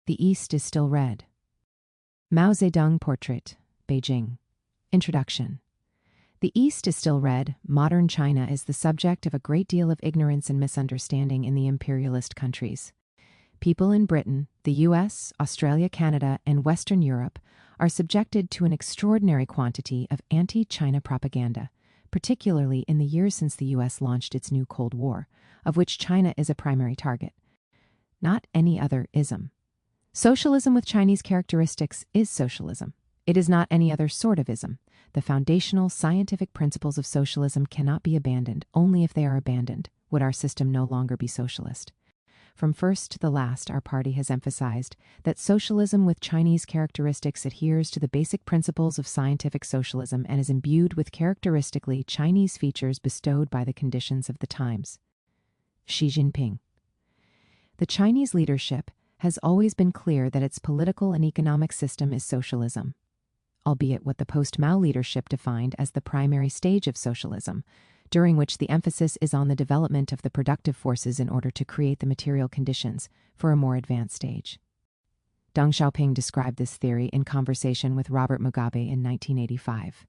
The East is still red. Mao Zedong Portrait, Beijing. Introduction. The East is still red. Modern China is the subject of a great deal of ignorance and misunderstanding in the imperialist countries. People in Britain, the US, Australia, Canada, and Western Europe are subjected to an extraordinary quantity of anti-China propaganda, particularly in the years since the US launched its new Cold War, of which China is a primary target. Not any other ism. Socialism with Chinese characteristics is socialism. It is not any other sort of ism. The foundational scientific principles of socialism cannot be abandoned. Only if they are abandoned would our system no longer be socialist. From first to the last, our party has emphasized that socialism with Chinese characteristics adheres to the basic principles of scientific socialism and is imbued with characteristically Chinese features bestowed by the conditions of the times. Xi Jinping. The Chinese leadership has always been clear that its political and economic system is socialism, albeit what the post-Mao leadership defined as the primary stage of socialism, during which the emphasis is on the development of the productive forces in order to create the material conditions for a more advanced stage. Deng Xiaoping described this theory in conversation with Robert Mugabe in 1985.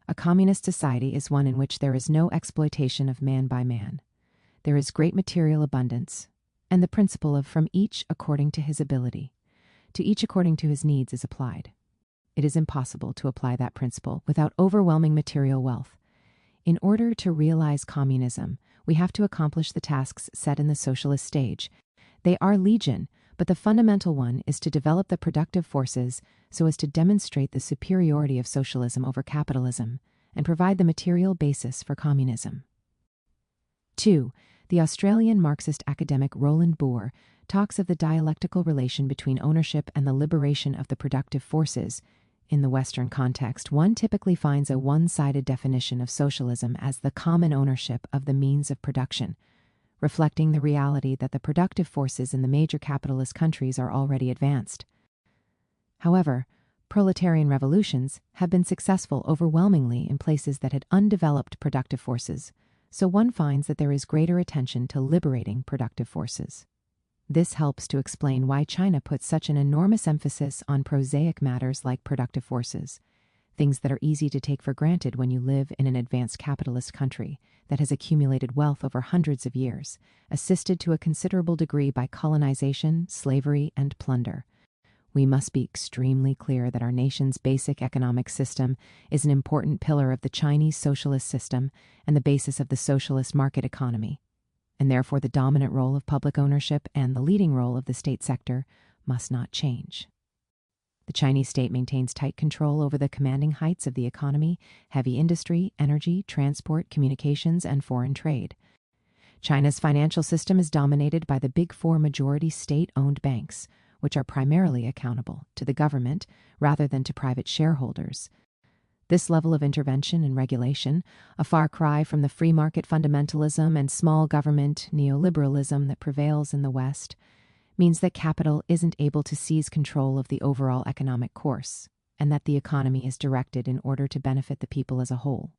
A communist society is one in which there is no exploitation of man by man. There is great material abundance, and the principle of from each according to his ability, to each according to his needs is applied. It is impossible to apply that principle without overwhelming material wealth. In order to realize communism, we have to accomplish the tasks set in the socialist stage. They are legion, but the fundamental one is to develop the productive forces so as to demonstrate the superiority of socialism over capitalism and provide the material basis for communism. 2. The Australian Marxist academic Roland Bohr talks of the dialectical relation between ownership and the liberation of the productive forces. In the Western context, one typically finds a one-sided definition of socialism as the common ownership of the means of production, reflecting the reality that the productive forces in the major capitalist countries are already advanced. However, proletarian revolutions have been successful overwhelmingly in places that had undeveloped productive forces, so one finds that there is greater attention to liberating productive forces. This helps to explain why China puts such an enormous emphasis on prosaic matters like productive forces, things that are easy to take for granted when you live in an advanced capitalist country that has accumulated wealth over hundreds of years, assisted to a considerable degree by colonization, slavery, and plunder. We must be extremely clear that our nation's basic economic system is an important pillar of the Chinese socialist system and the basis of the socialist market economy, and therefore the dominant role of public ownership and the leading role of the state sector must not change. The Chinese state maintains tight control over the commanding heights of the economy, heavy industry, energy, transport, communications, and foreign trade. China's financial system is dominated by the Big Four majority state-owned banks, which are primarily accountable to the government rather than to private shareholders. This level of intervention and regulation, a far cry from the free market fundamentalism and small government neoliberalism that prevails in the West, means that capital isn't able to seize control of the overall economic course, and that the economy is directed in order to benefit the people as a whole.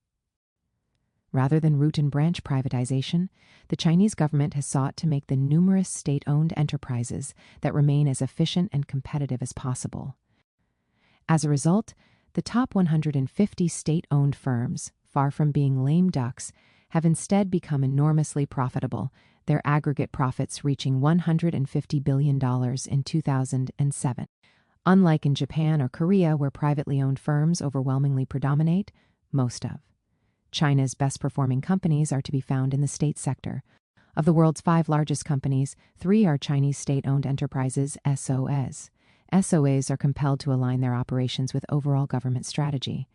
Rather than root and branch privatization, the Chinese government has sought to make the numerous state-owned enterprises that remain as efficient and competitive as possible. As a result, the top 150 state-owned firms, far from being lame ducks, have instead become enormously profitable, their aggregate profits reaching $150 billion in 2007. Unlike in Japan or Korea, where privately owned firms overwhelmingly predominate, most of China's best-performing companies are to be found in the state sector. Of the world's 5 largest companies, 3 are Chinese state-owned enterprises, SOEs. SOEs are compelled to align their operations with overall government strategy.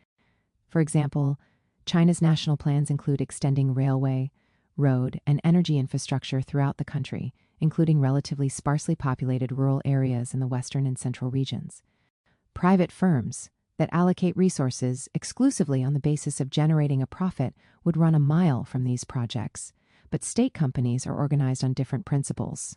For example, China's national plans include extending railway, road, and energy infrastructure throughout the country, including relatively sparsely populated rural areas in the western and central regions. Private firms that allocate resources exclusively on the basis of generating a profit would run a mile from these projects, but state companies are organized on different principles.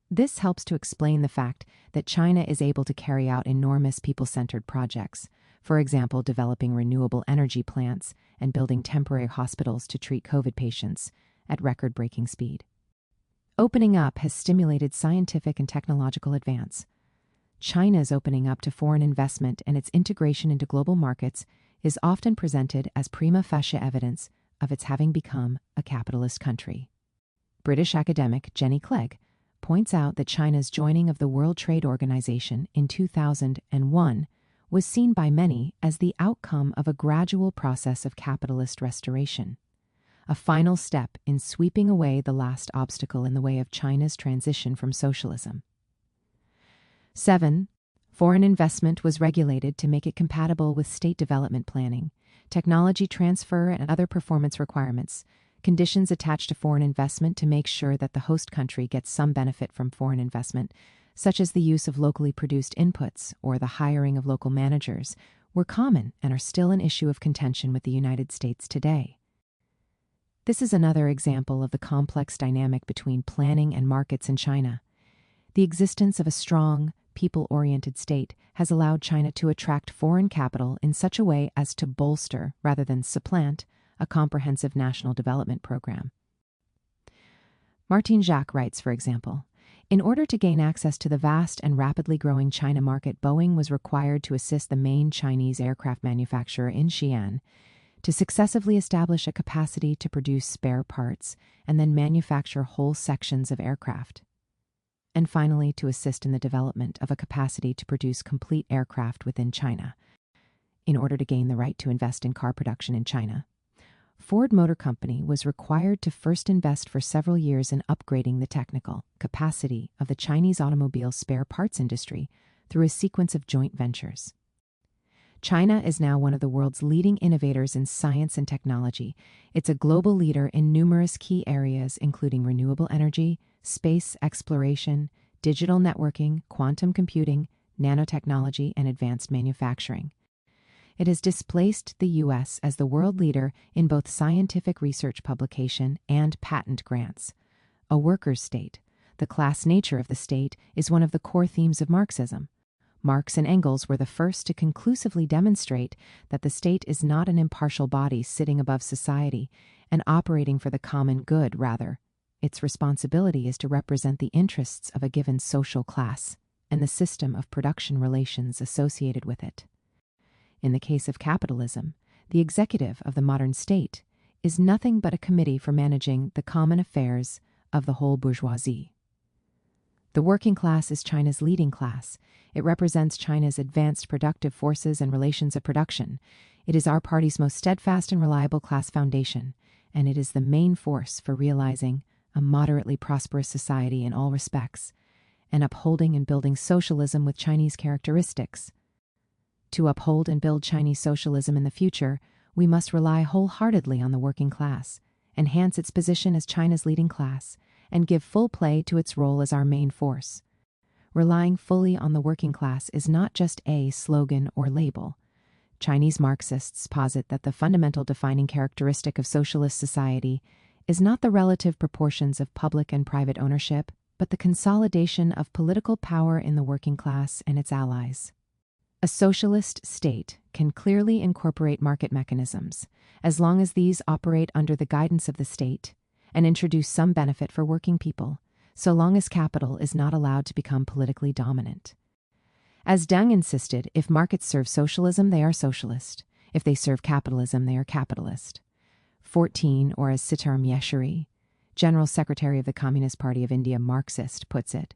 This helps to explain the fact that China is able to carry out enormous people-centered projects, for example, developing renewable energy plants and building temporary hospitals to treat COVID patients at record-breaking speed. Opening up has stimulated scientific and technological advance. China's opening up to foreign investment and its integration into global markets is often presented as prima facie evidence of its having become a capitalist country. British academic Jenny Clegg points out that China's joining of the World Trade Organization in 2001 was seen by many as the outcome of a gradual process of capitalist restoration, a final step in sweeping away the last obstacle in the way of China's transition from socialism. 7. Foreign investment was regulated to make it compatible with state development planning, technology transfer, and other performance requirements. Conditions attached to foreign investment to make sure that the host country gets some benefit from foreign investment, such as the use of locally produced inputs or the hiring of local managers, were common and are still an issue of contention with the United States today. This is another example of the complex dynamic between planning and markets in China. The existence of a strong, people-oriented state has allowed China to attract foreign capital in such a way as to bolster, rather than supplant, a comprehensive national development program. Martin Jacques writes, for example, in order to gain access to the vast and rapidly growing China market, Boeing was required to assist the main Chinese aircraft manufacturer in Xi'an to successively establish a capacity to produce spare parts and then manufacture whole sections of aircraft, and finally to assist in the development of a capacity to produce complete aircraft within China. In order to gain the right to invest in car production in China, Ford Motor Company was required to first invest for several years in upgrading the technical capacity of the Chinese automobile spare parts industry through a sequence of joint ventures. China is now one of the world's leading innovators in science and technology. It's a global leader in numerous key areas, including renewable energy, space exploration, digital networking, quantum computing, nanotechnology, and advanced manufacturing. It has displaced the U.S. as the world leader in both scientific research publication and patent grants. A workers' state, the class nature of the state, is one of the core themes of Marxism. Marx and Engels were the first to conclusively demonstrate that the state is not an impartial body sitting above society and operating for the common good. Rather, its responsibility is to represent the interests of a given social class and the system of production relations associated with it. In the case of capitalism, the executive of the modern state is nothing but a committee for managing the common affairs of the whole bourgeoisie. The working class is China's leading class. It represents China's advanced productive forces and relations of production. It is our party's most steadfast and reliable class foundation, and it is the main force for realizing a moderately prosperous society in all respects, and upholding and building socialism with Chinese characteristics. To uphold and build Chinese socialism in the future, we must rely wholeheartedly on the working class, enhance its position as China's leading class, and give full play to its role as our main force. Relying fully on the working class is not just a slogan or label. Chinese Marxists posit that the fundamental defining characteristic of socialist society is not the relative proportions of public and private ownership, but the consolidation of political power in the working class and its allies. A socialist state can clearly incorporate market mechanisms, as long as these operate under the guidance of the state and introduce some benefit for working people, so long as capital is not allowed to become politically dominant. As Deng insisted, if markets serve socialism, they are socialist. If they serve capitalism, they are capitalist. 14, or as Sitaram Yeshuri, General Secretary of the Communist Party of India, Marxist, puts it,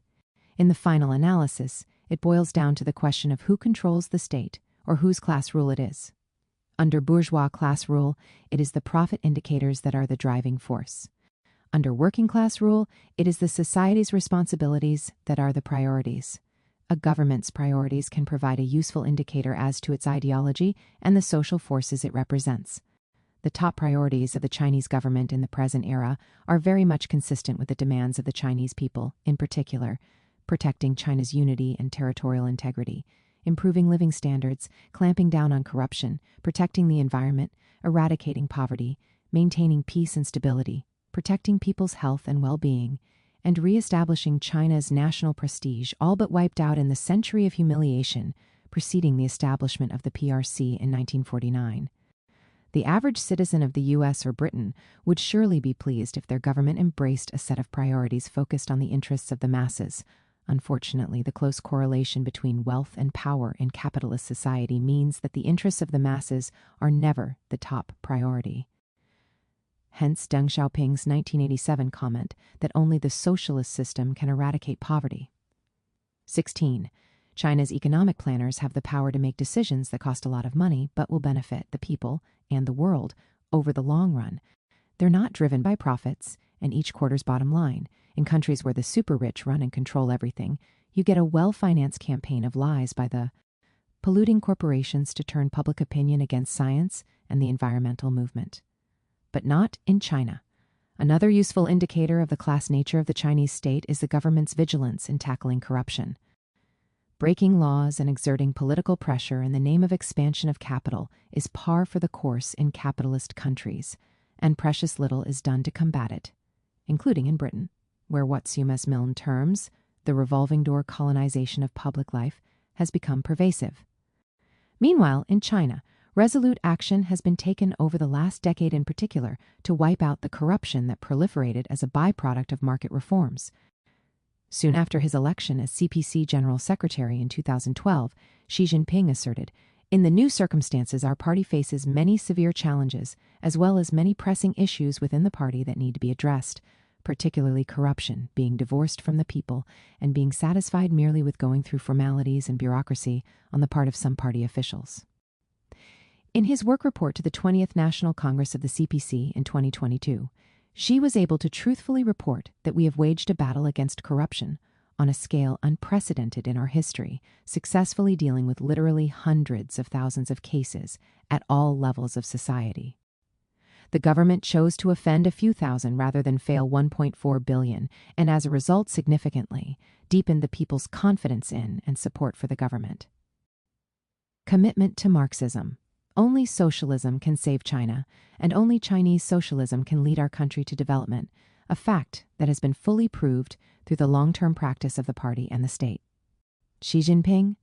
in the final analysis, it boils down to the question of who controls the state or whose class rule it is. Under bourgeois class rule, it is the profit indicators that are the driving force. Under working class rule, it is the society's responsibilities that are the priorities. A government's priorities can provide a useful indicator as to its ideology and the social forces it represents. The top priorities of the Chinese government in the present era are very much consistent with the demands of the Chinese people, in particular, protecting China's unity and territorial integrity, improving living standards, clamping down on corruption, protecting the environment, eradicating poverty, maintaining peace and stability, protecting people's health and well-being, and re-establishing China's national prestige, all but wiped out in the century of humiliation preceding the establishment of the PRC in 1949. The average citizen of the U.S. or Britain would surely be pleased if their government embraced a set of priorities focused on the interests of the masses, Unfortunately, the close correlation between wealth and power in capitalist society means that the interests of the masses are never the top priority. Hence Deng Xiaoping's 1987 comment that only the socialist system can eradicate poverty. 16. China's economic planners have the power to make decisions that cost a lot of money but will benefit the people and the world over the long run. They're not driven by profits and each quarter's bottom line. In countries where the super rich run and control everything, you get a well-financed campaign of lies by the polluting corporations to turn public opinion against science and the environmental movement. But not in China. Another useful indicator of the class nature of the Chinese state is the government's vigilance in tackling corruption. Breaking laws and exerting political pressure in the name of expansion of capital is par for the course in capitalist countries, and precious little is done to combat it, including in Britain, where what Sumas Milne terms the revolving door colonization of public life has become pervasive. Meanwhile, in China, resolute action has been taken over the last decade in particular to wipe out the corruption that proliferated as a byproduct of market reforms. Soon after his election as CPC General Secretary in 2012, Xi Jinping asserted, "In the new circumstances, our party faces many severe challenges, as well as many pressing issues within the party that need to be addressed, particularly corruption, being divorced from the people, and being satisfied merely with going through formalities and bureaucracy on the part of some party officials." In his work report to the 20th National Congress of the CPC in 2022, Xi was able to truthfully report that we have waged a battle against corruption on a scale unprecedented in our history, successfully dealing with literally hundreds of thousands of cases at all levels of society. The government chose to offend a few thousand rather than fail 1.4 billion, and as a result significantly deepened the people's confidence in and support for the government. Commitment to Marxism. Only socialism can save China, and only Chinese socialism can lead our country to development, a fact that has been fully proved through the long-term practice of the party and the state. Xi Jinping,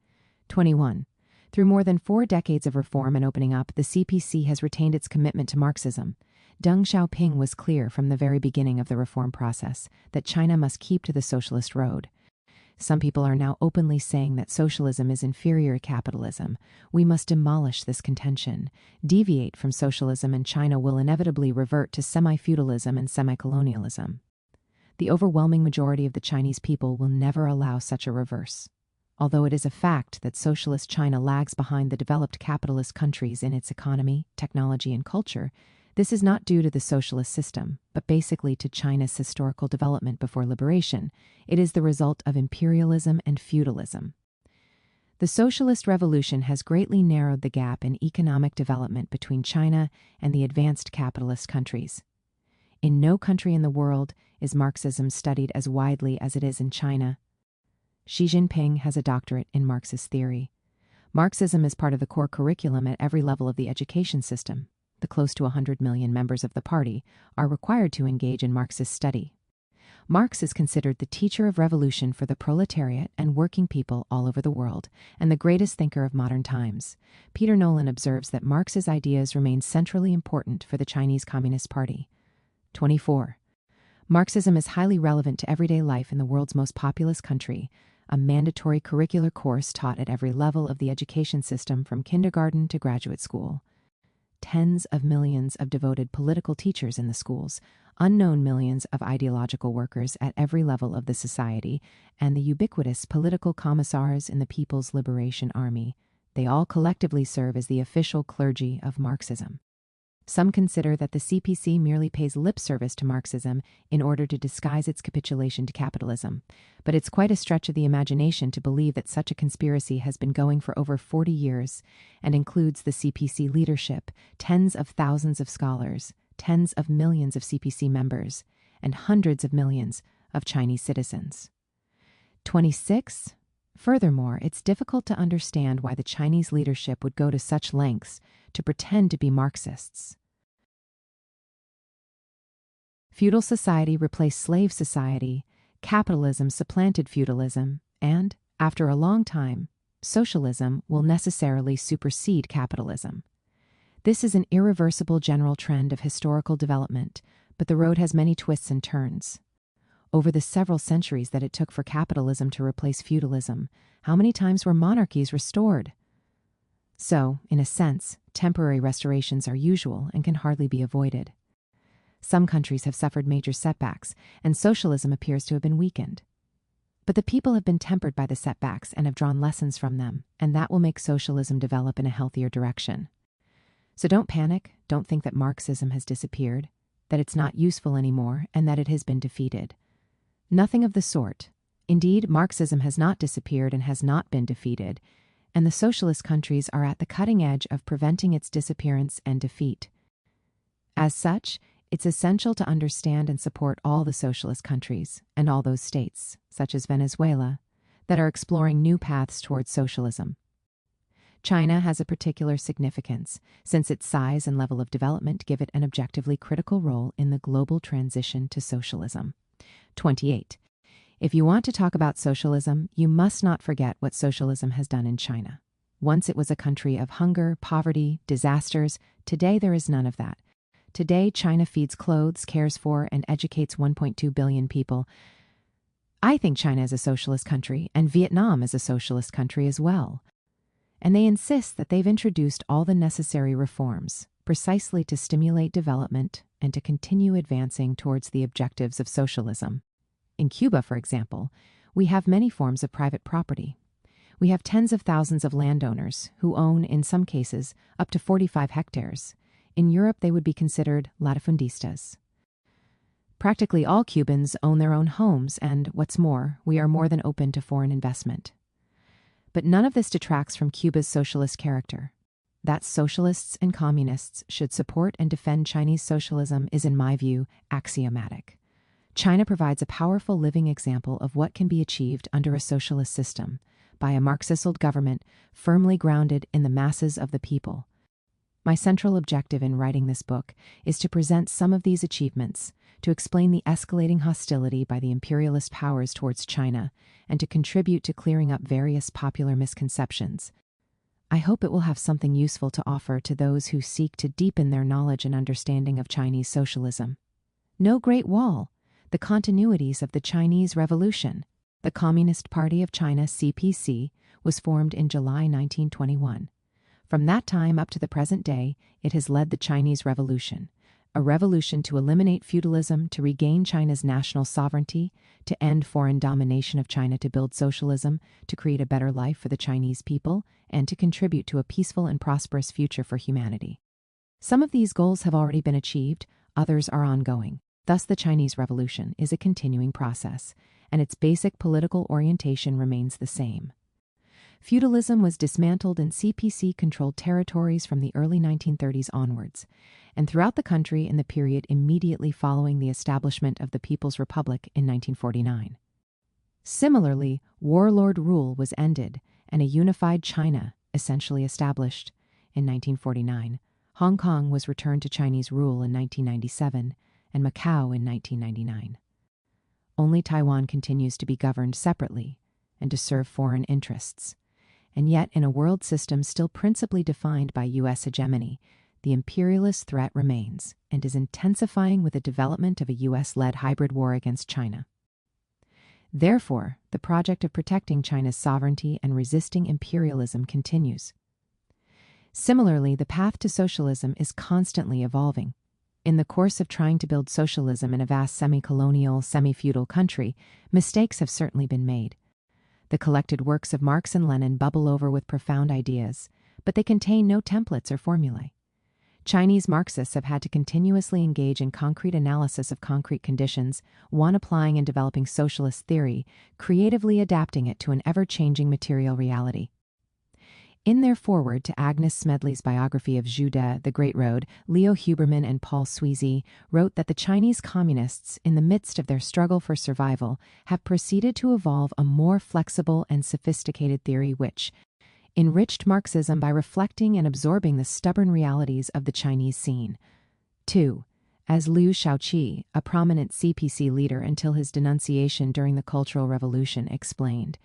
21. Through more than 4 decades of reform and opening up, the CPC has retained its commitment to Marxism. Deng Xiaoping was clear from the very beginning of the reform process that China must keep to the socialist road. Some people are now openly saying that socialism is inferior to capitalism. We must demolish this contention, deviate from socialism, and China will inevitably revert to semi-feudalism and semi-colonialism. The overwhelming majority of the Chinese people will never allow such a reverse. Although it is a fact that socialist China lags behind the developed capitalist countries in its economy, technology, and culture, this is not due to the socialist system, but basically to China's historical development before liberation. It is the result of imperialism and feudalism. The socialist revolution has greatly narrowed the gap in economic development between China and the advanced capitalist countries. In no country in the world is Marxism studied as widely as it is in China. Xi Jinping has a doctorate in Marxist theory. Marxism is part of the core curriculum at every level of the education system. The close to 100 million members of the party are required to engage in Marxist study. Marx is considered the teacher of revolution for the proletariat and working people all over the world, and the greatest thinker of modern times. Peter Nolan observes that Marx's ideas remain centrally important for the Chinese Communist Party. 24. Marxism is highly relevant to everyday life in the world's most populous country, a mandatory curricular course taught at every level of the education system from kindergarten to graduate school. Tens of millions of devoted political teachers in the schools, unknown millions of ideological workers at every level of the society, and the ubiquitous political commissars in the People's Liberation Army. They all collectively serve as the official clergy of Marxism. Some consider that the CPC merely pays lip service to Marxism in order to disguise its capitulation to capitalism. But it's quite a stretch of the imagination to believe that such a conspiracy has been going for over 40 years and includes the CPC leadership, tens of thousands of scholars, tens of millions of CPC members, and hundreds of millions of Chinese citizens. 26. Furthermore, it's difficult to understand why the Chinese leadership would go to such lengths to pretend to be Marxists. Feudal society replaced slave society, capitalism supplanted feudalism, and, after a long time, socialism will necessarily supersede capitalism. This is an irreversible general trend of historical development, but the road has many twists and turns. Over the several centuries that it took for capitalism to replace feudalism, how many times were monarchies restored? So, in a sense, temporary restorations are usual and can hardly be avoided. Some countries have suffered major setbacks, and socialism appears to have been weakened. But the people have been tempered by the setbacks and have drawn lessons from them, and that will make socialism develop in a healthier direction. So don't panic, don't think that Marxism has disappeared, that it's not useful anymore, and that it has been defeated. Nothing of the sort. Indeed, Marxism has not disappeared and has not been defeated, and the socialist countries are at the cutting edge of preventing its disappearance and defeat. As such, it's essential to understand and support all the socialist countries and all those states, such as Venezuela, that are exploring new paths towards socialism. China has a particular significance, since its size and level of development give it an objectively critical role in the global transition to socialism. 28. If you want to talk about socialism, you must not forget what socialism has done in China. Once it was a country of hunger, poverty, disasters. Today there is none of that. Today, China feeds, clothes, cares for, and educates 1.2 billion people. I think China is a socialist country, and Vietnam is a socialist country as well. And they insist that they've introduced all the necessary reforms, precisely to stimulate development and to continue advancing towards the objectives of socialism. In Cuba, for example, we have many forms of private property. We have tens of thousands of landowners who own, in some cases, up to 45 hectares. In Europe, they would be considered latifundistas. Practically all Cubans own their own homes, and, what's more, we are more than open to foreign investment. But none of this detracts from Cuba's socialist character. That socialists and communists should support and defend Chinese socialism is, in my view, axiomatic. China provides a powerful living example of what can be achieved under a socialist system by a Marxist government firmly grounded in the masses of the people. My central objective in writing this book is to present some of these achievements, to explain the escalating hostility by the imperialist powers towards China, and to contribute to clearing up various popular misconceptions. I hope it will have something useful to offer to those who seek to deepen their knowledge and understanding of Chinese socialism. No Great Wall, the continuities of the Chinese Revolution. The Communist Party of China, CPC, was formed in July 1921. From that time up to the present day, it has led the Chinese Revolution, a revolution to eliminate feudalism, to regain China's national sovereignty, to end foreign domination of China, to build socialism, to create a better life for the Chinese people, and to contribute to a peaceful and prosperous future for humanity. Some of these goals have already been achieved, others are ongoing. Thus, the Chinese Revolution is a continuing process, and its basic political orientation remains the same. Feudalism was dismantled in CPC-controlled territories from the early 1930s onwards, and throughout the country in the period immediately following the establishment of the People's Republic in 1949. Similarly, warlord rule was ended, and a unified China essentially established. In 1949, Hong Kong was returned to Chinese rule in 1997, and Macau in 1999. Only Taiwan continues to be governed separately and to serve foreign interests. And yet, in a world system still principally defined by U.S. hegemony, the imperialist threat remains and is intensifying with the development of a U.S.-led hybrid war against China. Therefore, the project of protecting China's sovereignty and resisting imperialism continues. Similarly, the path to socialism is constantly evolving. In the course of trying to build socialism in a vast semi-colonial, semi-feudal country, mistakes have certainly been made. The collected works of Marx and Lenin bubble over with profound ideas, but they contain no templates or formulae. Chinese Marxists have had to continuously engage in concrete analysis of concrete conditions, one applying and developing socialist theory, creatively adapting it to an ever-changing material reality. In their foreword to Agnes Smedley's biography of Zhu De, The Great Road, Leo Huberman and Paul Sweezy wrote that the Chinese communists, in the midst of their struggle for survival, have proceeded to evolve a more flexible and sophisticated theory which enriched Marxism by reflecting and absorbing the stubborn realities of the Chinese scene. 2. As Liu Shaoqi, a prominent CPC leader until his denunciation during the Cultural Revolution, explained,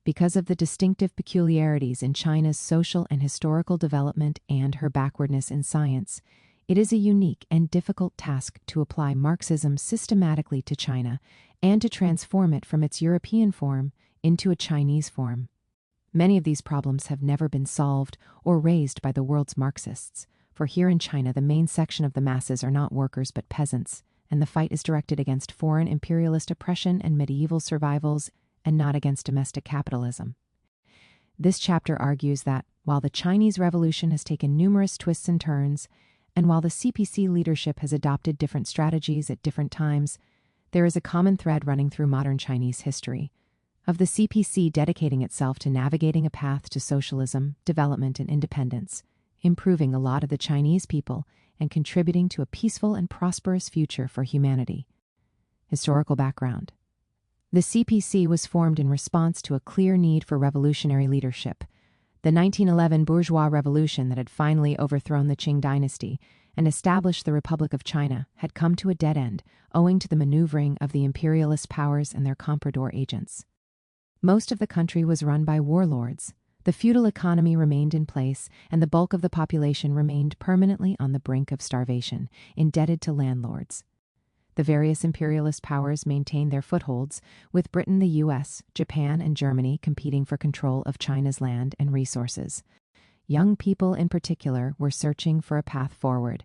because of the distinctive peculiarities in China's social and historical development and her backwardness in science, it is a unique and difficult task to apply Marxism systematically to China and to transform it from its European form into a Chinese form. Many of these problems have never been solved or raised by the world's Marxists, for here in China the main section of the masses are not workers but peasants, and the fight is directed against foreign imperialist oppression and medieval survivals and not against domestic capitalism. This chapter argues that while the Chinese Revolution has taken numerous twists and turns, and while the CPC leadership has adopted different strategies at different times, there is a common thread running through modern Chinese history, of the CPC dedicating itself to navigating a path to socialism, development, and independence, improving the lot of the Chinese people, and contributing to a peaceful and prosperous future for humanity. Historical background. The CPC was formed in response to a clear need for revolutionary leadership. The 1911 bourgeois revolution that had finally overthrown the Qing dynasty and established the Republic of China had come to a dead end owing to the maneuvering of the imperialist powers and their comprador agents. Most of the country was run by warlords. The feudal economy remained in place, and the bulk of the population remained permanently on the brink of starvation, indebted to landlords. The various imperialist powers maintained their footholds, with Britain, the US, Japan, and Germany competing for control of China's land and resources. Young people in particular were searching for a path forward.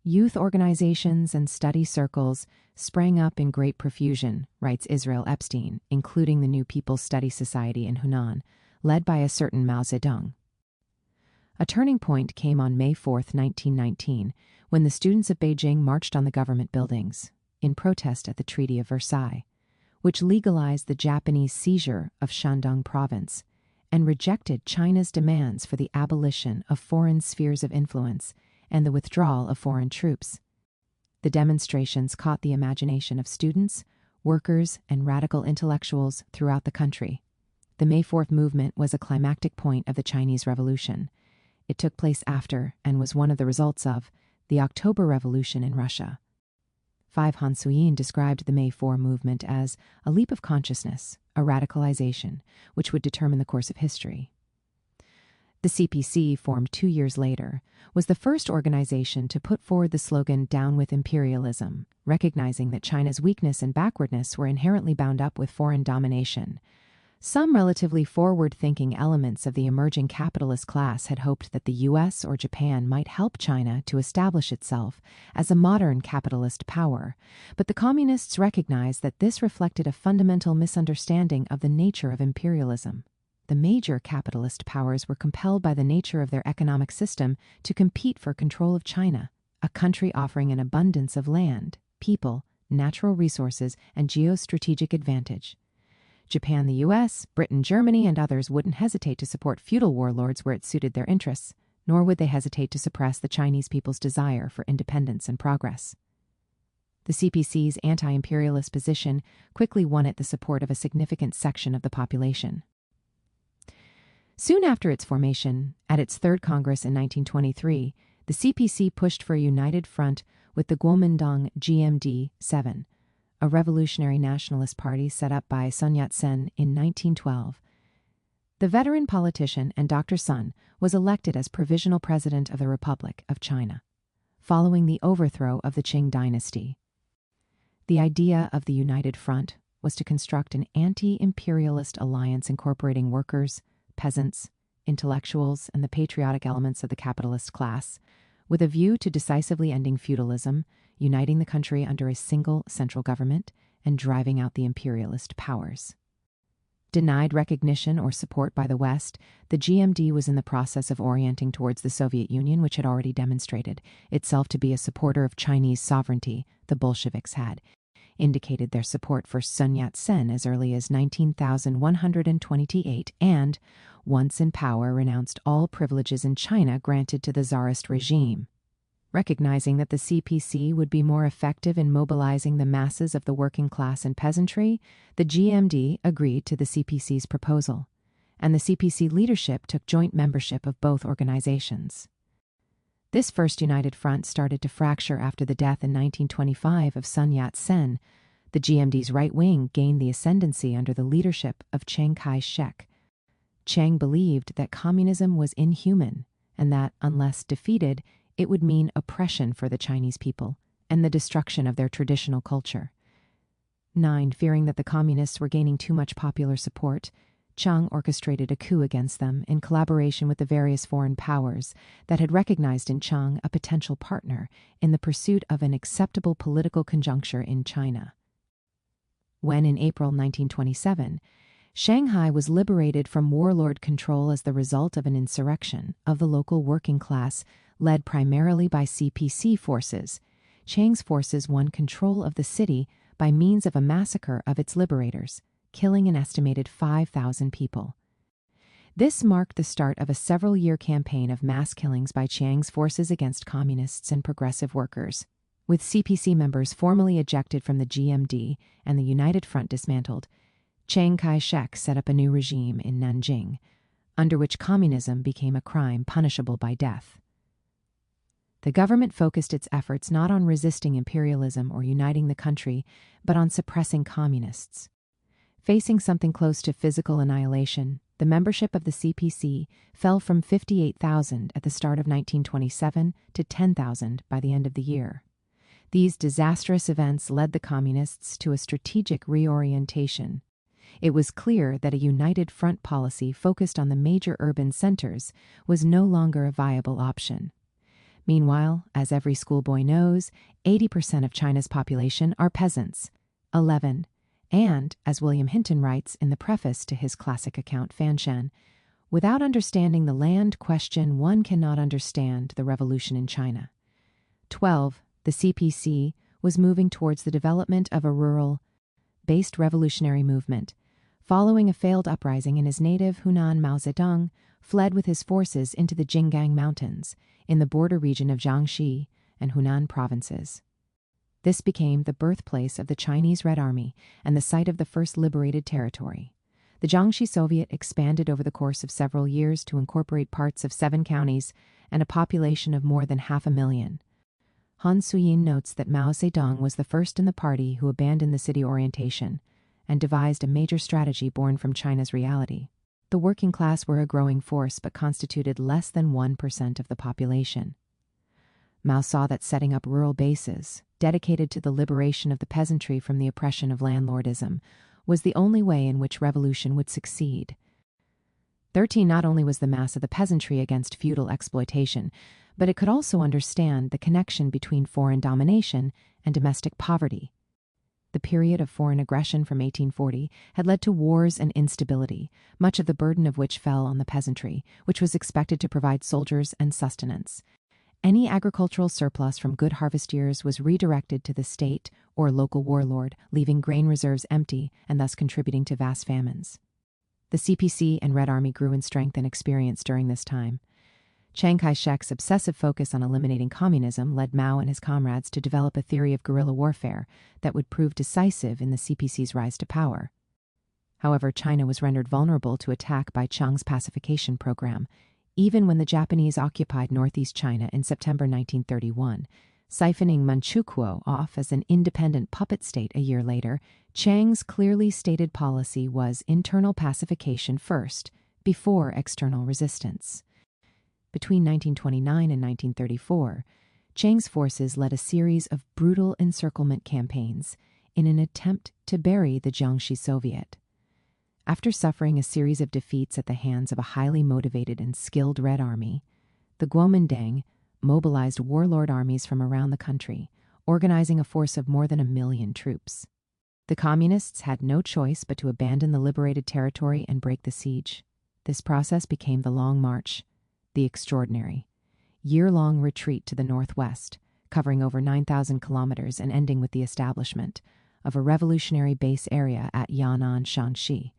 Youth organizations and study circles sprang up in great profusion, writes Israel Epstein, including the New People's Study Society in Hunan, led by a certain Mao Zedong. A turning point came on May 4, 1919, when the students of Beijing marched on the government buildings, in protest at the Treaty of Versailles, which legalized the Japanese seizure of Shandong province and rejected China's demands for the abolition of foreign spheres of influence and the withdrawal of foreign troops. The demonstrations caught the imagination of students, workers, and radical intellectuals throughout the country. The May 4th movement was a climactic point of the Chinese Revolution. It took place after, and was one of the results of, the October Revolution in Russia. Han Suyin described the May 4 movement as a leap of consciousness, a radicalization, which would determine the course of history. The CPC, formed 2 years later, was the first organization to put forward the slogan "Down with Imperialism," recognizing that China's weakness and backwardness were inherently bound up with foreign domination. Some relatively forward-thinking elements of the emerging capitalist class had hoped that the US or Japan might help China to establish itself as a modern capitalist power, but the communists recognized that this reflected a fundamental misunderstanding of the nature of imperialism. The major capitalist powers were compelled by the nature of their economic system to compete for control of China, a country offering an abundance of land, people, natural resources, and geostrategic advantage. Japan, the US, Britain, Germany, and others wouldn't hesitate to support feudal warlords where it suited their interests, nor would they hesitate to suppress the Chinese people's desire for independence and progress. The CPC's anti-imperialist position quickly won it the support of a significant section of the population. Soon after its formation, at its third Congress in 1923, the CPC pushed for a united front with the Kuomintang GMD-7, a revolutionary nationalist party set up by Sun Yat-sen in 1912. The veteran politician and Dr. Sun was elected as provisional president of the Republic of China, following the overthrow of the Qing dynasty. The idea of the United Front was to construct an anti-imperialist alliance incorporating workers, peasants, intellectuals, and the patriotic elements of the capitalist class, with a view to decisively ending feudalism, uniting the country under a single central government, and driving out the imperialist powers. Denied recognition or support by the West, the GMD was in the process of orienting towards the Soviet Union, which had already demonstrated itself to be a supporter of Chinese sovereignty. The Bolsheviks had indicated their support for Sun Yat-sen as early as 19,128 and, once in power, renounced all privileges in China granted to the Tsarist regime. Recognizing that the CPC would be more effective in mobilizing the masses of the working class and peasantry, the GMD agreed to the CPC's proposal, and the CPC leadership took joint membership of both organizations. This first united front started to fracture after the death in 1925 of Sun Yat-sen. The GMD's right wing gained the ascendancy under the leadership of Chiang Kai-shek. Chiang believed that communism was inhuman and that, unless defeated, it would mean oppression for the Chinese people and the destruction of their traditional culture. 9. Fearing that the communists were gaining too much popular support, Chiang orchestrated a coup against them in collaboration with the various foreign powers that had recognized in Chiang a potential partner in the pursuit of an acceptable political conjuncture in China. When, in April 1927, Shanghai was liberated from warlord control as the result of an insurrection of the local working class led primarily by CPC forces, Chiang's forces won control of the city by means of a massacre of its liberators, killing an estimated 5,000 people. This marked the start of a several-year campaign of mass killings by Chiang's forces against communists and progressive workers. With CPC members formally ejected from the GMD and the United Front dismantled, Chiang Kai-shek set up a new regime in Nanjing, under which communism became a crime punishable by death. The government focused its efforts not on resisting imperialism or uniting the country, but on suppressing communists. Facing something close to physical annihilation, the membership of the CPC fell from 58,000 at the start of 1927 to 10,000 by the end of the year. These disastrous events led the communists to a strategic reorientation. It was clear that a united front policy focused on the major urban centers was no longer a viable option. Meanwhile, as every schoolboy knows, 80% of China's population are peasants. 11. And, as William Hinton writes in the preface to his classic account Fanshan, without understanding the land question, one cannot understand the revolution in China. 12. The CPC was moving towards the development of a rural-based revolutionary movement. Following a failed uprising in his native Hunan, Mao Zedong fled with his forces into the Jinggang Mountains in the border region of Jiangxi and Hunan provinces. This became the birthplace of the Chinese Red Army and the site of the first liberated territory. The Jiangxi Soviet expanded over the course of several years to incorporate parts of 7 counties and a population of more than 500,000. Han Suyin notes that Mao Zedong was the first in the party who abandoned the city orientation and devised a major strategy born from China's reality. The working class were a growing force but constituted less than 1% of the population. Mao saw that setting up rural bases, dedicated to the liberation of the peasantry from the oppression of landlordism, was the only way in which revolution would succeed. 13. Not only was the mass of the peasantry against feudal exploitation, but it could also understand the connection between foreign domination and domestic poverty. The period of foreign aggression from 1840 had led to wars and instability, much of the burden of which fell on the peasantry, which was expected to provide soldiers and sustenance. Any agricultural surplus from good harvest years was redirected to the state or local warlord, leaving grain reserves empty and thus contributing to vast famines. The CPC and Red Army grew in strength and experience during this time. Chiang Kai-shek's obsessive focus on eliminating communism led Mao and his comrades to develop a theory of guerrilla warfare that would prove decisive in the CPC's rise to power. However, China was rendered vulnerable to attack by Chiang's pacification program, even when the Japanese occupied northeast China in September 1931. Siphoning Manchukuo off as an independent puppet state a year later, Chiang's clearly stated policy was internal pacification first, before external resistance. Between 1929 and 1934, Chiang's forces led a series of brutal encirclement campaigns in an attempt to bury the Jiangxi Soviet. After suffering a series of defeats at the hands of a highly motivated and skilled Red Army, the Kuomintang mobilized warlord armies from around the country, organizing a force of more than 1 million troops. The communists had no choice but to abandon the liberated territory and break the siege. This process became the Long March, the extraordinary, year-long retreat to the northwest, covering over 9,000 kilometers and ending with the establishment of a revolutionary base area at Yan'an, Shanxi.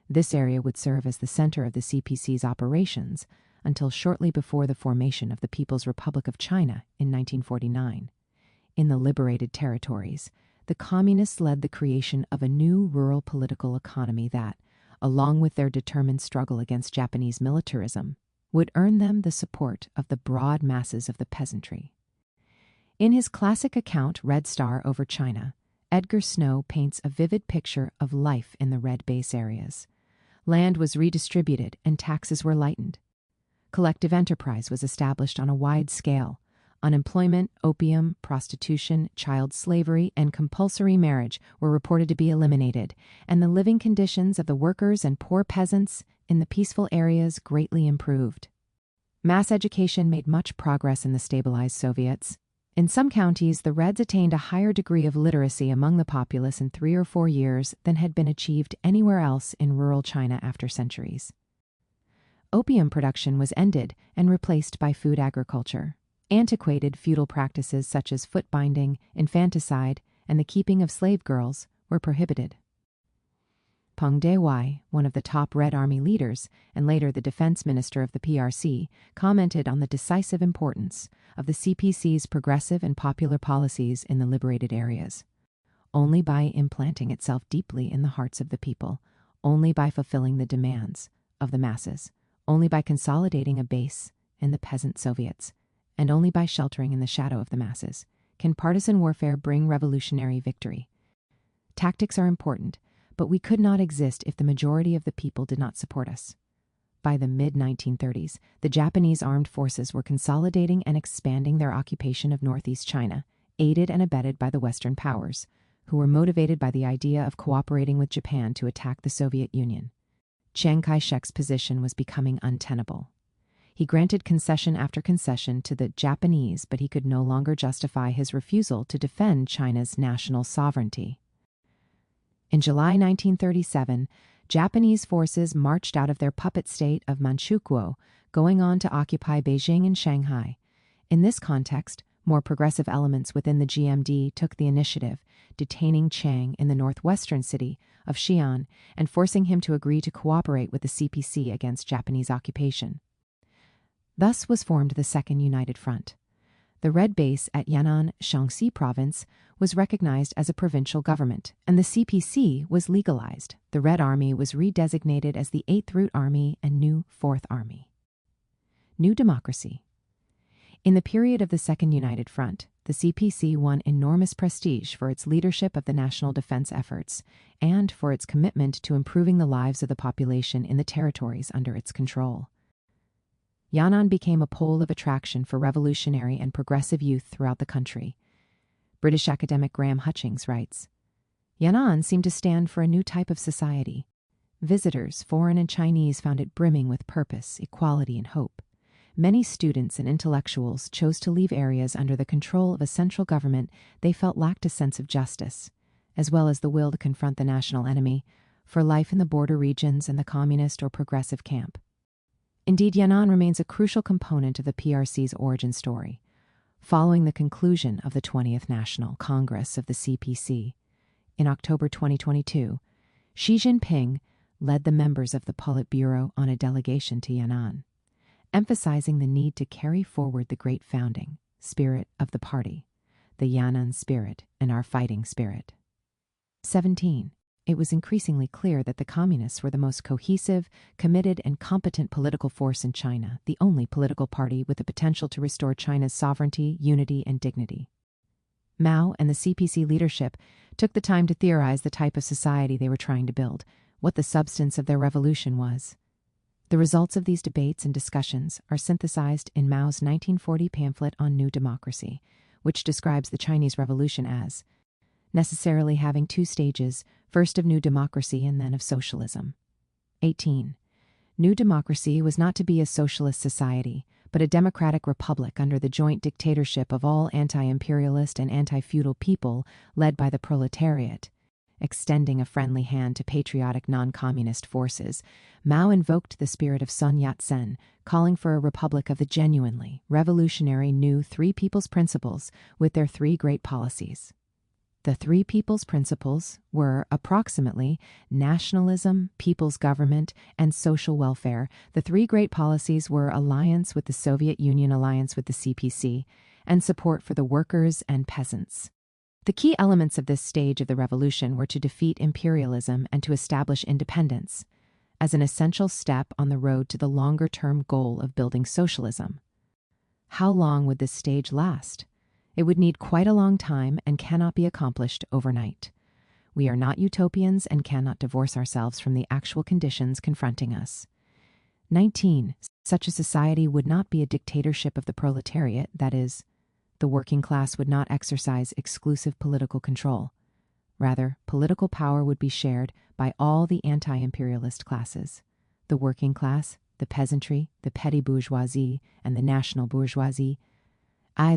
This area would serve as the center of the CPC's operations until shortly before the formation of the People's Republic of China in 1949. In the liberated territories, the communists led the creation of a new rural political economy that, along with their determined struggle against Japanese militarism, would earn them the support of the broad masses of the peasantry. In his classic account, Red Star over China, Edgar Snow paints a vivid picture of life in the red base areas. Land was redistributed and taxes were lightened. Collective enterprise was established on a wide scale, Unemployment, opium, prostitution, child slavery, and compulsory marriage were reported to be eliminated, and the living conditions of the workers and poor peasants in the peaceful areas greatly improved. Mass education made much progress in the stabilized Soviets. In some counties, the Reds attained a higher degree of literacy among the populace in 3 or 4 years than had been achieved anywhere else in rural China after centuries. Opium production was ended and replaced by food agriculture. Antiquated feudal practices such as foot binding, infanticide, and the keeping of slave girls were prohibited. Peng Dehuai, one of the top Red Army leaders and later the defense minister of the PRC, commented on the decisive importance of the CPC's progressive and popular policies in the liberated areas. Only by implanting itself deeply in the hearts of the people, only by fulfilling the demands of the masses, only by consolidating a base in the peasant Soviets, and only by sheltering in the shadow of the masses, can partisan warfare bring revolutionary victory. Tactics are important, but we could not exist if the majority of the people did not support us. By the mid-1930s, the Japanese armed forces were consolidating and expanding their occupation of northeast China, aided and abetted by the Western powers, who were motivated by the idea of cooperating with Japan to attack the Soviet Union. Chiang Kai-shek's position was becoming untenable. He granted concession after concession to the Japanese, but he could no longer justify his refusal to defend China's national sovereignty. In July 1937, Japanese forces marched out of their puppet state of Manchukuo, going on to occupy Beijing and Shanghai. In this context, more progressive elements within the GMD took the initiative, detaining Chiang in the northwestern city of Xi'an and forcing him to agree to cooperate with the CPC against Japanese occupation. Thus was formed the Second United Front. The Red base at Yan'an, Shaanxi province, was recognized as a provincial government, and the CPC was legalized. The Red Army was redesignated as the 8th Route Army and New 4th Army. New democracy. In the period of the Second United Front, the CPC won enormous prestige for its leadership of the national defense efforts and for its commitment to improving the lives of the population in the territories under its control. Yan'an became a pole of attraction for revolutionary and progressive youth throughout the country. British academic Graham Hutchings writes, Yan'an seemed to stand for a new type of society. Visitors, foreign and Chinese, found it brimming with purpose, equality, and hope. Many students and intellectuals chose to leave areas under the control of a central government they felt lacked a sense of justice, as well as the will to confront the national enemy, for life in the border regions and the communist or progressive camp. Indeed, Yan'an remains a crucial component of the PRC's origin story. Following the conclusion of the 20th National Congress of the CPC, in October 2022, Xi Jinping led the members of the Politburo on a delegation to Yan'an, emphasizing the need to carry forward the great founding spirit of the party, the Yan'an spirit and our fighting spirit. 17. It was increasingly clear that the communists were the most cohesive, committed, and competent political force in China, the only political party with the potential to restore China's sovereignty, unity, and dignity. Mao and the CPC leadership took the time to theorize the type of society they were trying to build, what the substance of their revolution was. The results of these debates and discussions are synthesized in Mao's 1940 pamphlet on New Democracy, which describes the Chinese Revolution as necessarily having 2 stages, first of new democracy and then of socialism. 18. New democracy was not to be a socialist society, but a democratic republic under the joint dictatorship of all anti-imperialist and anti-feudal people led by the proletariat. Extending a friendly hand to patriotic non-communist forces, Mao invoked the spirit of Sun Yat-sen, calling for a republic of the genuinely revolutionary new 3 people's principles with their 3 great policies. The 3 people's principles were approximately nationalism, people's government, and social welfare. The 3 great policies were alliance with the Soviet Union, alliance with the CPC, and support for the workers and peasants. The key elements of this stage of the revolution were to defeat imperialism and to establish independence as an essential step on the road to the longer-term goal of building socialism. How long would this stage last? It would need quite a long time and cannot be accomplished overnight. We are not utopians and cannot divorce ourselves from the actual conditions confronting us. 19. Such a society would not be a dictatorship of the proletariat, that is, The working class would not exercise exclusive political control. Rather, political power would be shared by all the anti-imperialist classes: the working class, the peasantry, the petty bourgeoisie, and the national bourgeoisie,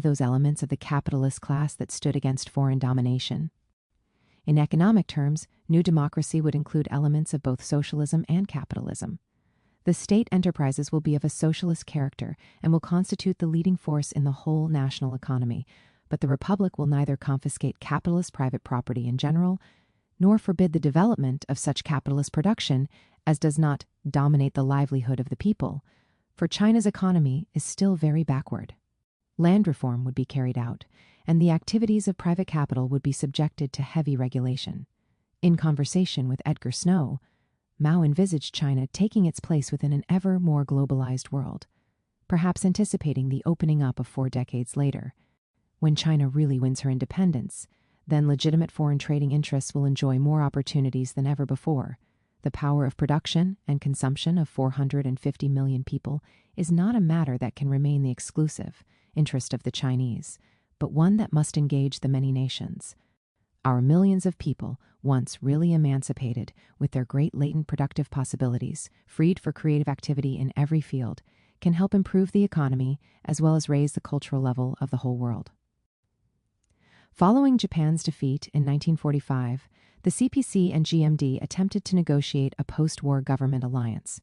those elements of the capitalist class that stood against foreign domination. In economic terms, new democracy would include elements of both socialism and capitalism. The state enterprises will be of a socialist character and will constitute the leading force in the whole national economy, but the republic will neither confiscate capitalist private property in general, nor forbid the development of such capitalist production as does not dominate the livelihood of the people, for China's economy is still very backward. Land reform would be carried out, and the activities of private capital would be subjected to heavy regulation. In conversation with Edgar Snow, Mao envisaged China taking its place within an ever more globalized world, perhaps anticipating the opening up of 4 decades later. When China really wins her independence, then legitimate foreign trading interests will enjoy more opportunities than ever before. The power of production and consumption of 450 million people is not a matter that can remain the exclusive interest of the Chinese, but one that must engage the many nations. Our millions of people, once really emancipated, with their great latent productive possibilities, freed for creative activity in every field, can help improve the economy as well as raise the cultural level of the whole world. Following Japan's defeat in 1945, the CPC and GMD attempted to negotiate a post-war government alliance.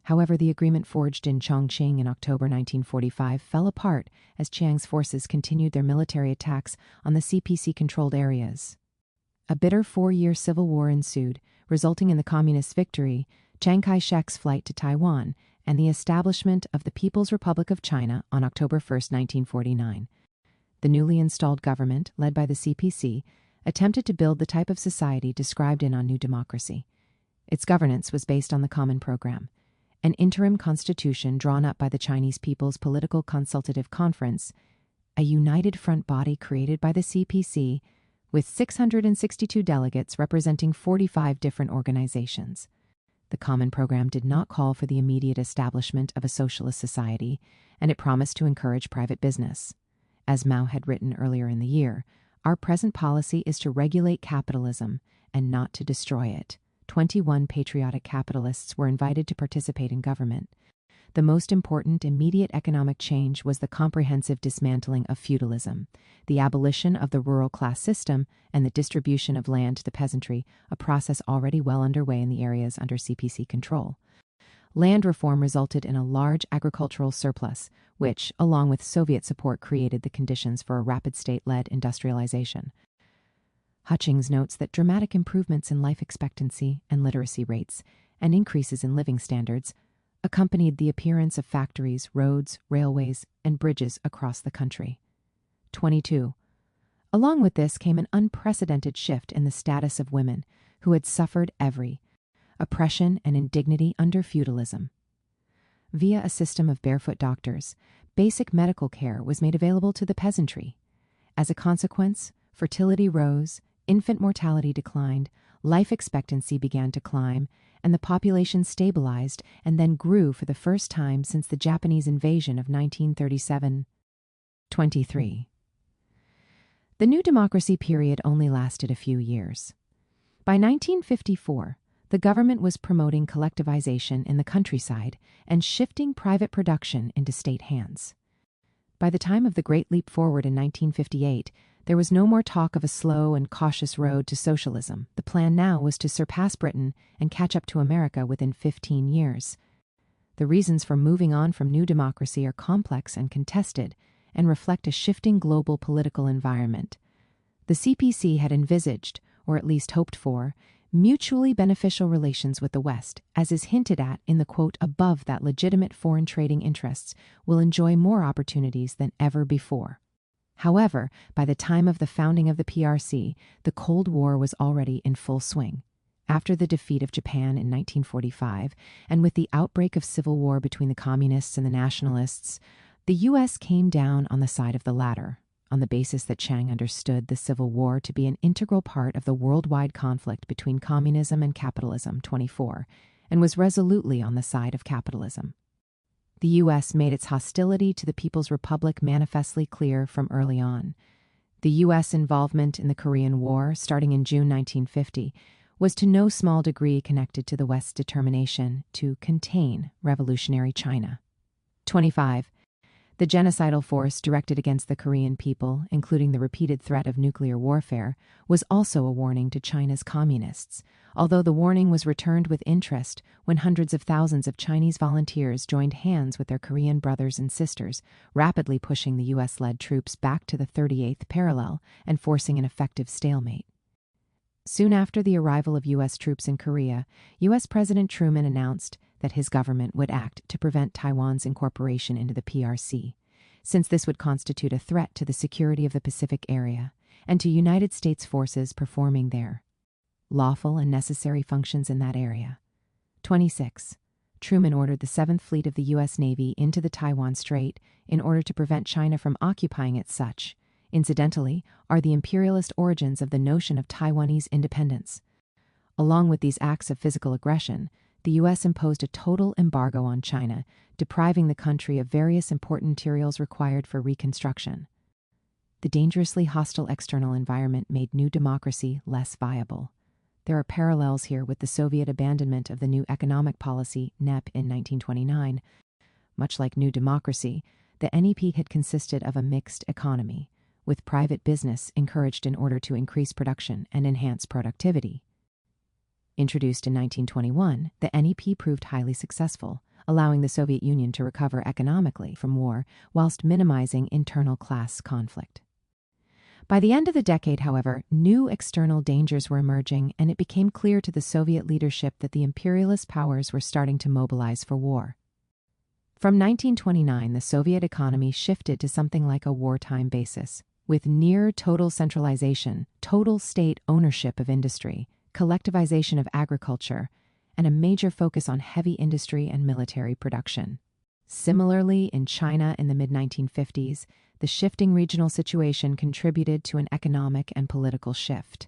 However, the agreement forged in Chongqing in October 1945 fell apart as Chiang's forces continued their military attacks on the CPC-controlled areas. A bitter 4-year civil war ensued, resulting in the communist victory, Chiang Kai-shek's flight to Taiwan, and the establishment of the People's Republic of China on October 1, 1949. The newly installed government, led by the CPC, attempted to build the type of society described in On New Democracy. Its governance was based on the Common Program, an interim constitution drawn up by the Chinese People's Political Consultative Conference, a united front body created by the CPC, with 662 delegates representing 45 different organizations. The Common Program did not call for the immediate establishment of a socialist society, and it promised to encourage private business. As Mao had written earlier in the year, our present policy is to regulate capitalism and not to destroy it. 21 patriotic capitalists were invited to participate in government. The most important immediate economic change was the comprehensive dismantling of feudalism, the abolition of the rural class system, and the distribution of land to the peasantry, a process already well underway in the areas under CPC control. Land reform resulted in a large agricultural surplus, which, along with Soviet support, created the conditions for a rapid state-led industrialization. Hutchings notes that dramatic improvements in life expectancy and literacy rates, and increases in living standards, accompanied the appearance of factories, roads, railways, and bridges across the country. 22. Along with this came an unprecedented shift in the status of women, who had suffered every oppression and indignity under feudalism. Via a system of barefoot doctors, basic medical care was made available to the peasantry. As a consequence, fertility rose, infant mortality declined, life expectancy began to climb, and the population stabilized and then grew for the first time since the Japanese invasion of 1937. 23. The New Democracy period only lasted a few years. By 1954, the government was promoting collectivization in the countryside and shifting private production into state hands. By the time of the Great Leap Forward in 1958, there was no more talk of a slow and cautious road to socialism. The plan now was to surpass Britain and catch up to America within 15 years. The reasons for moving on from New Democracy are complex and contested and reflect a shifting global political environment. The CPC had envisaged, or at least hoped for, mutually beneficial relations with the West, as is hinted at in the quote above, that legitimate foreign trading interests will enjoy more opportunities than ever before. However, by the time of the founding of the PRC, the Cold War was already in full swing. After the defeat of Japan in 1945, and with the outbreak of civil war between the communists and the nationalists, the U.S. came down on the side of the latter, on the basis that Chiang understood the Civil War to be an integral part of the worldwide conflict between communism and capitalism. 24, and was resolutely on the side of capitalism. The U.S. made its hostility to the People's Republic manifestly clear from early on. The U.S. involvement in the Korean War, starting in June 1950, was to no small degree connected to the West's determination to contain revolutionary China. 25. The genocidal force directed against the Korean people, including the repeated threat of nuclear warfare, was also a warning to China's communists, although the warning was returned with interest when hundreds of thousands of Chinese volunteers joined hands with their Korean brothers and sisters, rapidly pushing the U.S.-led troops back to the 38th parallel and forcing an effective stalemate. Soon after the arrival of U.S. troops in Korea, U.S. President Truman announced that his government would act to prevent Taiwan's incorporation into the PRC, since this would constitute a threat to the security of the Pacific area and to United States forces performing their lawful and necessary functions in that area. 26. Truman ordered the 7th Fleet of the U.S. Navy into the Taiwan Strait in order to prevent China from occupying it. Such, incidentally, are the imperialist origins of the notion of Taiwanese independence. Along with these acts of physical aggression, the U.S. imposed a total embargo on China, depriving the country of various important materials required for reconstruction. The dangerously hostile external environment made new democracy less viable. There are parallels here with the Soviet abandonment of the new economic policy, NEP, in 1929. Much like new democracy, the NEP had consisted of a mixed economy, with private business encouraged in order to increase production and enhance productivity. Introduced in 1921, the NEP proved highly successful, allowing the Soviet Union to recover economically from war whilst minimizing internal class conflict. By the end of the decade, however, new external dangers were emerging, and it became clear to the Soviet leadership that the imperialist powers were starting to mobilize for war. From 1929, the Soviet economy shifted to something like a wartime basis, with near total centralization, total state ownership of industry, collectivization of agriculture, and a major focus on heavy industry and military production. Similarly, in China in the mid-1950s, the shifting regional situation contributed to an economic and political shift.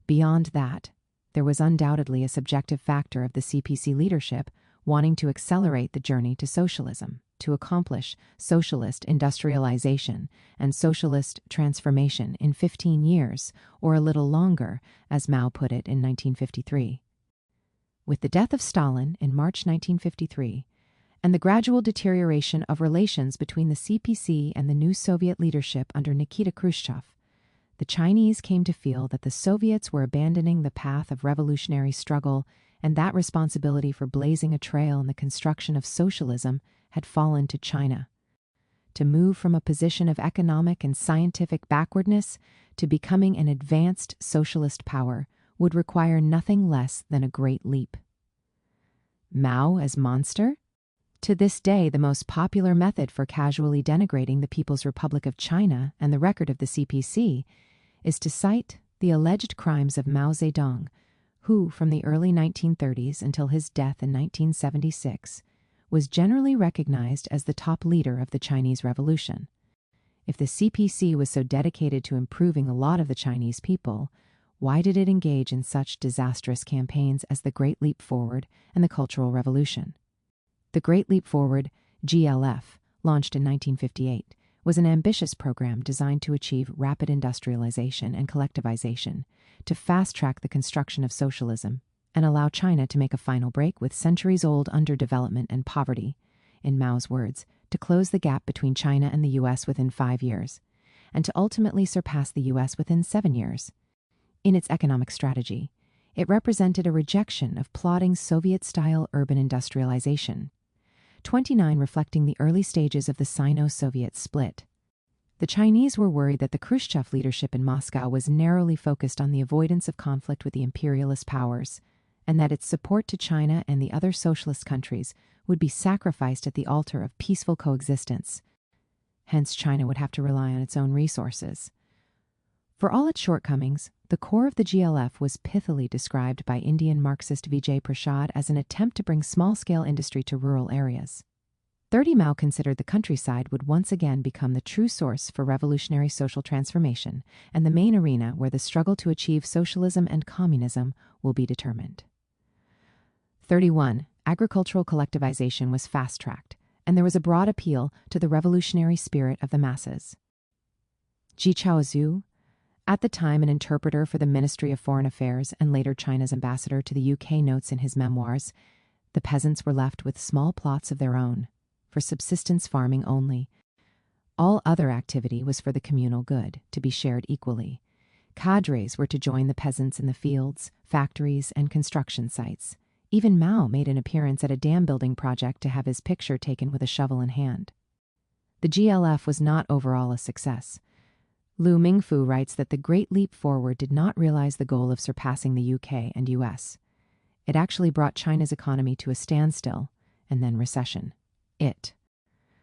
Beyond that, there was undoubtedly a subjective factor of the CPC leadership wanting to accelerate the journey to socialism, to accomplish socialist industrialization and socialist transformation in 15 years, or a little longer, as Mao put it in 1953. With the death of Stalin in March 1953, and the gradual deterioration of relations between the CPC and the new Soviet leadership under Nikita Khrushchev, the Chinese came to feel that the Soviets were abandoning the path of revolutionary struggle, and that responsibility for blazing a trail in the construction of socialism had fallen to China. To move from a position of economic and scientific backwardness to becoming an advanced socialist power would require nothing less than a great leap. Mao as monster? To this day, the most popular method for casually denigrating the People's Republic of China and the record of the CPC is to cite the alleged crimes of Mao Zedong, who, from the early 1930s until his death in 1976, was generally recognized as the top leader of the Chinese Revolution. If the CPC was so dedicated to improving the lot of the Chinese people, why did it engage in such disastrous campaigns as the Great Leap Forward and the Cultural Revolution? The Great Leap Forward, GLF, launched in 1958, was an ambitious program designed to achieve rapid industrialization and collectivization, to fast-track the construction of socialism, and allow China to make a final break with centuries-old underdevelopment and poverty, in Mao's words, to close the gap between China and the U.S. within 5 years, and to ultimately surpass the U.S. within 7 years. In its economic strategy, it represented a rejection of plodding Soviet-style urban industrialization. 29 reflecting the early stages of the Sino-Soviet split. The Chinese were worried that the Khrushchev leadership in Moscow was narrowly focused on the avoidance of conflict with the imperialist powers, and that its support to China and the other socialist countries would be sacrificed at the altar of peaceful coexistence. Hence, China would have to rely on its own resources. For all its shortcomings, the core of the GLF was pithily described by Indian Marxist Vijay Prashad as an attempt to bring small-scale industry to rural areas. 30 Mao considered the countryside would once again become the true source for revolutionary social transformation and the main arena where the struggle to achieve socialism and communism will be determined. 31. Agricultural collectivization was fast-tracked, and there was a broad appeal to the revolutionary spirit of the masses. Ji Chaozhou, at the time an interpreter for the Ministry of Foreign Affairs and later China's ambassador to the UK, notes in his memoirs, the peasants were left with small plots of their own, for subsistence farming only. All other activity was for the communal good, to be shared equally. Cadres were to join the peasants in the fields, factories, and construction sites. Even Mao made an appearance at a dam-building project to have his picture taken with a shovel in hand. The GLF was not overall a success. Lu Mingfu writes that the Great Leap Forward did not realize the goal of surpassing the UK and US. It actually brought China's economy to a standstill and then recession. It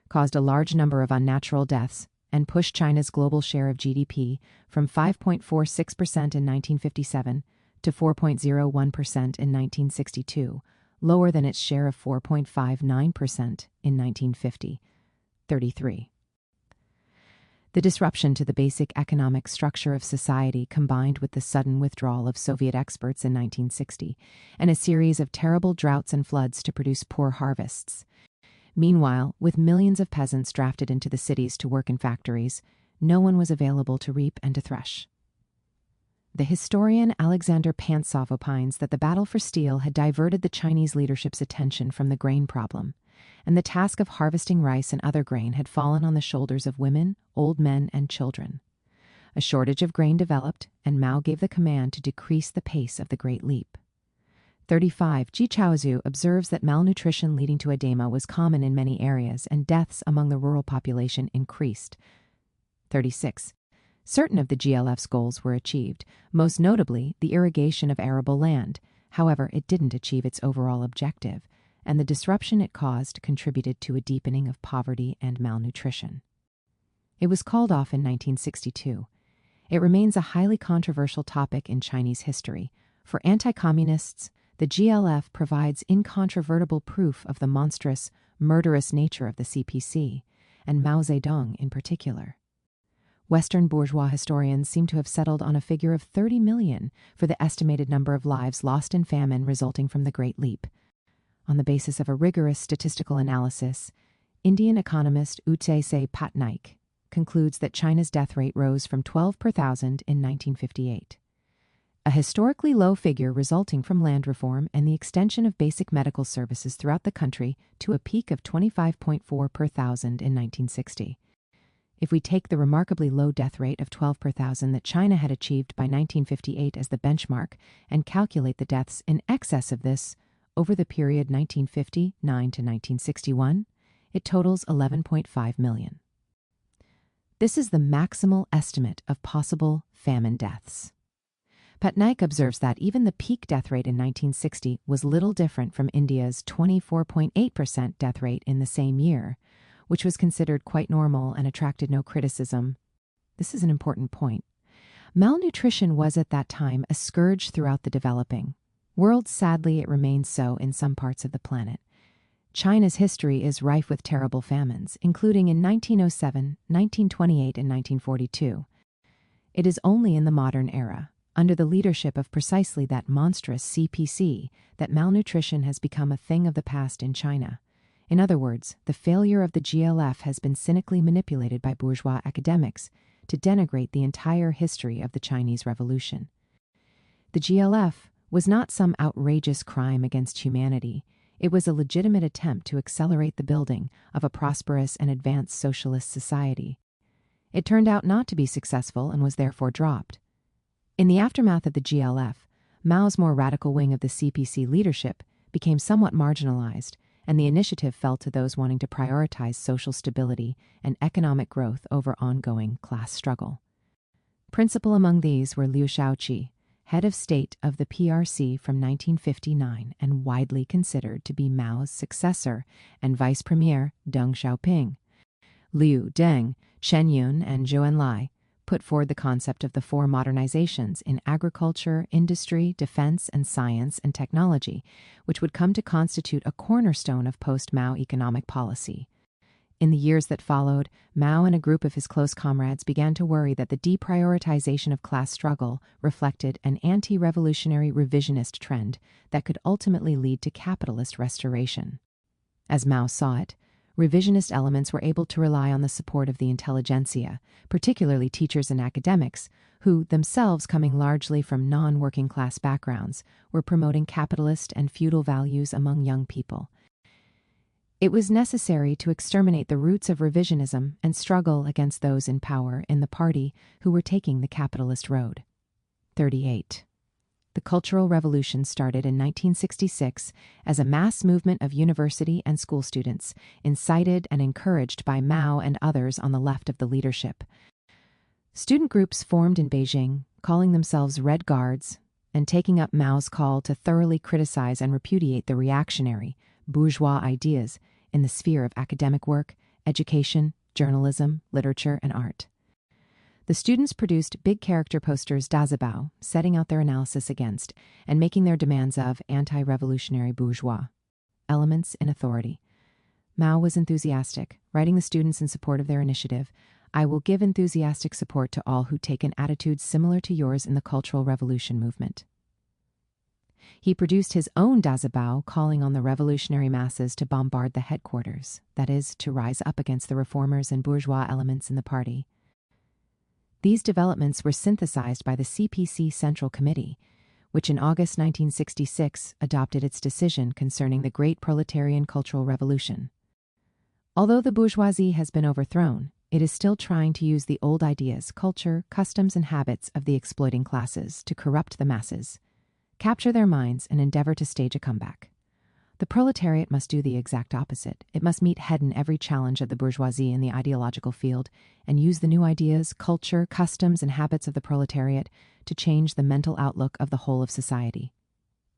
caused a large number of unnatural deaths and pushed China's global share of GDP from 5.46% in 1957 to 4.01% in 1962, lower than its share of 4.59% in 1950. 33. The disruption to the basic economic structure of society, combined with the sudden withdrawal of Soviet experts in 1960 and a series of terrible droughts and floods to produce poor harvests. Meanwhile, with millions of peasants drafted into the cities to work in factories, no one was available to reap and to thresh. The historian Alexander Pantsov opines that the battle for steel had diverted the Chinese leadership's attention from the grain problem, and the task of harvesting rice and other grain had fallen on the shoulders of women, old men, and children. A shortage of grain developed, and Mao gave the command to decrease the pace of the Great Leap. 35. Ji Chaozhou observes that malnutrition leading to edema was common in many areas, and deaths among the rural population increased. 36. Certain of the GLF's goals were achieved, most notably the irrigation of arable land. However, it didn't achieve its overall objective, and the disruption it caused contributed to a deepening of poverty and malnutrition. It was called off in 1962. It remains a highly controversial topic in Chinese history. For anti-communists, the GLF provides incontrovertible proof of the monstrous, murderous nature of the CPC, and Mao Zedong in particular. Western bourgeois historians seem to have settled on a figure of 30 million for the estimated number of lives lost in famine resulting from the Great Leap. On the basis of a rigorous statistical analysis, Indian economist Utse Patnaik concludes that China's death rate rose from 12 per thousand in 1958. A historically low figure resulting from land reform and the extension of basic medical services throughout the country to a peak of 25.4 per thousand in 1960. If we take the remarkably low death rate of 12 per thousand that China had achieved by 1958 as the benchmark and calculate the deaths in excess of this over the period 1959 to 1961, it totals 11.5 million. This is the maximal estimate of possible famine deaths. Patnaik observes that even the peak death rate in 1960 was little different from India's 24.8% death rate in the same year, which was considered quite normal and attracted no criticism. This is an important point. Malnutrition was at that time a scourge throughout the developing world. Sadly, it remains so in some parts of the planet. China's history is rife with terrible famines, including in 1907, 1928, and 1942. It is only in the modern era, under the leadership of precisely that monstrous CPC, that malnutrition has become a thing of the past in China. In other words, the failure of the GLF has been cynically manipulated by bourgeois academics to denigrate the entire history of the Chinese Revolution. The GLF was not some outrageous crime against humanity. It was a legitimate attempt to accelerate the building of a prosperous and advanced socialist society. It turned out not to be successful and was therefore dropped. In the aftermath of the GLF, Mao's more radical wing of the CPC leadership became somewhat marginalized, and the initiative fell to those wanting to prioritize social stability and economic growth over ongoing class struggle. Principal among these were Liu Shaoqi, head of state of the PRC from 1959 and widely considered to be Mao's successor, and Vice Premier Deng Xiaoping. Liu, Deng, Chen Yun, and Zhou Enlai put forward the concept of the four modernizations in agriculture, industry, defense, and science and technology, which would come to constitute a cornerstone of post-Mao economic policy. In the years that followed, Mao and a group of his close comrades began to worry that the deprioritization of class struggle reflected an anti-revolutionary revisionist trend that could ultimately lead to capitalist restoration. As Mao saw it, revisionist elements were able to rely on the support of the intelligentsia, particularly teachers and academics, who, themselves coming largely from non-working class backgrounds, were promoting capitalist and feudal values among young people. It was necessary to exterminate the roots of revisionism and struggle against those in power in the party who were taking the capitalist road. 38. The Cultural Revolution started in 1966 as a mass movement of university and school students, incited and encouraged by Mao and others on the left of the leadership. Student groups formed in Beijing, calling themselves Red Guards, and taking up Mao's call to thoroughly criticize and repudiate the reactionary, bourgeois ideas in the sphere of academic work, education, journalism, literature, and art. The students produced big character posters Dazabao, setting out their analysis against and making their demands of anti-revolutionary bourgeois elements in authority. Mao was enthusiastic, writing the students in support of their initiative, "I will give enthusiastic support to all who take an attitude similar to yours in the Cultural Revolution movement." He produced his own Dazabao, calling on the revolutionary masses to bombard the headquarters, that is, to rise up against the reformers and bourgeois elements in the party. These developments were synthesized by the CPC Central Committee, which in August 1966 adopted its decision concerning the Great Proletarian Cultural Revolution. Although the bourgeoisie has been overthrown, it is still trying to use the old ideas, culture, customs, and habits of the exploiting classes to corrupt the masses, capture their minds, and endeavor to stage a comeback. The proletariat must do the exact opposite. It must meet head in every challenge of the bourgeoisie in the ideological field and use the new ideas, culture, customs, and habits of the proletariat to change the mental outlook of the whole of society.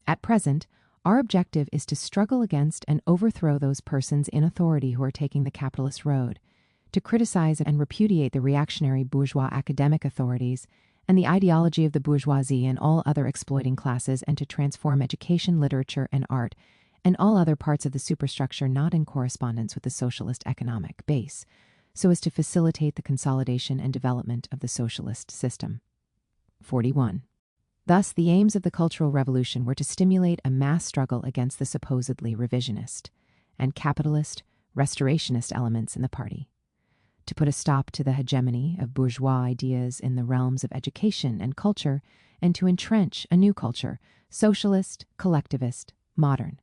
At present, our objective is to struggle against and overthrow those persons in authority who are taking the capitalist road, to criticize and repudiate the reactionary bourgeois academic authorities and the ideology of the bourgeoisie and all other exploiting classes, and to transform education, literature, and art and all other parts of the superstructure not in correspondence with the socialist economic base, so as to facilitate the consolidation and development of the socialist system. 41. Thus, the aims of the Cultural Revolution were to stimulate a mass struggle against the supposedly revisionist and capitalist, restorationist elements in the party, to put a stop to the hegemony of bourgeois ideas in the realms of education and culture, and to entrench a new culture, socialist, collectivist, modern.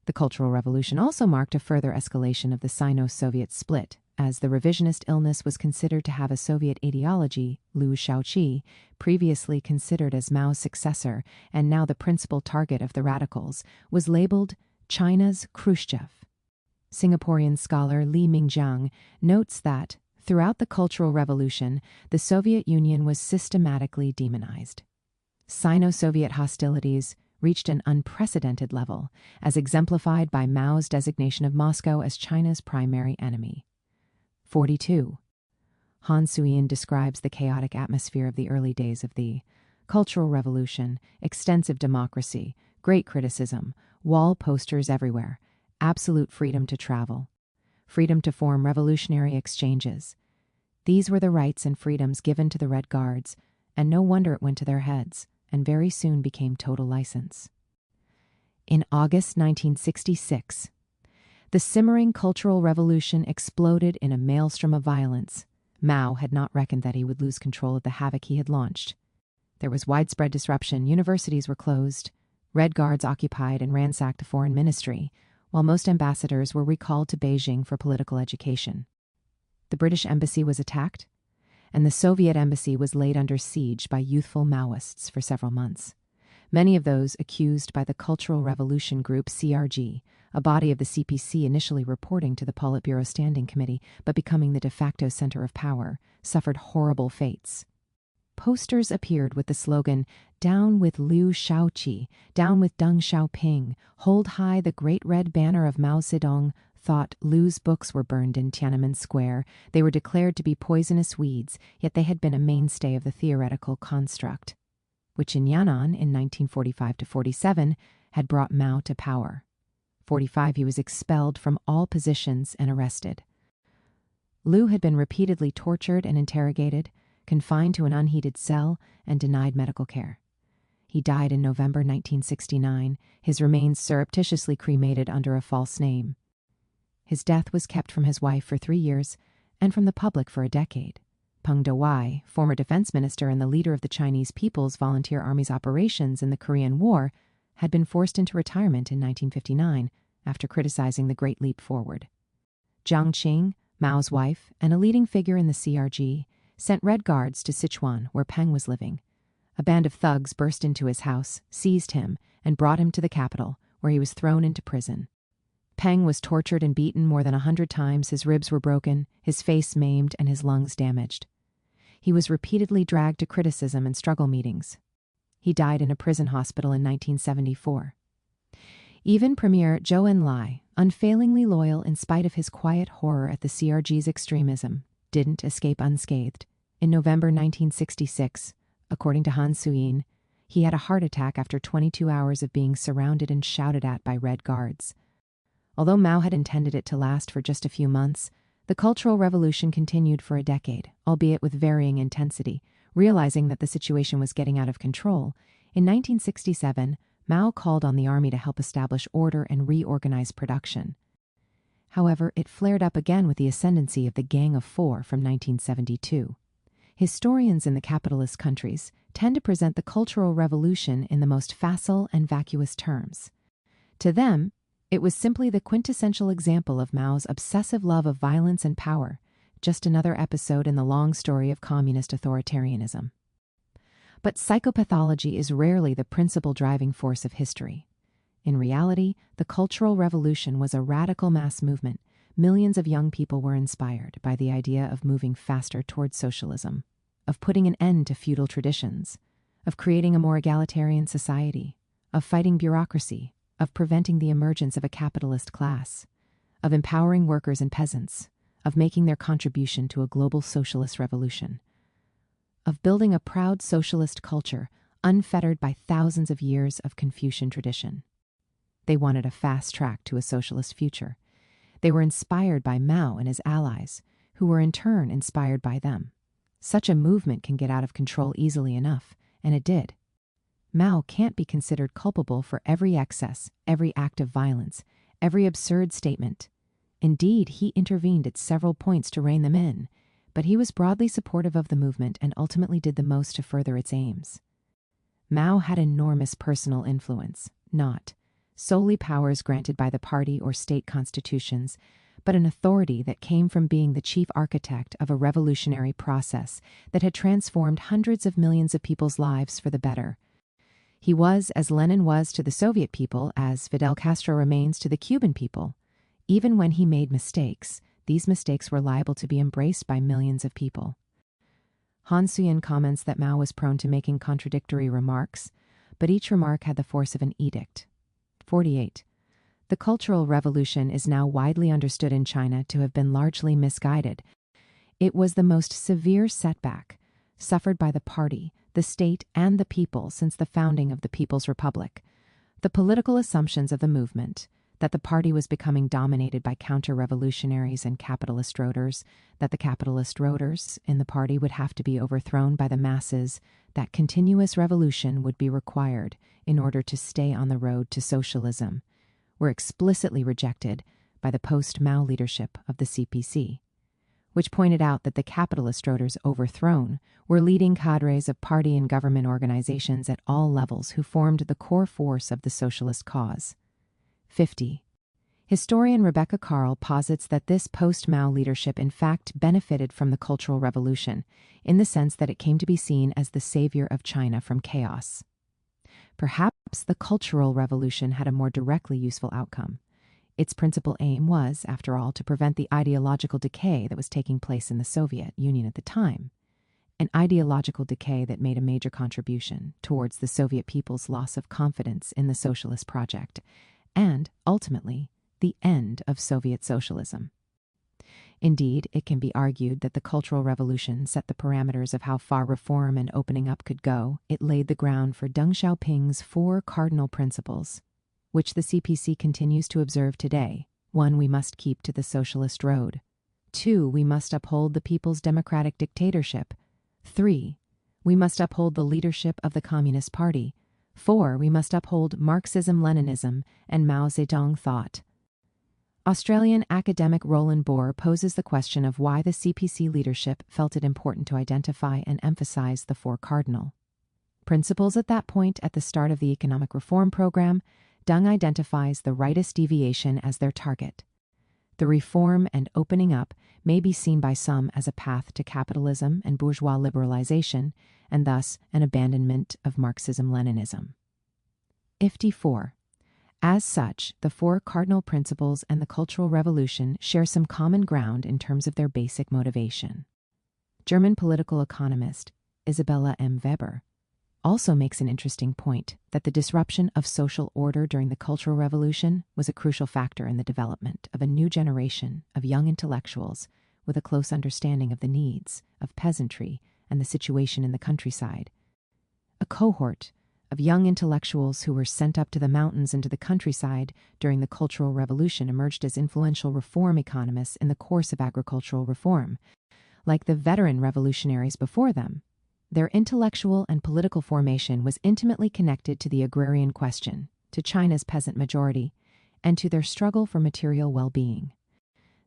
The Cultural Revolution also marked a further escalation of the Sino-Soviet split, as the revisionist illness was considered to have a Soviet ideology. Liu Shaoqi, previously considered as Mao's successor and now the principal target of the radicals, was labeled China's Khrushchev. Singaporean scholar Li Mingjiang notes that, throughout the Cultural Revolution, the Soviet Union was systematically demonized. Sino-Soviet hostilities reached an unprecedented level, as exemplified by Mao's designation of Moscow as China's primary enemy. 42. Han Suyin describes the chaotic atmosphere of the early days of the Cultural Revolution: extensive democracy, great criticism, wall posters everywhere, absolute freedom to travel, freedom to form revolutionary exchanges. These were the rights and freedoms given to the Red Guards, and no wonder it went to their heads, and very soon became total license. In August 1966, the simmering Cultural Revolution exploded in a maelstrom of violence. Mao had not reckoned that he would lose control of the havoc he had launched. There was widespread disruption. Universities were closed. Red Guards occupied and ransacked the foreign ministry, while most ambassadors were recalled to Beijing for political education. The British embassy was attacked, and the Soviet embassy was laid under siege by youthful Maoists for several months. Many of those accused by the Cultural Revolution Group CRG, a body of the CPC initially reporting to the Politburo Standing Committee but becoming the de facto center of power, suffered horrible fates. Posters appeared with the slogan, "Down with Liu Shaoqi, down with Deng Xiaoping, hold high the great red banner of Mao Zedong." Thought Liu's books were burned in Tiananmen Square. They were declared to be poisonous weeds, yet they had been a mainstay of the theoretical construct, which in Yan'an in 1945-47 had brought Mao to power. 45, he was expelled from all positions and arrested. Liu had been repeatedly tortured and interrogated, confined to an unheated cell, and denied medical care. He died in November 1969, his remains surreptitiously cremated under a false name. His death was kept from his wife for 3 years and from the public for a decade. Peng Dehuai, former defense minister and the leader of the Chinese People's Volunteer Army's operations in the Korean War, had been forced into retirement in 1959 after criticizing the Great Leap Forward. Jiang Qing, Mao's wife and a leading figure in the CRG, sent Red Guards to Sichuan, where Peng was living. A band of thugs burst into his house, seized him, and brought him to the capital, where he was thrown into prison. Peng was tortured and beaten more than 100 times, his ribs were broken, his face maimed, and his lungs damaged. He was repeatedly dragged to criticism and struggle meetings. He died in a prison hospital in 1974. Even Premier Zhou Enlai, unfailingly loyal in spite of his quiet horror at the CRG's extremism, didn't escape unscathed. In November 1966, according to Han Suyin, he had a heart attack after 22 hours of being surrounded and shouted at by Red Guards. Although Mao had intended it to last for just a few months, the Cultural Revolution continued for a decade, albeit with varying intensity. Realizing that the situation was getting out of control, in 1967, Mao called on the army to help establish order and reorganize production. However, it flared up again with the ascendancy of the Gang of Four from 1972. Historians in the capitalist countries tend to present the Cultural Revolution in the most facile and vacuous terms. To them, it was simply the quintessential example of Mao's obsessive love of violence and power, just another episode in the long story of communist authoritarianism. But psychopathology is rarely the principal driving force of history. In reality, the Cultural Revolution was a radical mass movement. Millions of young people were inspired by the idea of moving faster towards socialism, of putting an end to feudal traditions, of creating a more egalitarian society, of fighting bureaucracy, of preventing the emergence of a capitalist class, of empowering workers and peasants, of making their contribution to a global socialist revolution, of building a proud socialist culture unfettered by thousands of years of Confucian tradition. They wanted a fast track to a socialist future. They were inspired by Mao and his allies, who were in turn inspired by them. Such a movement can get out of control easily enough, and it did. Mao can't be considered culpable for every excess, every act of violence, every absurd statement. Indeed, he intervened at several points to rein them in, but he was broadly supportive of the movement and ultimately did the most to further its aims. Mao had enormous personal influence, not solely powers granted by the party or state constitutions, but an authority that came from being the chief architect of a revolutionary process that had transformed hundreds of millions of people's lives for the better. He was as Lenin was to the Soviet people, as Fidel Castro remains to the Cuban people. Even when he made mistakes, these mistakes were liable to be embraced by millions of people. Han Suyin comments that Mao was prone to making contradictory remarks, but each remark had the force of an edict. 48. The Cultural Revolution is now widely understood in China to have been largely misguided. It was the most severe setback suffered by the party, the state, and the people since the founding of the People's Republic. The political assumptions of the movement, that the party was becoming dominated by counter-revolutionaries and capitalist roaders, that the capitalist roaders in the party would have to be overthrown by the masses, that continuous revolution would be required in order to stay on the road to socialism, were explicitly rejected by the post-Mao leadership of the CPC, which pointed out that the capitalist roaders overthrown were leading cadres of party and government organizations at all levels who formed the core force of the socialist cause. 50. Historian Rebecca Carl posits that this post-Mao leadership in fact benefited from the Cultural Revolution, in the sense that it came to be seen as the savior of China from chaos. Perhaps the Cultural Revolution had a more directly useful outcome. Its principal aim was, after all, to prevent the ideological decay that was taking place in the Soviet Union at the time, an ideological decay that made a major contribution towards the Soviet people's loss of confidence in the socialist project, and, ultimately, the end of Soviet socialism. Indeed, it can be argued that the Cultural Revolution set the parameters of how far reform and opening up could go. It laid the ground for Deng Xiaoping's 4 cardinal principles, which the CPC continues to observe today. 1. We must keep to the socialist road. 2. We must uphold the people's democratic dictatorship. 3. We must uphold the leadership of the Communist Party. 4. We must uphold Marxism-Leninism and Mao Zedong thought. Australian academic Roland Bohr poses the question of why the CPC leadership felt it important to identify and emphasize the four cardinal principles at that point. At the start of the economic reform program, Deng identifies the rightist deviation as their target. The reform and opening up may be seen by some as a path to capitalism and bourgeois liberalization, and thus an abandonment of Marxism-Leninism. 54. As such, the four cardinal principles and the Cultural Revolution share some common ground in terms of their basic motivation. German political economist Isabella M. Weber also makes an interesting point that the disruption of social order during the Cultural Revolution was a crucial factor in the development of a new generation of young intellectuals with a close understanding of the needs of peasantry and the situation in the countryside. A cohort of young intellectuals who were sent up to the mountains and to the countryside during the Cultural Revolution emerged as influential reform economists in the course of agricultural reform. Like the veteran revolutionaries before them, their intellectual and political formation was intimately connected to the agrarian question, to China's peasant majority, and to their struggle for material well-being.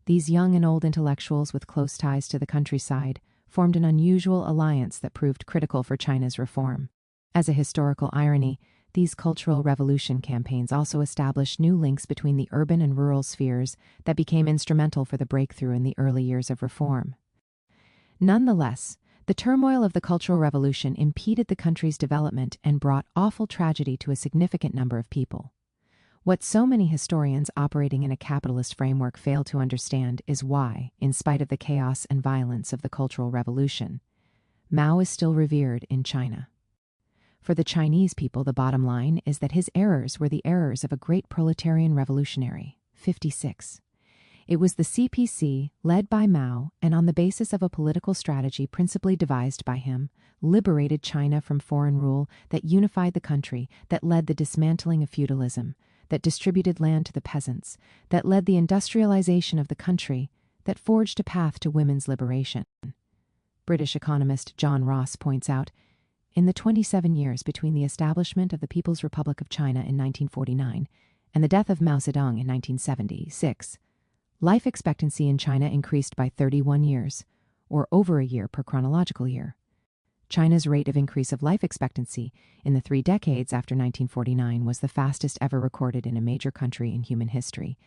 These young and old intellectuals with close ties to the countryside formed an unusual alliance that proved critical for China's reform. As a historical irony, these Cultural Revolution campaigns also established new links between the urban and rural spheres that became instrumental for the breakthrough in the early years of reform. Nonetheless, the turmoil of the Cultural Revolution impeded the country's development and brought awful tragedy to a significant number of people. What so many historians operating in a capitalist framework fail to understand is why, in spite of the chaos and violence of the Cultural Revolution, Mao is still revered in China. For the Chinese people, the bottom line is that his errors were the errors of a great proletarian revolutionary. 56. It was the CPC, led by Mao, and on the basis of a political strategy principally devised by him, liberated China from foreign rule, that unified the country, that led the dismantling of feudalism, that distributed land to the peasants, that led the industrialization of the country, that forged a path to women's liberation. British economist John Ross points out, in the 27 years between the establishment of the People's Republic of China in 1949 and the death of Mao Zedong in 1976, life expectancy in China increased by 31 years, or over a year per chronological year. China's rate of increase of life expectancy in the 3 decades after 1949 was the fastest ever recorded in a major country in human history.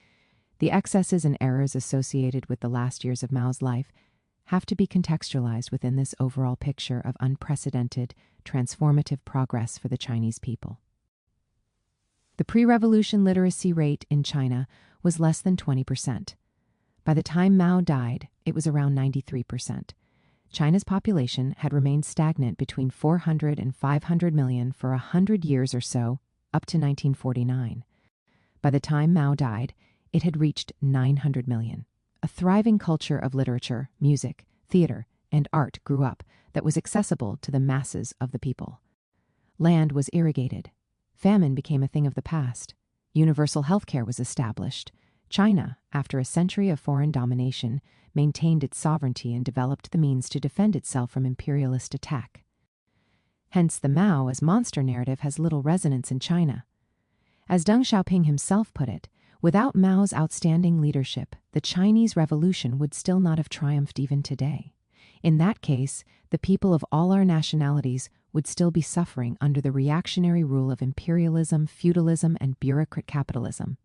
The excesses and errors associated with the last years of Mao's life have to be contextualized within this overall picture of unprecedented, transformative progress for the Chinese people. The pre-revolution literacy rate in China was less than 20%. By the time Mao died, it was around 93%. China's population had remained stagnant between 400 and 500 million for 100 years or so, up to 1949. By the time Mao died, it had reached 900 million. A thriving culture of literature, music, theater, and art grew up that was accessible to the masses of the people. Land was irrigated. Famine became a thing of the past. Universal health care was established. China, after a century of foreign domination, maintained its sovereignty and developed the means to defend itself from imperialist attack. Hence, the Mao as monster narrative has little resonance in China. As Deng Xiaoping himself put it, without Mao's outstanding leadership, the Chinese Revolution would still not have triumphed even today. In that case, the people of all our nationalities would still be suffering under the reactionary rule of imperialism, feudalism, and bureaucrat capitalism.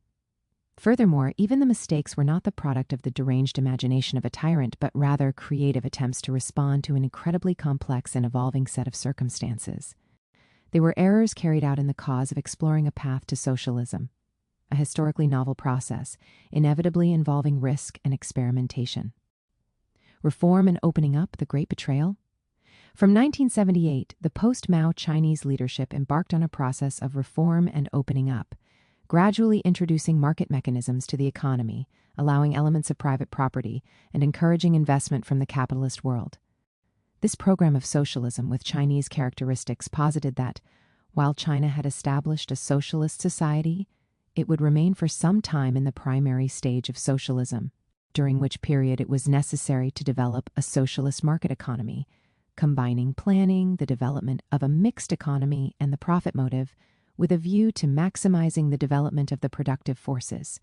Furthermore, even the mistakes were not the product of the deranged imagination of a tyrant, but rather creative attempts to respond to an incredibly complex and evolving set of circumstances. They were errors carried out in the cause of exploring a path to socialism, a historically novel process, inevitably involving risk and experimentation. Reform and opening up, the great betrayal? From 1978, the post-Mao Chinese leadership embarked on a process of reform and opening up, gradually introducing market mechanisms to the economy, allowing elements of private property, and encouraging investment from the capitalist world. This program of socialism with Chinese characteristics posited that, while China had established a socialist society, it would remain for some time in the primary stage of socialism, during which period it was necessary to develop a socialist market economy, combining planning, the development of a mixed economy, and the profit motive, with a view to maximizing the development of the productive forces.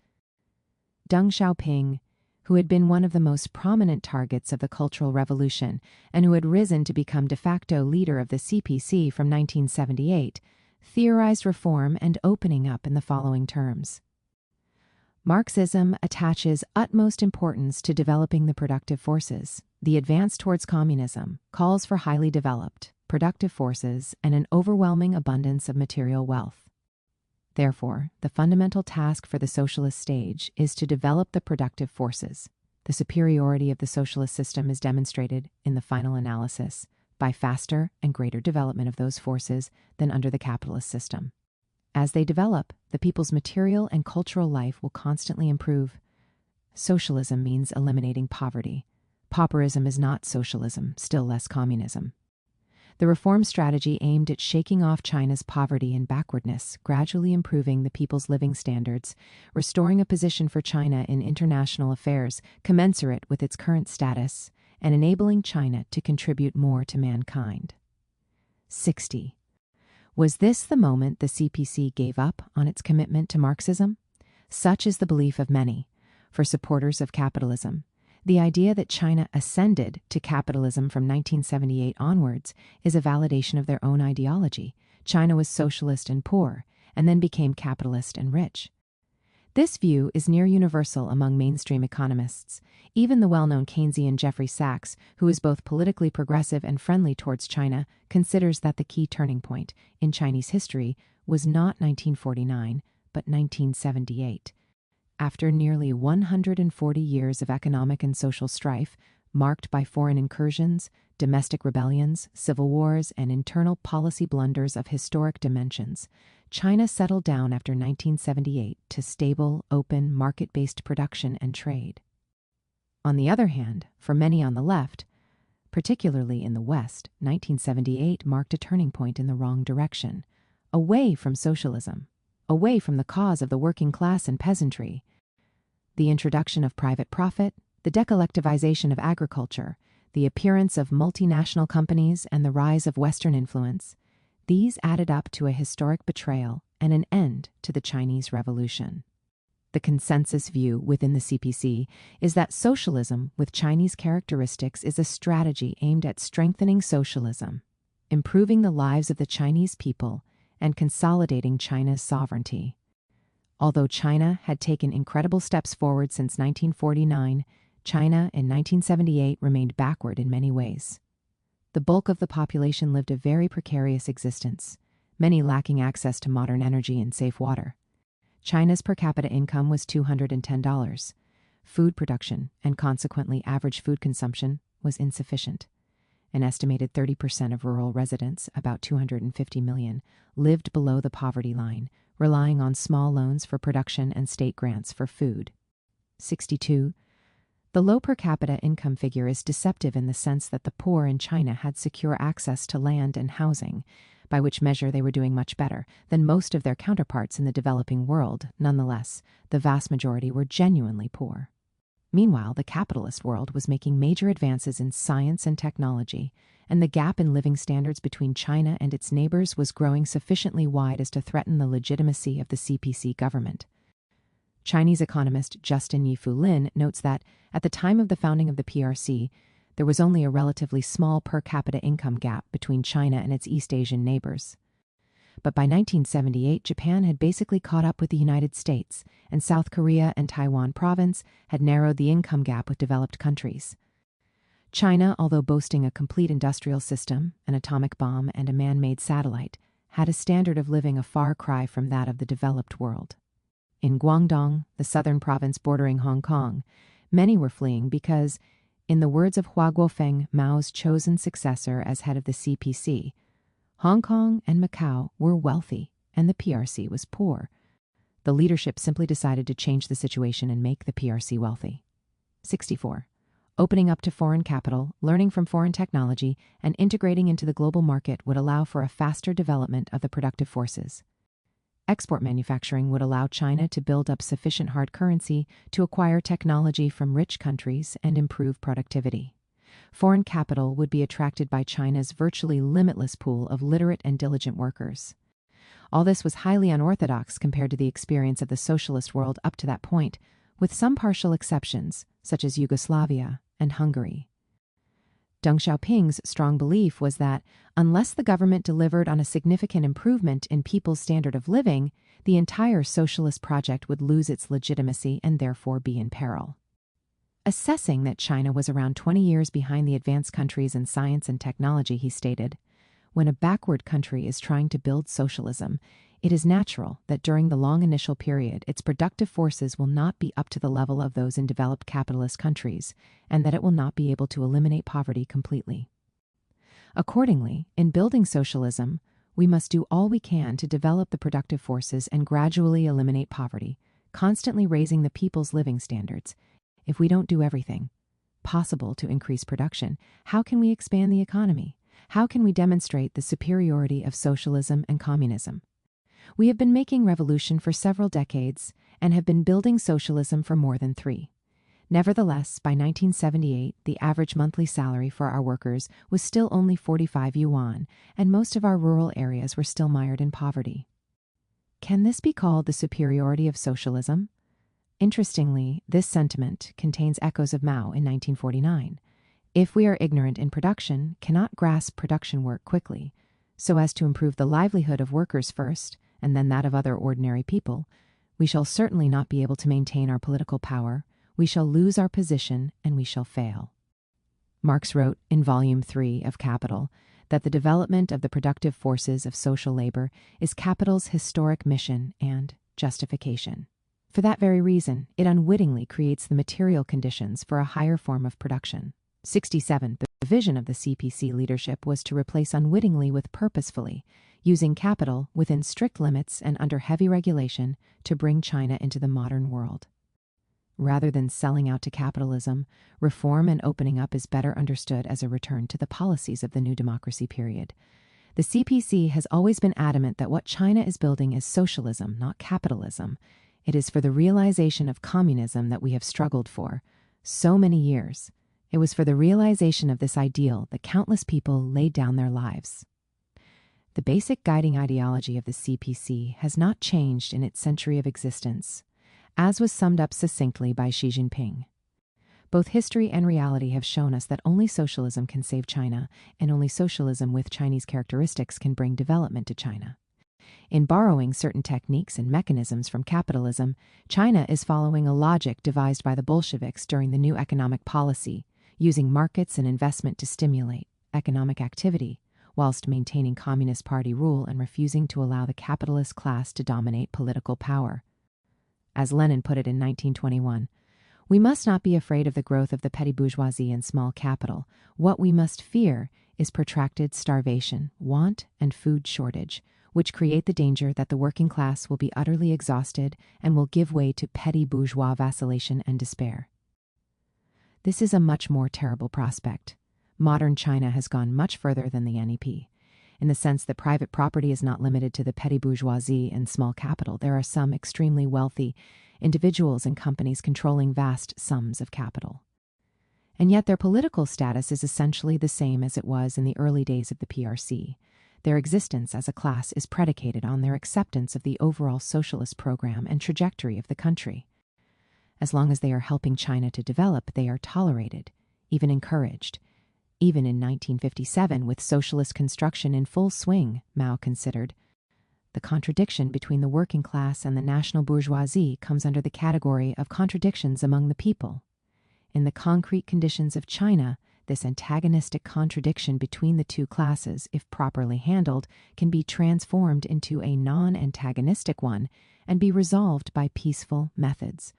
Deng Xiaoping, who had been one of the most prominent targets of the Cultural Revolution and who had risen to become de facto leader of the CPC from 1978, theorized reform and opening up in the following terms. Marxism attaches utmost importance to developing the productive forces. The advance towards communism calls for highly developed, productive forces and an overwhelming abundance of material wealth. Therefore, the fundamental task for the socialist stage is to develop the productive forces. The superiority of the socialist system is demonstrated, in the final analysis, by faster and greater development of those forces than under the capitalist system. As they develop, the people's material and cultural life will constantly improve. Socialism means eliminating poverty. Pauperism is not socialism, still less communism. The reform strategy aimed at shaking off China's poverty and backwardness, gradually improving the people's living standards, restoring a position for China in international affairs commensurate with its current status, and enabling China to contribute more to mankind. 60. Was this the moment the CPC gave up on its commitment to Marxism? Such is the belief of many. For supporters of capitalism, the idea that China ascended to capitalism from 1978 onwards is a validation of their own ideology. China was socialist and poor, and then became capitalist and rich. This view is near universal among mainstream economists. Even the well-known Keynesian Jeffrey Sachs, who is both politically progressive and friendly towards China, considers that the key turning point in Chinese history was not 1949, but 1978. After nearly 140 years of economic and social strife, marked by foreign incursions, domestic rebellions, civil wars, and internal policy blunders of historic dimensions, China settled down after 1978 to stable, open, market-based production and trade. On the other hand, for many on the left, particularly in the West, 1978 marked a turning point in the wrong direction, away from socialism, away from the cause of the working class and peasantry. The introduction of private profit, the decollectivization of agriculture, the appearance of multinational companies, and the rise of Western influence, these added up to a historic betrayal and an end to the Chinese Revolution. The consensus view within the CPC is that socialism with Chinese characteristics is a strategy aimed at strengthening socialism, improving the lives of the Chinese people, and consolidating China's sovereignty. Although China had taken incredible steps forward since 1949, China in 1978 remained backward in many ways. The bulk of the population lived a very precarious existence, many lacking access to modern energy and safe water. China's per capita income was $210. Food production, and consequently average food consumption, was insufficient. An estimated 30% of rural residents, about 250 million, lived below the poverty line, relying on small loans for production and state grants for food. 62. The low per capita income figure is deceptive in the sense that the poor in China had secure access to land and housing, by which measure they were doing much better than most of their counterparts in the developing world. Nonetheless, the vast majority were genuinely poor. Meanwhile, the capitalist world was making major advances in science and technology, and the gap in living standards between China and its neighbors was growing sufficiently wide as to threaten the legitimacy of the CPC government. Chinese economist Justin Yifu Lin notes that, at the time of the founding of the PRC, there was only a relatively small per capita income gap between China and its East Asian neighbors. But by 1978, Japan had basically caught up with the United States, and South Korea and Taiwan province had narrowed the income gap with developed countries. China, although boasting a complete industrial system, an atomic bomb, and a man-made satellite, had a standard of living a far cry from that of the developed world. In Guangdong, the southern province bordering Hong Kong, many were fleeing because, in the words of Hua Guofeng, Mao's chosen successor as head of the CPC, Hong Kong and Macau were wealthy and the PRC was poor. The leadership simply decided to change the situation and make the PRC wealthy. 64. Opening up to foreign capital, learning from foreign technology, and integrating into the global market would allow for a faster development of the productive forces. Export manufacturing would allow China to build up sufficient hard currency to acquire technology from rich countries and improve productivity. Foreign capital would be attracted by China's virtually limitless pool of literate and diligent workers. All this was highly unorthodox compared to the experience of the socialist world up to that point, with some partial exceptions, such as Yugoslavia and Hungary. Deng Xiaoping's strong belief was that unless the government delivered on a significant improvement in people's standard of living, the entire socialist project would lose its legitimacy and therefore be in peril. Assessing that China was around 20 years behind the advanced countries in science and technology, he stated, "When a backward country is trying to build socialism, it is natural that during the long initial period its productive forces will not be up to the level of those in developed capitalist countries, and that it will not be able to eliminate poverty completely. Accordingly, in building socialism, we must do all we can to develop the productive forces and gradually eliminate poverty, constantly raising the people's living standards. If we don't do everything possible to increase production, how can we expand the economy? How can we demonstrate the superiority of socialism and communism? We have been making revolution for several decades and have been building socialism for more than 3. Nevertheless, by 1978, the average monthly salary for our workers was still only 45 yuan, and most of our rural areas were still mired in poverty. Can this be called the superiority of socialism? Interestingly, this sentiment contains echoes of Mao in 1949. If we are ignorant in production, cannot grasp production work quickly, so as to improve the livelihood of workers first, and then that of other ordinary people, we shall certainly not be able to maintain our political power, we shall lose our position, and we shall fail." Marx wrote in Volume 3 of Capital that the development of the productive forces of social labor is capital's historic mission and justification. For that very reason, it unwittingly creates the material conditions for a higher form of production. 67. The vision of the CPC leadership was to replace unwittingly with purposefully, using capital within strict limits and under heavy regulation to bring China into the modern world. Rather than selling out to capitalism, reform and opening up is better understood as a return to the policies of the new democracy period. The CPC has always been adamant that what China is building is socialism, not capitalism. It is for the realization of communism that we have struggled for so many years. It was for the realization of this ideal that countless people laid down their lives. The basic guiding ideology of the CPC has not changed in its century of existence, as was summed up succinctly by Xi Jinping. Both history and reality have shown us that only socialism can save China, and only socialism with Chinese characteristics can bring development to China. In borrowing certain techniques and mechanisms from capitalism, China is following a logic devised by the Bolsheviks during the new economic policy, using markets and investment to stimulate economic activity, whilst maintaining Communist Party rule and refusing to allow the capitalist class to dominate political power. As Lenin put it in 1921, "We must not be afraid of the growth of the petty bourgeoisie and small capital. What we must fear is protracted starvation, want, and food shortage, which create the danger that the working class will be utterly exhausted and will give way to petty bourgeois vacillation and despair." This is a much more terrible prospect. Modern China has gone much further than the NEP. In the sense that private property is not limited to the petty bourgeoisie and small capital, there are some extremely wealthy individuals and companies controlling vast sums of capital. And yet their political status is essentially the same as it was in the early days of the PRC. Their existence as a class is predicated on their acceptance of the overall socialist program and trajectory of the country. As long as they are helping China to develop, they are tolerated, even encouraged. Even in 1957, with socialist construction in full swing, Mao considered, the contradiction between the working class and the national bourgeoisie comes under the category of contradictions among the people. In the concrete conditions of China, this antagonistic contradiction between the two classes, if properly handled, can be transformed into a non-antagonistic one and be resolved by peaceful methods.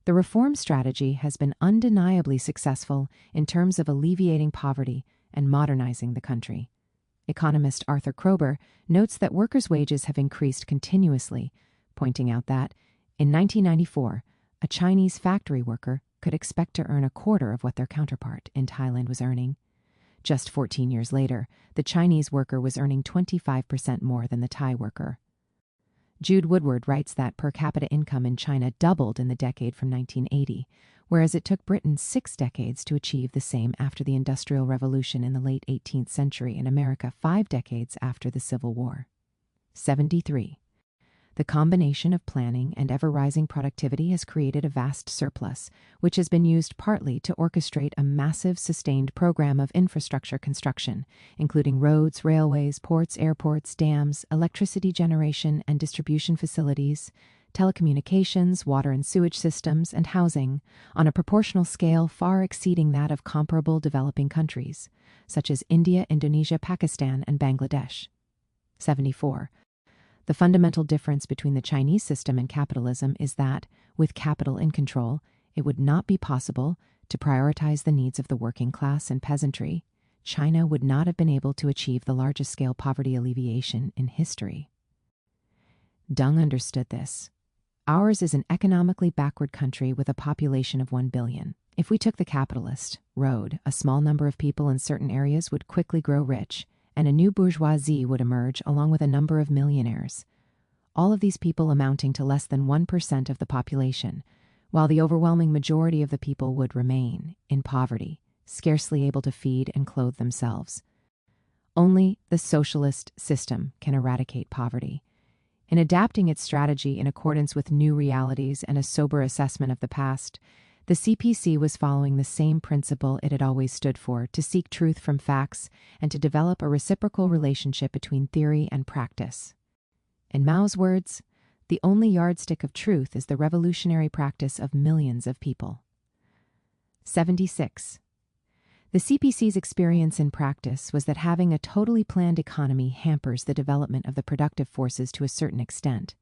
The reform strategy has been undeniably successful in terms of alleviating poverty and modernizing the country. Economist Arthur Kroeber notes that workers' wages have increased continuously, pointing out that, in 1994, a Chinese factory worker could expect to earn a quarter of what their counterpart in Thailand was earning. Just 14 years later, the Chinese worker was earning 25% more than the Thai worker. Jude Woodward writes that per capita income in China doubled in the decade from 1980, whereas it took Britain 6 decades to achieve the same after the Industrial Revolution in the late 18th century and America 5 decades after the Civil War. 73. The combination of planning and ever-rising productivity has created a vast surplus, which has been used partly to orchestrate a massive, sustained program of infrastructure construction, including roads, railways, ports, airports, dams, electricity generation and distribution facilities, telecommunications, water and sewage systems, and housing, on a proportional scale far exceeding that of comparable developing countries, such as India, Indonesia, Pakistan, and Bangladesh. 74. The fundamental difference between the Chinese system and capitalism is that, with capital in control, it would not be possible to prioritize the needs of the working class and peasantry. China would not have been able to achieve the largest-scale poverty alleviation in history. Deng understood this. Ours is an economically backward country with a population of 1 billion. If we took the capitalist road, a small number of people in certain areas would quickly grow rich, and a new bourgeoisie would emerge along with a number of millionaires, all of these people amounting to less than 1% of the population, while the overwhelming majority of the people would remain in poverty, scarcely able to feed and clothe themselves. Only the socialist system can eradicate poverty. In adapting its strategy in accordance with new realities and a sober assessment of the past, the CPC was following the same principle it had always stood for: to seek truth from facts and to develop a reciprocal relationship between theory and practice. In Mao's words, the only yardstick of truth is the revolutionary practice of millions of people. 76. The CPC's experience in practice was that having a totally planned economy hampers the development of the productive forces to a certain extent.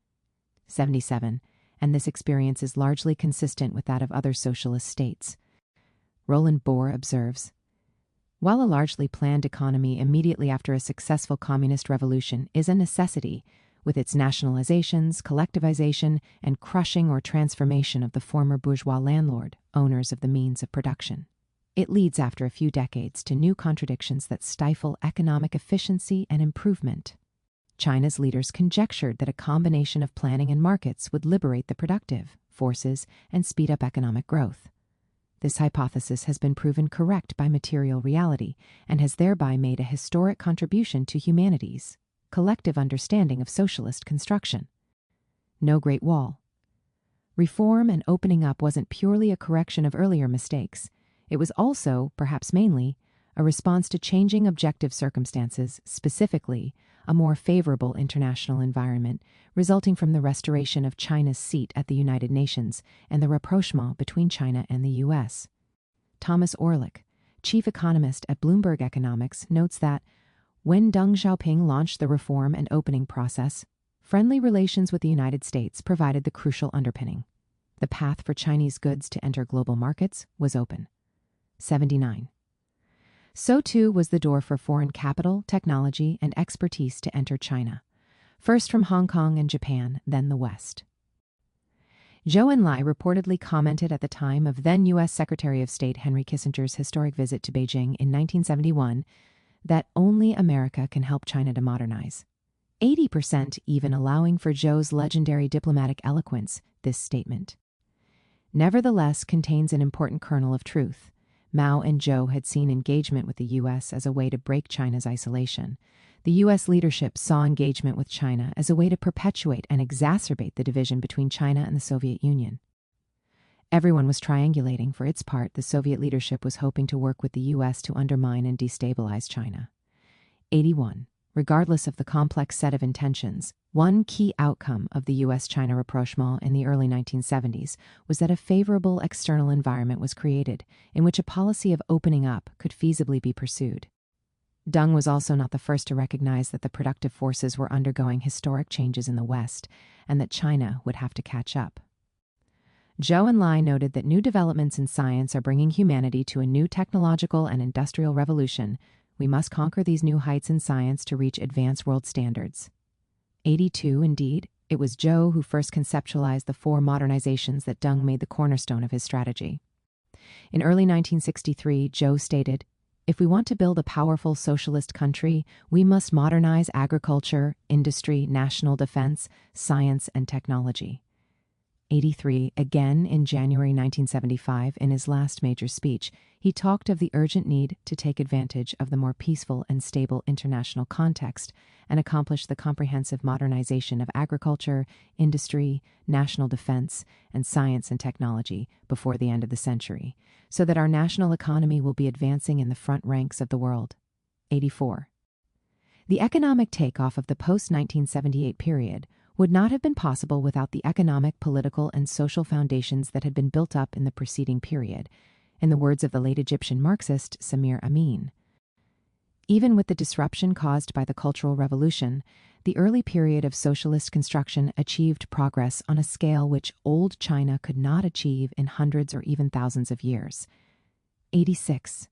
77. And this experience is largely consistent with that of other socialist states. Roland Bohr observes, while a largely planned economy immediately after a successful communist revolution is a necessity, with its nationalizations, collectivization, and crushing or transformation of the former bourgeois landlord, owners of the means of production, it leads after a few decades to new contradictions that stifle economic efficiency and improvement. China's leaders conjectured that a combination of planning and markets would liberate the productive forces and speed up economic growth. This hypothesis has been proven correct by material reality and has thereby made a historic contribution to humanity's collective understanding of socialist construction. No Great Wall. Reform and opening up wasn't purely a correction of earlier mistakes. It was also, perhaps mainly, a response to changing objective circumstances, specifically a more favorable international environment resulting from the restoration of China's seat at the United Nations and the rapprochement between China and the U.S. Thomas Orlick, chief economist at Bloomberg Economics, notes that when Deng Xiaoping launched the reform and opening process, friendly relations with the United States provided the crucial underpinning. The path for Chinese goods to enter global markets was open. 79. So too was the door for foreign capital, technology, and expertise to enter China, first from Hong Kong and Japan, then the West. Zhou Enlai reportedly commented at the time of then U.S. Secretary of State Henry Kissinger's historic visit to Beijing in 1971 that only America can help China to modernize. 80% even allowing for Zhou's legendary diplomatic eloquence, this statement nevertheless contains an important kernel of truth. Mao and Zhou had seen engagement with the U.S. as a way to break China's isolation. The U.S. leadership saw engagement with China as a way to perpetuate and exacerbate the division between China and the Soviet Union. Everyone was triangulating. For its part, the Soviet leadership was hoping to work with the U.S. to undermine and destabilize China. 81. Regardless of the complex set of intentions, one key outcome of the U.S.-China rapprochement in the early 1970s was that a favorable external environment was created in which a policy of opening up could feasibly be pursued. Deng was also not the first to recognize that the productive forces were undergoing historic changes in the West and that China would have to catch up. Zhou Enlai noted that new developments in science are bringing humanity to a new technological and industrial revolution. We must conquer these new heights in science to reach advanced world standards. 82, indeed, it was Zhou who first conceptualized the four modernizations that Deng made the cornerstone of his strategy. In early 1963, Zhou stated, "If we want to build a powerful socialist country, we must modernize agriculture, industry, national defense, science, and technology." 83. Again, in January 1975, in his last major speech, he talked of the urgent need to take advantage of the more peaceful and stable international context and accomplish the comprehensive modernization of agriculture, industry, national defense, and science and technology before the end of the century, so that our national economy will be advancing in the front ranks of the world. 84. The economic takeoff of the post-1978 period would not have been possible without the economic, political, and social foundations that had been built up in the preceding period, in the words of the late Egyptian Marxist Samir Amin. Even with the disruption caused by the Cultural Revolution, the early period of socialist construction achieved progress on a scale which old China could not achieve in hundreds or even thousands of years. 86.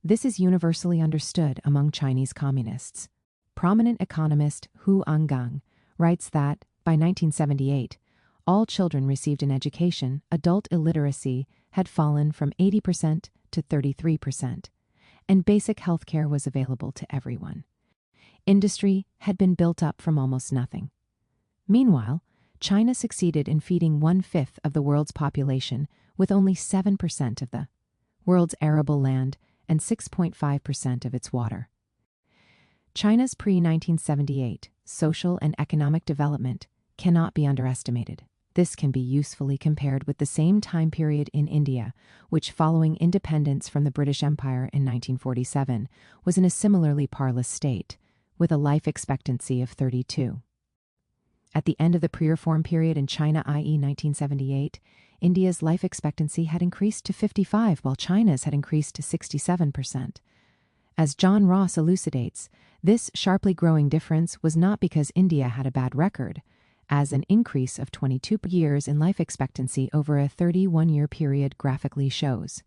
This is universally understood among Chinese communists. Prominent economist Hu Anggang writes that, by 1978, all children received an education. Adult illiteracy had fallen from 80% to 33%, and basic health care was available to everyone. Industry had been built up from almost nothing. Meanwhile, China succeeded in feeding 1/5 of the world's population with only 7% of the world's arable land and 6.5% of its water. China's pre-1978 social and economic development cannot be underestimated. This can be usefully compared with the same time period in India, which, following independence from the British Empire in 1947, was in a similarly parlous state, with a life expectancy of 32. At the end of the pre-reform period in China, i.e. 1978, India's life expectancy had increased to 55, while China's had increased to 67%. As John Ross elucidates, this sharply growing difference was not because India had a bad record, as an increase of 22 years in life expectancy over a 31-year period graphically shows.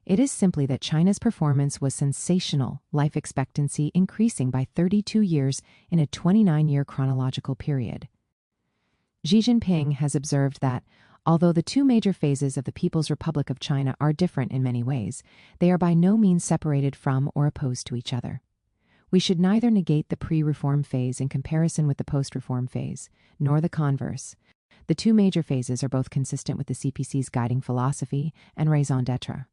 It is simply that China's performance was sensational, life expectancy increasing by 32 years in a 29-year chronological period. Xi Jinping has observed that, although the two major phases of the People's Republic of China are different in many ways, they are by no means separated from or opposed to each other. We should neither negate the pre-reform phase in comparison with the post-reform phase, nor the converse. The two major phases are both consistent with the CPC's guiding philosophy and raison d'etre.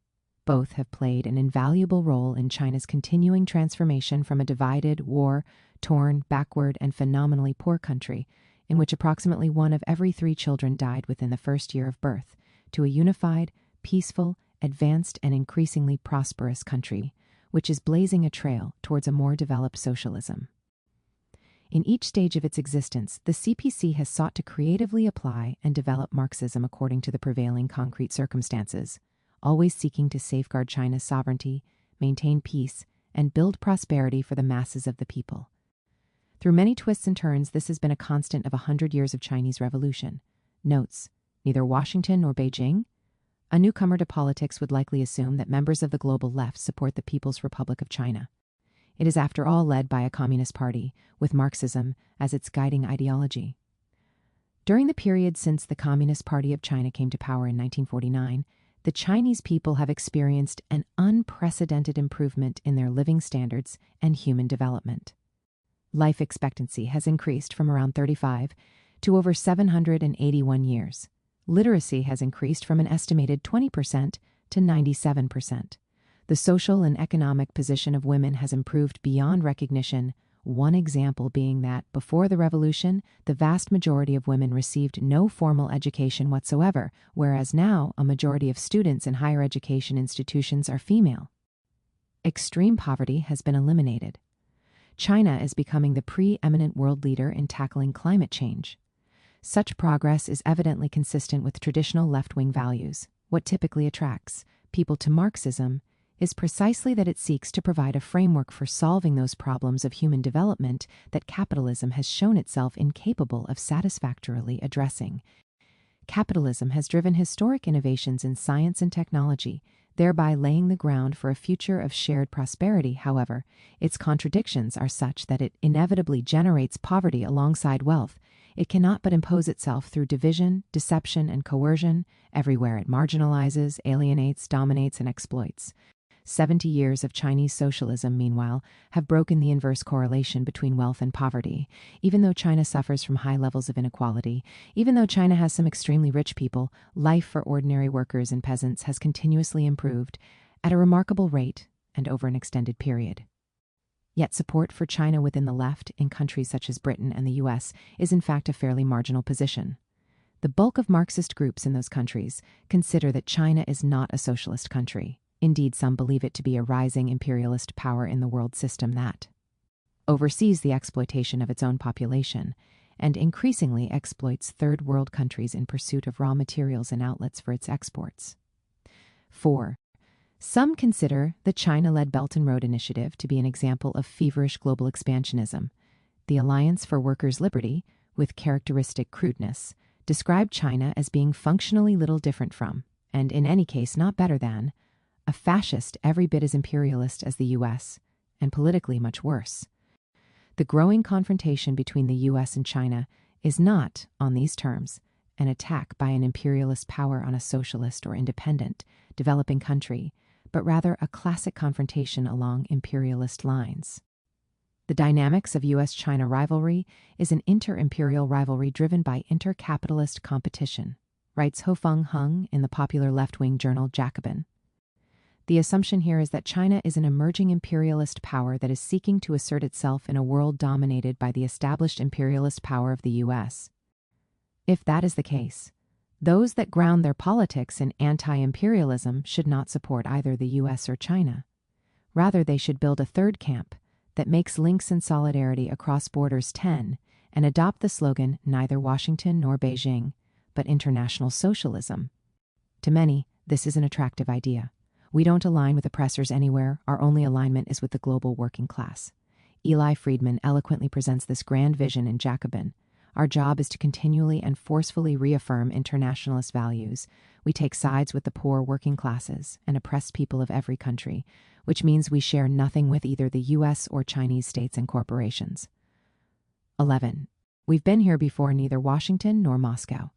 Both have played an invaluable role in China's continuing transformation from a divided, war-torn, backward, and phenomenally poor country, in which approximately 1 of every 3 children died within the first year of birth, to a unified, peaceful, advanced, and increasingly prosperous country, which is blazing a trail towards a more developed socialism. In each stage of its existence, the CPC has sought to creatively apply and develop Marxism according to the prevailing concrete circumstances, always seeking to safeguard China's sovereignty, maintain peace, and build prosperity for the masses of the people. Through many twists and turns, this has been a constant of 100 years of Chinese revolution. Notes, neither Washington nor Beijing. A newcomer to politics would likely assume that members of the global left support the People's Republic of China. It is, after all, led by a communist party, with Marxism as its guiding ideology. During the period since the Communist Party of China came to power in 1949, the Chinese people have experienced an unprecedented improvement in their living standards and human development. Life expectancy has increased from around 35 to over 781 years. Literacy has increased from an estimated 20% to 97%. The social and economic position of women has improved beyond recognition, one example being that, before the revolution, the vast majority of women received no formal education whatsoever, whereas now a majority of students in higher education institutions are female. Extreme poverty has been eliminated. China is becoming the preeminent world leader in tackling climate change. Such progress is evidently consistent with traditional left-wing values. What typically attracts people to Marxism is precisely that it seeks to provide a framework for solving those problems of human development that capitalism has shown itself incapable of satisfactorily addressing. Capitalism has driven historic innovations in science and technology, thereby laying the ground for a future of shared prosperity. However, its contradictions are such that it inevitably generates poverty alongside wealth. It cannot but impose itself through division, deception, and coercion. Everywhere it marginalizes, alienates, dominates, and exploits. 70 years of Chinese socialism, meanwhile, have broken the inverse correlation between wealth and poverty. Even though China suffers from high levels of inequality, even though China has some extremely rich people, life for ordinary workers and peasants has continuously improved at a remarkable rate and over an extended period. Yet support for China within the left in countries such as Britain and the US is in fact a fairly marginal position. The bulk of Marxist groups in those countries consider that China is not a socialist country. Indeed, some believe it to be a rising imperialist power in the world system that oversees the exploitation of its own population and increasingly exploits third world countries in pursuit of raw materials and outlets for its exports. 4. Some consider the China-led Belt and Road Initiative to be an example of feverish global expansionism. The Alliance for Workers' Liberty, with characteristic crudeness, described China as being functionally little different from, and in any case not better than, a fascist every bit as imperialist as the US, and politically much worse. The growing confrontation between the US and China is not, on these terms, an attack by an imperialist power on a socialist or independent, developing country, but rather a classic confrontation along imperialist lines. The dynamics of US-China rivalry is an inter-imperial rivalry driven by inter-capitalist competition, writes Ho-Fung Hung in the popular left-wing journal Jacobin. The assumption here is that China is an emerging imperialist power that is seeking to assert itself in a world dominated by the established imperialist power of the US. If that is the case, those that ground their politics in anti-imperialism should not support either the US or China. Rather, they should build a third camp that makes links and solidarity across borders 10 and adopt the slogan neither Washington nor Beijing, but international socialism. To many, this is an attractive idea. We don't align with oppressors anywhere. Our only alignment is with the global working class. Eli Friedman eloquently presents this grand vision in Jacobin. Our job is to continually and forcefully reaffirm internationalist values. We take sides with the poor working classes and oppressed people of every country, which means we share nothing with either the US or Chinese states and corporations. 11. We've been here before, neither Washington nor Moscow.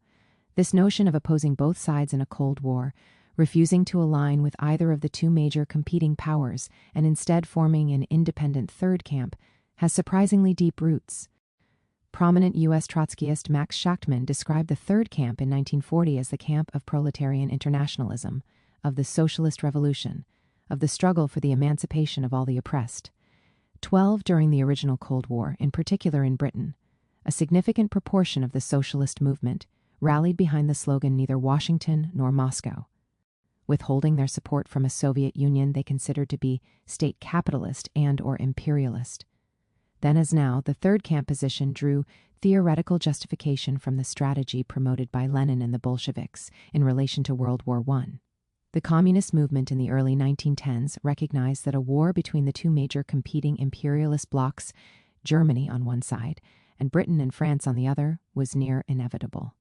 This notion of opposing both sides in a Cold War, refusing to align with either of the two major competing powers and instead forming an independent third camp, has surprisingly deep roots. Prominent U.S. Trotskyist Max Shachtman described the third camp in 1940 as the camp of proletarian internationalism, of the socialist revolution, of the struggle for the emancipation of all the oppressed. 12 during the original Cold War, in particular in Britain, a significant proportion of the socialist movement rallied behind the slogan neither Washington nor Moscow, withholding their support from a Soviet Union they considered to be state capitalist and or imperialist. Then as now, the third camp position drew theoretical justification from the strategy promoted by Lenin and the Bolsheviks in relation to World War I. The communist movement in the early 1910s recognized that a war between the two major competing imperialist blocs, Germany on one side and Britain and France on the other, was near inevitable.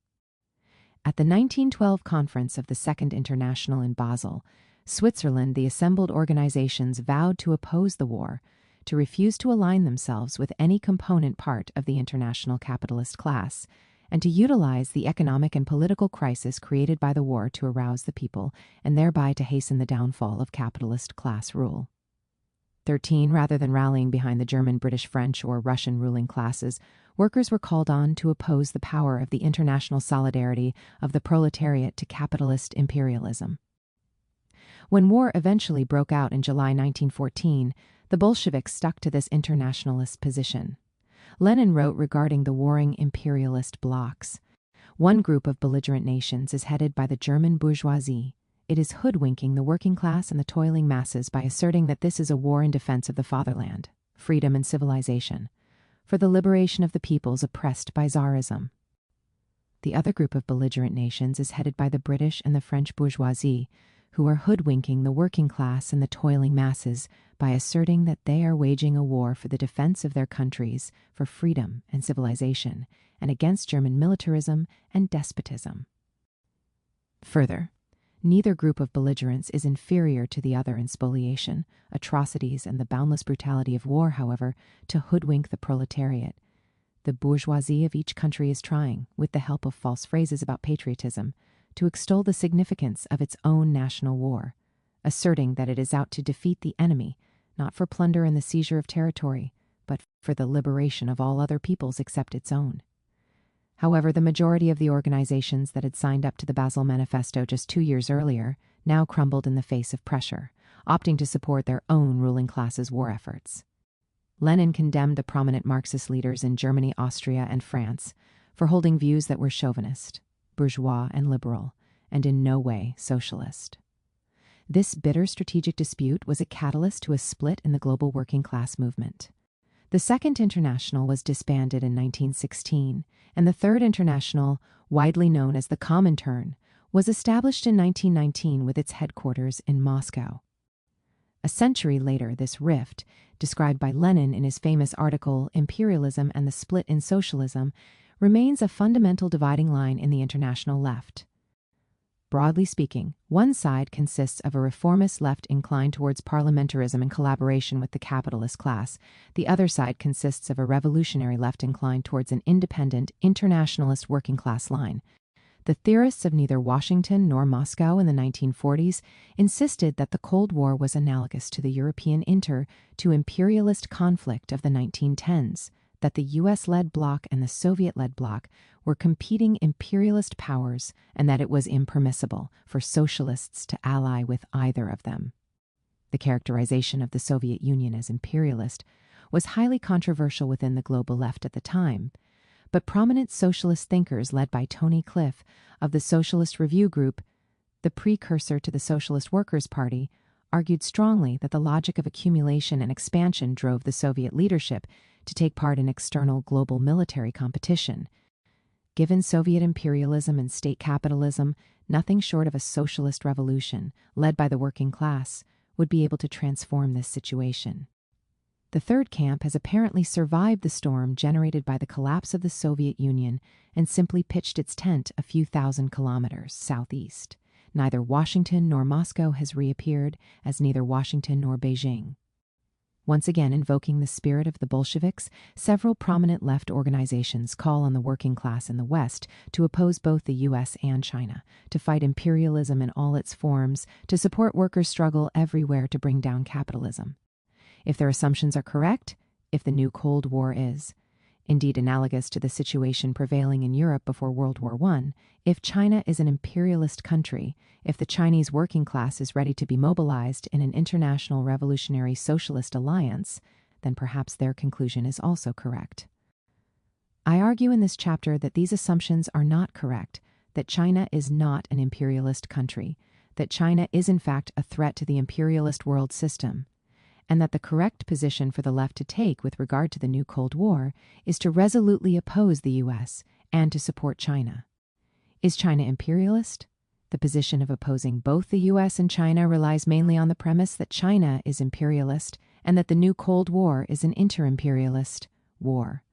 At the 1912 conference of the Second International in Basel, Switzerland, the assembled organizations vowed to oppose the war, to refuse to align themselves with any component part of the international capitalist class, and to utilize the economic and political crisis created by the war to arouse the people and thereby to hasten the downfall of capitalist class rule. 13. Rather than rallying behind the German, British, French, or Russian ruling classes, workers were called on to oppose the power of the international solidarity of the proletariat to capitalist imperialism. When war eventually broke out in July 1914, the Bolsheviks stuck to this internationalist position. Lenin wrote regarding the warring imperialist blocs, "One group of belligerent nations is headed by the German bourgeoisie. It is hoodwinking the working class and the toiling masses by asserting that this is a war in defense of the fatherland, freedom and civilization, for the liberation of the peoples oppressed by Tsarism. The other group of belligerent nations is headed by the British and the French bourgeoisie, who are hoodwinking the working class and the toiling masses by asserting that they are waging a war for the defense of their countries, for freedom and civilization, and against German militarism and despotism." Further, neither group of belligerents is inferior to the other in spoliation, atrocities, and the boundless brutality of war, however, to hoodwink the proletariat. The bourgeoisie of each country is trying, with the help of false phrases about patriotism, to extol the significance of its own national war, asserting that it is out to defeat the enemy, not for plunder and the seizure of territory, but for the liberation of all other peoples except its own. However, the majority of the organizations that had signed up to the Basel Manifesto just 2 years earlier now crumbled in the face of pressure, opting to support their own ruling class's war efforts. Lenin condemned the prominent Marxist leaders in Germany, Austria, and France for holding views that were chauvinist, bourgeois, and liberal, and in no way socialist. This bitter strategic dispute was a catalyst to a split in the global working class movement. The Second International was disbanded in 1916, and the Third International, widely known as the Comintern, was established in 1919 with its headquarters in Moscow. A century later, this rift, described by Lenin in his famous article Imperialism and the Split in Socialism, remains a fundamental dividing line in the international left. Broadly speaking, one side consists of a reformist left inclined towards parliamentarism and collaboration with the capitalist class. The other side consists of a revolutionary left inclined towards an independent, internationalist working class line. The theorists of neither Washington nor Moscow in the 1940s insisted that the Cold War was analogous to the European to imperialist conflict of the 1910s, that the US-led bloc and the Soviet-led bloc were competing imperialist powers, and that it was impermissible for socialists to ally with either of them. The characterization of the Soviet Union as imperialist was highly controversial within the global left at the time, but prominent socialist thinkers led by Tony Cliff of the Socialist Review Group, the precursor to the Socialist Workers' Party, argued strongly that the logic of accumulation and expansion drove the Soviet leadership to take part in external global military competition. Given Soviet imperialism and state capitalism, nothing short of a socialist revolution, led by the working class, would be able to transform this situation. The third camp has apparently survived the storm generated by the collapse of the Soviet Union and simply pitched its tent a few thousand kilometers southeast. Neither Washington nor Moscow has reappeared, as neither Washington nor Beijing. Once again invoking the spirit of the Bolsheviks, several prominent left organizations call on the working class in the West to oppose both the U.S. and China, to fight imperialism in all its forms, to support workers' struggle everywhere to bring down capitalism. If their assumptions are correct, if the new Cold War is, indeed analogous to the situation prevailing in Europe before World War I, if China is an imperialist country, if the Chinese working class is ready to be mobilized in an international revolutionary socialist alliance, then perhaps their conclusion is also correct. I argue in this chapter that these assumptions are not correct, that China is not an imperialist country, that China is in fact a threat to the imperialist world system, and that the correct position for the left to take with regard to the new Cold War is to resolutely oppose the U.S. and to support China. Is China imperialist? The position of opposing both the U.S. and China relies mainly on the premise that China is imperialist and that the new Cold War is an inter-imperialist war,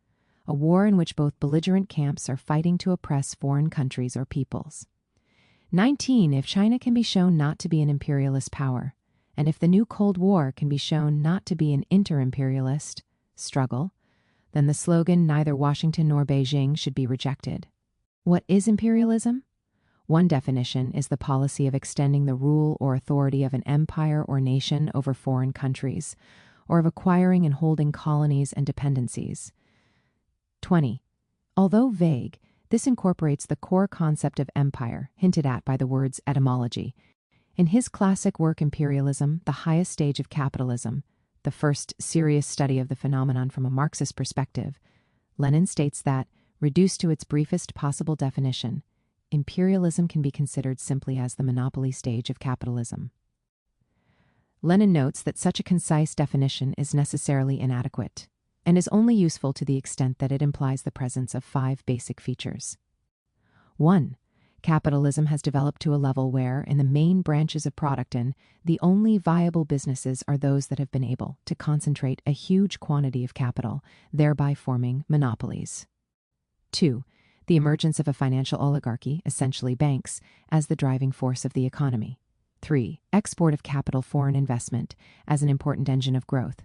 a war in which both belligerent camps are fighting to oppress foreign countries or peoples. 19. If China can be shown not to be an imperialist power, and if the new Cold War can be shown not to be an inter-imperialist struggle, then the slogan neither Washington nor Beijing should be rejected. What is imperialism? One definition is the policy of extending the rule or authority of an empire or nation over foreign countries, or of acquiring and holding colonies and dependencies. 20. Although vague, this incorporates the core concept of empire, hinted at by the word's etymology. In his classic work Imperialism, the Highest Stage of Capitalism, the first serious study of the phenomenon from a Marxist perspective, Lenin states that, reduced to its briefest possible definition, imperialism can be considered simply as the monopoly stage of capitalism. Lenin notes that such a concise definition is necessarily inadequate, and is only useful to the extent that it implies the presence of 5 basic features. 1. Capitalism has developed to a level where, in the main branches of production, the only viable businesses are those that have been able to concentrate a huge quantity of capital, thereby forming monopolies. 2. The emergence of a financial oligarchy, essentially banks, as the driving force of the economy. 3. Export of capital foreign investment as an important engine of growth.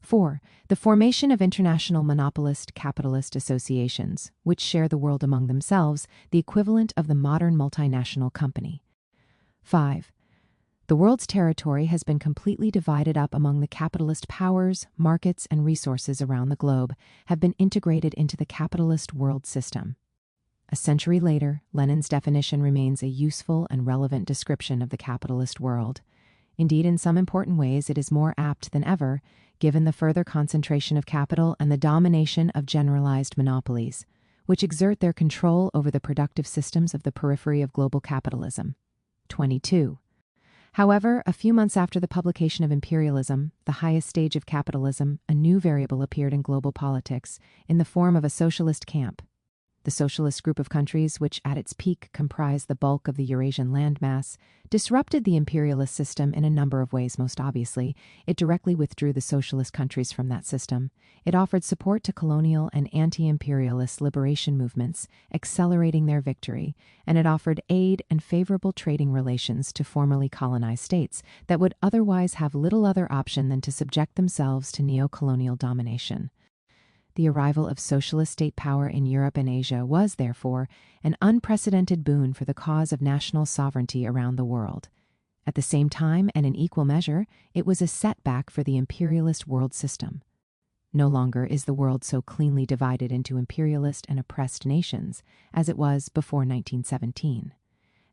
4. The formation of international monopolist capitalist associations, which share the world among themselves, the equivalent of the modern multinational company. 5. The world's territory has been completely divided up among the capitalist powers, markets, and resources around the globe have been integrated into the capitalist world system. A century later, Lenin's definition remains a useful and relevant description of the capitalist world. Indeed, in some important ways, it is more apt than ever, given the further concentration of capital and the domination of generalized monopolies, which exert their control over the productive systems of the periphery of global capitalism. 22. However, a few months after the publication of Imperialism, the highest stage of capitalism, a new variable appeared in global politics in the form of a socialist camp. The socialist group of countries, which at its peak comprised the bulk of the Eurasian landmass, disrupted the imperialist system in a number of ways. Most obviously, it directly withdrew the socialist countries from that system. It offered support to colonial and anti-imperialist liberation movements, accelerating their victory, and it offered aid and favorable trading relations to formerly colonized states that would otherwise have little other option than to subject themselves to neo-colonial domination. The arrival of socialist state power in Europe and Asia was, therefore, an unprecedented boon for the cause of national sovereignty around the world. At the same time, and in equal measure, it was a setback for the imperialist world system. No longer is the world so cleanly divided into imperialist and oppressed nations as it was before 1917.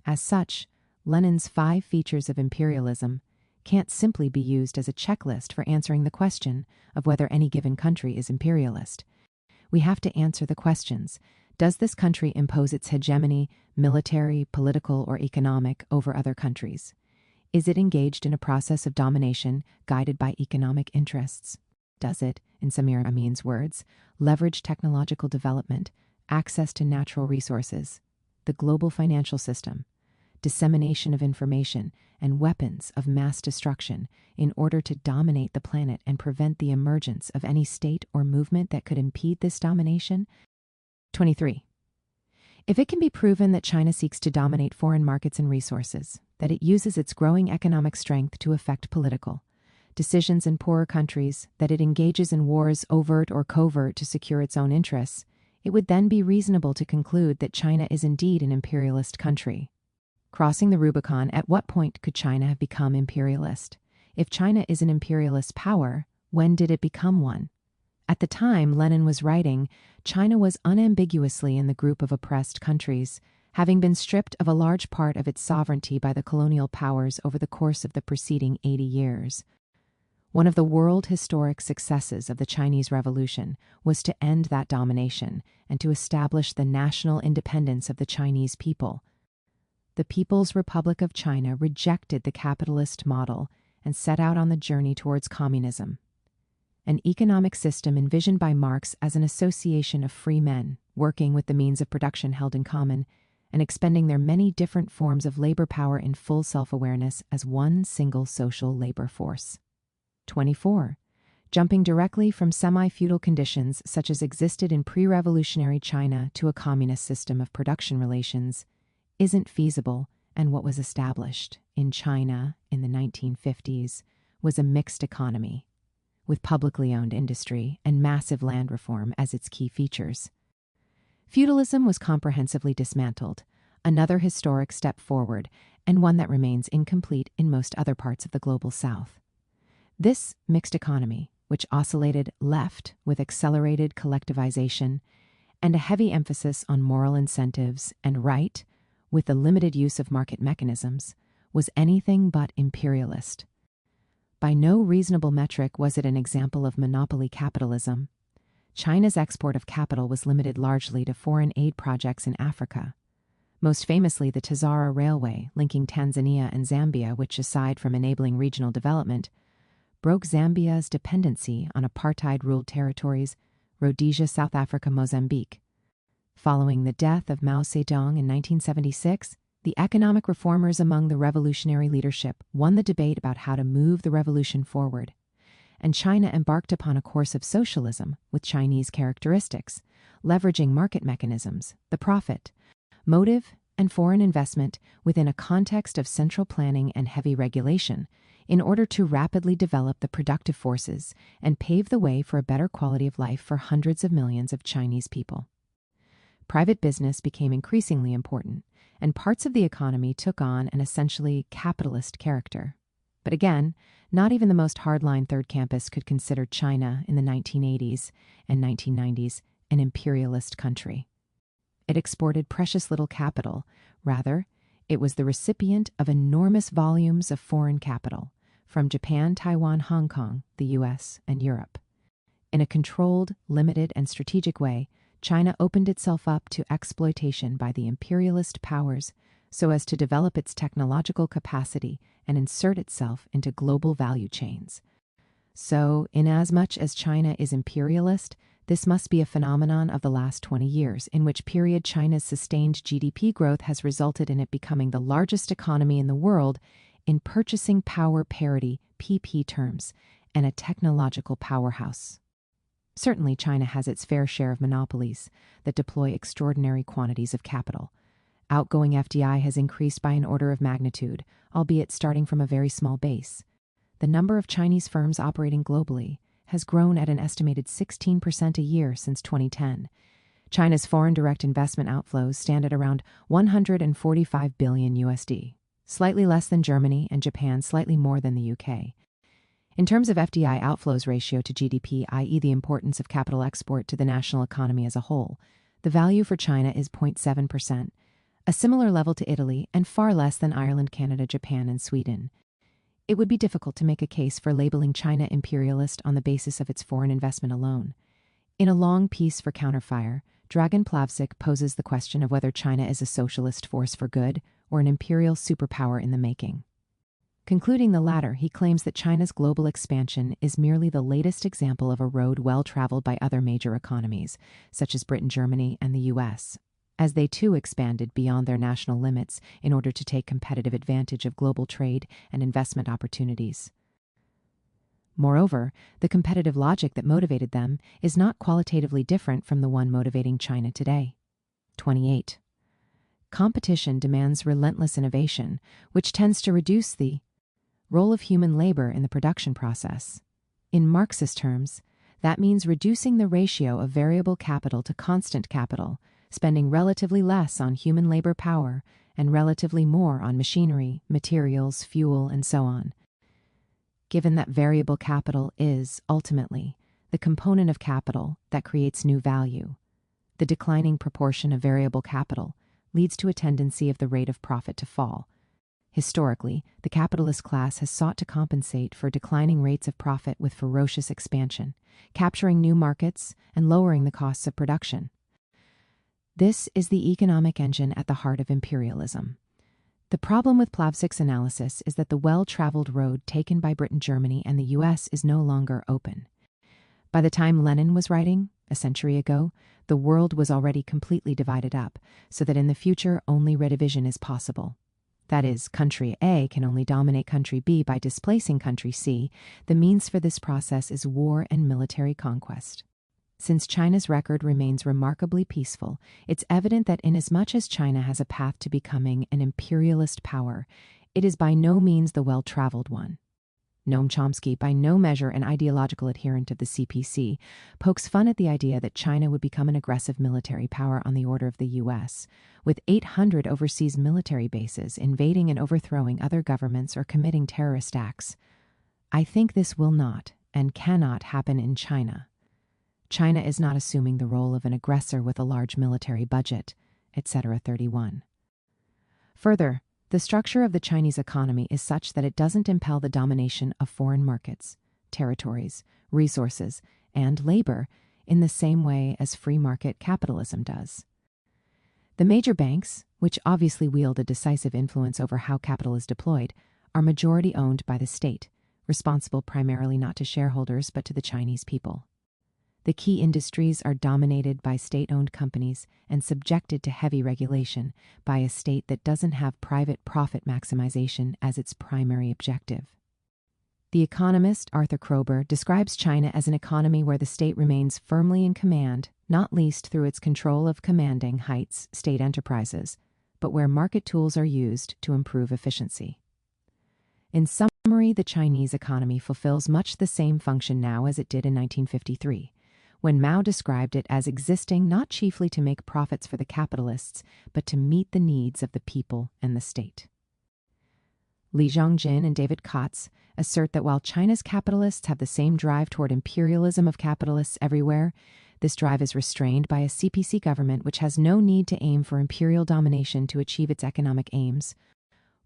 As such, Lenin's 5 features of imperialism can't simply be used as a checklist for answering the question of whether any given country is imperialist. We have to answer the questions: does this country impose its hegemony, military, political, or economic, over other countries? Is it engaged in a process of domination guided by economic interests? Does it, in Samir Amin's words, leverage technological development, access to natural resources, the global financial system, dissemination of information, and weapons of mass destruction in order to dominate the planet and prevent the emergence of any state or movement that could impede this domination? 23. If it can be proven that China seeks to dominate foreign markets and resources, that it uses its growing economic strength to affect political decisions in poorer countries, that it engages in wars, overt or covert, to secure its own interests, it would then be reasonable to conclude that China is indeed an imperialist country. Crossing the Rubicon, at what point could China have become imperialist? If China is an imperialist power, when did it become one? At the time Lenin was writing, China was unambiguously in the group of oppressed countries, having been stripped of a large part of its sovereignty by the colonial powers over the course of the preceding 80 years. One of the world historic successes of the Chinese Revolution was to end that domination and to establish the national independence of the Chinese people. The People's Republic of China rejected the capitalist model and set out on the journey towards communism, an economic system envisioned by Marx as an association of free men working with the means of production held in common and expending their many different forms of labor power in full self-awareness as one single social labor force. 24. Jumping directly from semi-feudal conditions such as existed in pre-revolutionary China to a communist system of production relations isn't feasible, and what was established in China in the 1950s was a mixed economy, with publicly owned industry and massive land reform as its key features. Feudalism was comprehensively dismantled, another historic step forward, and one that remains incomplete in most other parts of the global South. This mixed economy, which oscillated left with accelerated collectivization and a heavy emphasis on moral incentives, and right with the limited use of market mechanisms, was anything but imperialist. By no reasonable metric was it an example of monopoly capitalism. China's export of capital was limited largely to foreign aid projects in Africa, most famously the Tazara Railway linking Tanzania and Zambia, which, aside from enabling regional development, broke Zambia's dependency on apartheid-ruled territories, Rhodesia, South Africa, Mozambique. Following the death of Mao Zedong in 1976, the economic reformers among the revolutionary leadership won the debate about how to move the revolution forward, and China embarked upon a course of socialism with Chinese characteristics, leveraging market mechanisms, the profit, motive, and foreign investment within a context of central planning and heavy regulation in order to rapidly develop the productive forces and pave the way for a better quality of life for hundreds of millions of Chinese people. private business became increasingly important, and parts of the economy took on an essentially capitalist character. But again, not even the most hardline Third Campus could consider China in the 1980s and 1990s an imperialist country. It exported precious little capital. Rather, it was the recipient of enormous volumes of foreign capital from Japan, Taiwan, Hong Kong, the US, and Europe. In a controlled, limited, and strategic way, China opened itself up to exploitation by the imperialist powers so as to develop its technological capacity and insert itself into global value chains. So, inasmuch as China is imperialist, this must be a phenomenon of the last 20 years, in which period China's sustained GDP growth has resulted in it becoming the largest economy in the world in purchasing power parity (PP) terms and a technological powerhouse. Certainly, China has its fair share of monopolies that deploy extraordinary quantities of capital. Outgoing FDI has increased by an order of magnitude, albeit starting from a very small base. The number of Chinese firms operating globally has grown at an estimated 16% a year since 2010. China's foreign direct investment outflows stand at around 145 billion USD, slightly less than Germany and Japan, slightly more than the UK. In terms of FDI outflows ratio to GDP, i.e. the importance of capital export to the national economy as a whole, the value for China is 0.7%, a similar level to Italy and far less than Ireland, Canada, Japan, and Sweden. It would be difficult to make a case for labeling China imperialist on the basis of its foreign investment alone. In a long piece for Counterfire, Dragan Plavsic poses the question of whether China is a socialist force for good or an imperial superpower in the making. Concluding the latter, he claims that China's global expansion is merely the latest example of a road well traveled by other major economies, such as Britain, Germany, and the US, as they too expanded beyond their national limits in order to take competitive advantage of global trade and investment opportunities. Moreover, the competitive logic that motivated them is not qualitatively different from the one motivating China today. 28. Competition demands relentless innovation, which tends to reduce the role of human labor in the production process. In Marxist terms, that means reducing the ratio of variable capital to constant capital, spending relatively less on human labor power and relatively more on machinery, materials, fuel, and so on. Given that variable capital is, ultimately, the component of capital that creates new value, the declining proportion of variable capital leads to a tendency of the rate of profit to fall. Historically, the capitalist class has sought to compensate for declining rates of profit with ferocious expansion, capturing new markets and lowering the costs of production. This is the economic engine at the heart of imperialism. The problem with Plavsic's analysis is that the well-traveled road taken by Britain, Germany, and the US is no longer open. By the time Lenin was writing, a century ago, the world was already completely divided up, so that in the future only redivision is possible. That is, country A can only dominate country B by displacing country C. The means for this process is war and military conquest. Since China's record remains remarkably peaceful, it's evident that inasmuch as China has a path to becoming an imperialist power, it is by no means the well-traveled one. Noam Chomsky, by no measure an ideological adherent of the CPC, pokes fun at the idea that China would become an aggressive military power on the order of the US, with 800 overseas military bases invading and overthrowing other governments or committing terrorist acts. I think this will not and cannot happen in China. China is not assuming the role of an aggressor with a large military budget, etc. 31. Further, the structure of the Chinese economy is such that it doesn't impel the domination of foreign markets, territories, resources, and labor in the same way as free market capitalism does. The major banks, which obviously wield a decisive influence over how capital is deployed, are majority owned by the state, responsible primarily not to shareholders but to the Chinese people. The key industries are dominated by state-owned companies and subjected to heavy regulation by a state that doesn't have private profit maximization as its primary objective. The economist Arthur Kroeber describes China as an economy where the state remains firmly in command, not least through its control of commanding heights state enterprises, but where market tools are used to improve efficiency. In summary, the Chinese economy fulfills much the same function now as it did in 1953. when Mao described it as existing not chiefly to make profits for the capitalists, but to meet the needs of the people and the state. Li Zhongjin and David Katz assert that while China's capitalists have the same drive toward imperialism of capitalists everywhere, this drive is restrained by a CPC government which has no need to aim for imperial domination to achieve its economic aims.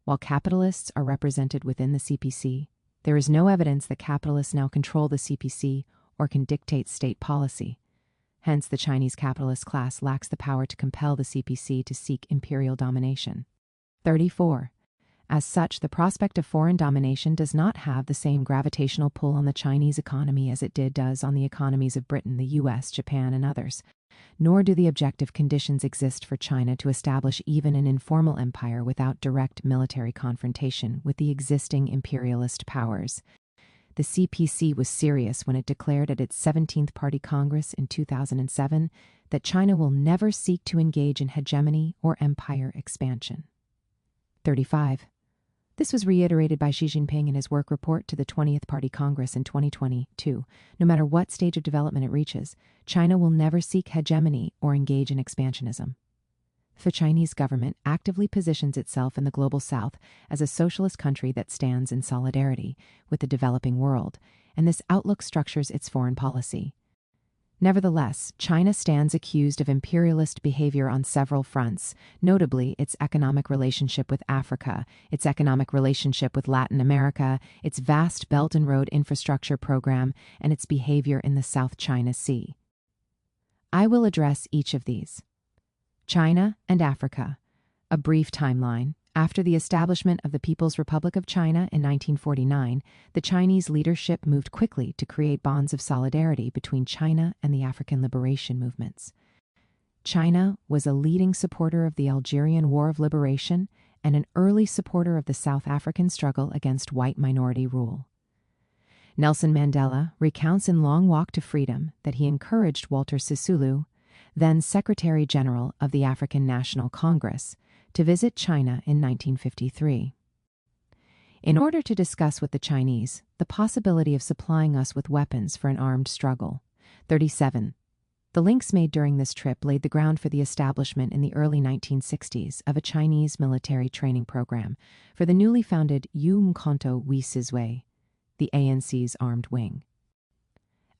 While capitalists are represented within the CPC, there is no evidence that capitalists now control the CPC or can dictate state policy. Hence, the Chinese capitalist class lacks the power to compel the CPC to seek imperial domination. 34. As such, the prospect of foreign domination does not have the same gravitational pull on the Chinese economy as it does on the economies of Britain, the US, Japan, and others. Nor do the objective conditions exist for China to establish even an informal empire without direct military confrontation with the existing imperialist powers. The CPC was serious when it declared at its 17th Party Congress in 2007 that China will never seek to engage in hegemony or empire expansion. 35. This was reiterated by Xi Jinping in his work report to the 20th Party Congress in 2022. No matter what stage of development it reaches, China will never seek hegemony or engage in expansionism. The Chinese government actively positions itself in the global south as a socialist country that stands in solidarity with the developing world, and this outlook structures its foreign policy. Nevertheless, China stands accused of imperialist behavior on several fronts, notably its economic relationship with Africa, its economic relationship with Latin America, its vast Belt and Road infrastructure program, and its behavior in the South China Sea. I will address each of these. China and Africa. A brief timeline. After the establishment of the People's Republic of China in 1949, the Chinese leadership moved quickly to create bonds of solidarity between China and the African liberation movements. China was a leading supporter of the Algerian War of Liberation and an early supporter of the South African struggle against white minority rule. Nelson Mandela recounts in Long Walk to Freedom that he encouraged Walter Sisulu, then Secretary General of the African National Congress, to visit China in 1953. In order to discuss with the Chinese the possibility of supplying us with weapons for an armed struggle. 37. The links made during this trip laid the ground for the establishment in the early 1960s of a Chinese military training program for the newly founded Yu Mkonto Wi Sizwe, the ANC's armed wing.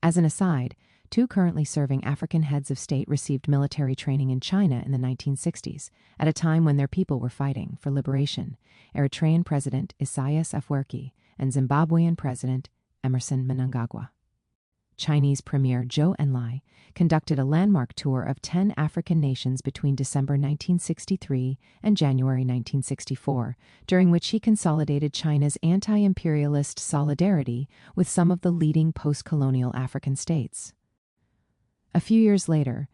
As an aside, 2 currently serving African heads of state received military training in China in the 1960s, at a time when their people were fighting for liberation: Eritrean President Isaias Afwerki and Zimbabwean President Emerson Mnangagwa. Chinese Premier Zhou Enlai conducted a landmark tour of 10 African nations between December 1963 and January 1964, during which he consolidated China's anti-imperialist solidarity with some of the leading post-colonial African states. A few years later,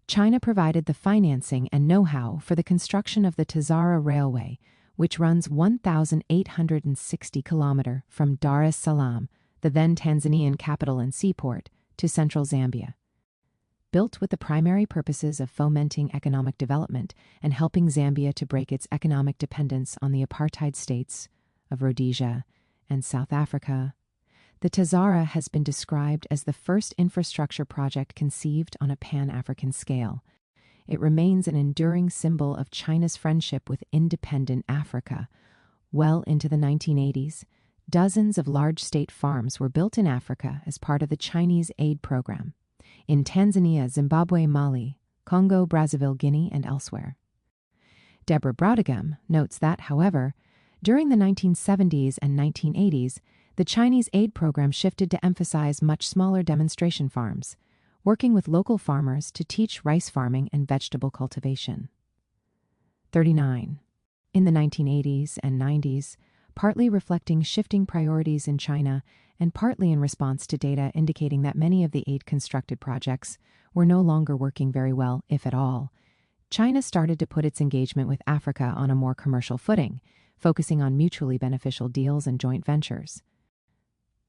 China provided the financing and know-how for the construction of the Tazara Railway, which runs 1,860 kilometers from Dar es Salaam, the then Tanzanian capital and seaport, to central Zambia. Built with the primary purposes of fomenting economic development and helping Zambia to break its economic dependence on the apartheid states of Rhodesia and South Africa, the Tazara has been described as the first infrastructure project conceived on a Pan-African scale. It remains an enduring symbol of China's friendship with independent Africa. Well into the 1980s, dozens of large state farms were built in Africa as part of the Chinese aid program, in Tanzania, Zimbabwe, Mali, Congo, Brazzaville, Guinea, and elsewhere. Deborah Brautigam notes that, however, during the 1970s and 1980s, the Chinese aid program shifted to emphasize much smaller demonstration farms, working with local farmers to teach rice farming and vegetable cultivation. 39. In the 1980s and 90s, partly reflecting shifting priorities in China and partly in response to data indicating that many of the aid-constructed projects were no longer working very well, if at all, China started to put its engagement with Africa on a more commercial footing, focusing on mutually beneficial deals and joint ventures.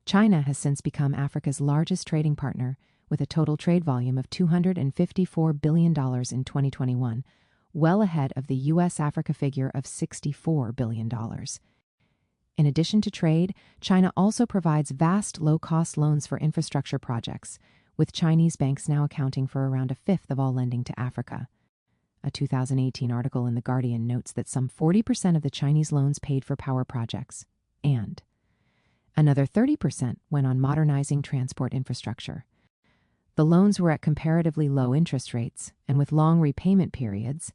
China has since become Africa's largest trading partner, with a total trade volume of $254 billion in 2021, well ahead of the U.S.-Africa figure of $64 billion. In addition to trade, China also provides vast low-cost loans for infrastructure projects, with Chinese banks now accounting for around a fifth of all lending to Africa. A 2018 article in The Guardian notes that some 40% of the Chinese loans paid for power projects, and another 30% went on modernizing transport infrastructure. The loans were at comparatively low interest rates, and with long repayment periods,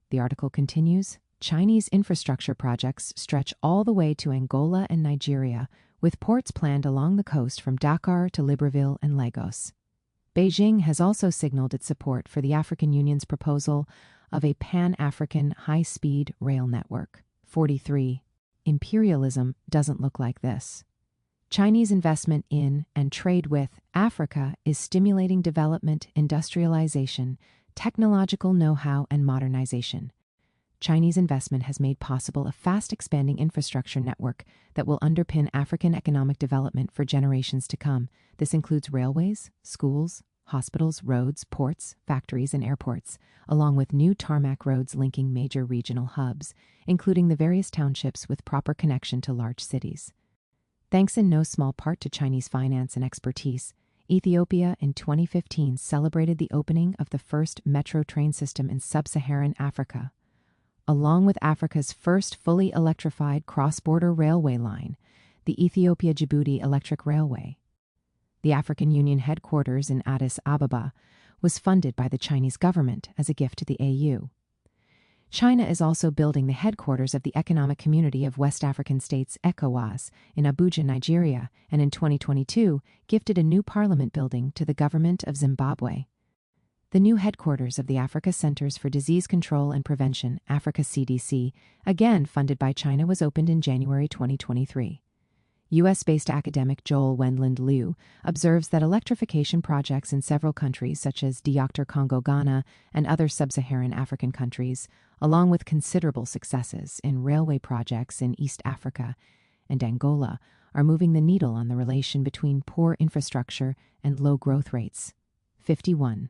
the article continues, Chinese infrastructure projects stretch all the way to Angola and Nigeria, with ports planned along the coast from Dakar to Libreville and Lagos. Beijing has also signaled its support for the African Union's proposal of a Pan-African high-speed rail network. 43. Imperialism doesn't look like this. Chinese investment in and trade with Africa is stimulating development, industrialization, technological know-how, and modernization. Chinese investment has made possible a fast-expanding infrastructure network that will underpin African economic development for generations to come. This includes railways, schools, hospitals, roads, ports, factories, and airports, along with new tarmac roads linking major regional hubs, including the various townships with proper connection to large cities. Thanks in no small part to Chinese finance and expertise, Ethiopia in 2015 celebrated the opening of the first metro train system in sub-Saharan Africa, along with Africa's first fully electrified cross-border railway line, the Ethiopia-Djibouti Electric Railway. The African Union headquarters in Addis Ababa was funded by the Chinese government as a gift to the AU. China is also building the headquarters of the Economic Community of West African States, ECOWAS, in Abuja, Nigeria, and in 2022 gifted a new parliament building to the government of Zimbabwe. The new headquarters of the Africa Centers for Disease Control and Prevention, Africa CDC, again funded by China, was opened in January 2023. U.S.-based academic Joel Wendland Liu observes that electrification projects in several countries such as Dr. Congo, Ghana, and other sub-Saharan African countries, along with considerable successes in railway projects in East Africa and Angola, are moving the needle on the relation between poor infrastructure and low growth rates. 51.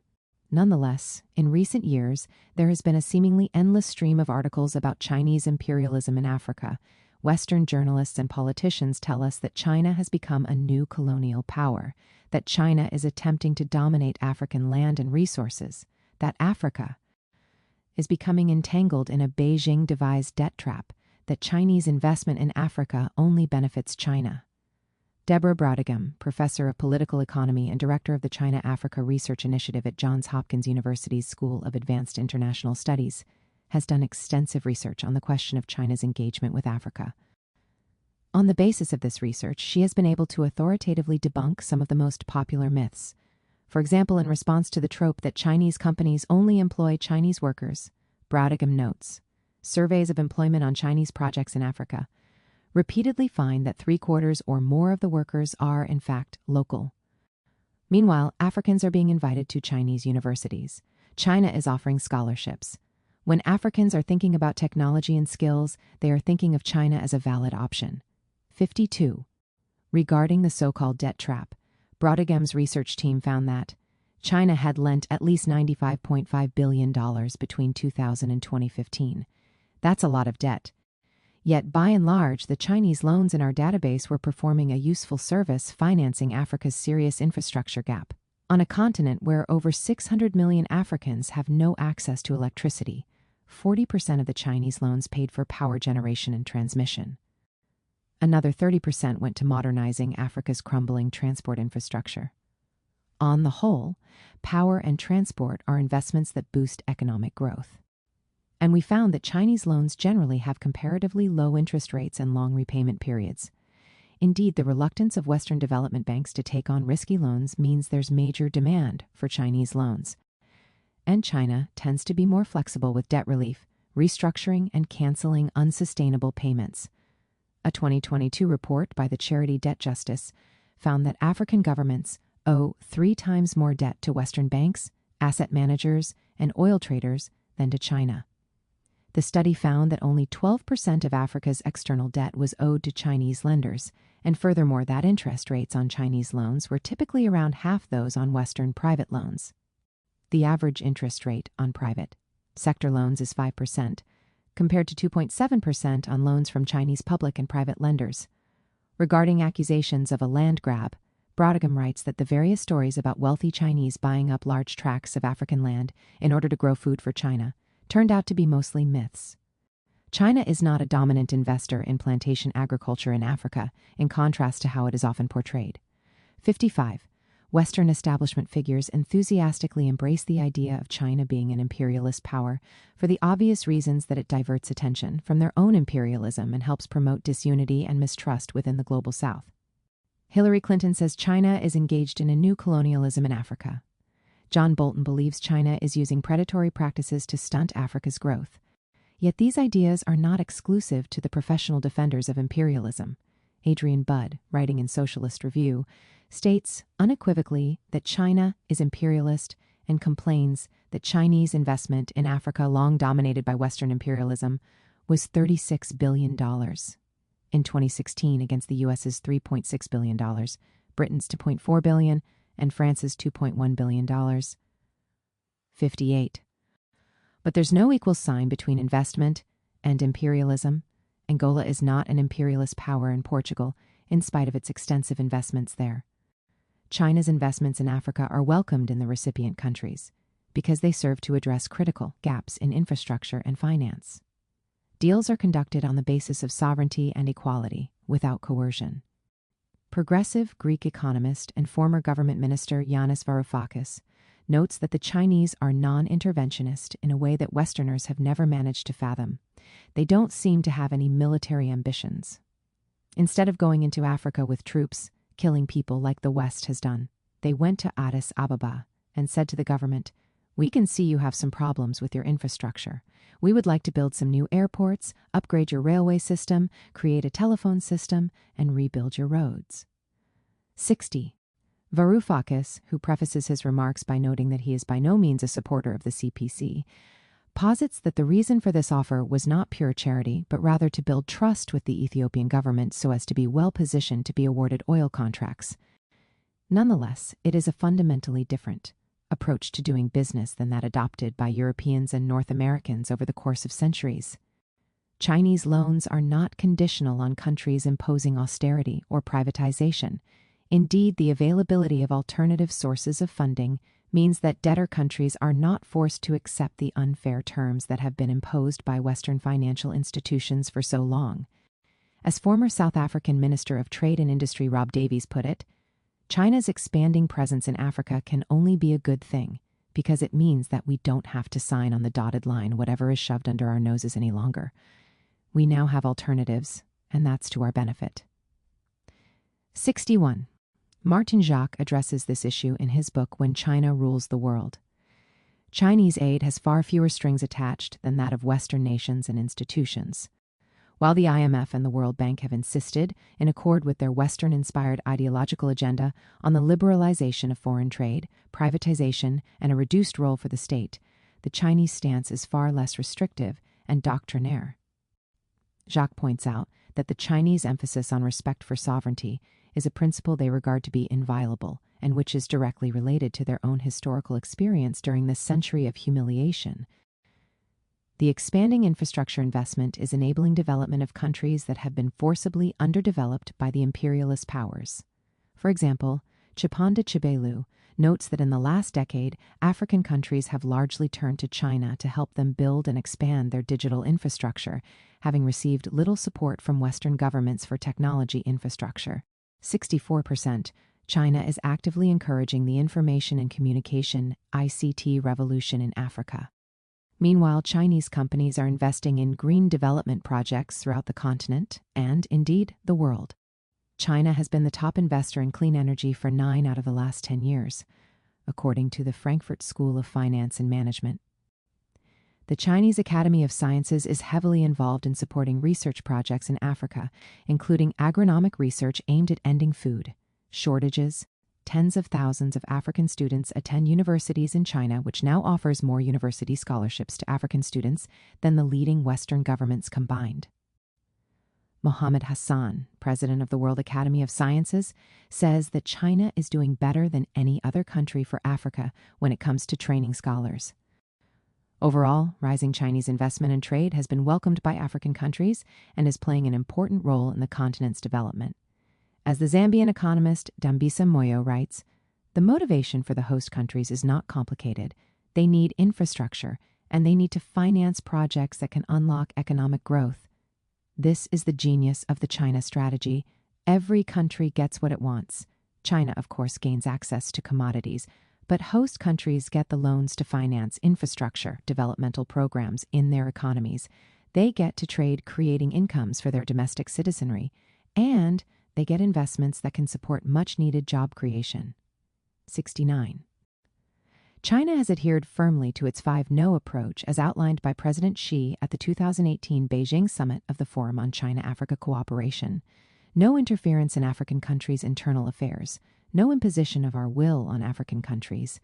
Nonetheless, in recent years, there has been a seemingly endless stream of articles about Chinese imperialism in Africa. Western journalists and politicians tell us that China has become a new colonial power, that China is attempting to dominate African land and resources, that Africa is becoming entangled in a Beijing-devised debt trap, that Chinese investment in Africa only benefits China. Deborah Brautigam, professor of political economy and director of the China-Africa Research Initiative at Johns Hopkins University's School of Advanced International Studies, has done extensive research on the question of China's engagement with Africa. On the basis of this research, she has been able to authoritatively debunk some of the most popular myths. For example, in response to the trope that Chinese companies only employ Chinese workers, Brautigam notes, surveys of employment on Chinese projects in Africa repeatedly find that 3/4 or more of the workers are, in fact, local. Meanwhile, Africans are being invited to Chinese universities. China is offering scholarships. When Africans are thinking about technology and skills, they are thinking of China as a valid option. 52. Regarding the so-called debt trap, Brautigam's research team found that China had lent at least $95.5 billion between 2000 and 2015. That's a lot of debt. Yet, by and large, the Chinese loans in our database were performing a useful service financing Africa's serious infrastructure gap. On a continent where over 600 million Africans have no access to electricity, 40% of the Chinese loans paid for power generation and transmission. Another 30% went to modernizing Africa's crumbling transport infrastructure. On the whole, power and transport are investments that boost economic growth. And we found that Chinese loans generally have comparatively low interest rates and long repayment periods. Indeed, the reluctance of Western development banks to take on risky loans means there's major demand for Chinese loans. And China tends to be more flexible with debt relief, restructuring, and canceling unsustainable payments. A 2022 report by the charity Debt Justice found that African governments owe 3 times more debt to Western banks, asset managers, and oil traders than to China. The study found that only 12% of Africa's external debt was owed to Chinese lenders, and furthermore that interest rates on Chinese loans were typically around half those on Western private loans. The average interest rate on private sector loans is 5%, compared to 2.7% on loans from Chinese public and private lenders. Regarding accusations of a land grab, Brodegum writes that the various stories about wealthy Chinese buying up large tracts of African land in order to grow food for China turned out to be mostly myths. China is not a dominant investor in plantation agriculture in Africa, in contrast to how it is often portrayed. 55. Western establishment figures enthusiastically embrace the idea of China being an imperialist power for the obvious reasons that it diverts attention from their own imperialism and helps promote disunity and mistrust within the global South. Hillary Clinton says China is engaged in a new colonialism in Africa. John Bolton believes China is using predatory practices to stunt Africa's growth. Yet these ideas are not exclusive to the professional defenders of imperialism. Adrian Budd, writing in Socialist Review, states unequivocally that China is imperialist and complains that Chinese investment in Africa, long dominated by Western imperialism, was $36 billion in 2016 against the U.S.'s $3.6 billion, Britain's $2.4 billion, and France's $2.1 billion. 58. But there's no equal sign between investment and imperialism. Angola is not an imperialist power in Portugal, in spite of its extensive investments there. China's investments in Africa are welcomed in the recipient countries because they serve to address critical gaps in infrastructure and finance. Deals are conducted on the basis of sovereignty and equality, without coercion. Progressive Greek economist and former government minister Yanis Varoufakis notes that the Chinese are non-interventionist in a way that Westerners have never managed to fathom. They don't seem to have any military ambitions. Instead of going into Africa with troops, killing people like the West has done, they went to Addis Ababa and said to the government, "We can see you have some problems with your infrastructure. We would like to build some new airports, upgrade your railway system, create a telephone system, and rebuild your roads." 60. Varoufakis, who prefaces his remarks by noting that he is by no means a supporter of the CPC, posits that the reason for this offer was not pure charity, but rather to build trust with the Ethiopian government so as to be well positioned to be awarded oil contracts. Nonetheless, it is a fundamentally different approach to doing business than that adopted by Europeans and North Americans over the course of centuries. Chinese loans are not conditional on countries imposing austerity or privatization. Indeed, the availability of alternative sources of funding means that debtor countries are not forced to accept the unfair terms that have been imposed by Western financial institutions for so long. As former South African Minister of Trade and Industry Rob Davies put it, China's expanding presence in Africa can only be a good thing because it means that we don't have to sign on the dotted line whatever is shoved under our noses any longer. We now have alternatives, and that's to our benefit. 61. Martin Jacques addresses this issue in his book When China Rules the World. Chinese aid has far fewer strings attached than that of Western nations and institutions. While the IMF and the World Bank have insisted, in accord with their Western-inspired ideological agenda, on the liberalization of foreign trade, privatization, and a reduced role for the state, the Chinese stance is far less restrictive and doctrinaire. Jacques points out that the Chinese emphasis on respect for sovereignty is a principle they regard to be inviolable and which is directly related to their own historical experience during this century of humiliation. The expanding infrastructure investment is enabling development of countries that have been forcibly underdeveloped by the imperialist powers. For example, Chipanda Chibelu notes that in the last decade, African countries have largely turned to China to help them build and expand their digital infrastructure, having received little support from Western governments for technology infrastructure. 64%. China is actively encouraging the information and communication (ICT) revolution in Africa. Meanwhile, Chinese companies are investing in green development projects throughout the continent and, indeed, the world. China has been the top investor in clean energy for 9 out of the last 10 years, according to the Frankfurt School of Finance and Management. The Chinese Academy of Sciences is heavily involved in supporting research projects in Africa, including agronomic research aimed at ending food shortages. Tens of thousands of African students attend universities in China, which now offers more university scholarships to African students than the leading Western governments combined. Mohammed Hassan, president of the World Academy of Sciences, says that China is doing better than any other country for Africa when it comes to training scholars. Overall, rising Chinese investment and trade has been welcomed by African countries and is playing an important role in the continent's development. As the Zambian economist Dambisa Moyo writes, the motivation for the host countries is not complicated. They need infrastructure, and they need to finance projects that can unlock economic growth. This is the genius of the China strategy. Every country gets what it wants. China, of course, gains access to commodities, but host countries get the loans to finance infrastructure, developmental programs in their economies. They get to trade, creating incomes for their domestic citizenry, and they get investments that can support much-needed job creation. 69. China has adhered firmly to its 5-No approach as outlined by President Xi at the 2018 Beijing Summit of the Forum on China-Africa Cooperation. No interference in African countries' internal affairs, no imposition of our will on African countries,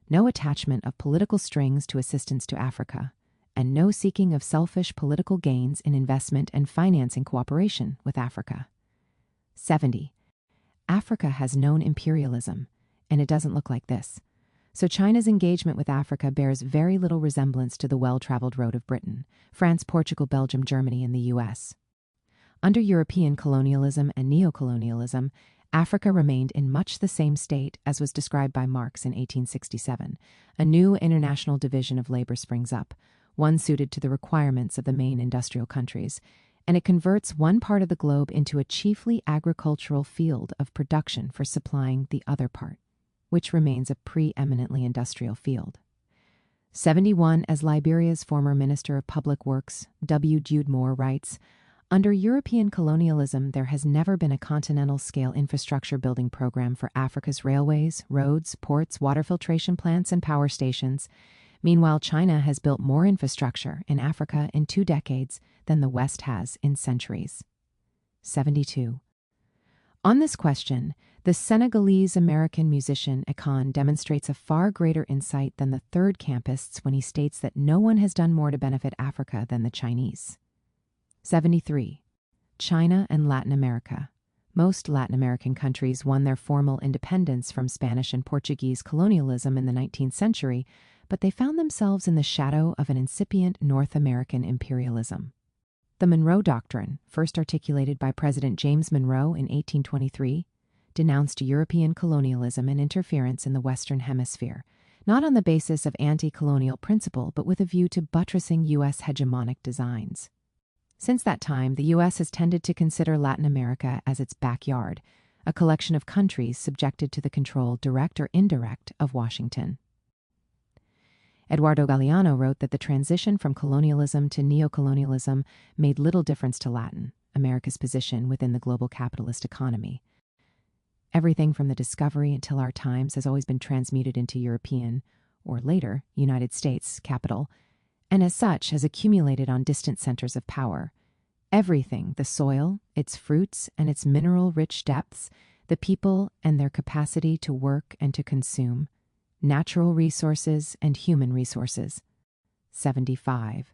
no attachment of political strings to assistance to Africa, and no seeking of selfish political gains in investment and financing cooperation with Africa. 70. Africa has known imperialism, and it doesn't look like this. So China's engagement with Africa bears very little resemblance to the well-traveled road of Britain, France, Portugal, Belgium, Germany, and the U.S. Under European colonialism and neocolonialism, Africa remained in much the same state as was described by Marx in 1867. A new international division of labor springs up, one suited to the requirements of the main industrial countries, and it converts one part of the globe into a chiefly agricultural field of production for supplying the other part, which remains a preeminently industrial field. 71. As Liberia's former Minister of Public Works, W. Jude Moore, writes, under European colonialism, there has never been a continental-scale infrastructure building program for Africa's railways, roads, ports, water filtration plants, and power stations. Meanwhile, China has built more infrastructure in Africa in 2 decades than the West has in centuries. 72. On this question, the Senegalese-American musician Akon demonstrates a far greater insight than the third campists when he states that no one has done more to benefit Africa than the Chinese. 73. China and Latin America. Most Latin American countries won their formal independence from Spanish and Portuguese colonialism in the 19th century, but they found themselves in the shadow of an incipient North American imperialism. The Monroe Doctrine, first articulated by President James Monroe in 1823, denounced European colonialism and interference in the Western Hemisphere, not on the basis of anti-colonial principle, but with a view to buttressing U.S. hegemonic designs. Since that time, the U.S. has tended to consider Latin America as its backyard, a collection of countries subjected to the control, direct or indirect, of Washington. Eduardo Galeano wrote that the transition from colonialism to neocolonialism made little difference to Latin, America's position within the global capitalist economy. Everything from the discovery until our times has always been transmuted into European, or later, United States, capital, and as such has accumulated on distant centers of power. Everything, the soil, its fruits, and its mineral-rich depths, the people and their capacity to work and to consume, natural resources and human resources. 75.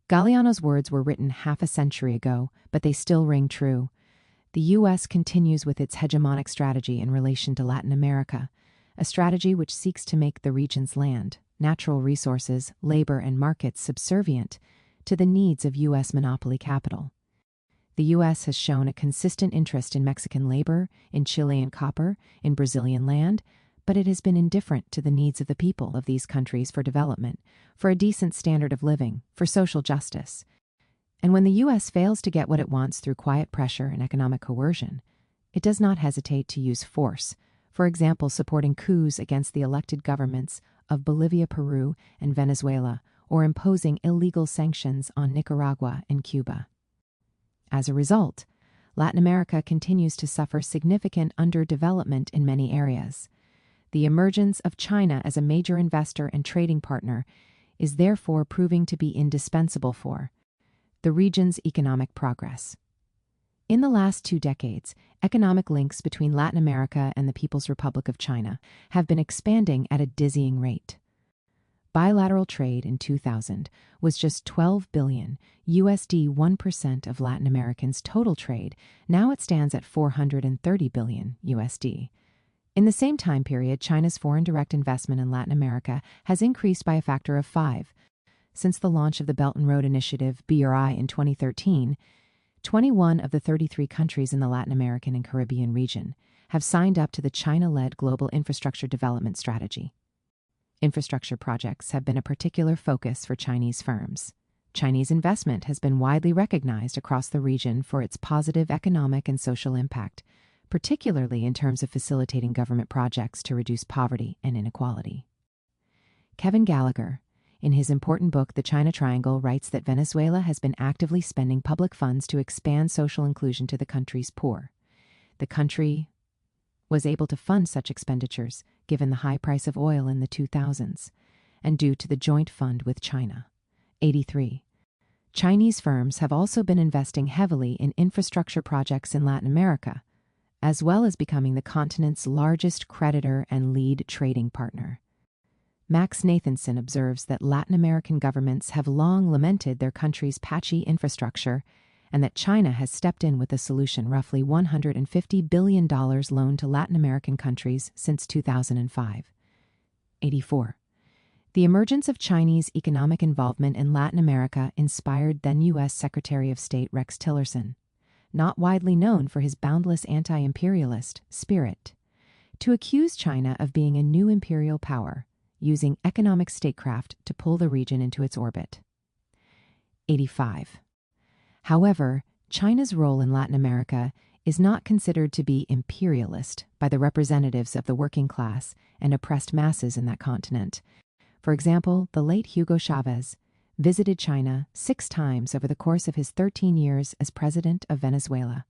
Galeano's words were written half a century ago, but they still ring true. The U.S. continues with its hegemonic strategy in relation to Latin America, a strategy which seeks to make the region's land, natural resources, labor, and markets subservient to the needs of U.S. monopoly capital. The U.S. has shown a consistent interest in Mexican labor, in Chilean copper, in Brazilian land, but it has been indifferent to the needs of the people of these countries for development, for a decent standard of living, for social justice. And when the U.S. fails to get what it wants through quiet pressure and economic coercion, it does not hesitate to use force, for example, supporting coups against the elected governments of Bolivia, Peru, and Venezuela, or imposing illegal sanctions on Nicaragua and Cuba. As a result, Latin America continues to suffer significant underdevelopment in many areas. The emergence of China as a major investor and trading partner is therefore proving to be indispensable for the region's economic progress. In the last 2 decades, economic links between Latin America and the People's Republic of China have been expanding at a dizzying rate. Bilateral trade in 2000 was just $12 billion, USD 1% of Latin Americans' total trade. Now it stands at $430 billion, USD. In the same time period, China's foreign direct investment in Latin America has increased by a factor of 5. Since the launch of the Belt and Road Initiative, BRI, in 2013, 21 of the 33 countries in the Latin American and Caribbean region have signed up to the China-led Global Infrastructure Development Strategy. Infrastructure projects have been a particular focus for Chinese firms. Chinese investment has been widely recognized across the region for its positive economic and social impact, particularly in terms of facilitating government projects to reduce poverty and inequality. Kevin Gallagher, in his important book, The China Triangle, writes that Venezuela has been actively spending public funds to expand social inclusion to the country's poor. The country was able to fund such expenditures given the high price of oil in the 2000s and due to the joint fund with China. 83. Chinese firms have also been investing heavily in infrastructure projects in Latin America, as well as becoming the continent's largest creditor and lead trading partner. Max Nathanson observes that Latin American governments have long lamented their country's patchy infrastructure and that China has stepped in with a solution, roughly $150 billion loaned to Latin American countries since 2005. 84. The emergence of Chinese economic involvement in Latin America inspired then U.S. Secretary of State Rex Tillerson, not widely known for his boundless anti-imperialist spirit, to accuse China of being a new imperial power, using economic statecraft to pull the region into its orbit. 85. However, China's role in Latin America is not considered to be imperialist by the representatives of the working class and oppressed masses in that continent. For example, the late Hugo Chavez visited China 6 times over the course of his 13 years as president of Venezuela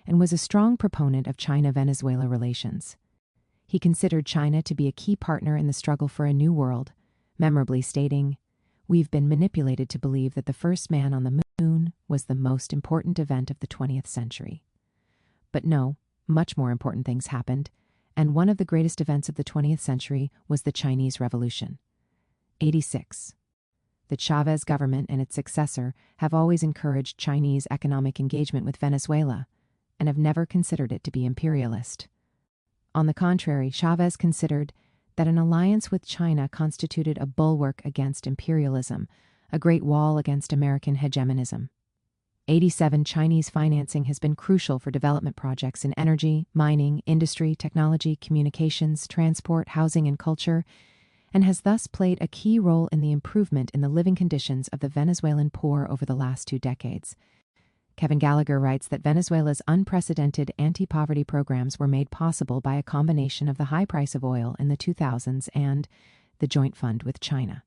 and was a strong proponent of China-Venezuela relations. He considered China to be a key partner in the struggle for a new world, memorably stating, "We've been manipulated to believe that the first man on the moon was the most important event of the 20th century. But no, much more important things happened, and one of the greatest events of the 20th century was the Chinese Revolution." 86. The Chavez government and its successor have always encouraged Chinese economic engagement with Venezuela and have never considered it to be imperialist. On the contrary, Chavez considered that an alliance with China constituted a bulwark against imperialism, a great wall against American hegemonism. 87. Chinese financing has been crucial for development projects in energy, mining, industry, technology, communications, transport, housing, and culture, and has thus played a key role in the improvement in the living conditions of the Venezuelan poor over the last 2 decades. Kevin Gallagher writes that Venezuela's unprecedented anti-poverty programs were made possible by a combination of the high price of oil in the 2000s and the joint fund with China.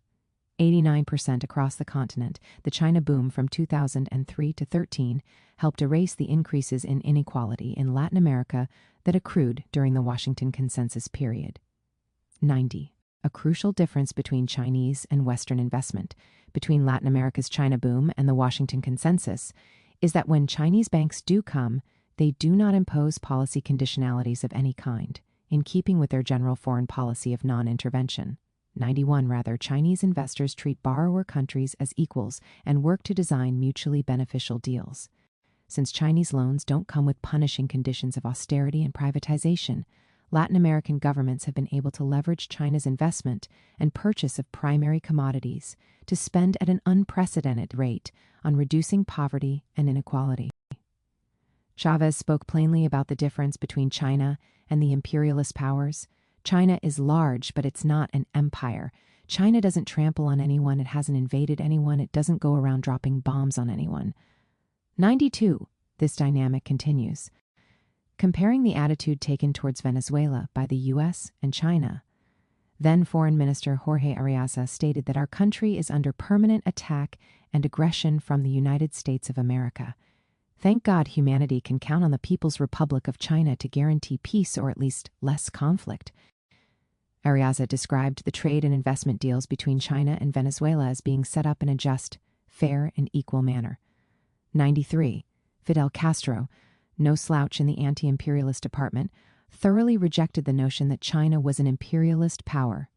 89% across the continent, the China boom from 2003 to 13 helped erase the increases in inequality in Latin America that accrued during the Washington Consensus period. 90. A crucial difference between Chinese and Western investment, between Latin America's China boom and the Washington Consensus, is that when Chinese banks do come, they do not impose policy conditionalities of any kind, in keeping with their general foreign policy of non-intervention. 91. Rather, Chinese investors treat borrower countries as equals and work to design mutually beneficial deals. Since Chinese loans don't come with punishing conditions of austerity and privatization, Latin American governments have been able to leverage China's investment and purchase of primary commodities to spend at an unprecedented rate on reducing poverty and inequality. Chavez spoke plainly about the difference between China and the imperialist powers. China is large, but it's not an empire. China doesn't trample on anyone, it hasn't invaded anyone, it doesn't go around dropping bombs on anyone. 92. This dynamic continues. Comparing the attitude taken towards Venezuela by the U.S. and China, then Foreign Minister Jorge Arreaza stated that our country is under permanent attack and aggression from the United States of America. Thank God humanity can count on the People's Republic of China to guarantee peace or at least less conflict. Arreaza described the trade and investment deals between China and Venezuela as being set up in a just, fair, and equal manner. 93. Fidel Castro, no slouch in the anti-imperialist department, thoroughly rejected the notion that China was an imperialist power.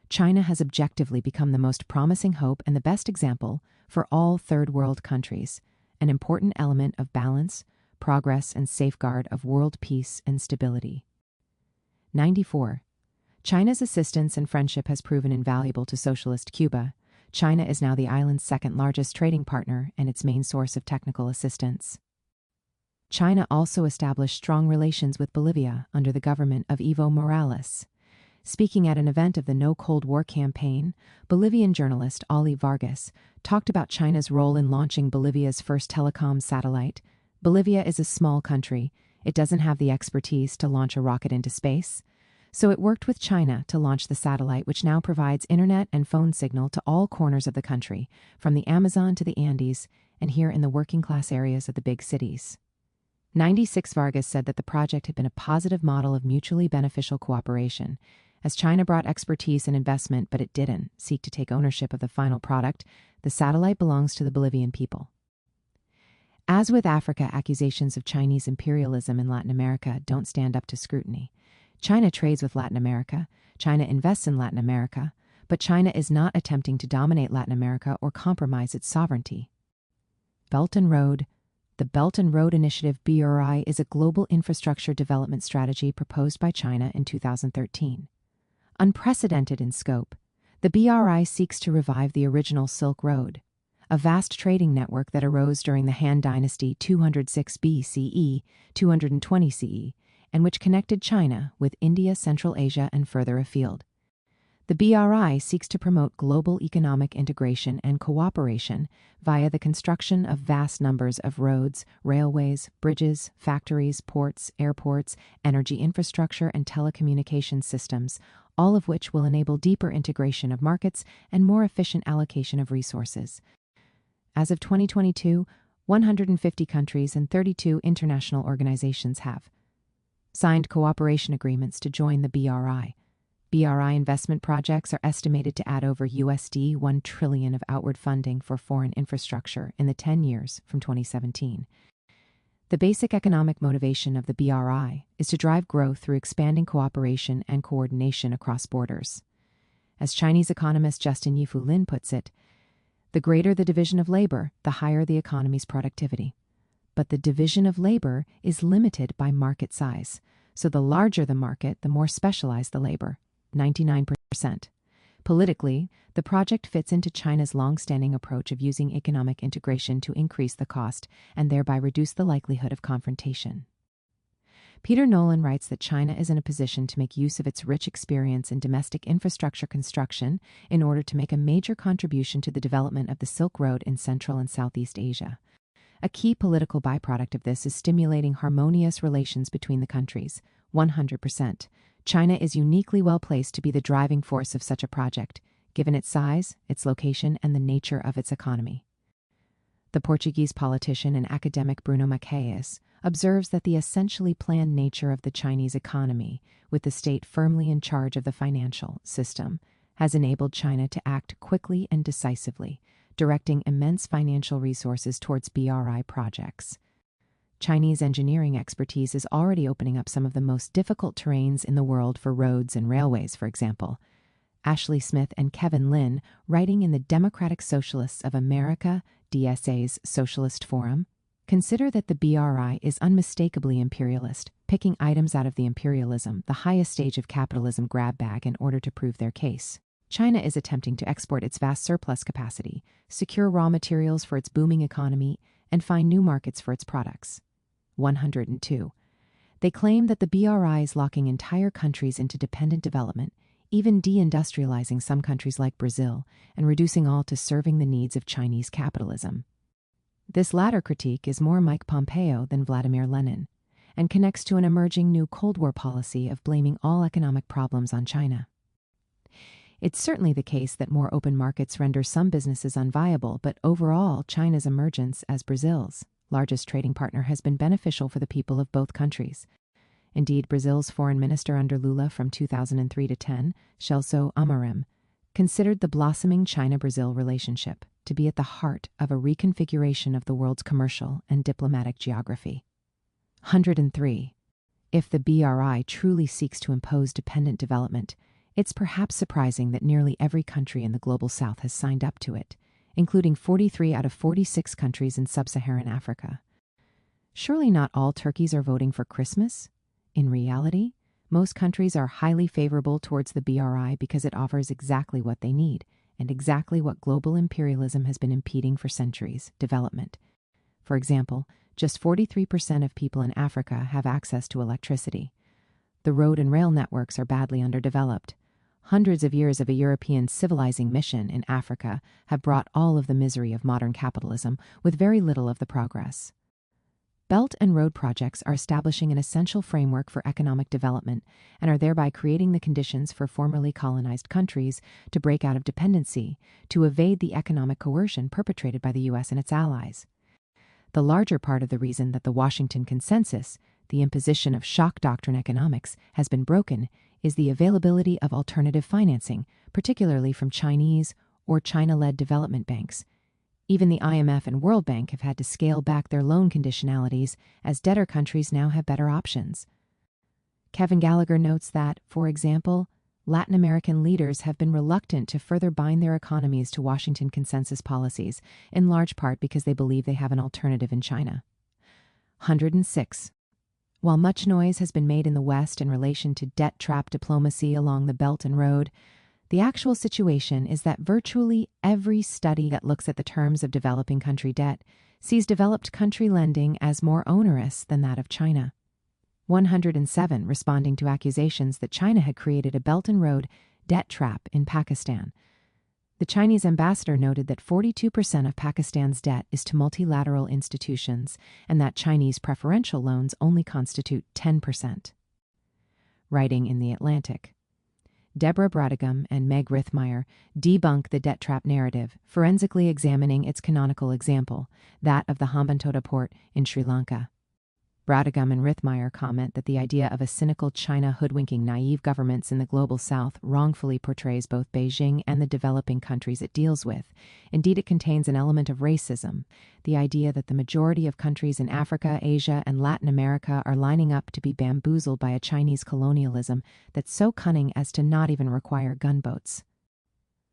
China has objectively become the most promising hope and the best example for all third world countries, an important element of balance, progress, and safeguard of world peace and stability. 94. China's assistance and friendship has proven invaluable to socialist Cuba. China is now the island's second largest trading partner and its main source of technical assistance. China also established strong relations with Bolivia under the government of Evo Morales. Speaking at an event of the No Cold War campaign, Bolivian journalist Ali Vargas talked about China's role in launching Bolivia's first telecom satellite. Bolivia is a small country. It doesn't have the expertise to launch a rocket into space. So it worked with China to launch the satellite, which now provides internet and phone signal to all corners of the country, from the Amazon to the Andes, and here in the working class areas of the big cities. 96 Vargas said that the project had been a positive model of mutually beneficial cooperation, as China brought expertise and investment, but it didn't seek to take ownership of the final product. The satellite belongs to the Bolivian people. As with Africa, accusations of Chinese imperialism in Latin America don't stand up to scrutiny. China trades with Latin America, China invests in Latin America, but China is not attempting to dominate Latin America or compromise its sovereignty. Belt and Road. The Belt and Road Initiative (BRI) is a global infrastructure development strategy proposed by China in 2013. Unprecedented in scope, the BRI seeks to revive the original Silk Road, a vast trading network that arose during the Han Dynasty 206 BCE, 220 CE, and which connected China with India, Central Asia, and further afield. The BRI seeks to promote global economic integration and cooperation via the construction of vast numbers of roads, railways, bridges, factories, ports, airports, energy infrastructure, and telecommunications systems, all of which will enable deeper integration of markets and more efficient allocation of resources. As of 2022, 150 countries and 32 international organizations have signed cooperation agreements to join the BRI. BRI investment projects are estimated to add over USD 1 trillion of outward funding for foreign infrastructure in the 10 years from 2017. The basic economic motivation of the BRI is to drive growth through expanding cooperation and coordination across borders. As Chinese economist Justin Yifu Lin puts it, the greater the division of labor, the higher the economy's productivity. But the division of labor is limited by market size, so the larger the market, the more specialized the labor. 99%. Politically, the project fits into China's long-standing approach of using economic integration to increase the cost and thereby reduce the likelihood of confrontation. Peter Nolan writes that China is in a position to make use of its rich experience in domestic infrastructure construction in order to make a major contribution to the development of the Silk Road in Central and Southeast Asia. A key political byproduct of this is stimulating harmonious relations between the countries. 100%. China is uniquely well placed to be the driving force of such a project, given its size, its location, and the nature of its economy. The Portuguese politician and academic Bruno Macias observes that the essentially planned nature of the Chinese economy, with the state firmly in charge of the financial system, has enabled China to act quickly and decisively, directing immense financial resources towards BRI projects. Chinese engineering expertise is already opening up some of the most difficult terrains in the world for roads and railways, for example. Ashley Smith and Kevin Lin, writing in the Democratic Socialists of America, DSA's Socialist Forum, consider that the BRI is unmistakably imperialist, picking items out of the imperialism, the highest stage of capitalism grab bag in order to prove their case. China is attempting to export its vast surplus capacity, secure raw materials for its booming economy, and find new markets for its products. 102. They claim that the BRI is locking entire countries into dependent development, even deindustrializing some countries like Brazil and reducing all to serving the needs of Chinese capitalism. This latter critique is more Mike Pompeo than Vladimir Lenin, and connects to an emerging new Cold War policy of blaming all economic problems on China. It's certainly the case that more open markets render some businesses unviable, but overall, China's emergence as Brazil's largest trading partner has been beneficial for the people of both countries. Indeed, Brazil's foreign minister under Lula from 2003 to 10, Celso Amorim, considered the blossoming China-Brazil relationship to be at the heart of a reconfiguration of the world's commercial and diplomatic geography. 103. If the BRI truly seeks to impose dependent development, it's perhaps surprising that nearly every country in the global south has signed up to it, including 43 out of 46 countries in sub-Saharan Africa. Surely not all turkeys are voting for Christmas? In reality, most countries are highly favorable towards the BRI because it offers exactly what they need, and exactly what global imperialism has been impeding for centuries: development. For example, Just 43% of people in Africa have access to electricity. The road and rail networks are badly underdeveloped. Hundreds of years of a European civilizing mission in Africa have brought all of the misery of modern capitalism with very little of the progress. Belt and road projects are establishing an essential framework for economic development and are thereby creating the conditions for formerly colonized countries to break out of dependency, to evade the economic coercion perpetrated by the U.S. and its allies. The larger part of the reason that the Washington Consensus, the imposition of shock doctrine economics, has been broken is the availability of alternative financing, particularly from Chinese or China-led development banks. Even the IMF and World Bank have had to scale back their loan conditionalities as debtor countries now have better options. Kevin Gallagher notes that, for example, Latin American leaders have been reluctant to further bind their economies to Washington Consensus policies, in large part because they believe they have an alternative in China. 106. While much noise has been made in the West in relation to debt trap diplomacy along the Belt and Road, the actual situation is that virtually every study that looks at the terms of developing country debt sees developed country lending as more onerous than that of China. 107 responding to accusations that China had created a Belt and Road debt trap in Pakistan. The Chinese ambassador noted that 42% of Pakistan's debt is to multilateral institutions and that Chinese preferential loans only constitute 10%. Writing in The Atlantic, Deborah Bradegam and Meg Rithmeyer debunk the debt trap narrative, forensically examining its canonical example, that of the Hambantota port in Sri Lanka. Bradegam and Rithmeyer comment that the idea of a cynical China hoodwinking naive governments in the global south wrongfully portrays both Beijing and the developing countries it deals with. Indeed, it contains an element of racism, the idea that the majority of countries in Africa, Asia, and Latin America are lining up to be bamboozled by a Chinese colonialism that's so cunning as to not even require gunboats.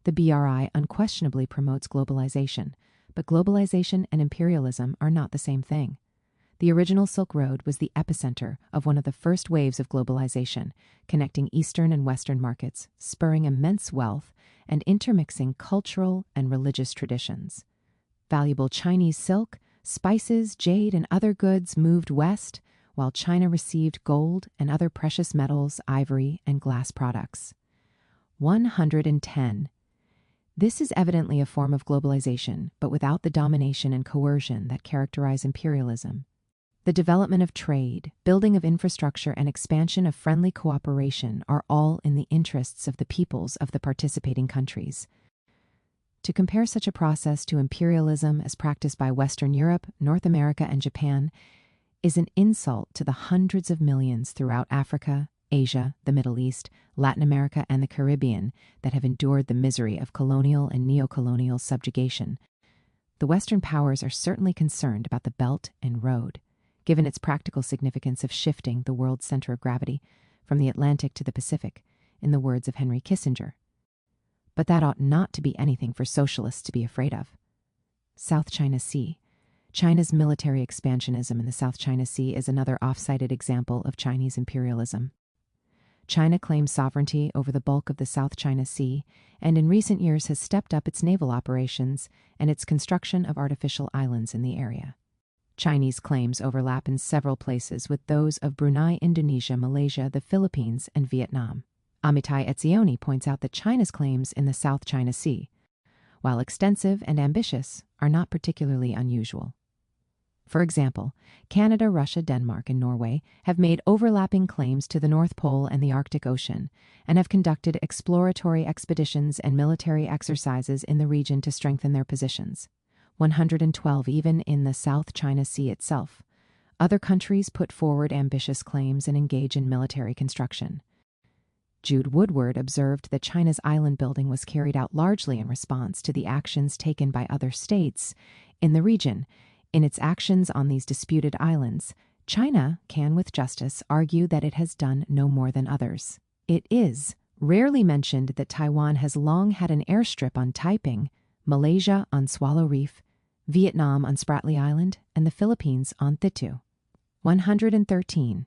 The BRI unquestionably promotes globalization, but globalization and imperialism are not the same thing. The original Silk Road was the epicenter of one of the first waves of globalization, connecting Eastern and Western markets, spurring immense wealth, and intermixing cultural and religious traditions. Valuable Chinese silk, spices, jade, and other goods moved west, while China received gold and other precious metals, ivory, and glass products. 110. This is evidently a form of globalization, but without the domination and coercion that characterize imperialism. The development of trade, building of infrastructure, and expansion of friendly cooperation are all in the interests of the peoples of the participating countries. To compare such a process to imperialism as practiced by Western Europe, North America, and Japan is an insult to the hundreds of millions throughout Africa, Asia, the Middle East, Latin America, and the Caribbean that have endured the misery of colonial and neo-colonial subjugation. The Western powers are certainly concerned about the Belt and Road, given its practical significance of shifting the world's center of gravity from the Atlantic to the Pacific, in the words of Henry Kissinger. But that ought not to be anything for socialists to be afraid of. South China Sea. China's military expansionism in the South China Sea is another off-cited example of Chinese imperialism. China claims sovereignty over the bulk of the South China Sea, and in recent years has stepped up its naval operations and its construction of artificial islands in the area. Chinese claims overlap in several places with those of Brunei, Indonesia, Malaysia, the Philippines, and Vietnam. Amitai Etzioni points out that China's claims in the South China Sea, while extensive and ambitious, are not particularly unusual. For example, Canada, Russia, Denmark, and Norway have made overlapping claims to the North Pole and the Arctic Ocean, and have conducted exploratory expeditions and military exercises in the region to strengthen their positions. 112 even in the South China Sea itself. Other countries put forward ambitious claims and engage in military construction. Jude Woodward observed that China's island building was carried out largely in response to the actions taken by other states in the region. In its actions on these disputed islands, China can with justice argue that it has done no more than others. It is rarely mentioned that Taiwan has long had an airstrip on Taiping, Malaysia on Swallow Reef, Vietnam on Spratly Island, and the Philippines on Thitu. 113.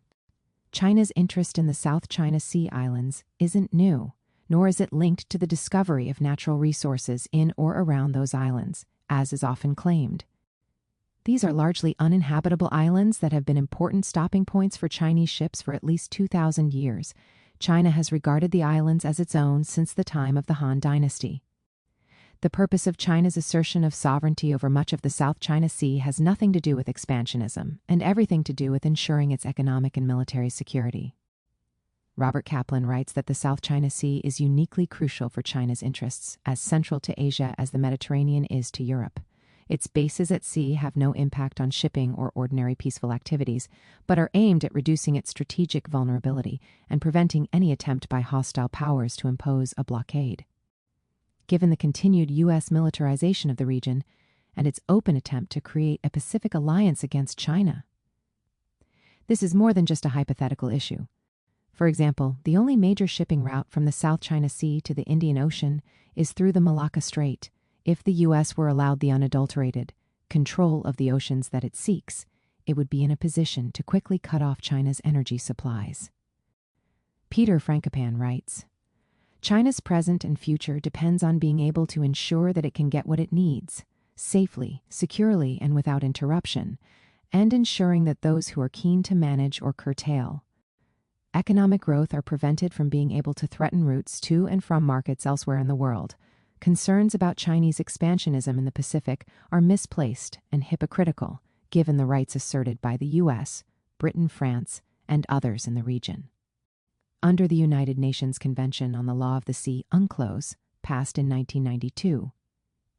China's interest in the South China Sea islands isn't new, nor is it linked to the discovery of natural resources in or around those islands, as is often claimed. These are largely uninhabitable islands that have been important stopping points for Chinese ships for at least 2,000 years. China has regarded the islands as its own since the time of the Han Dynasty. The purpose of China's assertion of sovereignty over much of the South China Sea has nothing to do with expansionism, and everything to do with ensuring its economic and military security. Robert Kaplan writes that the South China Sea is uniquely crucial for China's interests, as central to Asia as the Mediterranean is to Europe. Its bases at sea have no impact on shipping or ordinary peaceful activities, but are aimed at reducing its strategic vulnerability and preventing any attempt by hostile powers to impose a blockade. Given the continued U.S. militarization of the region and its open attempt to create a Pacific alliance against China, this is more than just a hypothetical issue. For example, the only major shipping route from the South China Sea to the Indian Ocean is through the Malacca Strait. If the U.S. were allowed the unadulterated control of the oceans that it seeks, it would be in a position to quickly cut off China's energy supplies. Peter Frankopan writes, China's present and future depends on being able to ensure that it can get what it needs, safely, securely, and without interruption, and ensuring that those who are keen to manage or curtail economic growth are prevented from being able to threaten routes to and from markets elsewhere in the world. Concerns about Chinese expansionism in the Pacific are misplaced and hypocritical, given the rights asserted by the U.S., Britain, France, and others in the region. Under the United Nations Convention on the Law of the Sea, UNCLOS, passed in 1992,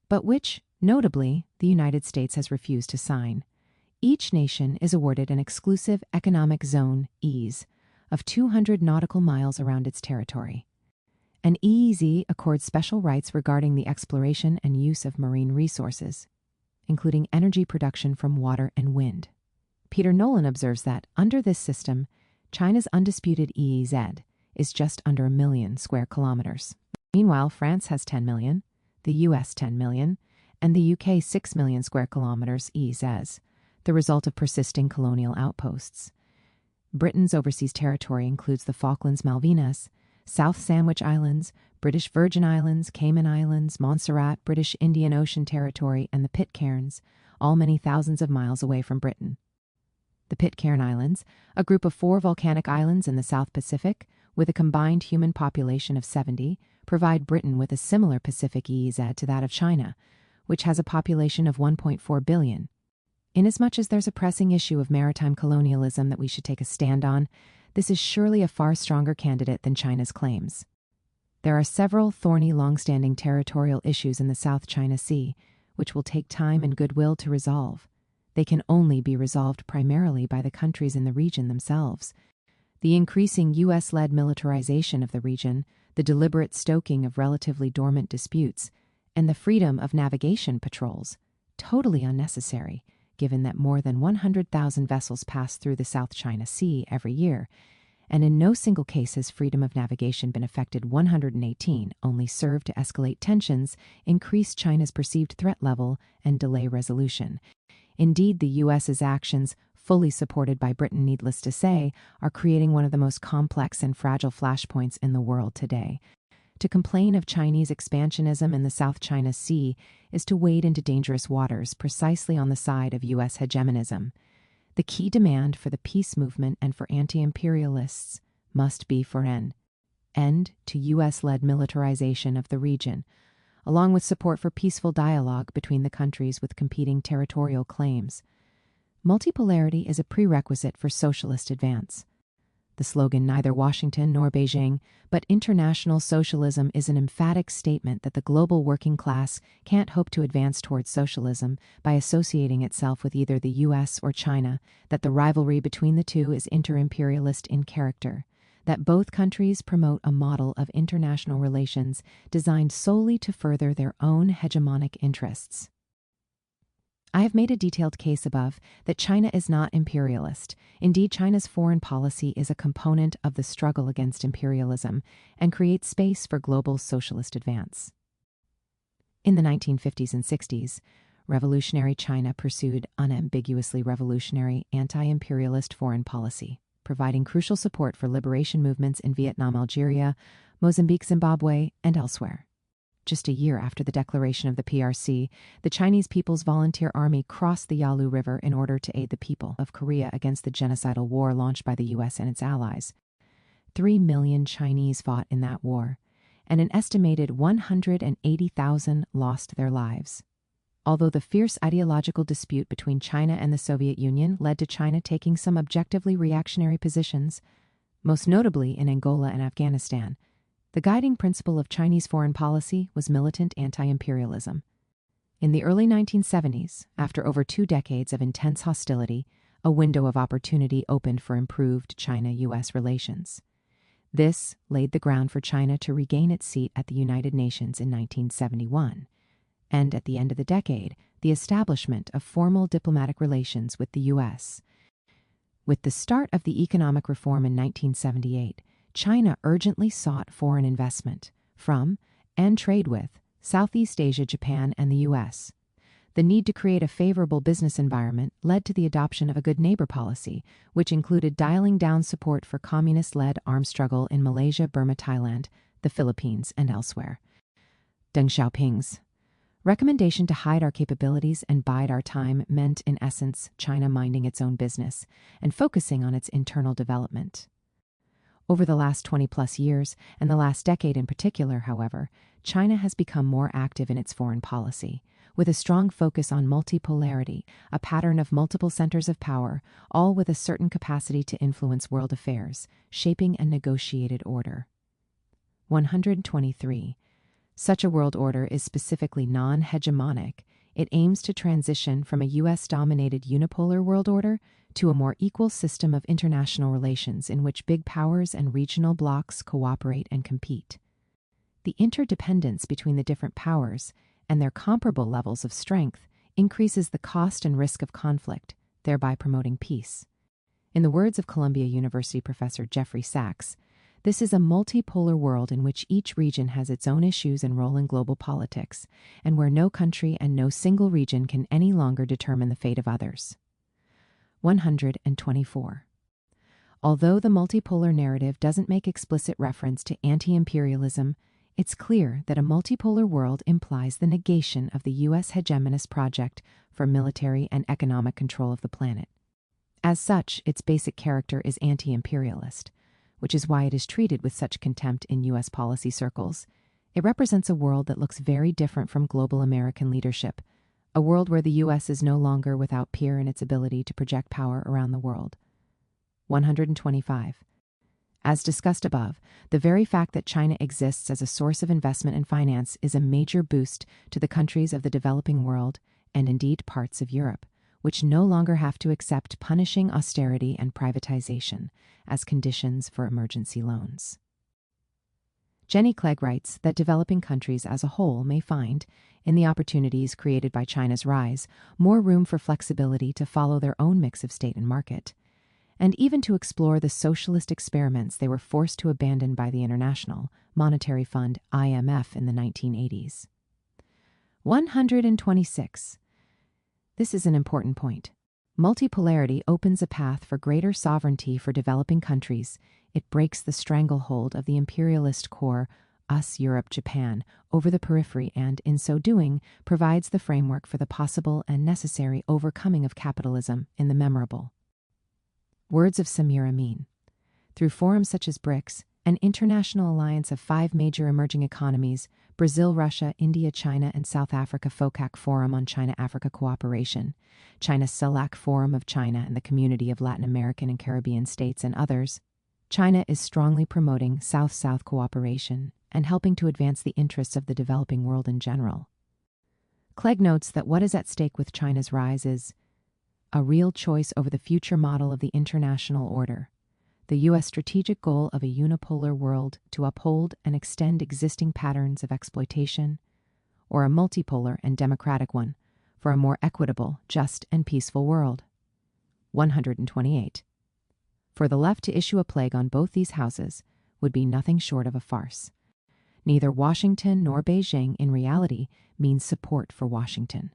but which, notably, the United States has refused to sign, each nation is awarded an exclusive economic zone, EEZ, of 200 nautical miles around its territory. An EEZ accords special rights regarding the exploration and use of marine resources, including energy production from water and wind. Peter Nolan observes that, under this system, China's undisputed EEZ is just under 1 million square kilometers. Meanwhile, France has 10 million, the US 10 million, and the UK 6 million square kilometers EEZ, the result of persisting colonial outposts. Britain's overseas territory includes the Falklands, Malvinas, South Sandwich Islands, British Virgin Islands, Cayman Islands, Montserrat, British Indian Ocean Territory, and the Pitcairns, all many thousands of miles away from Britain. The Pitcairn Islands, a group of 4 volcanic islands in the South Pacific, with a combined human population of 70, provide Britain with a similar Pacific EEZ to that of China, which has a population of 1.4 billion. Inasmuch as there's a pressing issue of maritime colonialism that we should take a stand on, this is surely a far stronger candidate than China's claims. There are several thorny, long-standing territorial issues in the South China Sea, which will take time and goodwill to resolve. They can only be resolved primarily by the countries in the region themselves. The increasing U.S.-led militarization of the region, the deliberate stoking of relatively dormant disputes, and the freedom of navigation patrols, totally unnecessary, given that more than 100,000 vessels pass through the South China Sea every year, and in no single case has freedom of navigation been affected. 118 only serve to escalate tensions, increase China's perceived threat level, and delay resolution. Indeed, the U.S.'s actions, fully supported by Britain, needless to say, are creating one of the most complex and fragile flashpoints in the world today. To complain of Chinese expansionism in the South China Sea is to wade into dangerous waters precisely on the side of U.S. hegemonism. The key demand for the peace movement and for anti-imperialists must be for an end to U.S.-led militarization of the region, along with support for peaceful dialogue between the countries with competing territorial claims. Multipolarity is a prerequisite for socialist advance. The slogan "Neither Washington nor Beijing, but international socialism" is an emphatic statement that the global working class can't hope to advance towards socialism by associating itself with either the U.S. or China, that the rivalry between the two is inter-imperialist in character, that both countries promote a model of international relations designed solely to further their own hegemonic interests. I have made a detailed case above that China is not imperialist. Indeed, China's foreign policy is a component of the struggle against imperialism and creates space for global socialist advance. In the 1950s and 60s, revolutionary China pursued unambiguously revolutionary anti-imperialist foreign policy, providing crucial support for liberation movements in Vietnam, Algeria, Mozambique, Zimbabwe, and elsewhere. Just a year after the declaration of the PRC, the Chinese People's Volunteer Army crossed the Yalu River in order to aid the people of Korea against the genocidal war launched by the U.S. and its allies. 3 million Chinese fought in that war, and an estimated 180,000 lost their lives. Although the fierce ideological dispute between China and the Soviet Union led to China taking some objectively reactionary positions, most notably in Angola and Afghanistan, the guiding principle of Chinese foreign policy was militant anti-imperialism. In the early 1970s, after over 2 decades of intense hostility, a window of opportunity opened for improved China-U.S. relations. This laid the ground for China to regain its seat at the United Nations in 1971, and at the end of the decade, the establishment of formal diplomatic relations with the U.S. With the start of the economic reform in 1978, China urgently sought foreign investment from, and trade with, Southeast Asia, Japan, and the U.S. The need to create a favorable business environment led to the adoption of a good neighbor policy, which included dialing down support for communist-led armed struggle in Malaysia, Burma, Thailand, the Philippines, and elsewhere. Deng Xiaoping's recommendation to hide our capabilities and bide our time meant, in essence, China minding its own business and focusing on its internal development. Over the last 20-plus years, and the last decade in particular, however, China has become more active in its foreign policy, with a strong focus on multipolarity, a pattern of multiple centers of power, all with a certain capacity to influence world affairs, shaping a negotiated order. 123. Such a world order is specifically non-hegemonic. It aims to transition from a U.S.-dominated unipolar world order to a more equal system of international relations in which big powers and regional blocs cooperate and compete. The interdependence between the different powers and their comparable levels of strength increases the cost and risk of conflict, thereby promoting peace. In the words of Columbia University professor Jeffrey Sachs, this is a multipolar world in which each region has its own issues and role in global politics, and where no country and no single region can any longer determine the fate of others. 124. Although the multipolar narrative doesn't make explicit reference to anti-imperialism, it's clear that a multipolar world implies the negation of the U.S. hegemonist project for military and economic control of the planet. As such, its basic character is anti-imperialist, which is why it is treated with such contempt in U.S. policy circles. It represents a world that looks very different from global American leadership, a world where the U.S. is no longer without peer in its ability to project power around the world. 125. As discussed above, the very fact that China exists as a source of investment and finance is a major boost to the countries of the developing world, and indeed parts of Europe, which no longer have to accept punishing austerity and privatization as conditions for emergency loans. Jenny Clegg writes that developing countries as a whole may find, in the opportunities created by China's rise, more room for flexibility to follow their own mix of state and market, and even to explore the socialist experiments they were forced to abandon by the International Monetary Fund, IMF, in the 1980s. 126. This is an important point. Multipolarity opens a path for greater sovereignty for developing countries. It breaks the stranglehold of the imperialist core, us, Europe, Japan, over the periphery and, in so doing, provides the framework for the possible and necessary overcoming of capitalism in the memorable. Words of Samir Amin. Through forums such as BRICS, an international alliance of 5 major emerging economies, Brazil, Russia, India, China, and South Africa, FOCAC Forum on China-Africa Cooperation, China CELAC Forum of China and the Community of Latin American and Caribbean States, and others, China is strongly promoting South-South cooperation and helping to advance the interests of the developing world in general. Clegg notes that what is at stake with China's rise is a real choice over the future model of the international order, the U.S. strategic goal of a unipolar world to uphold and extend existing patterns of exploitation, or a multipolar and democratic one for a more equitable, just, and peaceful world. 128. For the left to issue a plague on both these houses would be nothing short of a farce. Neither Washington nor Beijing in reality means support for Washington.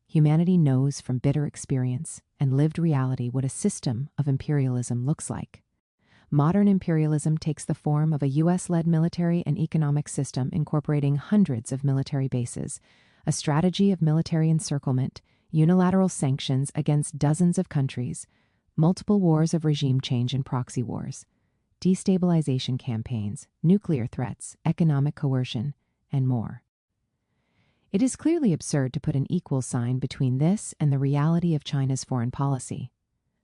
Humanity knows from bitter experience and lived reality what a system of imperialism looks like. Modern imperialism takes the form of a U.S.-led military and economic system incorporating hundreds of military bases, a strategy of military encirclement, unilateral sanctions against dozens of countries, multiple wars of regime change and proxy wars, destabilization campaigns, nuclear threats, economic coercion, and more. It is clearly absurd to put an equal sign between this and the reality of China's foreign policy.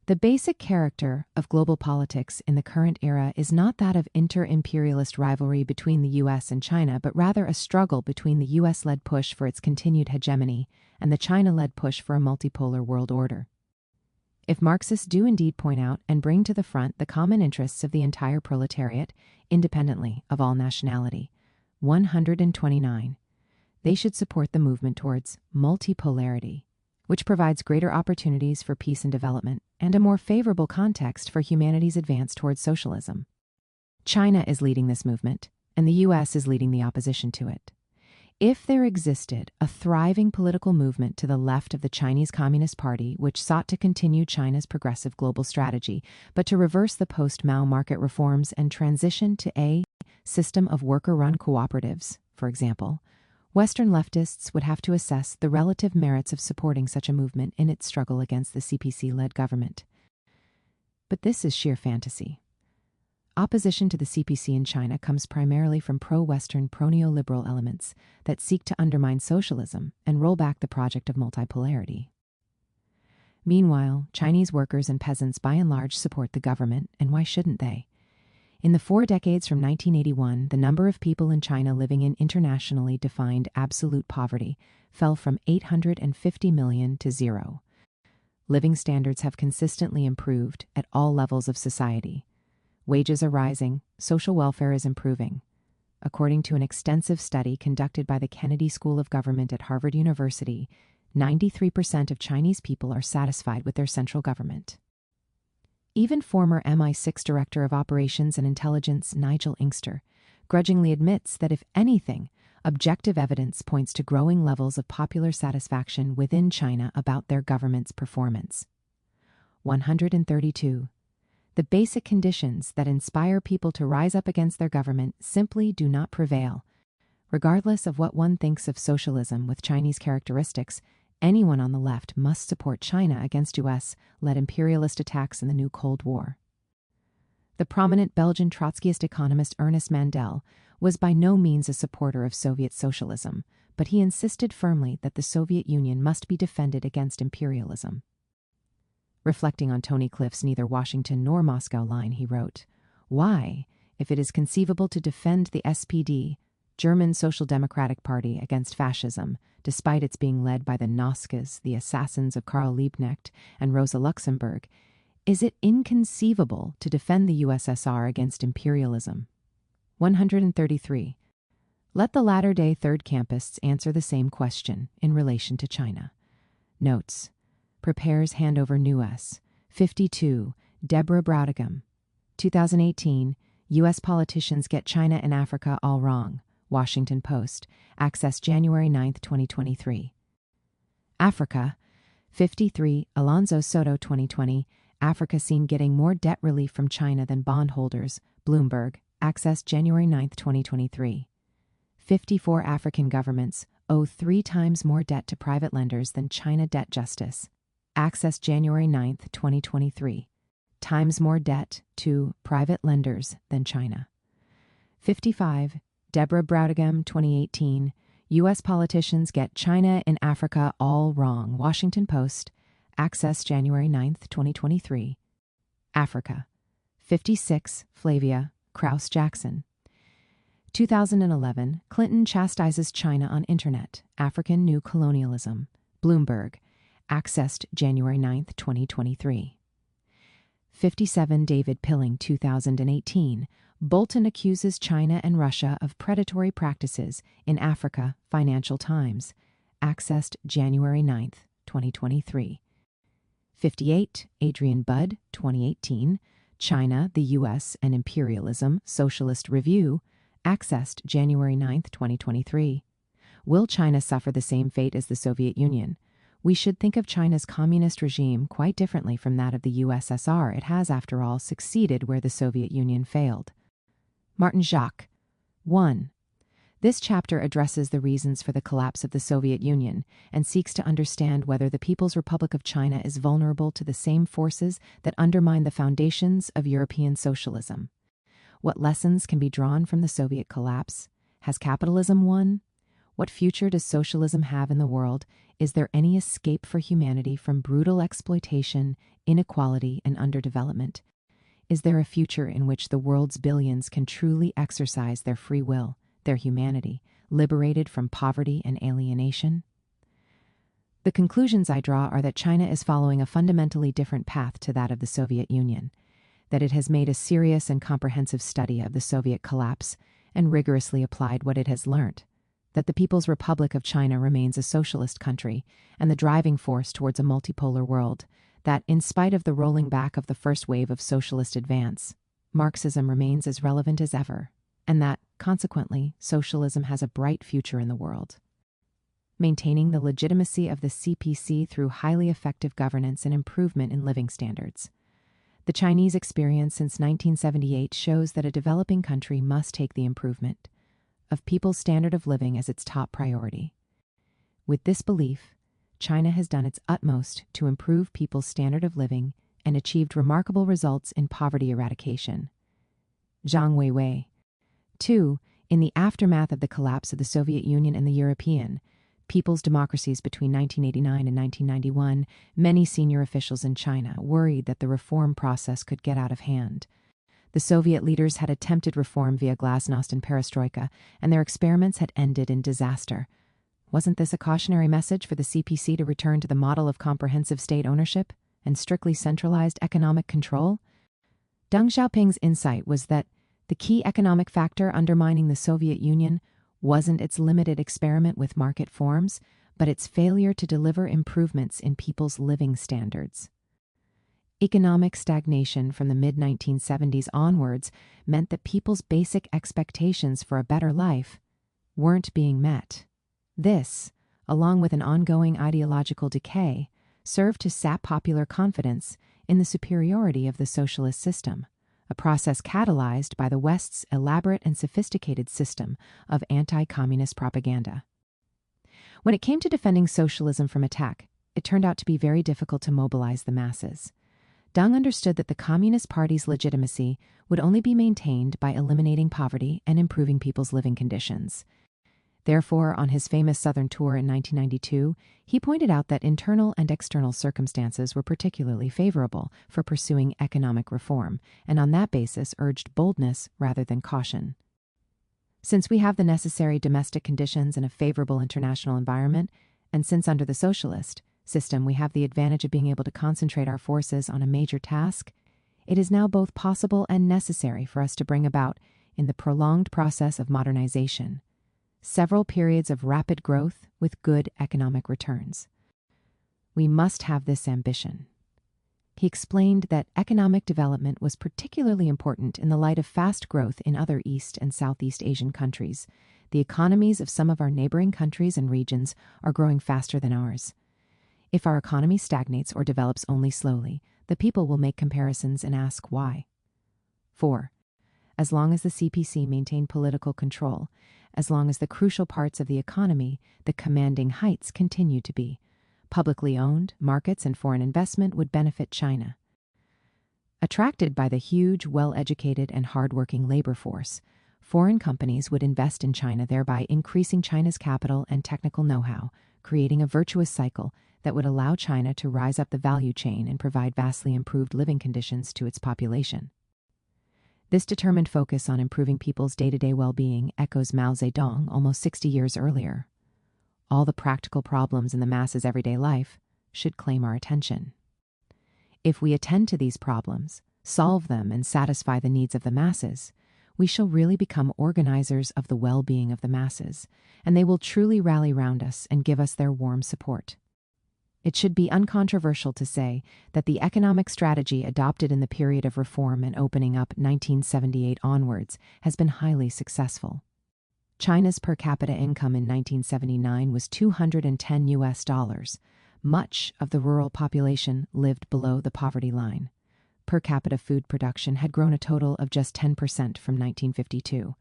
The basic character of global politics in the current era is not that of inter-imperialist rivalry between the U.S. and China, but rather a struggle between the U.S.-led push for its continued hegemony and the China-led push for a multipolar world order. If Marxists do indeed point out and bring to the front the common interests of the entire proletariat, independently of all nationality, 129, they should support the movement towards multipolarity, which provides greater opportunities for peace and development and a more favorable context for humanity's advance towards socialism. China is leading this movement, and the U.S. is leading the opposition to it. If there existed a thriving political movement to the left of the Chinese Communist Party which sought to continue China's progressive global strategy, but to reverse the post-Mao market reforms and transition to a system of worker-run cooperatives, for example, Western leftists would have to assess the relative merits of supporting such a movement in its struggle against the CPC-led government. But this is sheer fantasy. Opposition to the CPC in China comes primarily from pro-Western, pro-neoliberal elements that seek to undermine socialism and roll back the project of multipolarity. Meanwhile, Chinese workers and peasants by and large support the government, and why shouldn't they? In the 4 decades from 1981, the number of people in China living in internationally defined absolute poverty fell from 850 million to 0. Living standards have consistently improved at all levels of society. Wages are rising, social welfare is improving. According to an extensive study conducted by the Kennedy School of Government at Harvard University, 93% of Chinese people are satisfied with their central government. Even former MI6 Director of Operations and Intelligence Nigel Inkster grudgingly admits that if anything, objective evidence points to growing levels of popular satisfaction within China about their government's performance. 132. The basic conditions that inspire people to rise up against their government simply do not prevail. Regardless of what one thinks of socialism with Chinese characteristics, anyone on the left must support China against U.S.-led imperialist attacks in the new Cold War. The prominent Belgian Trotskyist economist Ernest Mandel was by no means a supporter of Soviet socialism, but he insisted firmly that the Soviet Union must be defended against imperialism. Reflecting on Tony Cliff's neither Washington nor Moscow line, he wrote, "Why, if it is conceivable to defend the SPD, German Social Democratic Party, against fascism, despite its being led by the Nazis, the assassins of Karl Liebknecht and Rosa Luxemburg, is it inconceivable to defend the USSR against imperialism?" 133. Let the latter-day third campists answer the same question in relation to China. Notes. Prepares Handover News. 52. Deborah Brautigam. 2018. U.S. politicians get China and Africa all wrong. Washington Post. Access January 9, 2023. Africa. 53. Alonso Soto 2020. Africa seen getting more debt relief from China than bondholders. Bloomberg. Access January 9, 2023. 54 African governments owe 3 times more debt to private lenders than China debt justice. Access January 9, 2023. Times more debt to private lenders than China. 55. Deborah Brautigam 2018. U.S. politicians get China and Africa all wrong. Washington Post. Access January 9, 2023. Africa. 56. Flavia Krauss Jackson. 2011. Clinton chastises China on Internet. African New Colonialism. Bloomberg. Accessed January 9, 2023. 57. David Pilling 2018. Bolton accuses China and Russia of predatory practices in Africa. Financial Times. Accessed January 9, 2023. 58. Adrian Budd 2018. China, the U.S. and Imperialism. Socialist Review. Accessed January 9, 2023. Will China suffer the same fate as the Soviet Union? we should think of China's communist regime quite differently from that of the USSR. It has, after all, succeeded where the Soviet Union failed. Martin Jacques. 1. This chapter addresses the reasons for the collapse of the Soviet Union and seeks to understand whether the People's Republic of China is vulnerable to the same forces that undermine the foundations of European socialism. What lessons can be drawn from the Soviet collapse? Has capitalism won? What future does socialism have in the world? Is there any escape for humanity from brutal exploitation, inequality, and underdevelopment? Is there a future in which the world's billions can truly exercise their free will, their humanity, liberated from poverty and alienation? The conclusions I draw are that China is following a fundamentally different path to that of the Soviet Union, that it has made a serious and comprehensive study of the Soviet collapse and rigorously applied what it has learned, that the People's Republic of China remains a socialist country and the driving force towards a multipolar world, that, in spite of the rolling back of the first wave of socialist advance, Marxism remains as relevant as ever, and that, consequently, socialism has a bright future in the world. Maintaining the legitimacy of the CPC through highly effective governance and improvement in living standards. The Chinese experience since 1978 shows that a developing country must take the improvement of people's standard of living as its top priority. With this belief, China has done its utmost to improve people's standard of living and achieved remarkable results in poverty eradication. Zhang Weiwei. 2. In the aftermath of the collapse of the Soviet Union and the European people's democracies between 1989 and 1991, many senior officials in China worried that the reform process could get out of hand. The Soviet leaders had attempted reform via glasnost and perestroika, and their experiments had ended in disaster. Wasn't this a cautionary message for the CPC to return to the model of comprehensive state ownership and strictly centralized economic control? Deng Xiaoping's insight was that the key economic factor undermining the Soviet Union wasn't its limited experiment with market forms, but its failure to deliver improvements in people's living standards. Economic stagnation from the mid-1970s onwards meant that people's basic expectations for a better life weren't being met. This, along with an ongoing ideological decay, served to sap popular confidence in the superiority of the socialist system, a process catalyzed by the West's elaborate and sophisticated system of anti-communist propaganda. When it came to defending socialism from attack, it turned out to be very difficult to mobilize the masses. Deng understood that the Communist Party's legitimacy would only be maintained by eliminating poverty and improving people's living conditions. Therefore, on his famous Southern tour in 1992, he pointed out that internal and external circumstances were particularly favorable for pursuing economic reform, and on that basis urged boldness rather than caution. Since we have the necessary domestic conditions and a favorable international environment, and since under the socialist system we have the advantage of being able to concentrate our forces on a major task, it is now both possible and necessary for us to bring about, in the prolonged process of modernization, several periods of rapid growth with good economic returns. We must have this ambition. He explained that economic development was particularly important in the light of fast growth in other East and Southeast Asian countries. The economies of some of our neighboring countries and regions are growing faster than ours. If our economy stagnates or develops only slowly, the people will make comparisons and ask why. 4. As long as the CPC maintained political control, as long as the crucial parts of the economy, the commanding heights, continue to be publicly owned, markets and foreign investment would benefit China. Attracted by the huge, well-educated and hard-working labor force, foreign companies would invest in China, thereby increasing China's capital and technical know-how, creating a virtuous cycle that would allow China to rise up the value chain and provide vastly improved living conditions to its population. This determined focus on improving people's day-to-day well-being echoes Mao Zedong almost 60 years earlier. All the practical problems in the masses' everyday life should claim our attention. If we attend to these problems, solve them, and satisfy the needs of the masses, we shall really become organizers of the well-being of the masses, and they will truly rally round us and give us their warm support. It should be uncontroversial to say that the economic strategy adopted in the period of reform and opening up 1978 onwards has been highly successful. China's per capita income in 1979 was $210, Much of the rural population lived below the poverty line. Per capita food production had grown a total of just 10% from 1952.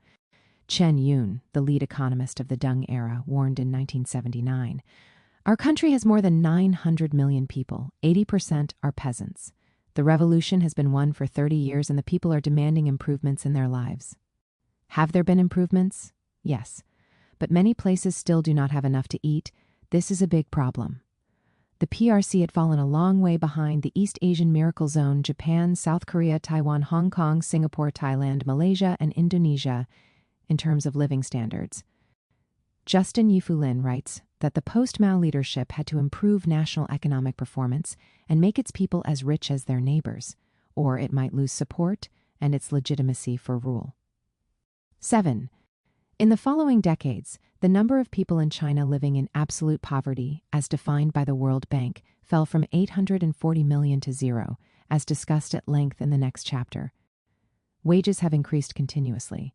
Chen Yun, the lead economist of the Deng era, warned in 1979, "Our country has more than 900 million people. 80% are peasants. The revolution has been won for 30 years and the people are demanding improvements in their lives." Have there been improvements? Yes. But many places still do not have enough to eat. This is a big problem. The PRC had fallen a long way behind the East Asian Miracle Zone, Japan, South Korea, Taiwan, Hong Kong, Singapore, Thailand, Malaysia, and Indonesia in terms of living standards. Justin Yifulin writes that the post-Mao leadership had to improve national economic performance and make its people as rich as their neighbors, or it might lose support and its legitimacy for rule. 7. In the following decades, the number of people in China living in absolute poverty, as defined by the World Bank, fell from 840 million to 0, as discussed at length in the next chapter. Wages have increased continuously.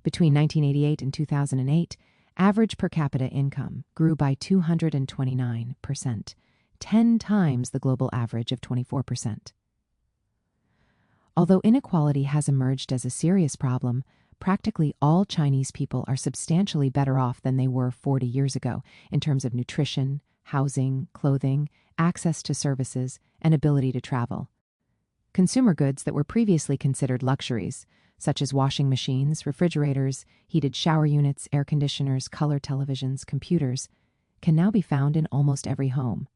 Between 1988 and 2008, average per capita income grew by 229%, 10 times the global average of 24%. Although inequality has emerged as a serious problem, practically all Chinese people are substantially better off than they were 40 years ago in terms of nutrition, housing, clothing, access to services, and ability to travel. Consumer goods that were previously considered luxuries, such as washing machines, refrigerators, heated shower units, air conditioners, color televisions, computers, can now be found in almost every home.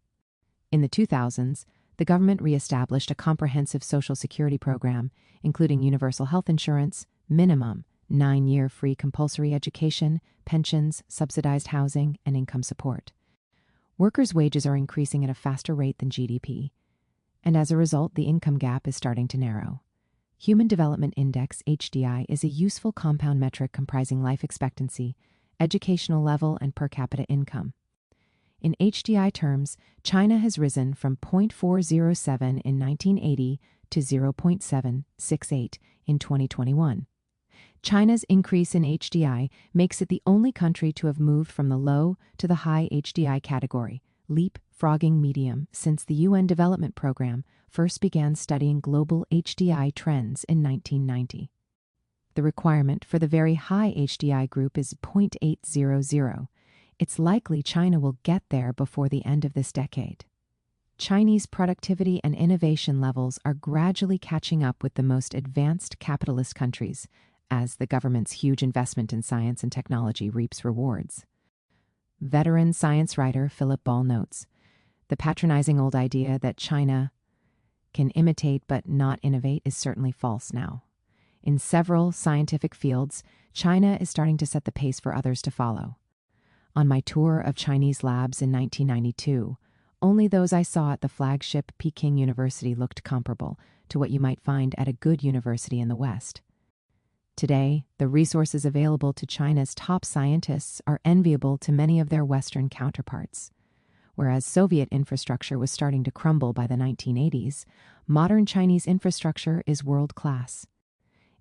In the 2000s, the government reestablished a comprehensive social security program, including universal health insurance, minimum 9-year free compulsory education, pensions, subsidized housing, and income support. Workers' wages are increasing at a faster rate than GDP, and as a result, the income gap is starting to narrow. Human Development Index, HDI, is a useful compound metric comprising life expectancy, educational level, and per capita income. In HDI terms, China has risen from 0.407 in 1980 to 0.768 in 2021. China's increase in HDI makes it the only country to have moved from the low to the high HDI category, leapfrogging medium, since the UN Development Program first began studying global HDI trends in 1990. The requirement for the very high HDI group is 0.800. It's likely China will get there before the end of this decade. Chinese productivity and innovation levels are gradually catching up with the most advanced capitalist countries, as the government's huge investment in science and technology reaps rewards. Veteran science writer Philip Ball notes, "The patronizing old idea that China can imitate but not innovate is certainly false now. In several scientific fields, China is starting to set the pace for others to follow. On my tour of Chinese labs in 1992, only those I saw at the flagship Peking University looked comparable to what you might find at a good university in the West. Today, the resources available to China's top scientists are enviable to many of their Western counterparts. Whereas Soviet infrastructure was starting to crumble by the 1980s, modern Chinese infrastructure is world-class.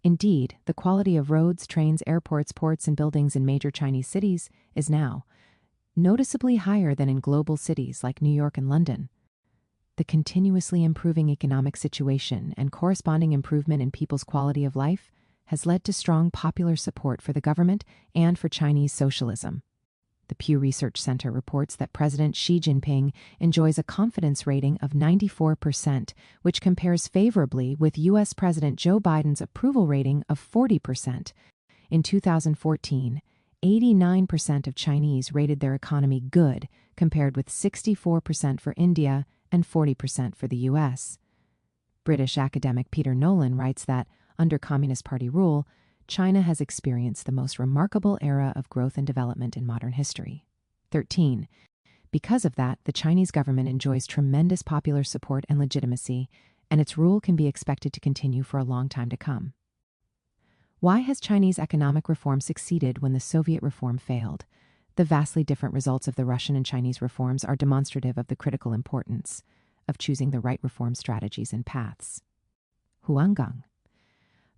Indeed, the quality of roads, trains, airports, ports, and buildings in major Chinese cities is now noticeably higher than in global cities like New York and London. The continuously improving economic situation and corresponding improvement in people's quality of life has led to strong popular support for the government and for Chinese socialism. The Pew Research Center reports that President Xi Jinping enjoys a confidence rating of 94%, which compares favorably with U.S. President Joe Biden's approval rating of 40%. In 2014, 89% of Chinese rated their economy good, compared with 64% for India and 40% for the U.S. British academic Peter Nolan writes that, under Communist Party rule, China has experienced the most remarkable era of growth and development in modern history. 13. Because of that, the Chinese government enjoys tremendous popular support and legitimacy, and its rule can be expected to continue for a long time to come. Why has Chinese economic reform succeeded when the Soviet reform failed? The vastly different results of the Russian and Chinese reforms are demonstrative of the critical importance of choosing the right reform strategies and paths. Huanggang.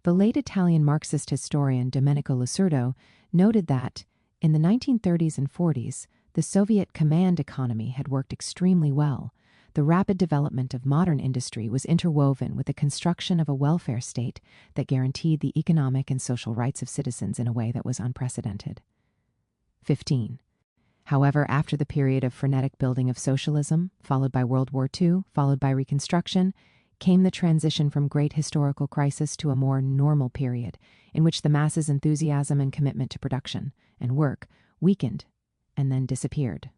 The late Italian Marxist historian Domenico Lucerdo noted that, in the 1930s and 40s, the Soviet command economy had worked extremely well. The rapid development of modern industry was interwoven with the construction of a welfare state that guaranteed the economic and social rights of citizens in a way that was unprecedented. 15. However, after the period of frenetic building of socialism, followed by World War II, followed by Reconstruction, came the transition from great historical crisis to a more normal period, in which the masses' enthusiasm and commitment to production and work weakened and then disappeared.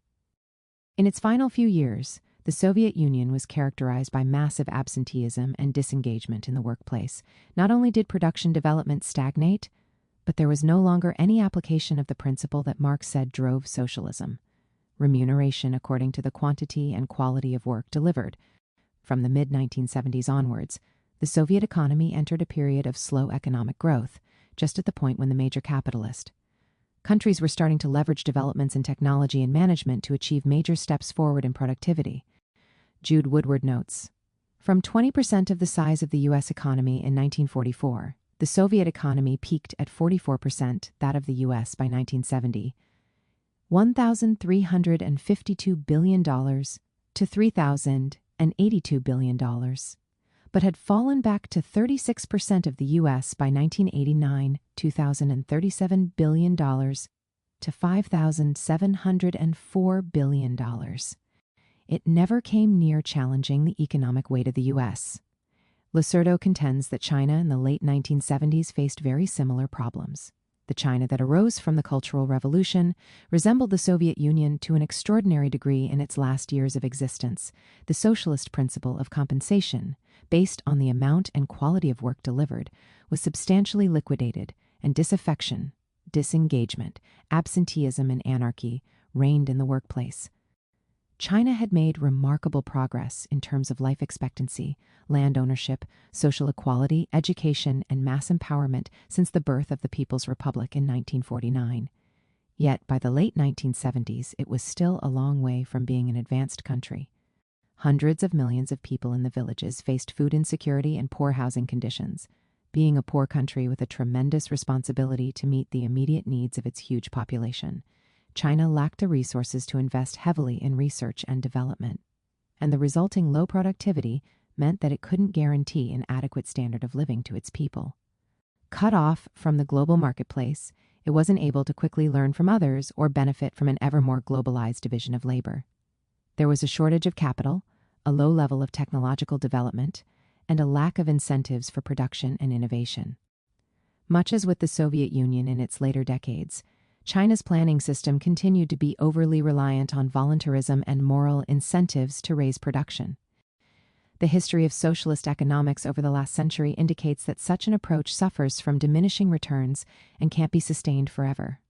In its final few years, the Soviet Union was characterized by massive absenteeism and disengagement in the workplace. Not only did production development stagnate, but there was no longer any application of the principle that Marx said drove socialism: remuneration according to the quantity and quality of work delivered. From the mid-1970s onwards, the Soviet economy entered a period of slow economic growth, just at the point when the major capitalist countries were starting to leverage developments in technology and management to achieve major steps forward in productivity. Jude Woodward notes, from 20% of the size of the U.S. economy in 1944, the Soviet economy peaked at 44%, that of the U.S. by 1970, $1,352 billion to $3,082 billion, but had fallen back to 36% of the U.S. by 1989, $2,037 billion to $5,704 billion. It never came near challenging the economic weight of the U.S. Lacerdo contends that China in the late 1970s faced very similar problems. The China that arose from the Cultural Revolution resembled the Soviet Union to an extraordinary degree in its last years of existence. The socialist principle of compensation, based on the amount and quality of work delivered, was substantially liquidated, and disaffection, disengagement, absenteeism, and anarchy reigned in the workplace. China had made remarkable progress in terms of life expectancy, land ownership, social equality, education, and mass empowerment since the birth of the People's Republic in 1949. Yet by the late 1970s, it was still a long way from being an advanced country. Hundreds of millions of people in the villages faced food insecurity and poor housing conditions, being a poor country with a tremendous responsibility to meet the immediate needs of its huge population. China lacked the resources to invest heavily in research and development, and the resulting low productivity meant that it couldn't guarantee an adequate standard of living to its people. Cut off from the global marketplace, it wasn't able to quickly learn from others or benefit from an ever more globalized division of labor. There was a shortage of capital, a low level of technological development, and a lack of incentives for production and innovation. Much as with the Soviet Union in its later decades, China's planning system continued to be overly reliant on voluntarism and moral incentives to raise production. The history of socialist economics over the last century indicates that such an approach suffers from diminishing returns and can't be sustained forever.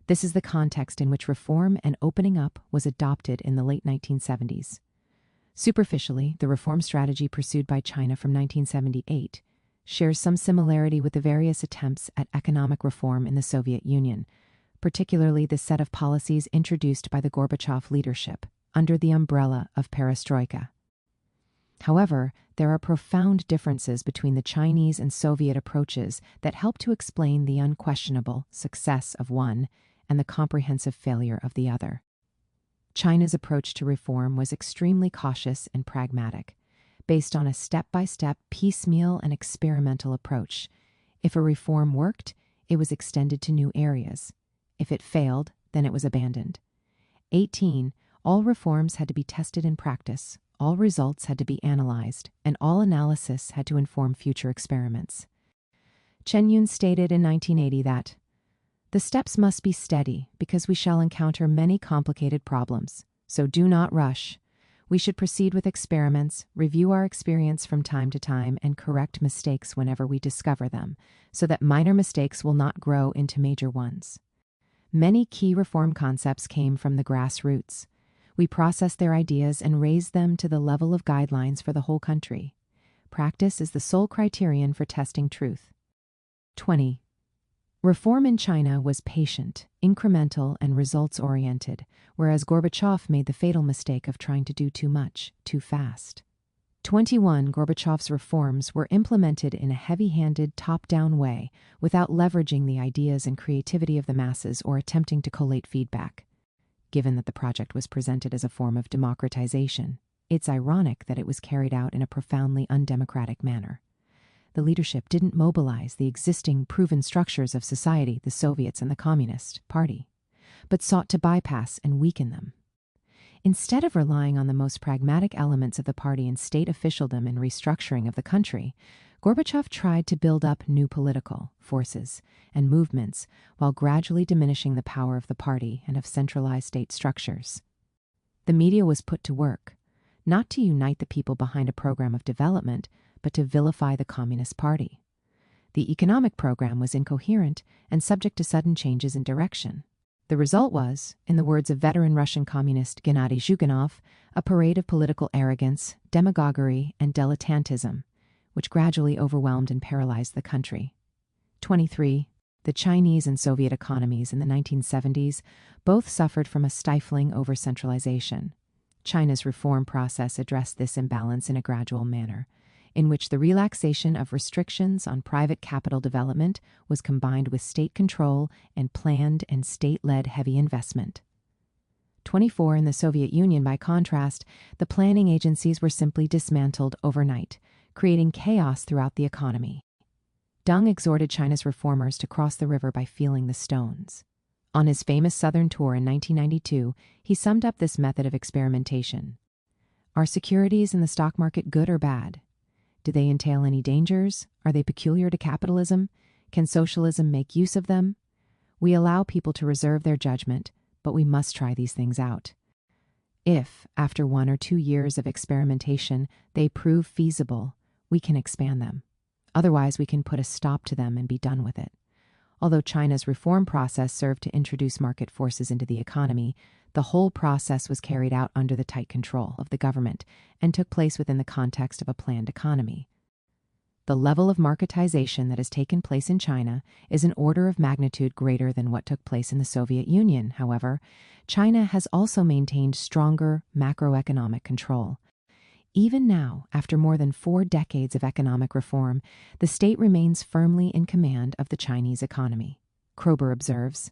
This is the context in which reform and opening up was adopted in the late 1970s. Superficially, the reform strategy pursued by China from 1978 shares some similarity with the various attempts at economic reform in the Soviet Union, particularly the set of policies introduced by the Gorbachev leadership under the umbrella of perestroika. However, there are profound differences between the Chinese and Soviet approaches that help to explain the unquestionable success of one and the comprehensive failure of the other. China's approach to reform was extremely cautious and pragmatic, based on a step-by-step, piecemeal, and experimental approach. If a reform worked, it was extended to new areas. If it failed, then it was abandoned. 18. All reforms had to be tested in practice, all results had to be analyzed, and all analysis had to inform future experiments. Chen Yun stated in 1980 that, "The steps must be steady because we shall encounter many complicated problems, so do not rush. We should proceed with experiments, review our experience from time to time, and correct mistakes whenever we discover them, so that minor mistakes will not grow into major ones." Many key reform concepts came from the grassroots. We processed their ideas and raised them to the level of guidelines for the whole country. Practice is the sole criterion for testing truth. 20. Reform in China was patient, incremental, and results-oriented, whereas Gorbachev made the fatal mistake of trying to do too much, too fast. 21. Gorbachev's reforms were implemented in a heavy-handed, top-down way without leveraging the ideas and creativity of the masses or attempting to collate feedback. given that the project was presented as a form of democratization. It's ironic that it was carried out in a profoundly undemocratic manner. The leadership didn't mobilize the existing proven structures of society, the Soviets and the Communist Party, but sought to bypass and weaken them. Instead of relying on the most pragmatic elements of the party and state officialdom in restructuring of the country, Gorbachev tried to build up new political forces and movements while gradually diminishing the power of the party and of centralized state structures. The media was put to work, not to unite the people behind a program of development, but to vilify the Communist Party. The economic program was incoherent and subject to sudden changes in direction. The result was, in the words of veteran Russian communist Gennady Zhuganov, a parade of political arrogance, demagoguery, and dilettantism, which gradually overwhelmed and paralyzed the country. 23. The Chinese and Soviet economies in the 1970s both suffered from a stifling over-centralization. China's reform process addressed this imbalance in a gradual manner, in which the relaxation of restrictions on private capital development was combined with state control and planned and state-led heavy investment. 24. In the Soviet Union, by contrast, the planning agencies were simply dismantled overnight, creating chaos throughout the economy. Deng exhorted China's reformers to cross the river by feeling the stones. On his famous Southern tour in 1992, he summed up this method of experimentation. Are securities in the stock market good or bad? Do they entail any dangers? Are they peculiar to capitalism? Can socialism make use of them? We allow people to reserve their judgment, but we must try these things out. If, after 1 or 2 years of experimentation, they prove feasible, we can expand them. Otherwise, we can put a stop to them and be done with it. Although China's reform process served to introduce market forces into the economy, the whole process was carried out under the tight control of the government and took place within the context of a planned economy. The level of marketization that has taken place in China is an order of magnitude greater than what took place in the Soviet Union. However, China has also maintained stronger macroeconomic control. Even now, after more than 4 decades of economic reform, the state remains firmly in command of the Chinese economy. Kroeber observes,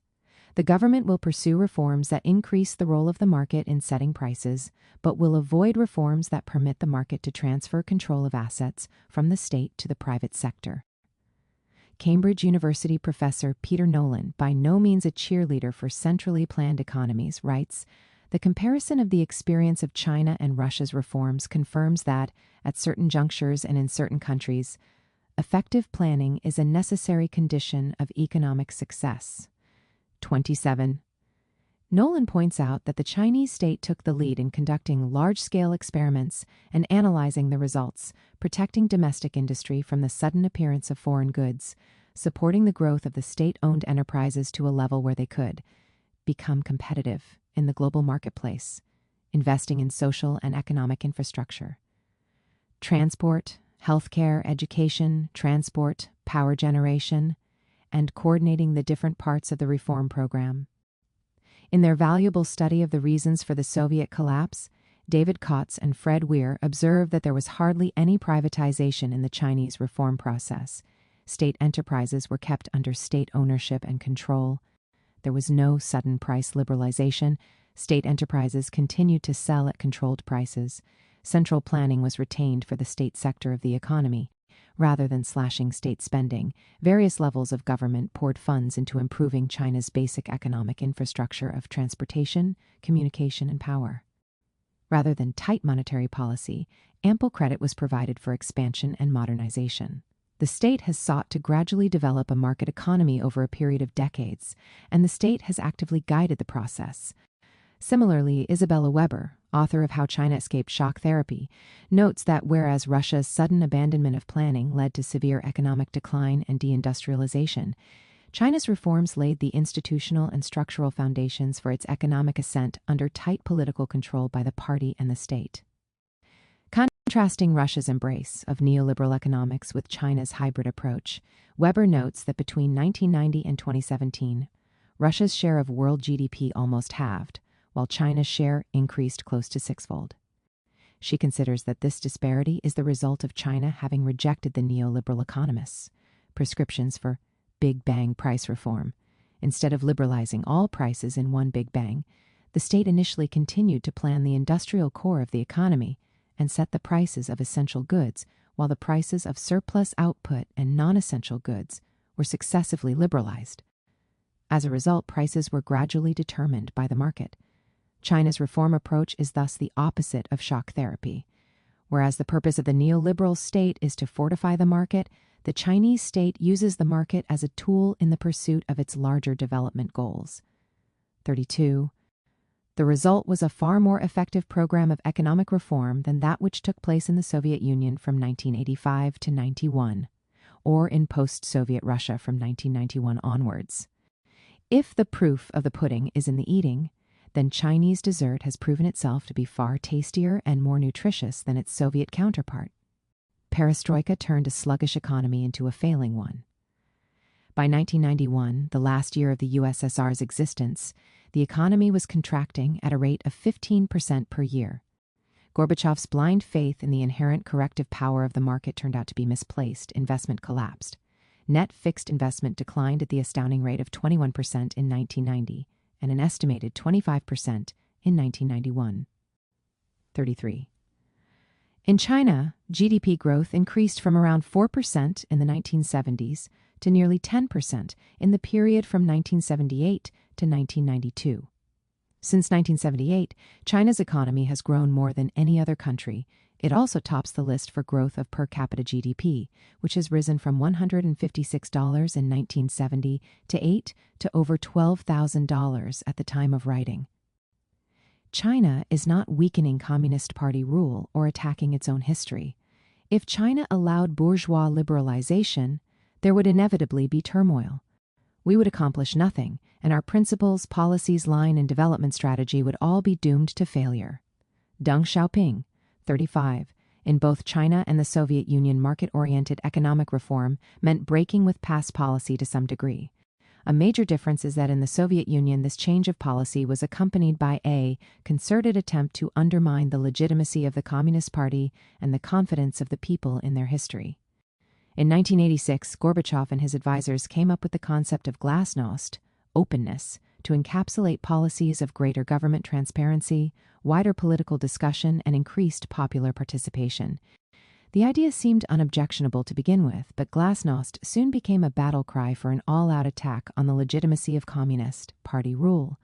the government will pursue reforms that increase the role of the market in setting prices, but will avoid reforms that permit the market to transfer control of assets from the state to the private sector. Cambridge University professor Peter Nolan, by no means a cheerleader for centrally planned economies, writes, the comparison of the experience of China and Russia's reforms confirms that, at certain junctures and in certain countries, effective planning is a necessary condition of economic success. 27. Nolan points out that the Chinese state took the lead in conducting large-scale experiments and analyzing the results, protecting domestic industry from the sudden appearance of foreign goods, supporting the growth of the state-owned enterprises to a level where they could become competitive in the global marketplace, investing in social and economic infrastructure. Transport, healthcare, education, transport, power generation, and coordinating the different parts of the reform program. In their valuable study of the reasons for the Soviet collapse, David Kotz and Fred Weir observed that there was hardly any privatization in the Chinese reform process. State enterprises were kept under state ownership and control. There was no sudden price liberalization. State enterprises continued to sell at controlled prices. Central planning was retained for the state sector of the economy. Rather than slashing state spending, various levels of government poured funds into improving China's basic economic infrastructure of transportation, communication, and power. Rather than tight monetary policy, ample credit was provided for expansion and modernization. The state has sought to gradually develop a market economy over a period of decades, and the state has actively guided the process. Similarly, Isabella Weber, author of How China Escaped Shock Therapy, notes that whereas Russia's sudden abandonment of planning led to severe economic decline and deindustrialization, China's reforms laid the institutional and structural foundations for its economic ascent under tight political control by the party and the state. Contrasting Russia's embrace of neoliberal economics with China's hybrid approach, Weber notes that between 1990 and 2017, Russia's share of world GDP almost halved, while China's share increased close to 6-fold. She considers that this disparity is the result of China having rejected the neoliberal economists' prescriptions for Big Bang price reform. Instead of liberalizing all prices in one Big Bang, The state initially continued to plan the industrial core of the economy and set the prices of essential goods, while the prices of surplus output and non-essential goods were successively liberalized. As a result, prices were gradually determined by the market. China's reform approach is thus the opposite of shock therapy. Whereas the purpose of the neoliberal state is to fortify the market, the Chinese state uses the market as a tool in the pursuit of its larger development goals. 32. The result was a far more effective program of economic reform than that which took place in the Soviet Union from 1985 to 91, or in post-Soviet Russia from 1991 onwards. If the proof of the pudding is in the eating, then Chinese dessert has proven itself to be far tastier and more nutritious than its Soviet counterpart. Perestroika turned a sluggish economy into a failing one. By 1991, the last year of the USSR's existence, the economy was contracting at a rate of 15% per year. Gorbachev's blind faith in the inherent corrective power of the market turned out to be misplaced. Investment collapsed. Net fixed investment declined at the astounding rate of 21% in 1990 and an estimated 25% in 1991. 33. In China, GDP growth increased from around 4% in the 1970s to nearly 10% in the period from 1978 to 1992. Since 1978, China's economy has grown more than any other country. It also tops the list for growth of per capita GDP, which has risen from $156 in 1970 to over $12,000 at the time of writing. China is not weakening Communist Party rule or attacking its own history. If China allowed bourgeois liberalization, there would inevitably be turmoil. We would accomplish nothing, and our principles, policies, line, and development strategy would all be doomed to failure. Deng Xiaoping, 35. In both China and the Soviet Union, market-oriented economic reform meant breaking with past policy to some degree. A major difference is that in the Soviet Union, this change of policy was accompanied by a concerted attempt to undermine the legitimacy of the Communist Party and the confidence of the people in their history. In 1986, Gorbachev and his advisors came up with the concept of glasnost, openness, to encapsulate policies of greater government transparency, wider political discussion, and increased popular participation. The idea seemed unobjectionable to begin with, but glasnost soon became a battle cry for an all-out attack on the legitimacy of Communist Party rule,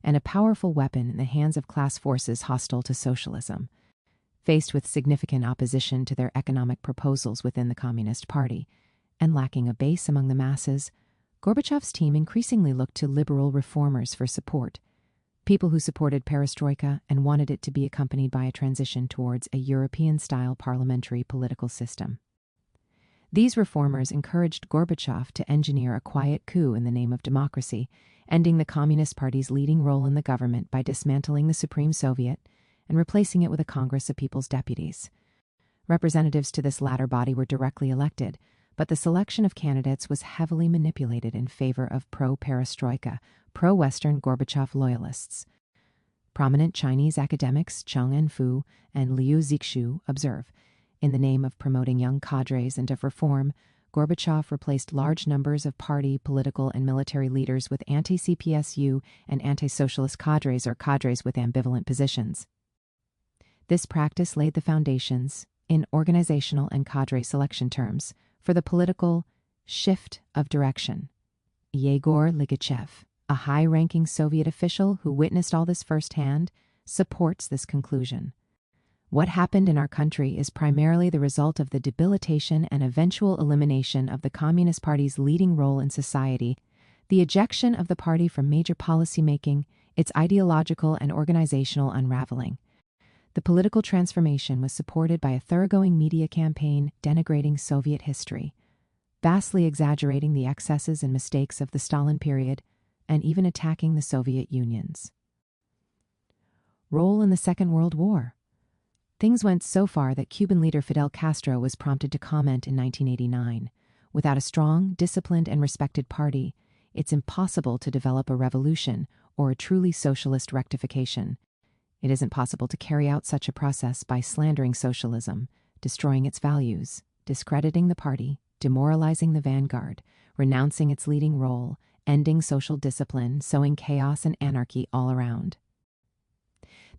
and a powerful weapon in the hands of class forces hostile to socialism. Faced with significant opposition to their economic proposals within the Communist Party, and lacking a base among the masses, Gorbachev's team increasingly looked to liberal reformers for support, people who supported perestroika and wanted it to be accompanied by a transition towards a European-style parliamentary political system. These reformers encouraged Gorbachev to engineer a quiet coup in the name of democracy, ending the Communist Party's leading role in the government by dismantling the Supreme Soviet and replacing it with a Congress of People's Deputies. Representatives to this latter body were directly elected, but the selection of candidates was heavily manipulated in favor of pro-perestroika, pro-Western Gorbachev loyalists. Prominent Chinese academics Cheng En-fu and Liu Zixu observe, in the name of promoting young cadres and of reform, Gorbachev replaced large numbers of party, political, and military leaders with anti-CPSU and anti-socialist cadres or cadres with ambivalent positions. This practice laid the foundations, in organizational and cadre selection terms, for the political shift of direction. Yegor Ligachev, a high-ranking Soviet official who witnessed all this firsthand, supports this conclusion. What happened in our country is primarily the result of the debilitation and eventual elimination of the Communist Party's leading role in society, the ejection of the party from major policymaking, its ideological and organizational unraveling. The political transformation was supported by a thoroughgoing media campaign denigrating Soviet history, vastly exaggerating the excesses and mistakes of the Stalin period, and even attacking the Soviet Union's role in the Second World War. Things went so far that Cuban leader Fidel Castro was prompted to comment in 1989, "Without a strong, disciplined, and respected party, it's impossible to develop a revolution or a truly socialist rectification. It isn't possible to carry out such a process by slandering socialism, destroying its values, discrediting the party, demoralizing the vanguard, renouncing its leading role, ending social discipline, sowing chaos and anarchy all around."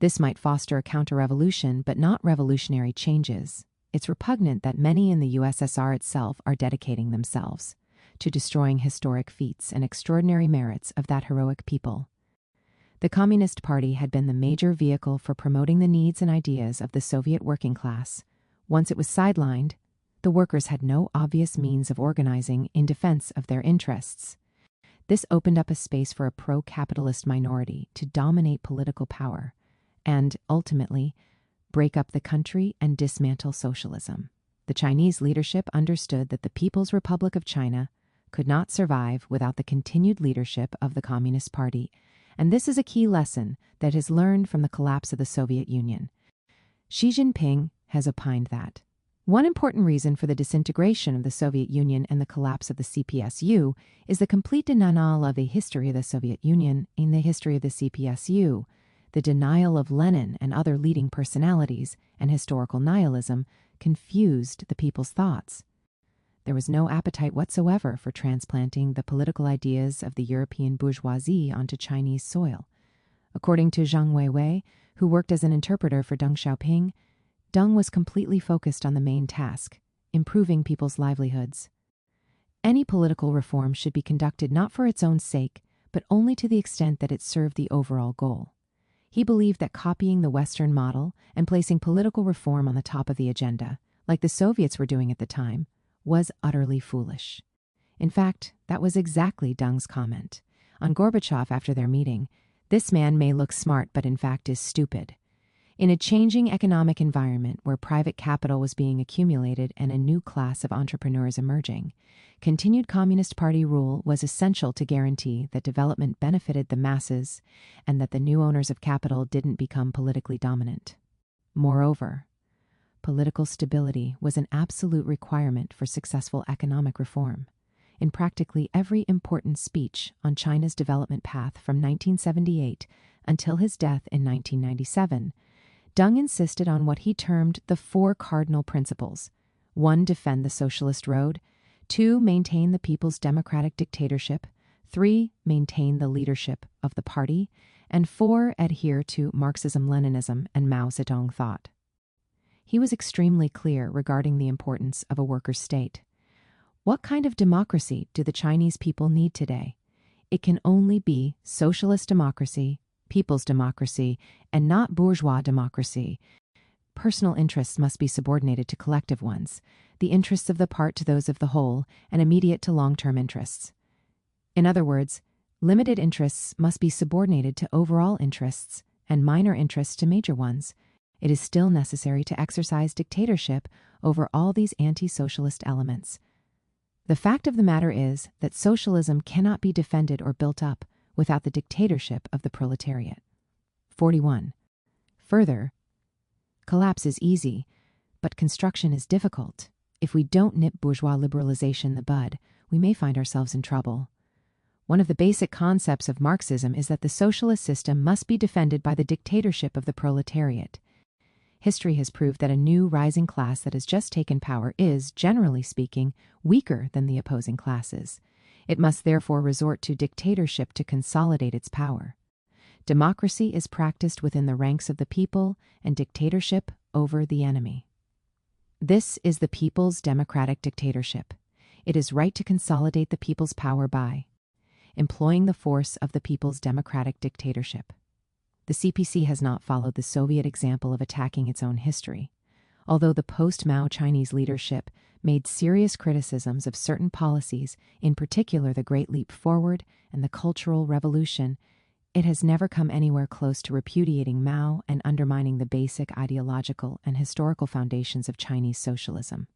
This might foster a counter-revolution, but not revolutionary changes. It's repugnant that many in the USSR itself are dedicating themselves to destroying historic feats and extraordinary merits of that heroic people. The Communist Party had been the major vehicle for promoting the needs and ideas of the Soviet working class. Once it was sidelined, the workers had no obvious means of organizing in defense of their interests. This opened up a space for a pro-capitalist minority to dominate political power and, ultimately, break up the country and dismantle socialism. The Chinese leadership understood that the People's Republic of China could not survive without the continued leadership of the Communist Party, and this is a key lesson that is learned from the collapse of the Soviet Union. Xi Jinping has opined that one important reason for the disintegration of the Soviet Union and the collapse of the CPSU is the complete denial of the history of the Soviet Union in the history of the CPSU, the denial of Lenin and other leading personalities, and historical nihilism confused the people's thoughts. There was no appetite whatsoever for transplanting the political ideas of the European bourgeoisie onto Chinese soil. According to Zhang Weiwei, who worked as an interpreter for Deng Xiaoping, Deng was completely focused on the main task, improving people's livelihoods. Any political reform should be conducted not for its own sake, but only to the extent that it served the overall goal. He believed that copying the Western model and placing political reform on the top of the agenda, like the Soviets were doing at the time, was utterly foolish. In fact, that was exactly Deng's comment on Gorbachev after their meeting. This man may look smart, but in fact is stupid. In a changing economic environment where private capital was being accumulated and a new class of entrepreneurs emerging, continued Communist Party rule was essential to guarantee that development benefited the masses and that the new owners of capital didn't become politically dominant. Moreover, political stability was an absolute requirement for successful economic reform. In practically every important speech on China's development path from 1978 until his death in 1997, Deng insisted on what he termed the 4 cardinal principles. 1. Defend the socialist road. 2. Maintain the people's democratic dictatorship. 3. Maintain the leadership of the party. And 4. Adhere to Marxism-Leninism and Mao Zedong thought. He was extremely clear regarding the importance of a worker state. What kind of democracy do the Chinese people need today? It can only be socialist democracy, people's democracy, and not bourgeois democracy. Personal interests must be subordinated to collective ones, the interests of the part to those of the whole, and immediate to long-term interests. In other words, limited interests must be subordinated to overall interests, and minor interests to major ones. It is still necessary to exercise dictatorship over all these anti-socialist elements. The fact of the matter is that socialism cannot be defended or built up without the dictatorship of the proletariat. 41. Further, collapse is easy, but construction is difficult. If we don't nip bourgeois liberalization in the bud, we may find ourselves in trouble. One of the basic concepts of Marxism is that the socialist system must be defended by the dictatorship of the proletariat. History has proved that a new rising class that has just taken power is, generally speaking, weaker than the opposing classes. It must therefore resort to dictatorship to consolidate its power. Democracy is practiced within the ranks of the people and dictatorship over the enemy. This is the people's democratic dictatorship. It is right to consolidate the people's power by employing the force of the people's democratic dictatorship. The CPC has not followed the Soviet example of attacking its own history. Although the post-Mao Chinese leadership made serious criticisms of certain policies, in particular the Great Leap Forward and the Cultural Revolution, it has never come anywhere close to repudiating Mao and undermining the basic ideological and historical foundations of Chinese socialism.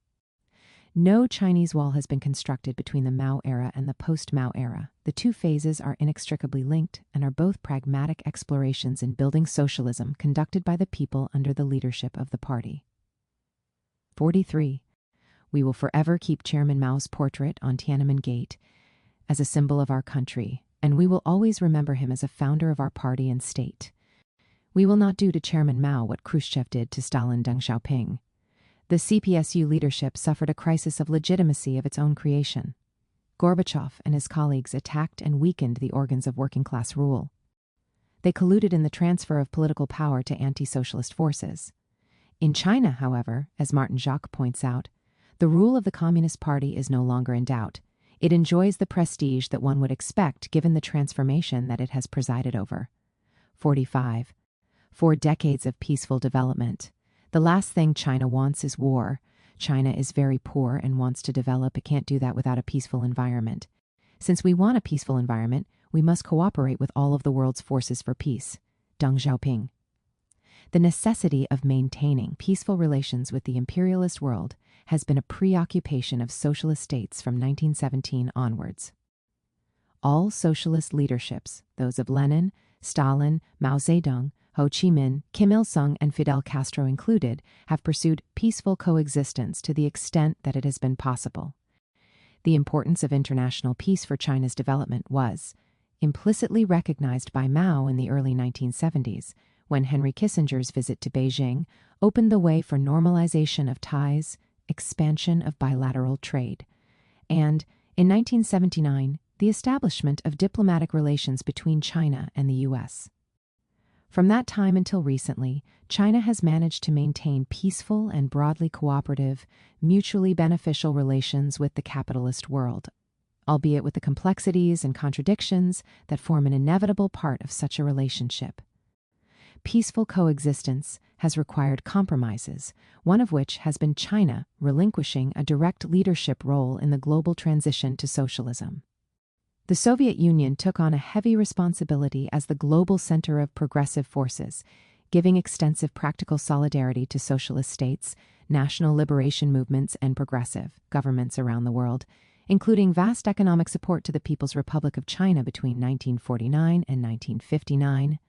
No Chinese wall has been constructed between the Mao era and the post-Mao era. The two phases are inextricably linked and are both pragmatic explorations in building socialism conducted by the people under the leadership of the party. 43. We will forever keep Chairman Mao's portrait on Tiananmen Gate as a symbol of our country, and we will always remember him as a founder of our party and state. We will not do to Chairman Mao what Khrushchev did to Stalin Deng Xiaoping. The CPSU leadership suffered a crisis of legitimacy of its own creation. Gorbachev and his colleagues attacked and weakened the organs of working-class rule. They colluded in the transfer of political power to anti-socialist forces. In China, however, as Martin Jacques points out, the rule of the Communist Party is no longer in doubt. It enjoys the prestige that one would expect given the transformation that it has presided over. 45. 4 decades of peaceful development. The last thing China wants is war. China is very poor and wants to develop. It can't do that without a peaceful environment. Since we want a peaceful environment, we must cooperate with all of the world's forces for peace. Deng Xiaoping. The necessity of maintaining peaceful relations with the imperialist world has been a preoccupation of socialist states from 1917 onwards. All socialist leaderships, those of Lenin, Stalin, Mao Zedong, Ho Chi Minh, Kim Il-sung, and Fidel Castro included, have pursued peaceful coexistence to the extent that it has been possible. The importance of international peace for China's development was implicitly recognized by Mao in the early 1970s, when Henry Kissinger's visit to Beijing opened the way for normalization of ties, expansion of bilateral trade, and, in 1979, the establishment of diplomatic relations between China and the U.S. From that time until recently, China has managed to maintain peaceful and broadly cooperative, mutually beneficial relations with the capitalist world, albeit with the complexities and contradictions that form an inevitable part of such a relationship. Peaceful coexistence has required compromises, one of which has been China relinquishing a direct leadership role in the global transition to socialism. The Soviet Union took on a heavy responsibility as the global center of progressive forces, giving extensive practical solidarity to socialist states, national liberation movements, and progressive governments around the world, including vast economic support to the People's Republic of China between 1949 and 1959,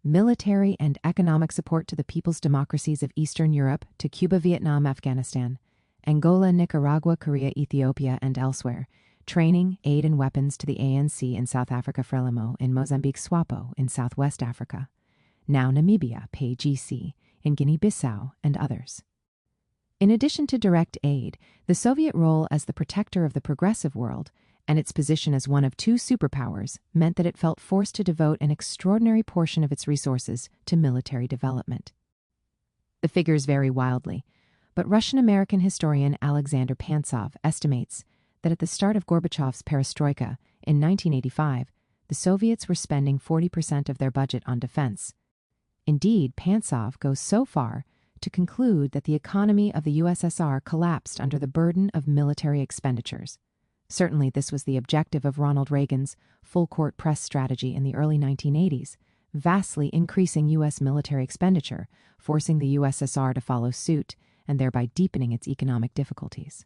military and economic support to the People's Democracies of Eastern Europe, to Cuba, Vietnam, Afghanistan, Angola, Nicaragua, Korea, Ethiopia, and elsewhere, training, aid, and weapons to the ANC in South Africa, Frelimo, in Mozambique, SWAPO, in Southwest Africa, now Namibia, PAYGC, in Guinea-Bissau, and others. In addition to direct aid, the Soviet role as the protector of the progressive world and its position as one of 2 superpowers meant that it felt forced to devote an extraordinary portion of its resources to military development. The figures vary wildly, but Russian-American historian Alexander Pantsov estimates that at the start of Gorbachev's perestroika in 1985, the Soviets were spending 40% of their budget on defense. Indeed, Pantsov goes so far to conclude that the economy of the USSR collapsed under the burden of military expenditures. Certainly, this was the objective of Ronald Reagan's full-court press strategy in the early 1980s, vastly increasing U.S. military expenditure, forcing the USSR to follow suit, and thereby deepening its economic difficulties.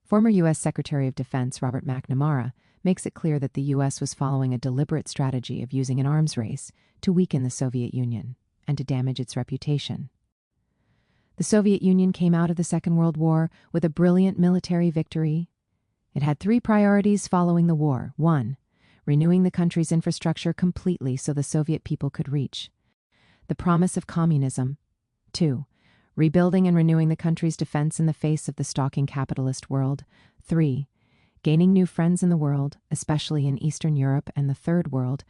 Former U.S. Secretary of Defense Robert McNamara makes it clear that the U.S. was following a deliberate strategy of using an arms race to weaken the Soviet Union and to damage its reputation. The Soviet Union came out of the Second World War with a brilliant military victory. It had 3 priorities following the war. 1. Renewing the country's infrastructure completely so the Soviet people could reach the promise of communism. 2. Rebuilding and renewing the country's defense in the face of the stalking capitalist world. 3. Gaining new friends in the world, especially in Eastern Europe and the Third World.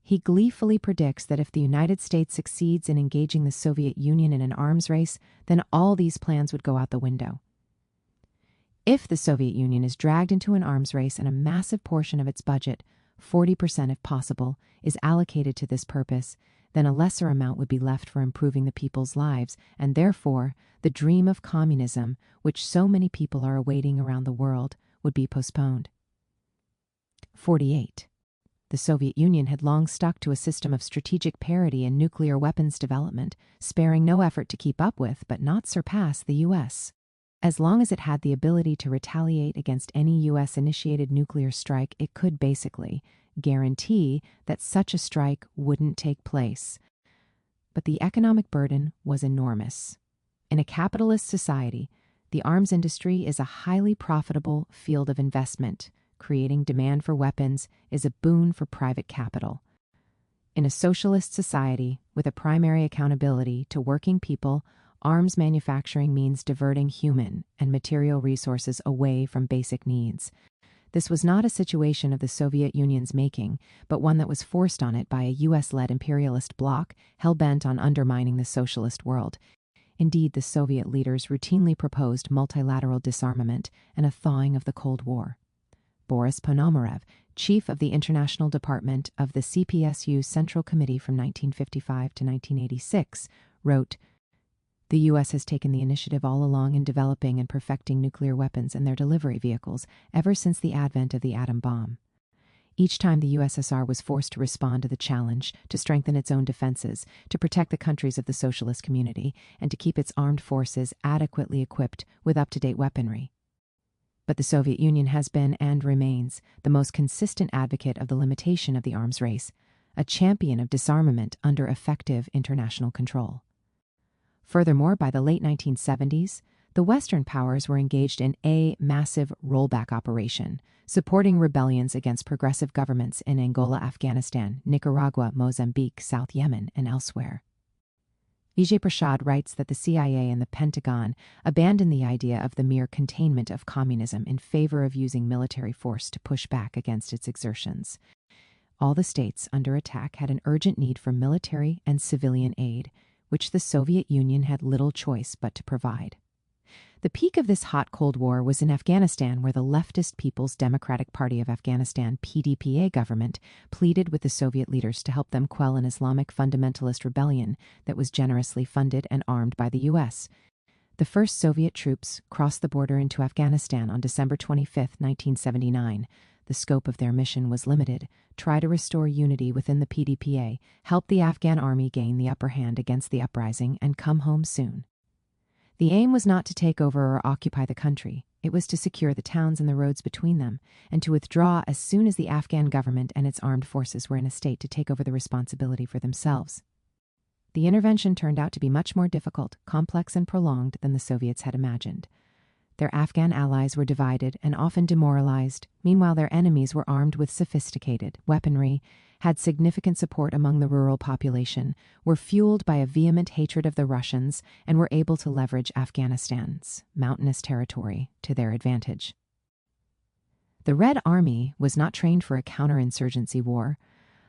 He gleefully predicts that if the United States succeeds in engaging the Soviet Union in an arms race, then all these plans would go out the window. If the Soviet Union is dragged into an arms race and a massive portion of its budget, 40% if possible, is allocated to this purpose, then a lesser amount would be left for improving the people's lives, and therefore the dream of communism, which so many people are awaiting around the world, would be postponed. 48. The Soviet Union had long stuck to a system of strategic parity in nuclear weapons development, sparing no effort to keep up with but not surpass the U.S. As long as it had the ability to retaliate against any U.S.-initiated nuclear strike, it could basically guarantee that such a strike wouldn't take place. But the economic burden was enormous. In a capitalist society, the arms industry is a highly profitable field of investment. Creating demand for weapons is a boon for private capital. In a socialist society with a primary accountability to working people, arms manufacturing means diverting human and material resources away from basic needs. This was not a situation of the Soviet Union's making, but one that was forced on it by a US-led imperialist bloc hell-bent on undermining the socialist world. Indeed, the Soviet leaders routinely proposed multilateral disarmament and a thawing of the Cold War. Boris Ponomarev, chief of the International Department of the CPSU's Central Committee from 1955 to 1986, wrote, "The U.S. has taken the initiative all along in developing and perfecting nuclear weapons and their delivery vehicles ever since the advent of the atom bomb. Each time the USSR was forced to respond to the challenge, to strengthen its own defenses, to protect the countries of the socialist community, and to keep its armed forces adequately equipped with up-to-date weaponry. But the Soviet Union has been, and remains, the most consistent advocate of the limitation of the arms race, a champion of disarmament under effective international control." Furthermore, by the late 1970s, the Western powers were engaged in a massive rollback operation, supporting rebellions against progressive governments in Angola, Afghanistan, Nicaragua, Mozambique, South Yemen, and elsewhere. Vijay Prashad writes that the CIA and the Pentagon abandoned the idea of the mere containment of communism in favor of using military force to push back against its exertions. All the states under attack had an urgent need for military and civilian aid, which the Soviet Union had little choice but to provide. The peak of this hot Cold War was in Afghanistan, where the leftist People's Democratic Party of Afghanistan (PDPA) government pleaded with the Soviet leaders to help them quell an Islamic fundamentalist rebellion that was generously funded and armed by the U.S. The first Soviet troops crossed the border into Afghanistan on December 25, 1979. The scope of their mission was limited: try to restore unity within the PDPA, help the Afghan army gain the upper hand against the uprising, and come home soon. The aim was not to take over or occupy the country. It was to secure the towns and the roads between them, and to withdraw as soon as the Afghan government and its armed forces were in a state to take over the responsibility for themselves. The intervention turned out to be much more difficult, complex, and prolonged than the Soviets had imagined. Their Afghan allies were divided and often demoralized. Meanwhile, their enemies were armed with sophisticated weaponry, had significant support among the rural population, were fueled by a vehement hatred of the Russians, and were able to leverage Afghanistan's mountainous territory to their advantage. The Red Army was not trained for a counterinsurgency war.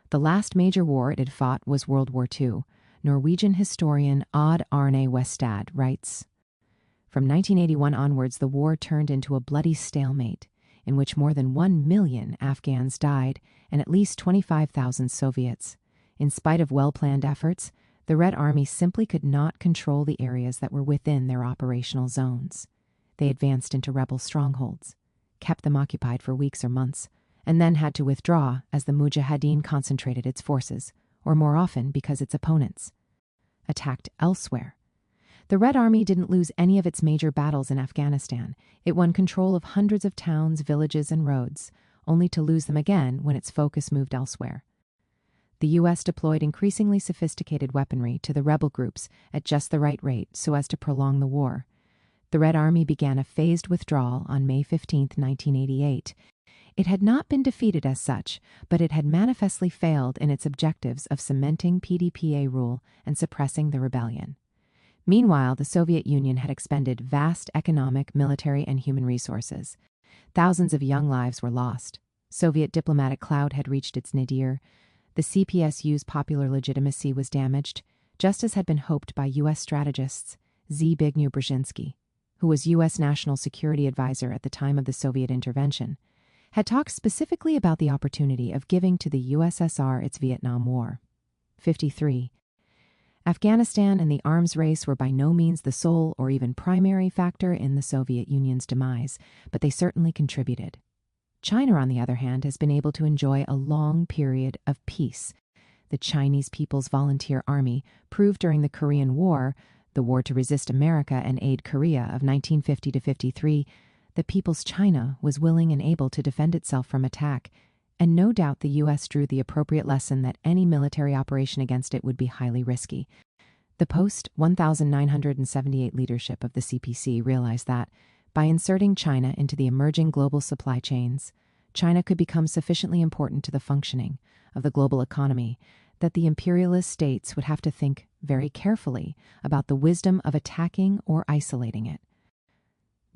The last major war it had fought was World War II. Norwegian historian Odd Arne Westad writes, "From 1981 onwards, the war turned into a bloody stalemate, in which more than 1 million Afghans died and at least 25,000 Soviets. In spite of well-planned efforts, the Red Army simply could not control the areas that were within their operational zones. They advanced into rebel strongholds, kept them occupied for weeks or months, and then had to withdraw as the Mujahideen concentrated its forces, or more often because its opponents attacked elsewhere. The Red Army didn't lose any of its major battles in Afghanistan. It won control of hundreds of towns, villages, and roads, only to lose them again when its focus moved elsewhere. The U.S. deployed increasingly sophisticated weaponry to the rebel groups at just the right rate so as to prolong the war. The Red Army began a phased withdrawal on May 15, 1988. It had not been defeated as such, but it had manifestly failed in its objectives of cementing PDPA rule and suppressing the rebellion. Meanwhile, the Soviet Union had expended vast economic, military, and human resources. Thousands of young lives were lost. Soviet diplomatic clout had reached its nadir. The CPSU's popular legitimacy was damaged, just as had been hoped by U.S. strategists Zbigniew Brzezinski, who was U.S. National Security Advisor at the time of the Soviet intervention, had talked specifically about the opportunity of giving to the USSR its Vietnam War. 53. Afghanistan and the arms race were by no means the sole or even primary factor in the Soviet Union's demise, but they certainly contributed. China, on the other hand, has been able to enjoy a long period of peace. The Chinese People's Volunteer Army proved during the Korean War, the war to resist America and aid Korea of 1950 to 53, that People's China was willing and able to defend itself from attack, and no doubt the U.S. drew the appropriate lesson that any military operation against it would be highly risky. The post-1978 leadership of the CPC realized that, by inserting China into the emerging global supply chains, China could become sufficiently important to the functioning of the global economy that the imperialist states would have to think very carefully about the wisdom of attacking or isolating it.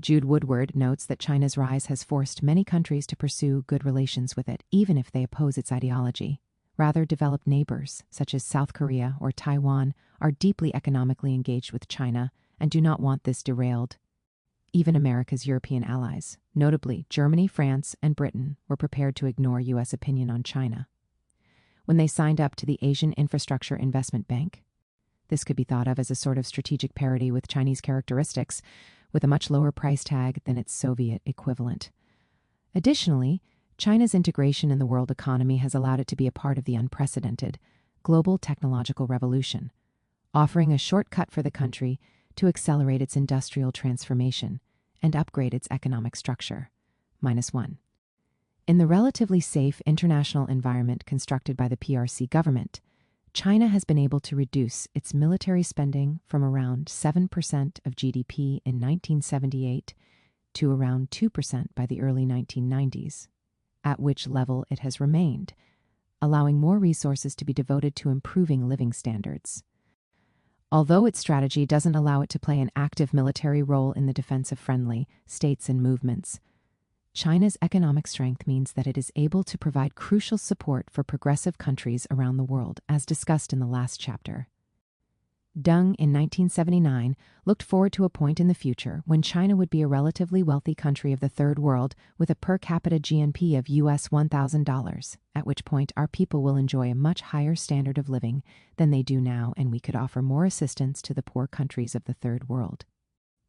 Jude Woodward notes that China's rise has forced many countries to pursue good relations with it, even if they oppose its ideology. Rather, developed neighbors, such as South Korea or Taiwan, are deeply economically engaged with China and do not want this derailed. Even America's European allies, notably Germany, France, and Britain, were prepared to ignore U.S. opinion on China. When they signed up to the Asian Infrastructure Investment Bank, this could be thought of as a sort of strategic parity with Chinese characteristics, with a much lower price tag than its Soviet equivalent. Additionally, China's integration in the world economy has allowed it to be a part of the unprecedented global technological revolution, offering a shortcut for the country to accelerate its industrial transformation and upgrade its economic structure. -1. In the relatively safe international environment constructed by the PRC government, China has been able to reduce its military spending from around 7% of GDP in 1978 to around 2% by the early 1990s, at which level it has remained, allowing more resources to be devoted to improving living standards. Although its strategy doesn't allow it to play an active military role in the defense of friendly states and movements, China's economic strength means that it is able to provide crucial support for progressive countries around the world, as discussed in the last chapter. Deng, in 1979, looked forward to a point in the future when China would be a relatively wealthy country of the Third World with a per capita GNP of US $1,000, at which point our people will enjoy a much higher standard of living than they do now, and we could offer more assistance to the poor countries of the Third World.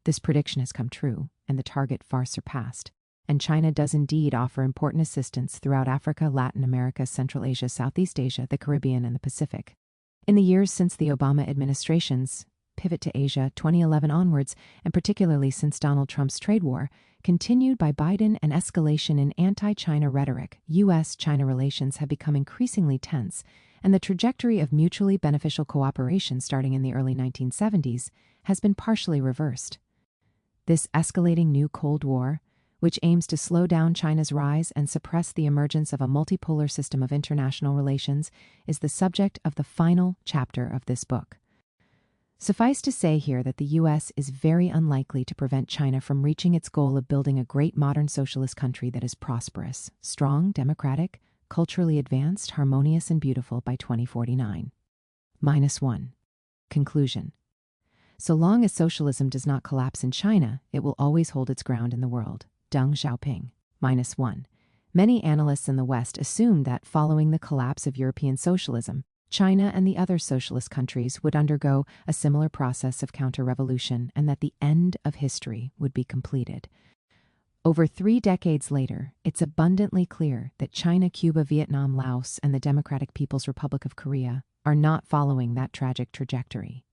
This prediction has come true, and the target far surpassed, and China does indeed offer important assistance throughout Africa, Latin America, Central Asia, Southeast Asia, the Caribbean, and the Pacific. In the years since the Obama administration's pivot to Asia 2011 onwards, and particularly since Donald Trump's trade war, continued by Biden and escalation in anti-China rhetoric, U.S.-China relations have become increasingly tense, and the trajectory of mutually beneficial cooperation starting in the early 1970s has been partially reversed. This escalating new Cold War, which aims to slow down China's rise and suppress the emergence of a multipolar system of international relations, is the subject of the final chapter of this book. Suffice to say here that the U.S. is very unlikely to prevent China from reaching its goal of building a great modern socialist country that is prosperous, strong, democratic, culturally advanced, harmonious, and beautiful by 2049. -1. Conclusion. So long as socialism does not collapse in China, it will always hold its ground in the world. Deng Xiaoping. -1. Many analysts in the West assumed that following the collapse of European socialism, China and the other socialist countries would undergo a similar process of counter-revolution and that the end of history would be completed. Over 3 decades later, it's abundantly clear that China, Cuba, Vietnam, Laos, and the Democratic People's Republic of Korea are not following that tragic trajectory.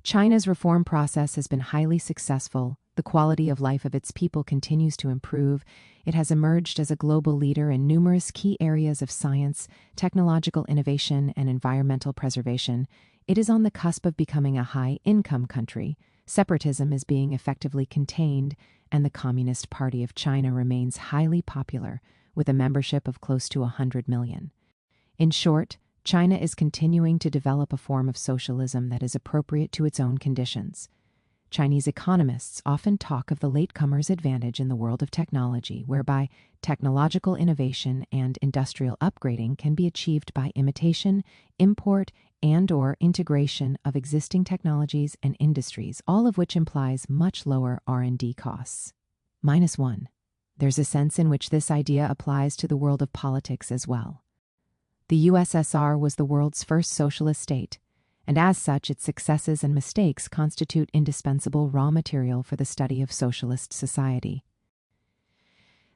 China's reform process has been highly successful. The quality of life of its people continues to improve. It has emerged as a global leader in numerous key areas of science, technological innovation, and environmental preservation. It is on the cusp of becoming a high-income country. Separatism is being effectively contained, and the Communist Party of China remains highly popular, with a membership of close to 100 million. In short, China is continuing to develop a form of socialism that is appropriate to its own conditions. Chinese economists often talk of the latecomer's advantage in the world of technology, whereby technological innovation and industrial upgrading can be achieved by imitation, import, and/or integration of existing technologies and industries, all of which implies much lower R&D costs. -1. There's a sense in which this idea applies to the world of politics as well. The USSR was the world's first socialist state, and as such, its successes and mistakes constitute indispensable raw material for the study of socialist society.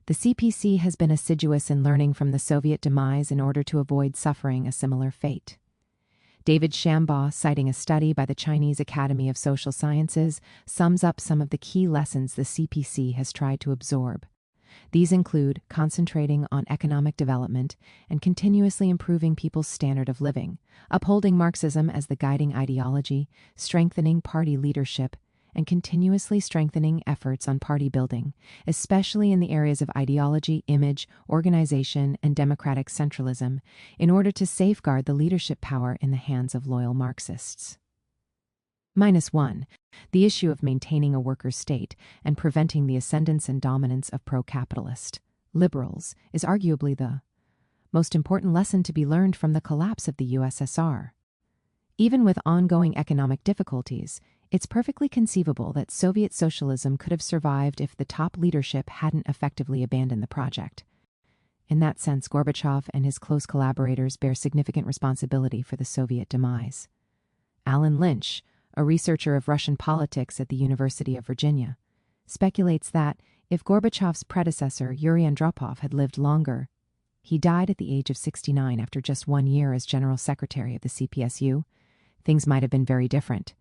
The CPC has been assiduous in learning from the Soviet demise in order to avoid suffering a similar fate. David Shambaugh, citing a study by the Chinese Academy of Social Sciences, sums up some of the key lessons the CPC has tried to absorb. These include concentrating on economic development and continuously improving people's standard of living, upholding Marxism as the guiding ideology, strengthening party leadership, and continuously strengthening efforts on party building, especially in the areas of ideology, image, organization, and democratic centralism, in order to safeguard the leadership power in the hands of loyal Marxists. -1. The issue of maintaining a workers' state and preventing the ascendance and dominance of pro-capitalist liberals is arguably the most important lesson to be learned from the collapse of the USSR. Even with ongoing economic difficulties, it's perfectly conceivable that Soviet socialism could have survived if the top leadership hadn't effectively abandoned the project. In that sense, Gorbachev and his close collaborators bear significant responsibility for the Soviet demise. Alan Lynch, a researcher of Russian politics at the University of Virginia, speculates that if Gorbachev's predecessor, Yuri Andropov, had lived longer, he died at the age of 69 after just 1 year as General Secretary of the CPSU, things might have been very different.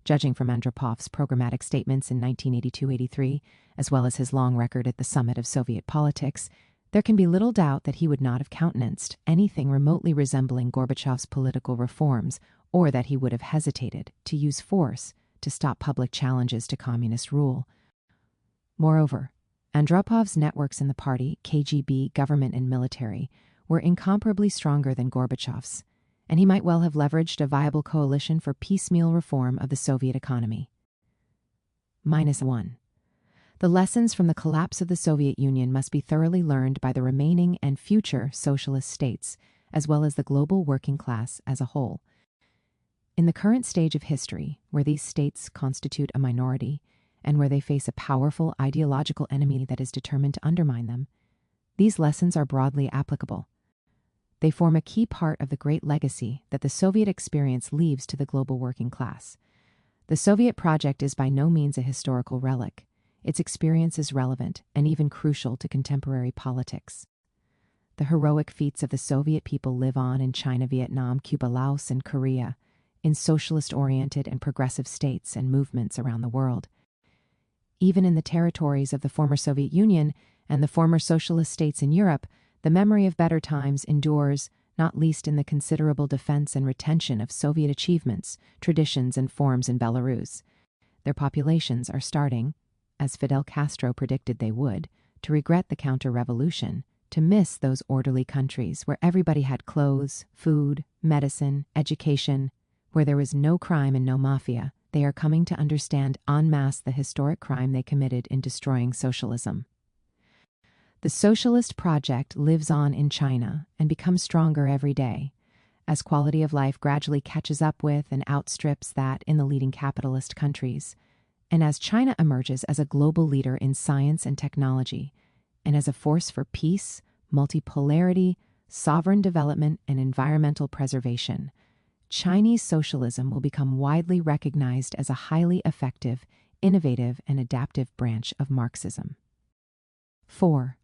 Judging from Andropov's programmatic statements in 1982-83, as well as his long record at the summit of Soviet politics, there can be little doubt that he would not have countenanced anything remotely resembling Gorbachev's political reforms, or that he would have hesitated to use force to stop public challenges to communist rule. Moreover, Andropov's networks in the party, KGB, government, and military were incomparably stronger than Gorbachev's, and he might well have leveraged a viable coalition for piecemeal reform of the Soviet economy. -1. The lessons from the collapse of the Soviet Union must be thoroughly learned by the remaining and future socialist states, as well as the global working class as a whole. In the current stage of history, where these states constitute a minority, and where they face a powerful ideological enemy that is determined to undermine them, these lessons are broadly applicable. They form a key part of the great legacy that the Soviet experience leaves to the global working class. The Soviet project is by no means a historical relic. Its experience is relevant and even crucial to contemporary politics. The heroic feats of the Soviet people live on in China, Vietnam, Cuba, Laos, and Korea, in socialist-oriented and progressive states and movements around the world. Even in the territories of the former Soviet Union and the former socialist states in Europe, the memory of better times endures, not least in the considerable defense and retention of Soviet achievements, traditions, and forms in Belarus. Their populations are starting, as Fidel Castro predicted they would, to regret the counter-revolution, to miss those orderly countries where everybody had clothes, food, medicine, education, where there was no crime and no mafia. They are coming to understand en masse the historic crime they committed in destroying socialism. The socialist project lives on in China and becomes stronger every day, as quality of life gradually catches up with and outstrips that in the leading capitalist countries, and as China emerges as a global leader in science and technology, and as a force for peace, multipolarity, sovereign development, and environmental preservation, Chinese socialism will become widely recognized as a highly effective, innovative, and adaptive branch of Marxism. 4.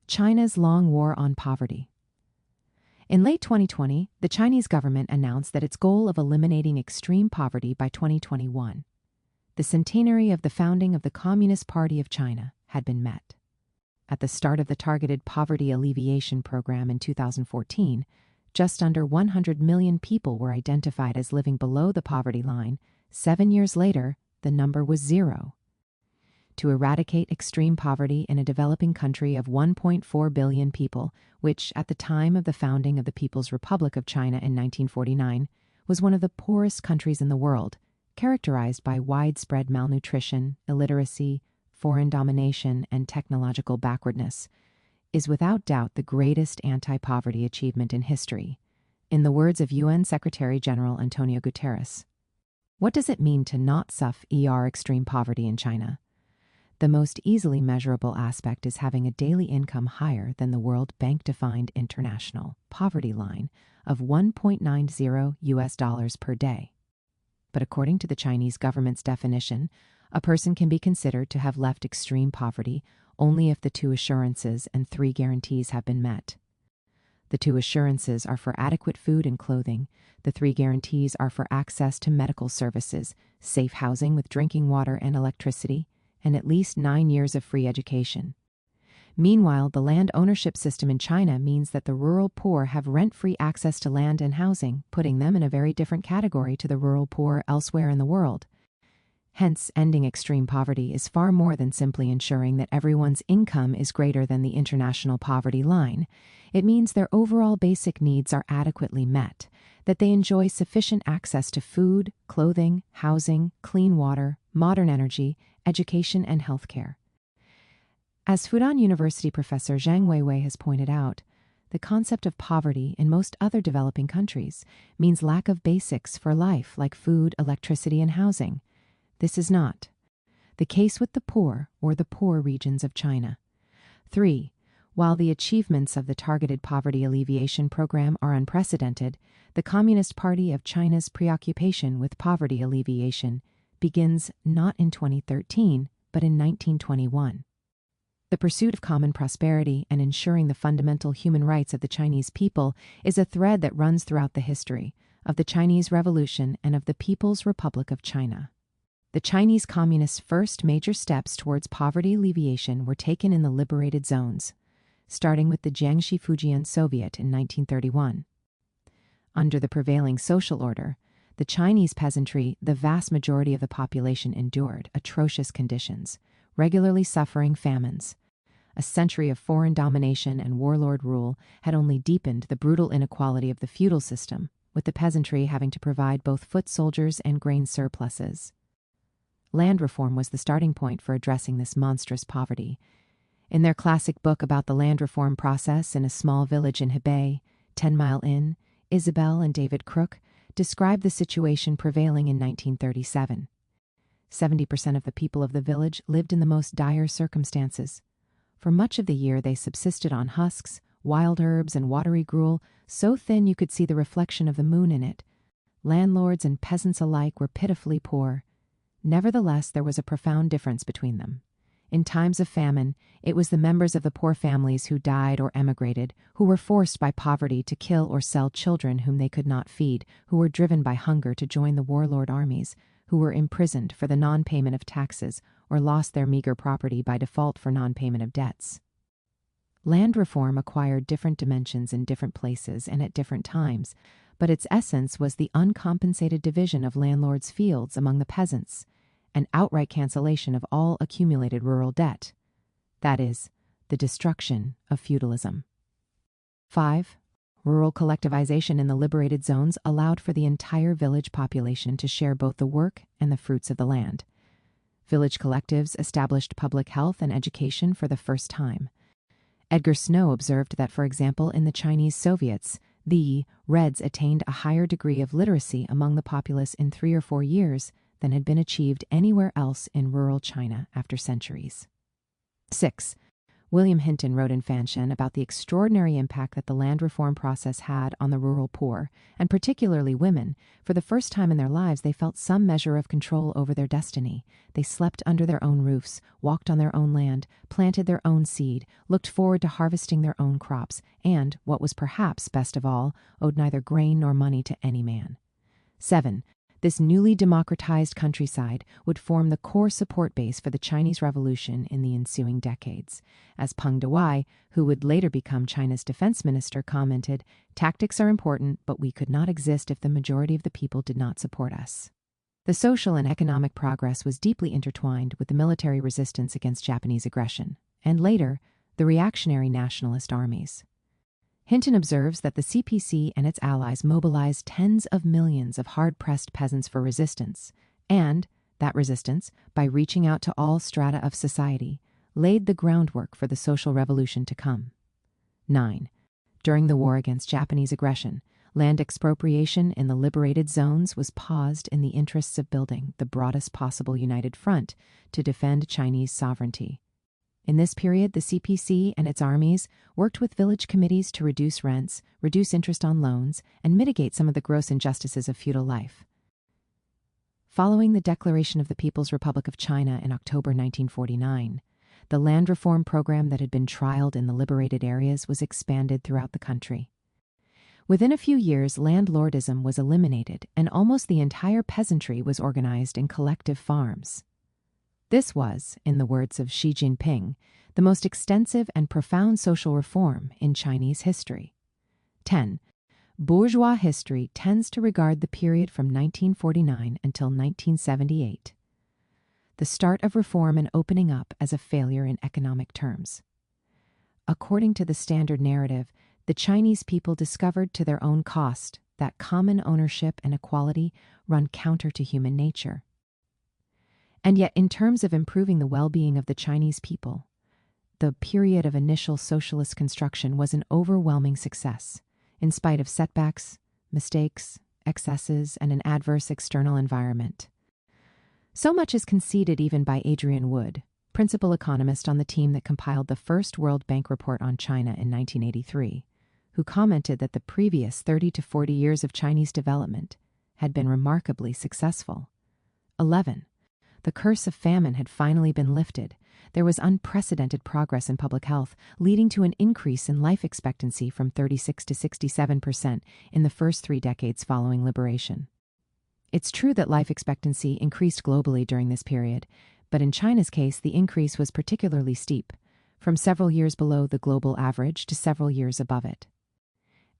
China's long war on poverty. In late 2020, the Chinese government announced that its goal of eliminating extreme poverty by 2021, the centenary of the founding of the Communist Party of China, had been met. At the start of the targeted poverty alleviation program in 2014, just under 100 million people were identified as living below the poverty line. 7 years later, the number was 0. To eradicate extreme poverty in a developing country of 1.4 billion people, which at the time of the founding of the People's Republic of China in 1949 was one of the poorest countries in the world, characterized by widespread malnutrition, illiteracy, foreign domination, and technological backwardness, is without doubt the greatest anti-poverty achievement in history, in the words of UN Secretary-General Antonio Guterres. What does it mean to not suffer extreme poverty in China? The most easily measurable aspect is having a daily income higher than the World Bank-defined international poverty line of $1.90 per day. But according to the Chinese government's definition, a person can be considered to have left extreme poverty only if the 2 assurances and 3 guarantees have been met. The 2 assurances are for adequate food and clothing. The 3 guarantees are for access to medical services, safe housing with drinking water and electricity, and at least 9 years of free education. Meanwhile, the land ownership system in China means that the rural poor have rent-free access to land and housing, putting them in a very different category to the rural poor elsewhere in the world. Hence, ending extreme poverty is far more than simply ensuring that everyone's income is greater than the international poverty line. It means their overall basic needs are adequately met, that they enjoy sufficient access to food, clothing, housing, clean water, modern energy, education, and healthcare. As Fudan University professor Zhang Weiwei has pointed out, the concept of poverty in most other developing countries means lack of basics for life like food, electricity, and housing. This is not the case with the poor or the poor regions of China. 3. While the achievements of the Targeted Poverty Alleviation Program are unprecedented, the Communist Party of China's preoccupation with poverty alleviation begins not in 2013, but in 1921. The pursuit of common prosperity and ensuring the fundamental human rights of the Chinese people is a thread that runs throughout the history of the Chinese Revolution and of the People's Republic of China. The Chinese Communists' first major steps towards poverty alleviation were taken in the liberated zones, starting with the Jiangxi Fujian Soviet in 1931. Under the prevailing social order, the Chinese peasantry, the vast majority of the population, endured atrocious conditions, regularly suffering famines. A century of foreign domination and warlord rule had only deepened the brutal inequality of the feudal system, with the peasantry having to provide both foot soldiers and grain surpluses. Land reform was the starting point for addressing this monstrous poverty. In their classic book about the land reform process in a small village in Hebei, 10 Mile Inn, Isabel and David Crook describe the situation prevailing in 1937. 70% of the people of the village lived in the most dire circumstances. For much of the year they subsisted on husks, wild herbs, and watery gruel, so thin you could see the reflection of the moon in it. Landlords and peasants alike were pitifully poor. Nevertheless, there was a profound difference between them. In times of famine, it was the members of the poor families who died or emigrated, who were forced by poverty to kill or sell children whom they could not feed, who were driven by hunger to join the warlord armies, who were imprisoned for the non-payment of taxes or lost their meager property by default for non-payment of debts. Land reform acquired different dimensions in different places and at different times, but its essence was the uncompensated division of landlords' fields among the peasants, and outright cancellation of all accumulated rural debt. That is, the destruction of feudalism. 5. Rural collectivization in the liberated zones allowed for the entire village population to share both the work and the fruits of the land. Village collectives established public health and education for the first time. Edgar Snow observed that, for example, in the Chinese Soviets, the Reds attained a higher degree of literacy among the populace in 3 or 4 years than had been achieved anywhere else in rural China after centuries. 6. William Hinton wrote in Fanshan about the extraordinary impact that the land reform process had on the rural poor, and particularly women. For the first time in their lives, they felt some measure of control over their destiny. They slept under their own roofs, walked on their own land, planted their own seed, looked forward to harvesting their own crops, and, what was perhaps best of all, owed neither grain nor money to any man. 7. This newly democratized countryside would form the core support base for the Chinese Revolution in the ensuing decades. As Peng Dehuai, who would later become China's defense minister, commented, "Tactics are important, but we could not exist if the majority of the people did not support us." The social and economic progress was deeply intertwined with the military resistance against Japanese aggression, and later, the reactionary nationalist armies. Hinton observes that the CPC and its allies mobilized tens of millions of hard-pressed peasants for resistance, and that resistance, by reaching out to all strata of society, laid the groundwork for the social revolution to come. 9. During the war against Japanese aggression, land expropriation in the liberated zones was paused in the interests of building the broadest possible united front to defend Chinese sovereignty. In this period, the CPC and its armies worked with village committees to reduce rents, reduce interest on loans, and mitigate some of the gross injustices of feudal life. Following the declaration of the People's Republic of China in October 1949, the land reform program that had been trialed in the liberated areas was expanded throughout the country. Within a few years, landlordism was eliminated, and almost the entire peasantry was organized in collective farms. This was, in the words of Xi Jinping, the most extensive and profound social reform in Chinese history. 10. Bourgeois history tends to regard the period from 1949 until 1978, the start of reform and opening up, as a failure in economic terms. According to the standard narrative, the Chinese people discovered to their own cost that common ownership and equality run counter to human nature. And yet, in terms of improving the well-being of the Chinese people, the period of initial socialist construction was an overwhelming success, in spite of setbacks, mistakes, excesses, and an adverse external environment. So much is conceded even by Adrian Wood, principal economist on the team that compiled the first World Bank report on China in 1983, who commented that the previous 30 to 40 years of Chinese development had been remarkably successful. 11. The curse of famine had finally been lifted. There was unprecedented progress in public health, leading to an increase in life expectancy from 36 to 67% in the first 3 decades following liberation. It's true that life expectancy increased globally during this period, but in China's case, the increase was particularly steep, from several years below the global average to several years above it.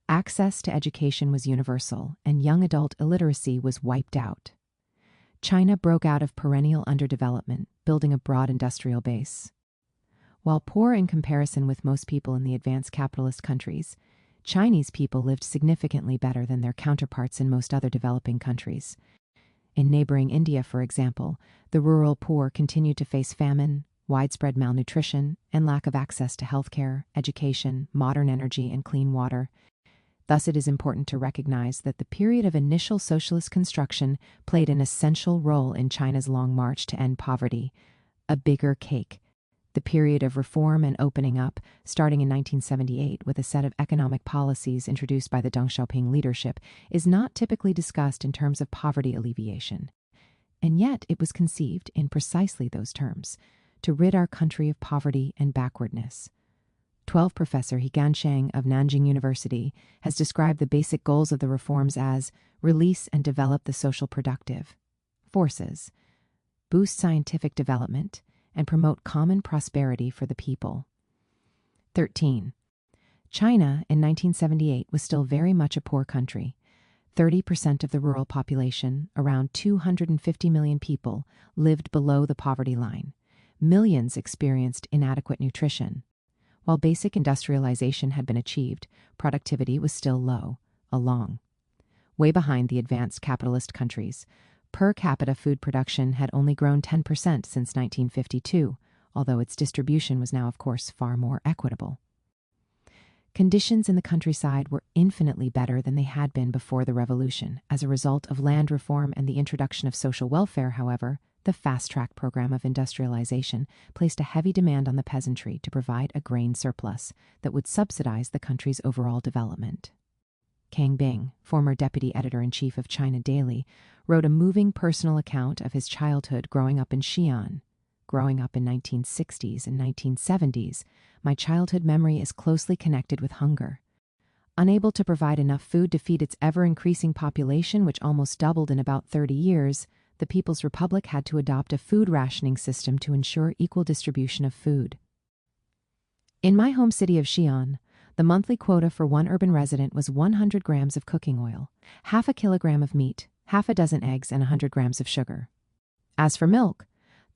Access to education was universal, and young adult illiteracy was wiped out. China broke out of perennial underdevelopment, building a broad industrial base. While poor in comparison with most people in the advanced capitalist countries, Chinese people lived significantly better than their counterparts in most other developing countries. In neighboring India, for example, the rural poor continued to face famine, widespread malnutrition, and lack of access to healthcare, education, modern energy, and clean water. Thus, it is important to recognize that the period of initial socialist construction played an essential role in China's long march to end poverty. A bigger cake. The period of reform and opening up, starting in 1978 with a set of economic policies introduced by the Deng Xiaoping leadership, is not typically discussed in terms of poverty alleviation. And yet it was conceived in precisely those terms, to rid our country of poverty and backwardness. 12 Professor He Gansheng of Nanjing University has described the basic goals of the reforms as release and develop the social productive forces, boost scientific development, and promote common prosperity for the people. 13. China in 1978 was still very much a poor country. 30% of the rural population, around 250 million people, lived below the poverty line. Millions experienced inadequate nutrition. While basic industrialization had been achieved, productivity was still low, way behind the advanced capitalist countries. Per capita food production had only grown 10% since 1952, although its distribution was now, of course, far more equitable. Conditions in the countryside were infinitely better than they had been before the revolution. As a result of land reform and the introduction of social welfare, however, the fast-track program of industrialization placed a heavy demand on the peasantry to provide a grain surplus that would subsidize the country's overall development. Kang Bing, former deputy editor-in-chief of China Daily, wrote a moving personal account of his childhood growing up in Xi'an. Growing up in 1960s and 1970s, my childhood memory is closely connected with hunger. Unable to provide enough food to feed its ever-increasing population, which almost doubled in about 30 years, the People's Republic had to adopt a food rationing system to ensure equal distribution of food. In my home city of Xi'an, the monthly quota for one urban resident was 100 grams of cooking oil, half a kilogram of meat, half a dozen eggs, and 100 grams of sugar. As for milk,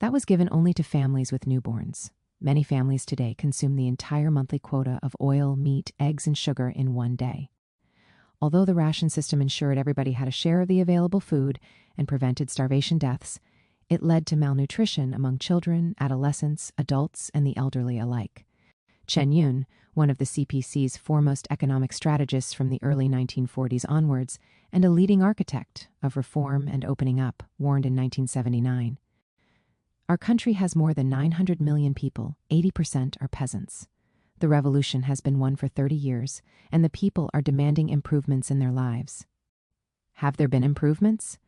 that was given only to families with newborns. Many families today consume the entire monthly quota of oil, meat, eggs, and sugar in one day. Although the ration system ensured everybody had a share of the available food and prevented starvation deaths, it led to malnutrition among children, adolescents, adults, and the elderly alike. Chen Yun, one of the CPC's foremost economic strategists from the early 1940s onwards, and a leading architect of reform and opening up, warned in 1979. Our country has more than 900 million people, 80% are peasants. The revolution has been won for 30 years, and the people are demanding improvements in their lives. Have there been improvements?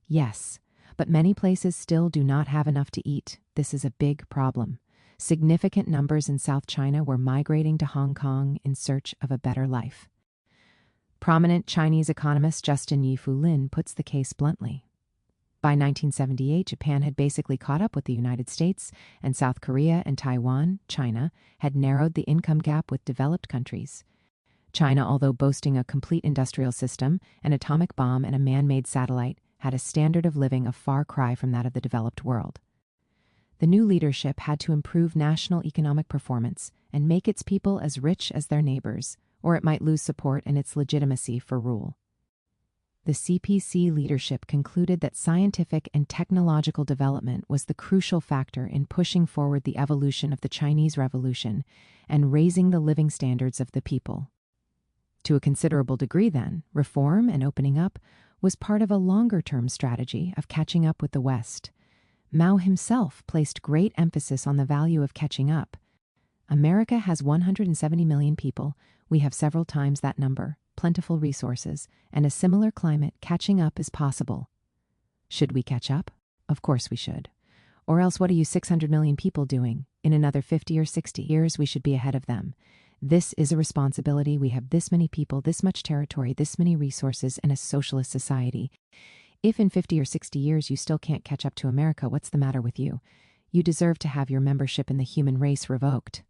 Yes, but many places still do not have enough to eat. This is a big problem. Significant numbers in South China were migrating to Hong Kong in search of a better life. Prominent Chinese economist Justin Yifu Lin puts the case bluntly. By 1978, Japan had basically caught up with the United States, and South Korea and Taiwan, China, had narrowed the income gap with developed countries. China, although boasting a complete industrial system, an atomic bomb, and a man-made satellite, had a standard of living a far cry from that of the developed world. The new leadership had to improve national economic performance and make its people as rich as their neighbors, or it might lose support and its legitimacy for rule. the CPC leadership concluded that scientific and technological development was the crucial factor in pushing forward the evolution of the Chinese Revolution and raising the living standards of the people. To a considerable degree, then, reform and opening up was part of a longer-term strategy of catching up with the West. Mao himself placed great emphasis on the value of catching up. America has 170 million people. We have several times that number, plentiful resources, and a similar climate. Catching up is possible. Should we catch up? Of course we should. Or else what are you 600 million people doing? In another 50 or 60 years, we should be ahead of them. This is a responsibility. We have this many people, this much territory, this many resources, and a socialist society. If in 50 or 60 years you still can't catch up to America, what's the matter with you? You deserve to have your membership in the human race revoked.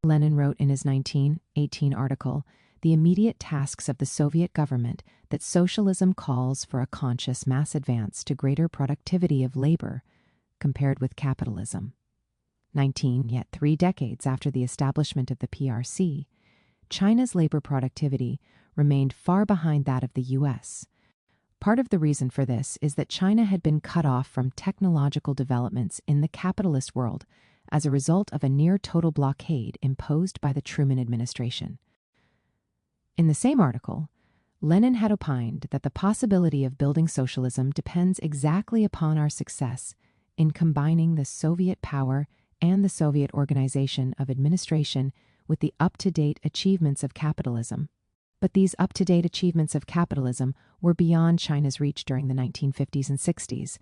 Lenin wrote in his 1918 article, The Immediate Tasks of the Soviet Government, that socialism calls for a conscious mass advance to greater productivity of labor compared with capitalism. 19, yet 3 decades after the establishment of the PRC, China's labor productivity remained far behind that of the U.S. Part of the reason for this is that China had been cut off from technological developments in the capitalist world as a result of a near-total blockade imposed by the Truman administration. In the same article, Lenin had opined that the possibility of building socialism depends exactly upon our success in combining the Soviet power and the Soviet organization of administration with the up-to-date achievements of capitalism. But these up-to-date achievements of capitalism were beyond China's reach during the 1950s and 60s.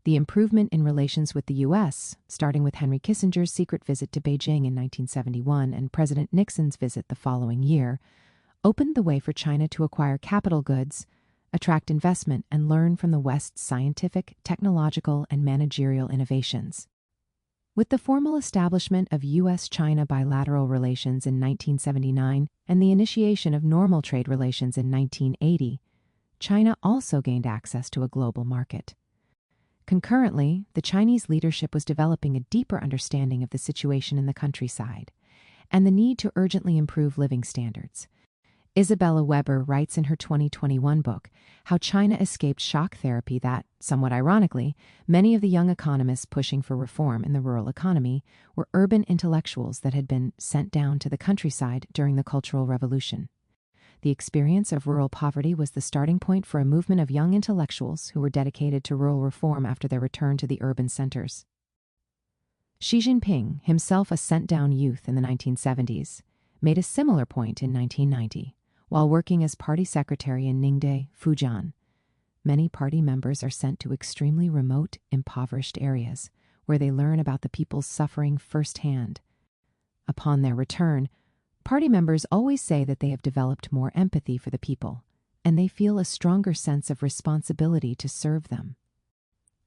The improvement in relations with the U.S., starting with Henry Kissinger's secret visit to Beijing in 1971 and President Nixon's visit the following year, opened the way for China to acquire capital goods, attract investment, and learn from the West's scientific, technological, and managerial innovations. With the formal establishment of U.S.-China bilateral relations in 1979 and the initiation of normal trade relations in 1980, China also gained access to a global market. Concurrently, the Chinese leadership was developing a deeper understanding of the situation in the countryside and the need to urgently improve living standards. Isabella Weber writes in her 2021 book how China escaped shock therapy that, somewhat ironically, many of the young economists pushing for reform in the rural economy were urban intellectuals that had been sent down to the countryside during the Cultural Revolution. The experience of rural poverty was the starting point for a movement of young intellectuals who were dedicated to rural reform after their return to the urban centers. Xi Jinping, himself a sent-down youth in the 1970s, made a similar point in 1990. While working as party secretary in Ningde, Fujian, many party members are sent to extremely remote, impoverished areas where they learn about the people's suffering firsthand. Upon their return, party members always say that they have developed more empathy for the people, and they feel a stronger sense of responsibility to serve them.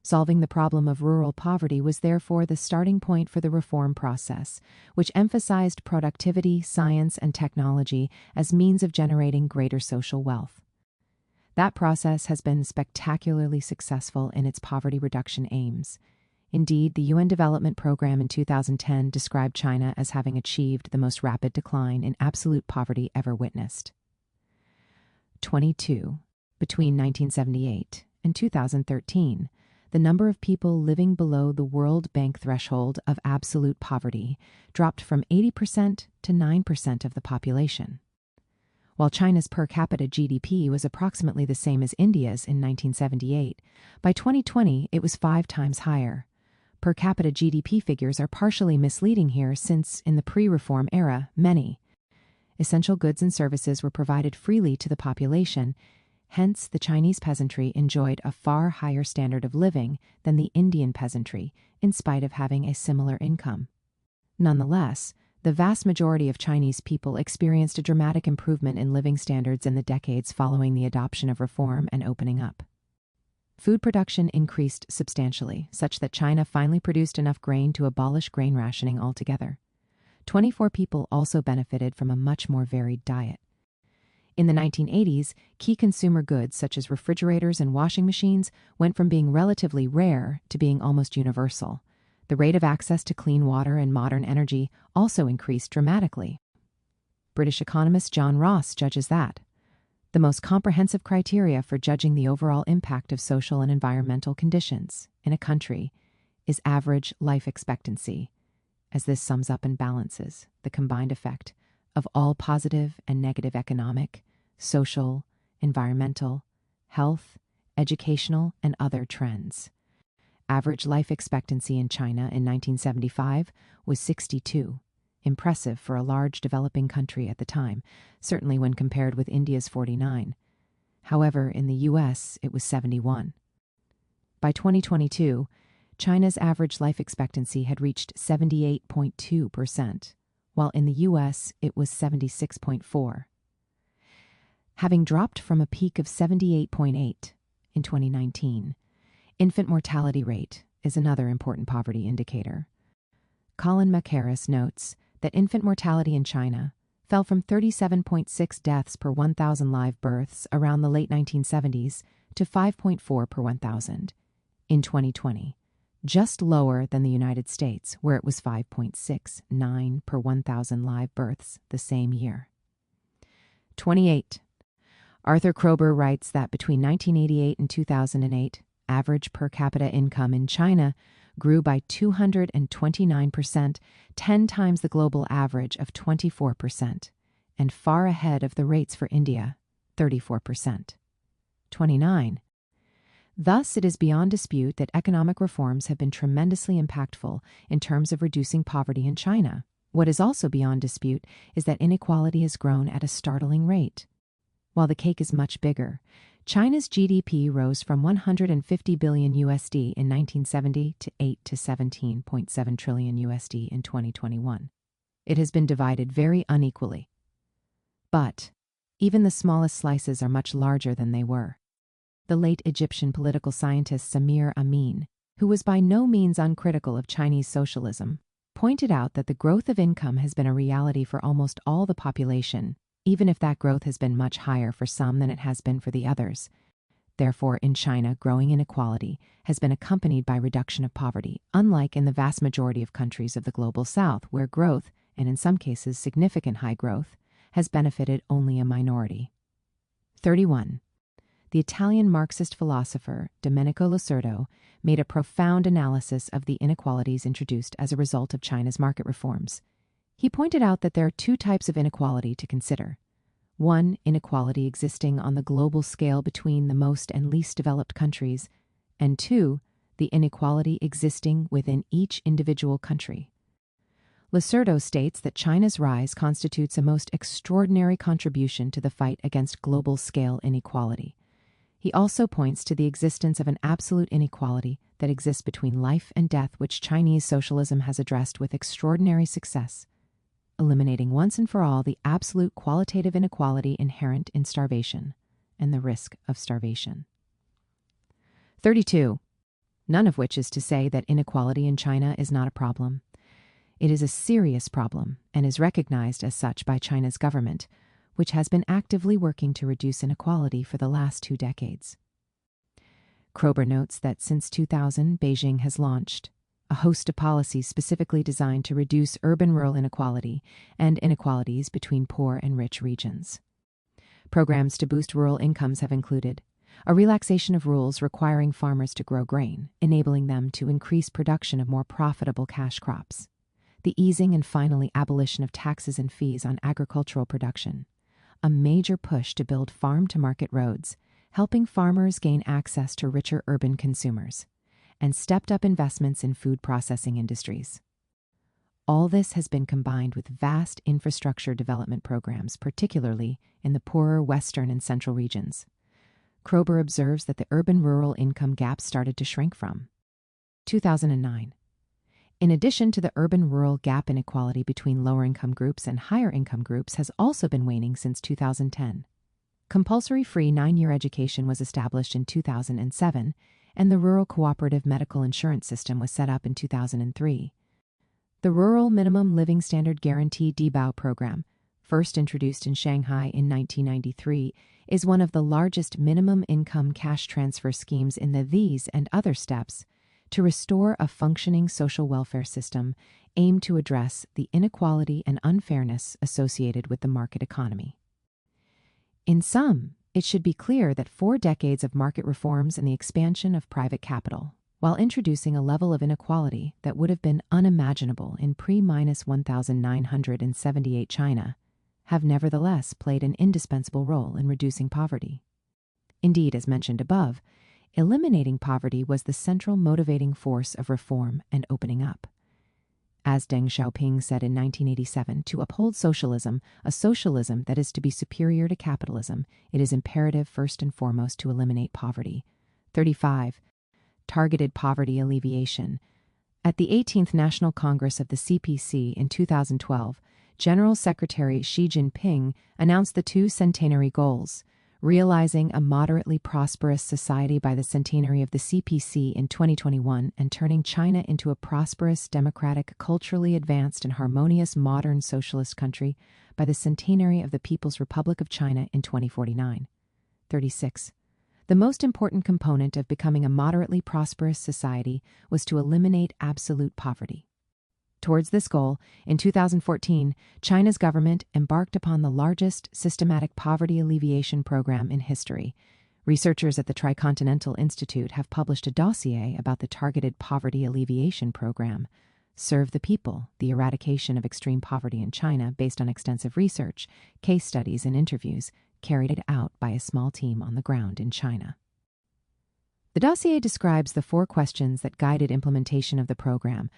Solving the problem of rural poverty was therefore the starting point for the reform process, which emphasized productivity, science, and technology as means of generating greater social wealth. That process has been spectacularly successful in its poverty reduction aims. Indeed, the UN Development Program in 2010 described China as having achieved the most rapid decline in absolute poverty ever witnessed. 22. Between 1978 and 2013, the number of people living below the World Bank threshold of absolute poverty dropped from 80% to 9% of the population. While China's per capita GDP was approximately the same as India's in 1978, by 2020 it was 5 times higher. Per capita GDP figures are partially misleading here since, in the pre-reform era, many essential goods and services were provided freely to the population. Hence, the Chinese peasantry enjoyed a far higher standard of living than the Indian peasantry, in spite of having a similar income. Nonetheless, the vast majority of Chinese people experienced a dramatic improvement in living standards in the decades following the adoption of reform and opening up. Food production increased substantially, such that China finally produced enough grain to abolish grain rationing altogether. 24 people also benefited from a much more varied diet. In the 1980s, key consumer goods such as refrigerators and washing machines went from being relatively rare to being almost universal. The rate of access to clean water and modern energy also increased dramatically. British economist John Ross judges that The most comprehensive criteria for judging the overall impact of social and environmental conditions in a country is average life expectancy, as this sums up and balances the combined effect of all positive and negative economic, social, environmental, health, educational, and other trends. Average life expectancy in China in 1975 was 62, impressive for a large developing country at the time, certainly when compared with India's 49. However, in the US, it was 71. By 2022, China's average life expectancy had reached 78.2%, while in the US, it was 76.4. Having dropped from a peak of 78.8 in 2019, infant mortality rate is another important poverty indicator. Colin Macaris notes that infant mortality in China fell from 37.6 deaths per 1,000 live births around the late 1970s to 5.4 per 1,000 in 2020, just lower than the United States, where it was 5.69 per 1,000 live births the same year. 28. Arthur Kroeber writes that between 1988 and 2008, average per capita income in China grew by 229%, 10 times the global average of 24%, and far ahead of the rates for India, 34%. 29. Thus, it is beyond dispute that economic reforms have been tremendously impactful in terms of reducing poverty in China. What is also beyond dispute is that inequality has grown at a startling rate. While the cake is much bigger, China's GDP rose from 150 billion USD in 1970 to 8 to 17.7 trillion USD in 2021. It has been divided very unequally. But even the smallest slices are much larger than they were. The late Egyptian political scientist Samir Amin, who was by no means uncritical of Chinese socialism, pointed out that the growth of income has been a reality for almost all the population, even if that growth has been much higher for some than it has been for the others. Therefore, in China, growing inequality has been accompanied by reduction of poverty, unlike in the vast majority of countries of the global south, where growth, and in some cases significant high growth, has benefited only a minority. 31. The Italian Marxist philosopher Domenico Losurdo made a profound analysis of the inequalities introduced as a result of China's market reforms. He pointed out that there are two types of inequality to consider. One, inequality existing on the global scale between the most and least developed countries, and two, the inequality existing within each individual country. Losurdo states that China's rise constitutes a most extraordinary contribution to the fight against global-scale inequality. He also points to the existence of an absolute inequality that exists between life and death, which Chinese socialism has addressed with extraordinary success, eliminating once and for all the absolute qualitative inequality inherent in starvation and the risk of starvation. 32. None of which is to say that inequality in China is not a problem. It is a serious problem and is recognized as such by China's government, which has been actively working to reduce inequality for the last 2 decades. Kroeber notes that since 2000, Beijing has launched a host of policies specifically designed to reduce urban-rural inequality and inequalities between poor and rich regions. Programs to boost rural incomes have included a relaxation of rules requiring farmers to grow grain, enabling them to increase production of more profitable cash crops, the easing and finally abolition of taxes and fees on agricultural production, a major push to build farm-to-market roads, helping farmers gain access to richer urban consumers, and stepped-up investments in food processing industries. All this has been combined with vast infrastructure development programs, particularly in the poorer western and central regions. Kroeber observes that the urban-rural income gap started to shrink from 2009. In addition to the urban-rural gap inequality between lower-income groups and higher-income groups has also been waning since 2010. Compulsory free 9-year education was established in 2007, and the Rural Cooperative Medical Insurance System was set up in 2003. The Rural Minimum Living Standard Guarantee DBAO program, first introduced in Shanghai in 1993, is one of the largest minimum income cash transfer schemes in the These and Other Steps to restore a functioning social welfare system aimed to address the inequality and unfairness associated with the market economy. In sum, It should be clear that 4 decades of market reforms and the expansion of private capital, while introducing a level of inequality that would have been unimaginable in pre-1978 China, have nevertheless played an indispensable role in reducing poverty. Indeed, as mentioned above, eliminating poverty was the central motivating force of reform and opening up. As Deng Xiaoping said in 1987, to uphold socialism, a socialism that is to be superior to capitalism, it is imperative first and foremost to eliminate poverty. 35. Targeted poverty alleviation. At the 18th National Congress of the CPC in 2012, General Secretary Xi Jinping announced the 2 centenary goals: realizing a moderately prosperous society by the centenary of the CPC in 2021 and turning China into a prosperous, democratic, culturally advanced, and harmonious modern socialist country by the centenary of the People's Republic of China in 2049. 36. The most important component of becoming a moderately prosperous society was to eliminate absolute poverty. Towards this goal, in 2014, China's government embarked upon the largest systematic poverty alleviation program in history. Researchers at the Tricontinental Institute have published a dossier about the targeted poverty alleviation program, Serve the People, the Eradication of Extreme Poverty in China, based on extensive research, case studies, and interviews carried out by a small team on the ground in China. The dossier describes the 4 questions that guided implementation of the program.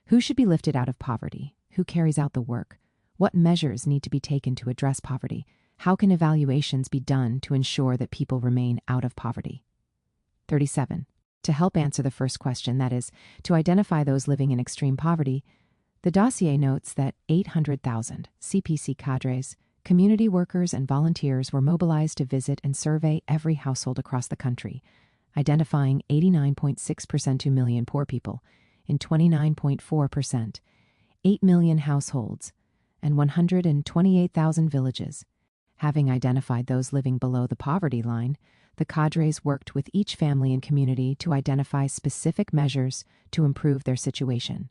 Who should be lifted out of poverty? Who carries out the work? What measures need to be taken to address poverty? How can evaluations be done to ensure that people remain out of poverty? 37. To help answer the first question, that is, to identify those living in extreme poverty, the dossier notes that 800,000 CPC cadres, community workers, and volunteers were mobilized to visit and survey every household across the country, identifying 89.6% to million poor people, in 29.4%, 8 million households, and 128,000 villages. Having identified those living below the poverty line, the cadres worked with each family and community to identify specific measures to improve their situation.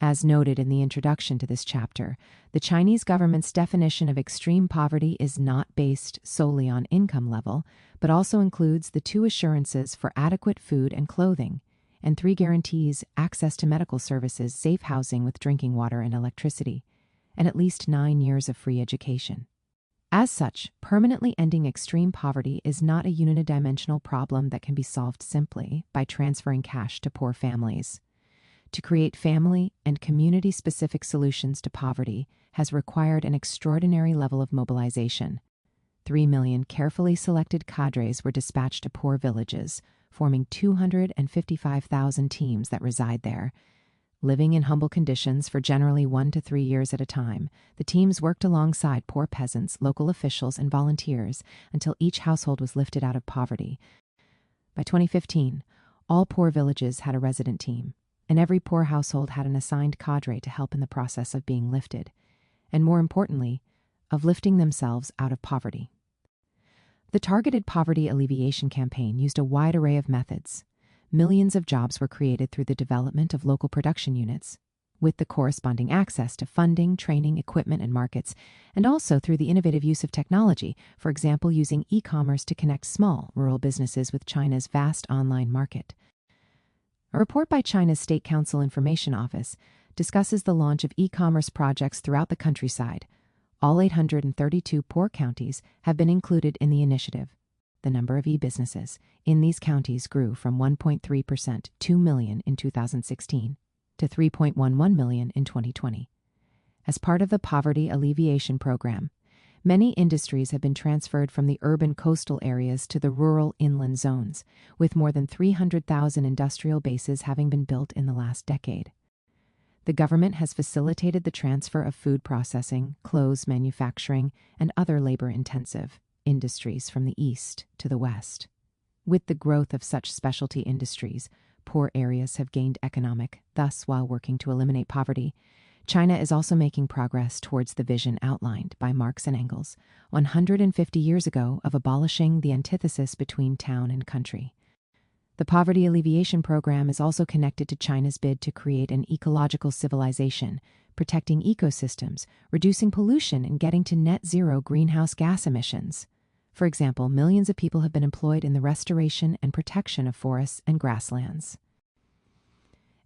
As noted in the introduction to this chapter, the Chinese government's definition of extreme poverty is not based solely on income level, but also includes the 2 assurances for adequate food and clothing, and 3 guarantees access to medical services, safe housing with drinking water and electricity, and at least 9 years of free education. As such, permanently ending extreme poverty is not a unidimensional problem that can be solved simply by transferring cash to poor families. To create family and community-specific solutions to poverty has required an extraordinary level of mobilization. 3 million carefully selected cadres were dispatched to poor villages, forming 255,000 teams that reside there. Living in humble conditions for generally 1 to 3 years at a time, the teams worked alongside poor peasants, local officials, and volunteers until each household was lifted out of poverty. By 2015, all poor villages had a resident team, and every poor household had an assigned cadre to help in the process of being lifted, and more importantly, of lifting themselves out of poverty. The targeted poverty alleviation campaign used a wide array of methods. Millions of jobs were created through the development of local production units, with the corresponding access to funding, training, equipment, and markets, and also through the innovative use of technology, for example, using e-commerce to connect small rural businesses with China's vast online market. A report by China's State Council Information Office discusses the launch of e-commerce projects throughout the countryside. All 832 poor counties have been included in the initiative. The number of e-businesses in these counties grew from 1.3%, 2 million in 2016, to 3.11 million in 2020. As part of the poverty alleviation program, many industries have been transferred from the urban coastal areas to the rural inland zones, with more than 300,000 industrial bases having been built in the last decade. The government has facilitated the transfer of food processing, clothes manufacturing, and other labor-intensive industries from the east to the west. With the growth of such specialty industries, poor areas have gained economic, thus, while working to eliminate poverty, China is also making progress towards the vision outlined by Marx and Engels 150 years ago of abolishing the antithesis between town and country. The poverty alleviation program is also connected to China's bid to create an ecological civilization, protecting ecosystems, reducing pollution, and getting to net zero greenhouse gas emissions. For example, millions of people have been employed in the restoration and protection of forests and grasslands.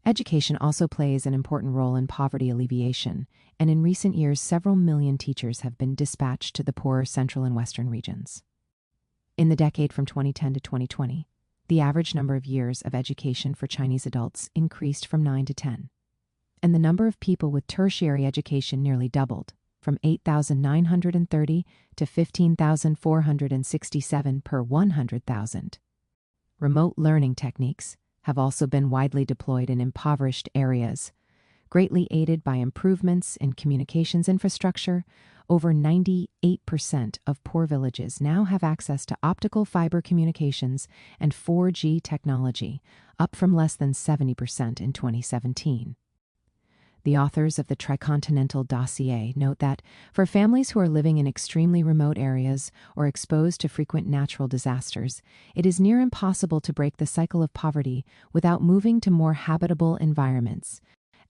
Education also plays an important role in poverty alleviation, and in recent years, several million teachers have been dispatched to the poorer central and western regions. In the decade from 2010 to 2020, the average number of years of education for Chinese adults increased from 9 to 10, and the number of people with tertiary education nearly doubled, from 8,930 to 15,467 per 100,000. Remote learning techniques have also been widely deployed in impoverished areas. Greatly aided by improvements in communications infrastructure, over 98% of poor villages now have access to optical fiber communications and 4G technology, up from less than 70% in 2017. The authors of the Tricontinental Dossier note that for families who are living in extremely remote areas or exposed to frequent natural disasters, it is near impossible to break the cycle of poverty without moving to more habitable environments.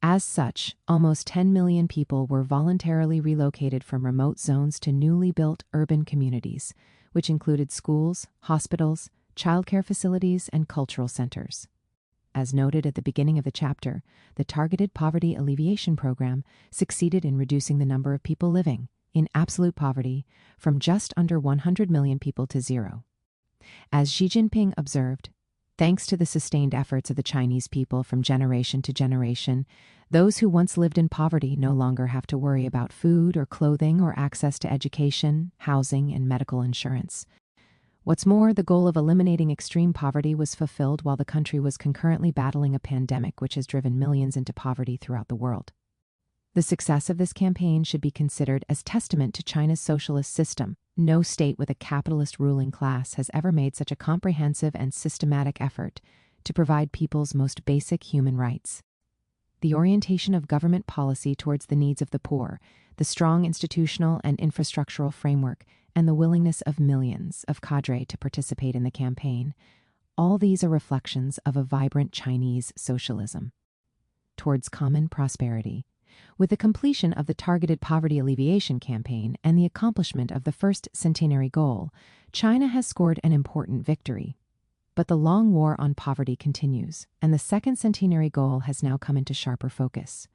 As such, almost 10 million people were voluntarily relocated from remote zones to newly built urban communities, which included schools, hospitals, childcare facilities, and cultural centers. As noted at the beginning of the chapter, the Targeted Poverty Alleviation Program succeeded in reducing the number of people living in absolute poverty from just under 100 million people to zero. As Xi Jinping observed, thanks to the sustained efforts of the Chinese people from generation to generation, those who once lived in poverty no longer have to worry about food or clothing or access to education, housing, and medical insurance. What's more, the goal of eliminating extreme poverty was fulfilled while the country was concurrently battling a pandemic which has driven millions into poverty throughout the world. The success of this campaign should be considered as testament to China's socialist system. No state with a capitalist ruling class has ever made such a comprehensive and systematic effort to provide people's most basic human rights. The orientation of government policy towards the needs of the poor, the strong institutional and infrastructural framework, and the willingness of millions of cadre to participate in the campaign, all these are reflections of a vibrant Chinese socialism. Towards common prosperity. With the completion of the Targeted Poverty Alleviation Campaign and the accomplishment of the first centenary goal, China has scored an important victory. But the long war on poverty continues, and the second centenary goal has now come into sharper focus.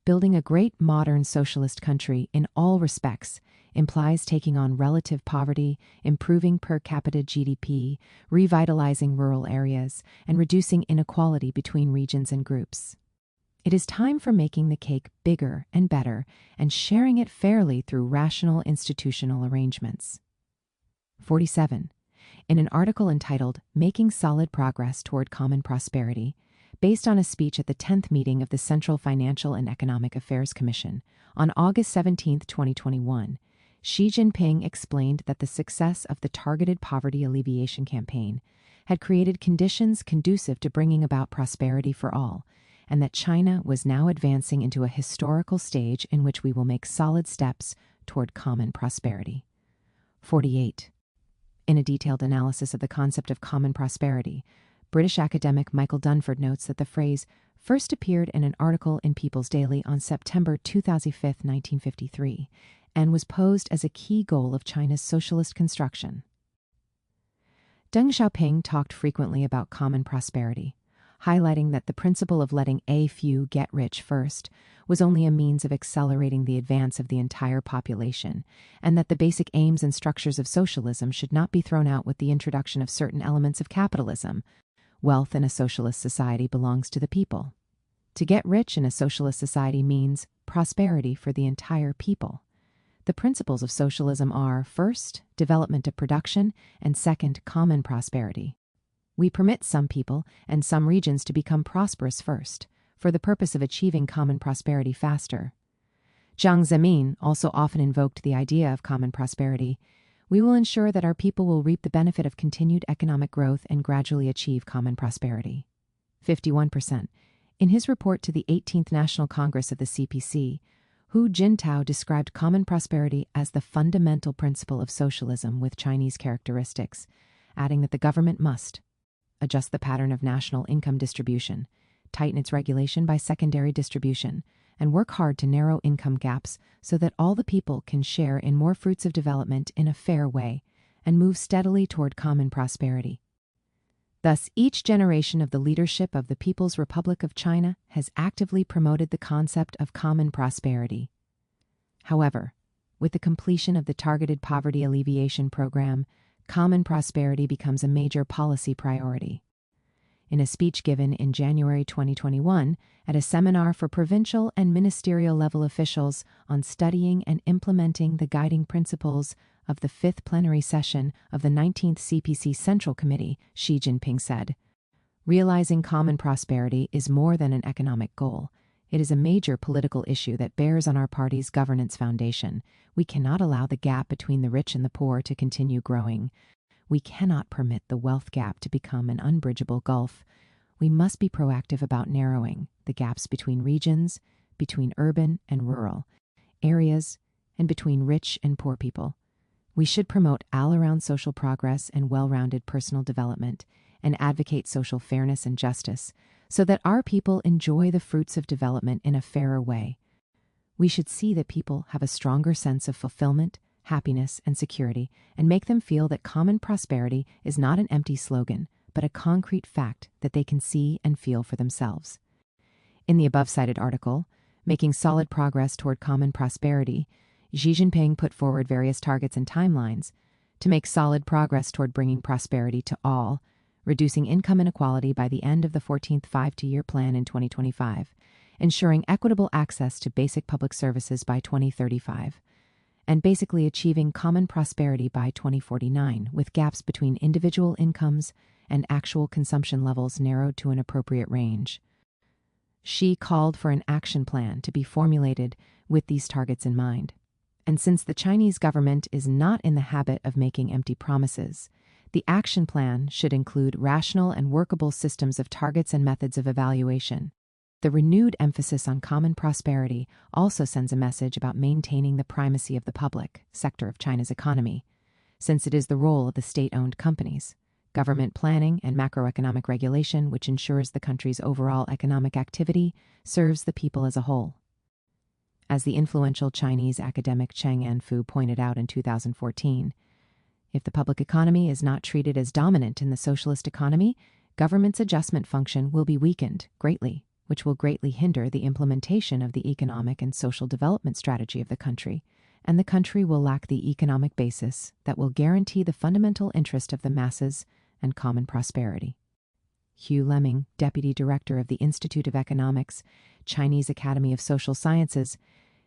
Building a great modern socialist country in all respects implies taking on relative poverty, improving per capita GDP, revitalizing rural areas, and reducing inequality between regions and groups. It is time for making the cake bigger and better and sharing it fairly through rational institutional arrangements. 47. In an article entitled Making Solid Progress Toward Common Prosperity, based on a speech at the 10th meeting of the Central Financial and Economic Affairs Commission on August 17, 2021, Xi Jinping explained that the success of the Targeted Poverty Alleviation Campaign had created conditions conducive to bringing about prosperity for all, and that China was now advancing into a historical stage in which we will make solid steps toward common prosperity. 48. In a detailed analysis of the concept of common prosperity, British academic Michael Dunford notes that the phrase first appeared in an article in People's Daily on September 2005, 1953, and was posed as a key goal of China's socialist construction. Deng Xiaoping talked frequently about common prosperity, highlighting that the principle of letting a few get rich first was only a means of accelerating the advance of the entire population, and that the basic aims and structures of socialism should not be thrown out with the introduction of certain elements of capitalism. Wealth in a socialist society belongs to the people. To get rich in a socialist society means prosperity for the entire people. The principles of socialism are, first, development of production, and second, common prosperity. We permit some people and some regions to become prosperous first, for the purpose of achieving common prosperity faster. Jiang Zemin also often invoked the idea of common prosperity. We will ensure that our people will reap the benefit of continued economic growth and gradually achieve common prosperity. 51%. In his report to the 18th National Congress of the CPC, Hu Jintao described common prosperity as the fundamental principle of socialism with Chinese characteristics, adding that the government must adjust the pattern of national income distribution, tighten its regulation by secondary distribution, and work hard to narrow income gaps so that all the people can share in more fruits of development in a fair way, and move steadily toward common prosperity. Thus, each generation of the leadership of the People's Republic of China has actively promoted the concept of common prosperity. However, with the completion of the Targeted Poverty Alleviation Program, common prosperity becomes a major policy priority. In a speech given in January 2021 at a seminar for provincial and ministerial level officials on studying and implementing the guiding principles of the 5th plenary session of the 19th CPC Central Committee, Xi Jinping said, "Realizing common prosperity is more than an economic goal. It is a major political issue that bears on our party's governance foundation. We cannot allow the gap between the rich and the poor to continue growing. We cannot permit the wealth gap to become an unbridgeable gulf. We must be proactive about narrowing the gaps between regions, between urban and rural areas, and between rich and poor people. We should promote all-around social progress and well-rounded personal development, and advocate social fairness and justice, so that our people enjoy the fruits of development in a fairer way. We should see that people have a stronger sense of fulfillment, happiness, and security, and make them feel that common prosperity is not an empty slogan, but a concrete fact that they can see and feel for themselves." In the above-cited article, Making Solid Progress Toward Common Prosperity, Xi Jinping put forward various targets and timelines to make solid progress toward bringing prosperity to all, reducing income inequality by the end of the 14th Five-Year Plan in 2025, ensuring equitable access to basic public services by 2035, and basically achieving common prosperity by 2049, with gaps between individual incomes and actual consumption levels narrowed to an appropriate range. Xi called for an action plan to be formulated with these targets in mind. And since the Chinese government is not in the habit of making empty promises, the action plan should include rational and workable systems of targets and methods of evaluation. The renewed emphasis on common prosperity also sends a message about maintaining the primacy of the public sector of China's economy, since it is the role of the state-owned companies, government planning and macroeconomic regulation which ensures the country's overall economic activity serves the people as a whole. As the influential Chinese academic Cheng Anfu pointed out in 2014, if the public economy is not treated as dominant in the socialist economy, government's adjustment function will be weakened greatly, which will greatly hinder the implementation of the economic and social development strategy of the country, and the country will lack the economic basis that will guarantee the fundamental interest of the masses and common prosperity. Hugh Lemming, Deputy Director of the Institute of Economics, Chinese Academy of Social Sciences,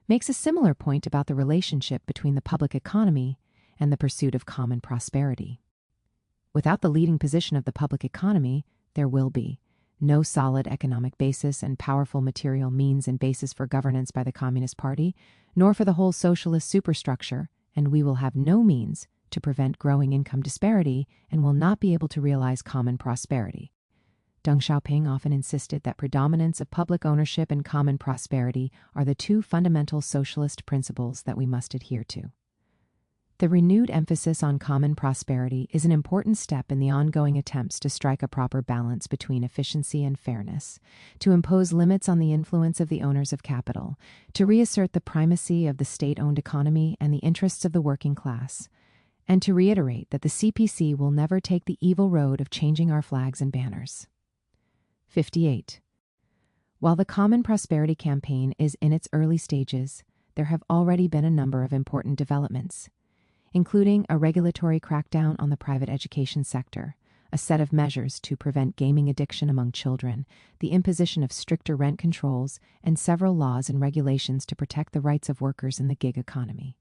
makes a similar point about the relationship between the public economy and the pursuit of common prosperity. Without the leading position of the public economy, there will be no solid economic basis and powerful material means and basis for governance by the Communist Party, nor for the whole socialist superstructure, and we will have no means to prevent growing income disparity and will not be able to realize common prosperity. Deng Xiaoping often insisted that predominance of public ownership and common prosperity are the two fundamental socialist principles that we must adhere to. The renewed emphasis on common prosperity is an important step in the ongoing attempts to strike a proper balance between efficiency and fairness, to impose limits on the influence of the owners of capital, to reassert the primacy of the state-owned economy and the interests of the working class, and to reiterate that the CPC will never take the evil road of changing our flags and banners. 58. While the Common Prosperity Campaign is in its early stages, there have already been a number of important developments, including a regulatory crackdown on the private education sector, a set of measures to prevent gaming addiction among children, the imposition of stricter rent controls, and several laws and regulations to protect the rights of workers in the gig economy.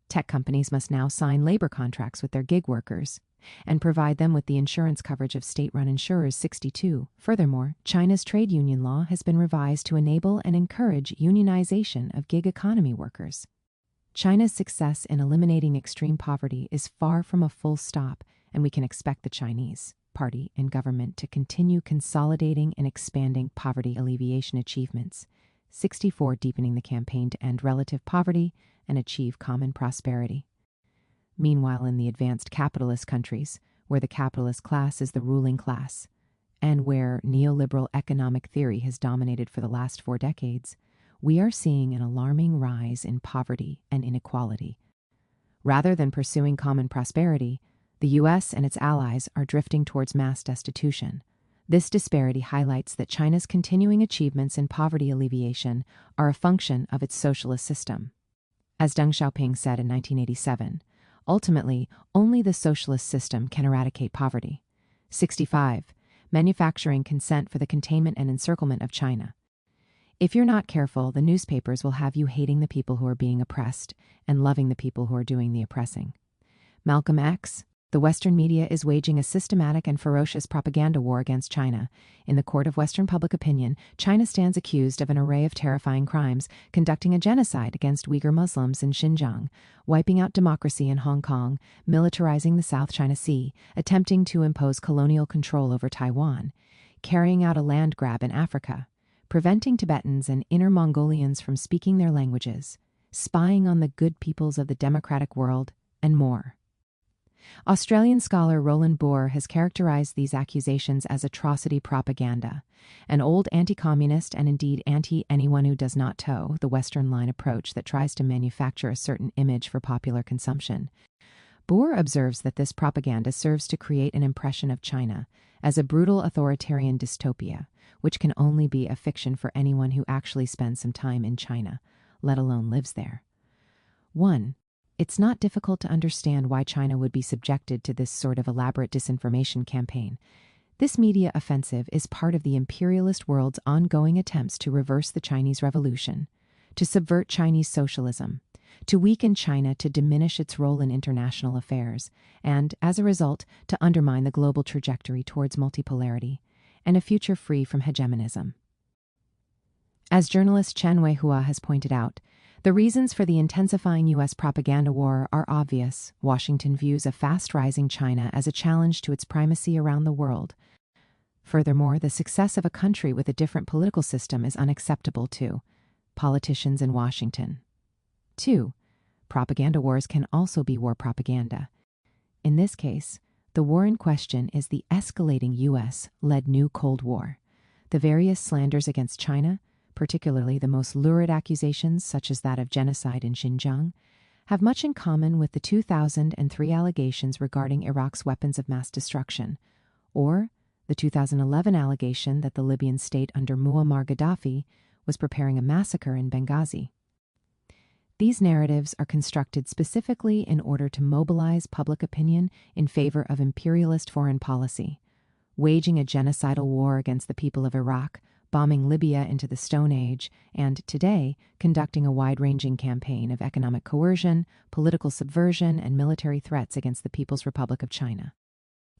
Tech companies must now sign labor contracts with their gig workers and provide them with the insurance coverage of state-run insurers 62. Furthermore, China's trade union law has been revised to enable and encourage unionization of gig economy workers. China's success in eliminating extreme poverty is far from a full stop, and we can expect the Chinese party and government to continue consolidating and expanding poverty alleviation achievements. 64. Deepening the campaign to end relative poverty and achieve common prosperity. Meanwhile, in the advanced capitalist countries, where the capitalist class is the ruling class, and where neoliberal economic theory has dominated for the last 4 decades, we are seeing an alarming rise in poverty and inequality. Rather than pursuing common prosperity, the U.S. and its allies are drifting towards mass destitution. This disparity highlights that China's continuing achievements in poverty alleviation are a function of its socialist system. As Deng Xiaoping said in 1987, ultimately, only the socialist system can eradicate poverty. 65. Manufacturing consent for the containment and encirclement of China. If you're not careful, the newspapers will have you hating the people who are being oppressed and loving the people who are doing the oppressing. Malcolm X, the Western media is waging a systematic and ferocious propaganda war against China. In the court of Western public opinion, China stands accused of an array of terrifying crimes, conducting a genocide against Uyghur Muslims in Xinjiang, wiping out democracy in Hong Kong, militarizing the South China Sea, attempting to impose colonial control over Taiwan, carrying out a land grab in Africa, preventing Tibetans and Inner Mongolians from speaking their languages, spying on the good peoples of the democratic world, and more. Australian scholar Roland Bohr has characterized these accusations as atrocity propaganda, an old anti-communist and indeed anti-anyone who does not toe the Western line approach that tries to manufacture a certain image for popular consumption. Bohr observes that this propaganda serves to create an impression of China as a brutal authoritarian dystopia, which can only be a fiction for anyone who actually spends some time in China, let alone lives there. 1. It's not difficult to understand why China would be subjected to this sort of elaborate disinformation campaign. This media offensive is part of the imperialist world's ongoing attempts to reverse the Chinese Revolution, to subvert Chinese socialism, to weaken China to diminish its role in international affairs, and, as a result, to undermine the global trajectory towards multipolarity and a future free from hegemonism. As journalist Chen Weihua has pointed out, the reasons for the intensifying U.S. propaganda war are obvious. Washington views a fast-rising China as a challenge to its primacy around the world. Furthermore, the success of a country with a different political system is unacceptable to politicians in Washington. 2. Propaganda wars can also be war propaganda. In this case, the war in question is the escalating U.S.-led new Cold War. The various slanders against China, particularly the most lurid accusations such as that of genocide in Xinjiang, have much in common with the 2003 allegations regarding Iraq's weapons of mass destruction, or the 2011 allegation that the Libyan state under Muammar Gaddafi was preparing a massacre in Benghazi. These narratives are constructed specifically in order to mobilize public opinion in favor of imperialist foreign policy, waging a genocidal war against the people of Iraq, bombing Libya into the Stone Age, and today conducting a wide-ranging campaign of economic coercion, political subversion, and military threats against the People's Republic of China.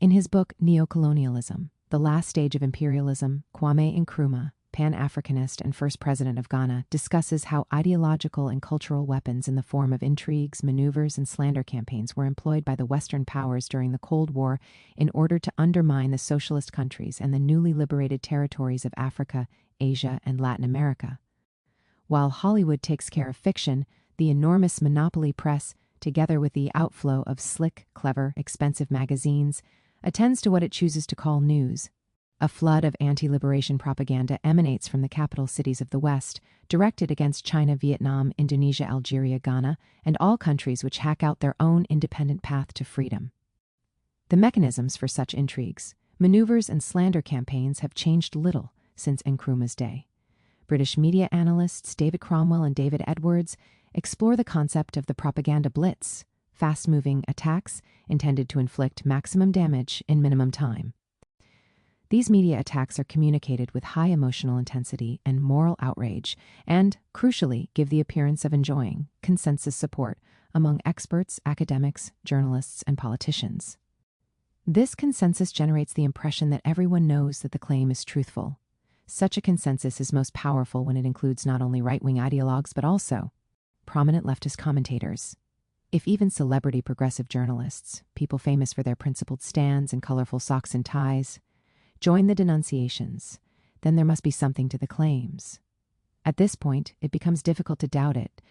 In his book Neocolonialism, The Last Stage of Imperialism, Kwame Nkrumah, Pan-Africanist and first president of Ghana, discusses how ideological and cultural weapons in the form of intrigues, maneuvers, and slander campaigns were employed by the Western powers during the Cold War in order to undermine the socialist countries and the newly liberated territories of Africa, Asia, and Latin America. While Hollywood takes care of fiction, the enormous monopoly press, together with the outflow of slick, clever, expensive magazines, attends to what it chooses to call news. A flood of anti-liberation propaganda emanates from the capital cities of the West, directed against China, Vietnam, Indonesia, Algeria, Ghana, and all countries which hack out their own independent path to freedom. The mechanisms for such intrigues, maneuvers, and slander campaigns have changed little since Nkrumah's day. British media analysts David Cromwell and David Edwards explore the concept of the propaganda blitz, fast-moving attacks intended to inflict maximum damage in minimum time. These media attacks are communicated with high emotional intensity and moral outrage and, crucially, give the appearance of enjoying consensus support among experts, academics, journalists, and politicians. This consensus generates the impression that everyone knows that the claim is truthful. Such a consensus is most powerful when it includes not only right-wing ideologues but also prominent leftist commentators. If even celebrity progressive journalists, people famous for their principled stands and colorful socks and ties, join the denunciations, then there must be something to the claims. At this point, it becomes difficult to doubt it.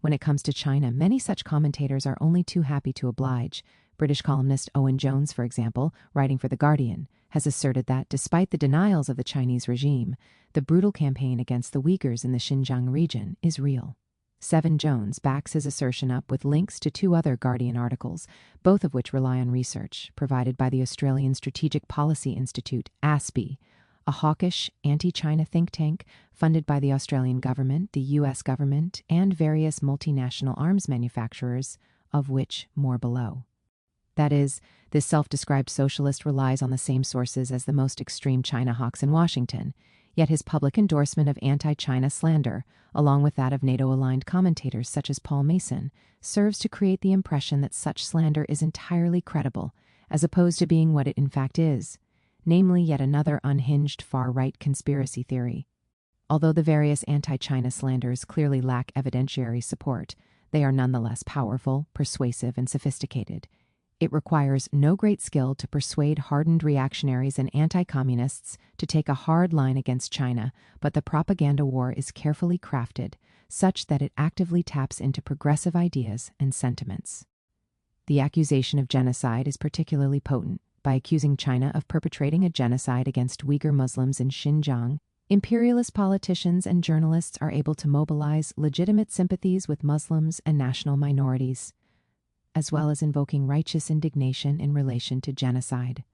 When it comes to China, many such commentators are only too happy to oblige. British columnist Owen Jones, for example, writing for The Guardian, has asserted that, despite the denials of the Chinese regime, the brutal campaign against the Uyghurs in the Xinjiang region is real. Seven Jones backs his assertion up with links to two other Guardian articles, both of which rely on research provided by the Australian Strategic Policy Institute, ASPI, a hawkish anti-China think tank funded by the Australian government, the US government, and various multinational arms manufacturers, of which more below. That is, this self-described socialist relies on the same sources as the most extreme China hawks in Washington, yet his public endorsement of anti-China slander, along with that of NATO-aligned commentators such as Paul Mason, serves to create the impression that such slander is entirely credible, as opposed to being what it in fact is, namely yet another unhinged far-right conspiracy theory. Although the various anti-China slanders clearly lack evidentiary support, they are nonetheless powerful, persuasive, and sophisticated. It requires no great skill to persuade hardened reactionaries and anti-communists to take a hard line against China, but the propaganda war is carefully crafted, such that it actively taps into progressive ideas and sentiments. The accusation of genocide is particularly potent. By accusing China of perpetrating a genocide against Uyghur Muslims in Xinjiang, imperialist politicians and journalists are able to mobilize legitimate sympathies with Muslims and national minorities, as well as invoking righteous indignation in relation to genocide.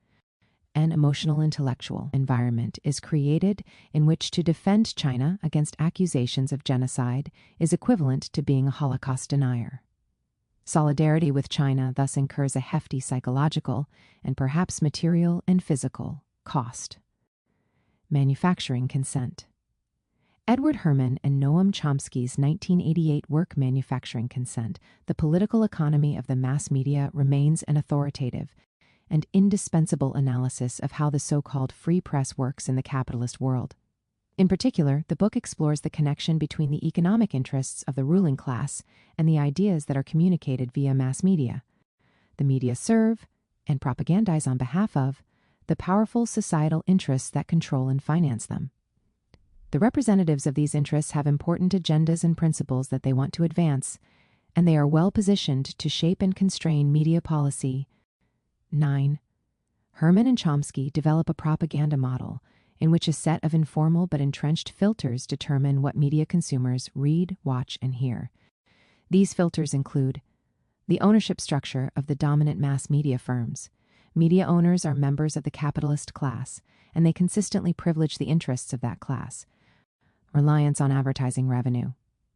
An emotional intellectual environment is created in which to defend China against accusations of genocide is equivalent to being a Holocaust denier. Solidarity with China thus incurs a hefty psychological and perhaps material and physical cost. Manufacturing consent. Edward Herman and Noam Chomsky's 1988 work Manufacturing Consent, The Political Economy of the Mass Media, remains an authoritative and indispensable analysis of how the so-called free press works in the capitalist world. In particular, the book explores the connection between the economic interests of the ruling class and the ideas that are communicated via mass media. The media serve, and propagandize on behalf of, the powerful societal interests that control and finance them. The representatives of these interests have important agendas and principles that they want to advance, and they are well positioned to shape and constrain media policy. 9. Herman and Chomsky develop a propaganda model in which a set of informal but entrenched filters determine what media consumers read, watch, and hear. These filters include the ownership structure of the dominant mass media firms. Media owners are members of the capitalist class, and they consistently privilege the interests of that class. Reliance on advertising revenue.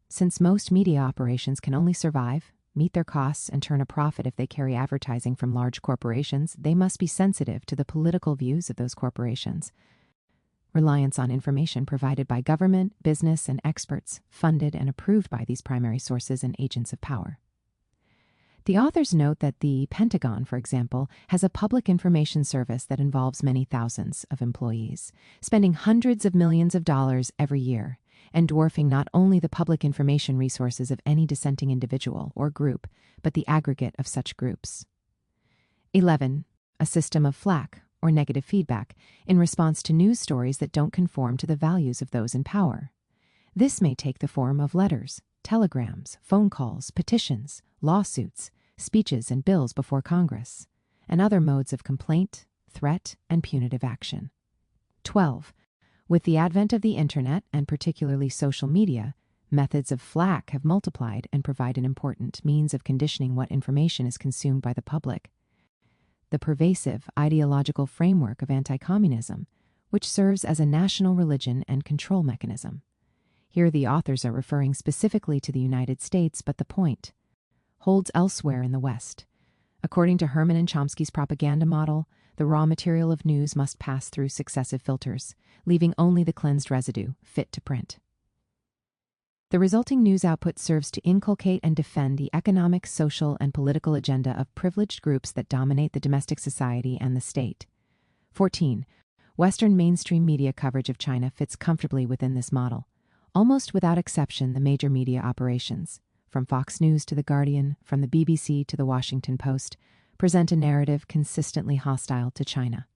Since most media operations can only survive, meet their costs, and turn a profit if they carry advertising from large corporations, they must be sensitive to the political views of those corporations. Reliance on information provided by government, business, and experts, funded and approved by these primary sources and agents of power. The authors note that the Pentagon, for example, has a public information service that involves many thousands of employees, spending hundreds of millions of dollars every year, and dwarfing not only the public information resources of any dissenting individual or group, but the aggregate of such groups. 11. A system of flack, or negative feedback, in response to news stories that don't conform to the values of those in power. This may take the form of letters, telegrams, phone calls, petitions, lawsuits, speeches and bills before Congress, and other modes of complaint, threat, and punitive action. 12. With the advent of the internet, and particularly social media, methods of flack have multiplied and provide an important means of conditioning what information is consumed by the public. The pervasive ideological framework of anti-communism, which serves as a national religion and control mechanism. Here the authors are referring specifically to the United States, but the point holds elsewhere in the West. According to Herman and Chomsky's propaganda model, the raw material of news must pass through successive filters, leaving only the cleansed residue fit to print. The resulting news output serves to inculcate and defend the economic, social, and political agenda of privileged groups that dominate the domestic society and the state. 14. Western mainstream media coverage of China fits comfortably within this model. Almost without exception, the major media operations, from Fox News to The Guardian, from the BBC to The Washington Post, present a narrative consistently hostile to China.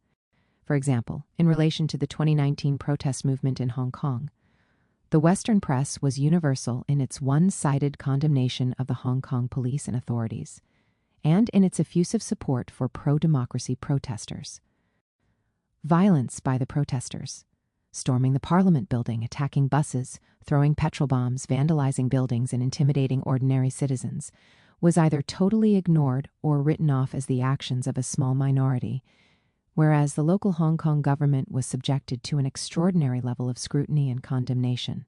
For example, in relation to the 2019 protest movement in Hong Kong, the Western press was universal in its one-sided condemnation of the Hong Kong police and authorities, and in its effusive support for pro-democracy protesters. Violence by the protesters. storming the Parliament building, attacking buses, throwing petrol bombs, vandalizing buildings, and intimidating ordinary citizens, was either totally ignored or written off as the actions of a small minority, whereas the local Hong Kong government was subjected to an extraordinary level of scrutiny and condemnation.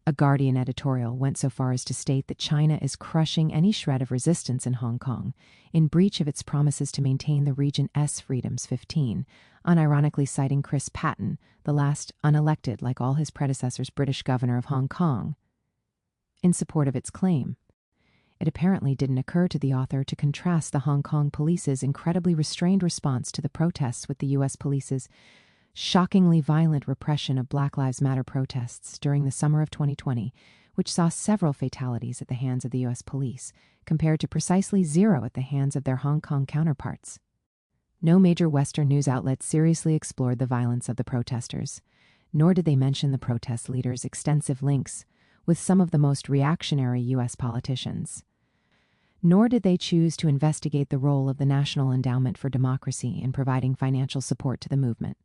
A Guardian editorial went so far as to state that China is crushing any shred of resistance in Hong Kong, in breach of its promises to maintain the region's freedoms 15, unironically citing Chris Patten, the last unelected, like all his predecessors, British governor of Hong Kong, in support of its claim. It apparently didn't occur to the author to contrast the Hong Kong police's incredibly restrained response to the protests with the U.S. police's shockingly violent repression of Black Lives Matter protests during the summer of 2020, which saw several fatalities at the hands of the U.S. police, compared to precisely 0 at the hands of their Hong Kong counterparts. No major Western news outlet seriously explored the violence of the protesters, nor did they mention the protest leaders' extensive links with some of the most reactionary U.S. politicians. Nor did they choose to investigate the role of the National Endowment for Democracy in providing financial support to the movement.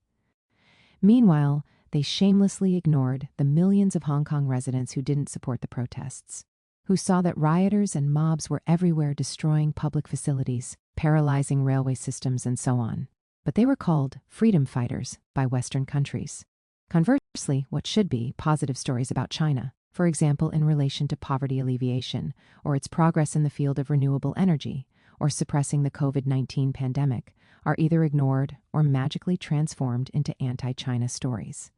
Meanwhile, they shamelessly ignored the millions of Hong Kong residents who didn't support the protests, who saw that rioters and mobs were everywhere destroying public facilities, paralyzing railway systems, and so on. But they were called freedom fighters by Western countries. Conversely, what should be positive stories about China, for example in relation to poverty alleviation, or its progress in the field of renewable energy, or suppressing the COVID-19 pandemic, are either ignored or magically transformed into anti-China stories.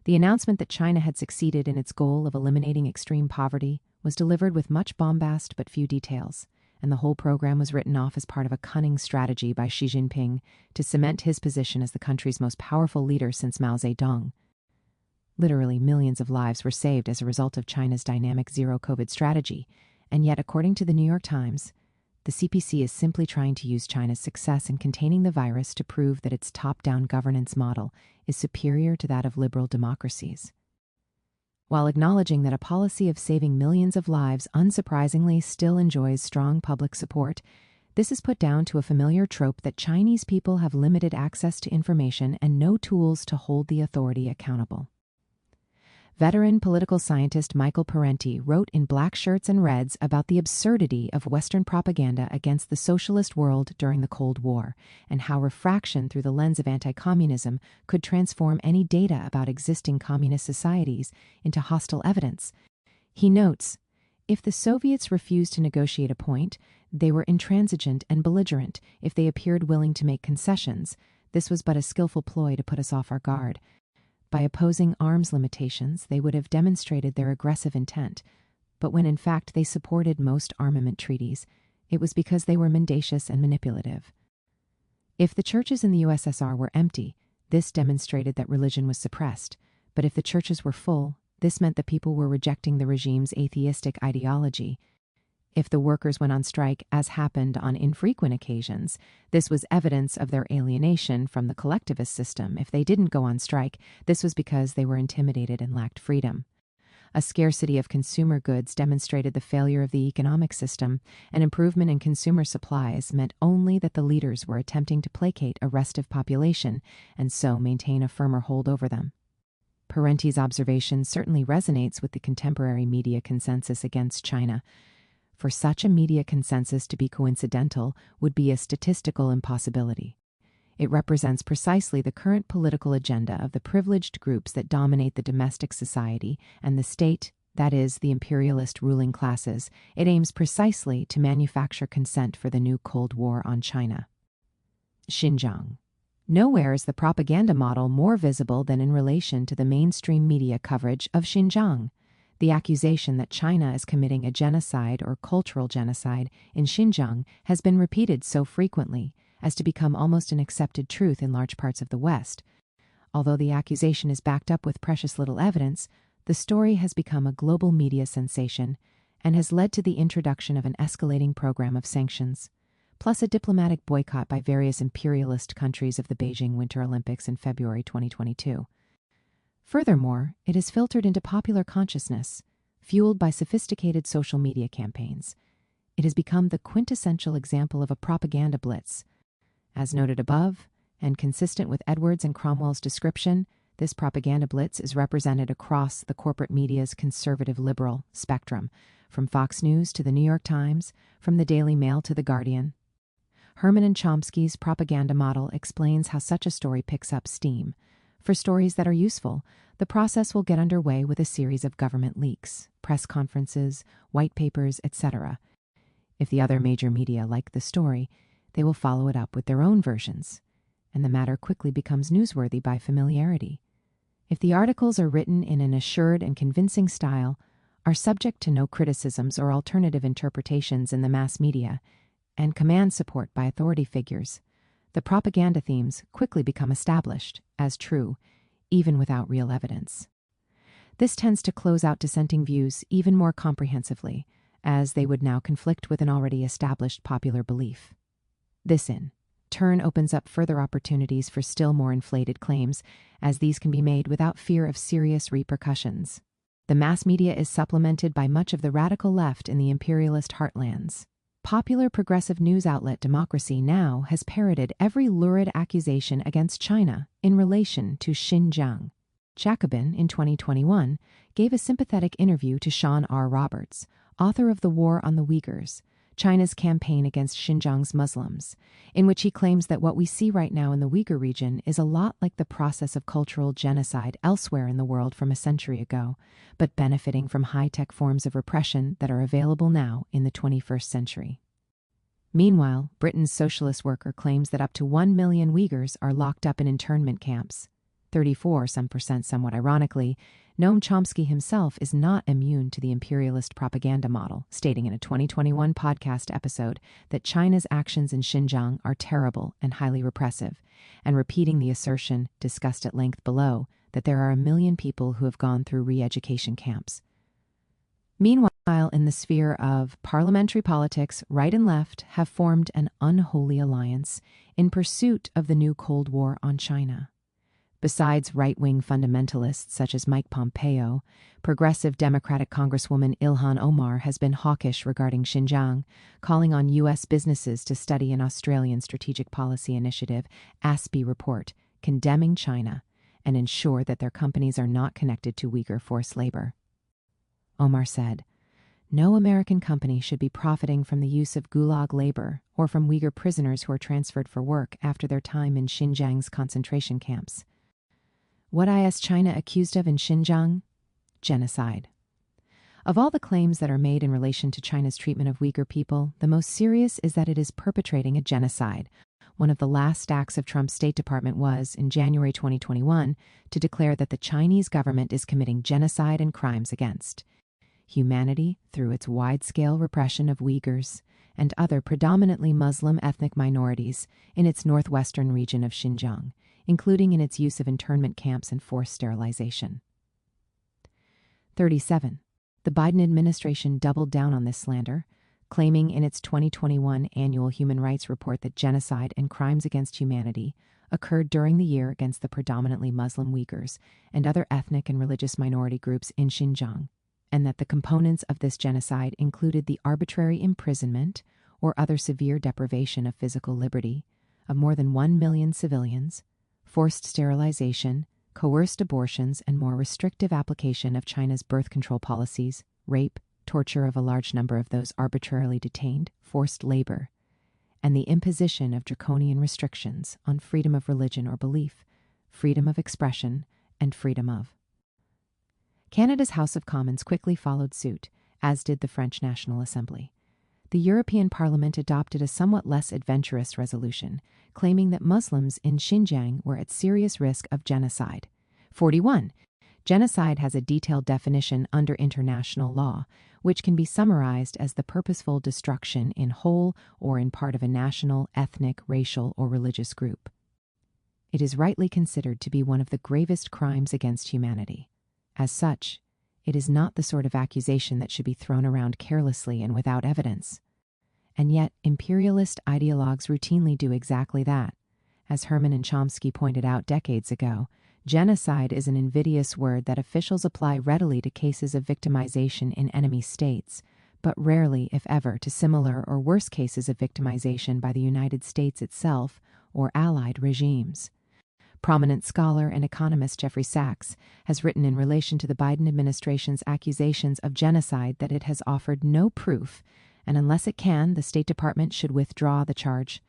The announcement that China had succeeded in its goal of eliminating extreme poverty was delivered with much bombast but few details, and the whole program was written off as part of a cunning strategy by Xi Jinping to cement his position as the country's most powerful leader since Mao Zedong. Literally millions of lives were saved as a result of China's dynamic zero-COVID strategy, and yet, according to the New York Times, the CPC is simply trying to use China's success in containing the virus to prove that its top-down governance model is superior to that of liberal democracies. While acknowledging that a policy of saving millions of lives unsurprisingly still enjoys strong public support, this is put down to a familiar trope that Chinese people have limited access to information and no tools to hold the authority accountable. Veteran political scientist Michael Parenti wrote in Black Shirts and Reds about the absurdity of Western propaganda against the socialist world during the Cold War, and how refraction through the lens of anti-communism could transform any data about existing communist societies into hostile evidence. He notes, if the Soviets refused to negotiate a point, they were intransigent and belligerent. If they appeared willing to make concessions, this was but a skillful ploy to put us off our guard. By opposing arms limitations, they would have demonstrated their aggressive intent, but when in fact they supported most armament treaties, it was because they were mendacious and manipulative. If the churches in the USSR were empty, this demonstrated that religion was suppressed, but if the churches were full, this meant that people were rejecting the regime's atheistic ideology. If the workers went on strike, as happened on infrequent occasions, this was evidence of their alienation from the collectivist system. If they didn't go on strike, this was because they were intimidated and lacked freedom. A scarcity of consumer goods demonstrated the failure of the economic system. An improvement in consumer supplies meant only that the leaders were attempting to placate a restive population and so maintain a firmer hold over them. Parenti's observation certainly resonates with the contemporary media consensus against China. For such a media consensus to be coincidental would be a statistical impossibility. It represents precisely the current political agenda of the privileged groups that dominate the domestic society and the state, that is, the imperialist ruling classes. It aims precisely to manufacture consent for the new Cold War on China. Xinjiang. Nowhere is the propaganda model more visible than in relation to the mainstream media coverage of Xinjiang. The accusation that China is committing a genocide or cultural genocide in Xinjiang has been repeated so frequently as to become almost an accepted truth in large parts of the West. Although the accusation is backed up with precious little evidence, the story has become a global media sensation and has led to the introduction of an escalating program of sanctions, plus a diplomatic boycott by various imperialist countries of the Beijing Winter Olympics in February 2022. Furthermore, it is filtered into popular consciousness, fueled by sophisticated social media campaigns. It has become the quintessential example of a propaganda blitz. As noted above, and consistent with Edwards and Cromwell's description, This propaganda blitz is represented across the corporate media's conservative liberal spectrum, from Fox News to the New York Times, from the Daily Mail to the Guardian. Herman and Chomsky's propaganda model explains how such a story picks up steam. For stories that are useful, the process will get underway with a series of government leaks, press conferences, white papers, etc. If the other major media like the story, they will follow it up with their own versions, and the matter quickly becomes newsworthy by familiarity. If the articles are written in an assured and convincing style, are subject to no criticisms or alternative interpretations in the mass media, and command support by authority figures, the propaganda themes quickly become established as true, even without real evidence. This tends to close out dissenting views even more comprehensively, as they would now conflict with an already established popular belief. This, in turn, opens up further opportunities for still more inflated claims, as these can be made without fear of serious repercussions. The mass media is supplemented by much of the radical left in the imperialist heartlands. Popular progressive news outlet Democracy Now! Has parroted every lurid accusation against China in relation to Xinjiang. Jacobin, in 2021, gave a sympathetic interview to Sean R. Roberts, author of The War on the Uyghurs, China's campaign against Xinjiang's Muslims, in which he claims that what we see right now in the Uyghur region is a lot like the process of cultural genocide elsewhere in the world from a century ago, but benefiting from high-tech forms of repression that are available now in the 21st century. Meanwhile, Britain's socialist worker claims that up to 1 million Uyghurs are locked up in internment camps. 34% somewhat ironically, Noam Chomsky himself is not immune to the imperialist propaganda model, stating in a 2021 podcast episode that China's actions in Xinjiang are terrible and highly repressive, and repeating the assertion, discussed at length below, that there are 1 million people who have gone through re-education camps. Meanwhile, in the sphere of parliamentary politics, right and left have formed an unholy alliance in pursuit of the new Cold War on China. Besides right-wing fundamentalists such as Mike Pompeo, progressive Democratic Congresswoman Ilhan Omar has been hawkish regarding Xinjiang, calling on U.S. businesses to study an Australian Strategic Policy Initiative ASPI report condemning China and ensure that their companies are not connected to Uyghur forced labor. Omar said, "No American company should be profiting from the use of Gulag labor or from Uyghur prisoners who are transferred for work after their time in Xinjiang's concentration camps. What is China accused of in Xinjiang? Genocide." Of all the claims that are made in relation to China's treatment of Uyghur people, the most serious is that it is perpetrating a genocide. One of the last acts of Trump's State Department was, in January 2021, to declare that the Chinese government is committing genocide and crimes against humanity through its wide-scale repression of Uyghurs and other predominantly Muslim ethnic minorities in its northwestern region of Xinjiang, including in its use of internment camps and forced sterilization. 37. The Biden administration doubled down on this slander, claiming in its 2021 annual human rights report that genocide and crimes against humanity occurred during the year against the predominantly Muslim Uyghurs and other ethnic and religious minority groups in Xinjiang, and that the components of this genocide included the arbitrary imprisonment or other severe deprivation of physical liberty of more than 1 million civilians, forced sterilization, coerced abortions, and more restrictive application of China's birth control policies, rape, torture of a large number of those arbitrarily detained, forced labor, and the imposition of draconian restrictions on freedom of religion or belief, freedom of expression, and freedom of. Canada's House of Commons quickly followed suit, as did the French National Assembly. The European Parliament adopted a somewhat less adventurous resolution, claiming that Muslims in Xinjiang were at serious risk of genocide. 41. Genocide has a detailed definition under international law, which can be summarized as the purposeful destruction in whole or in part of a national, ethnic, racial, or religious group. It is rightly considered to be one of the gravest crimes against humanity. As such, it is not the sort of accusation that should be thrown around carelessly and without evidence. And yet, imperialist ideologues routinely do exactly that. As Herman and Chomsky pointed out decades ago, genocide is an invidious word that officials apply readily to cases of victimization in enemy states, but rarely, if ever, to similar or worse cases of victimization by the United States itself or allied regimes. Prominent scholar and economist Jeffrey Sachs has written in relation to the Biden administration's accusations of genocide that it has offered no proof, and unless it can, the State Department should withdraw the charge.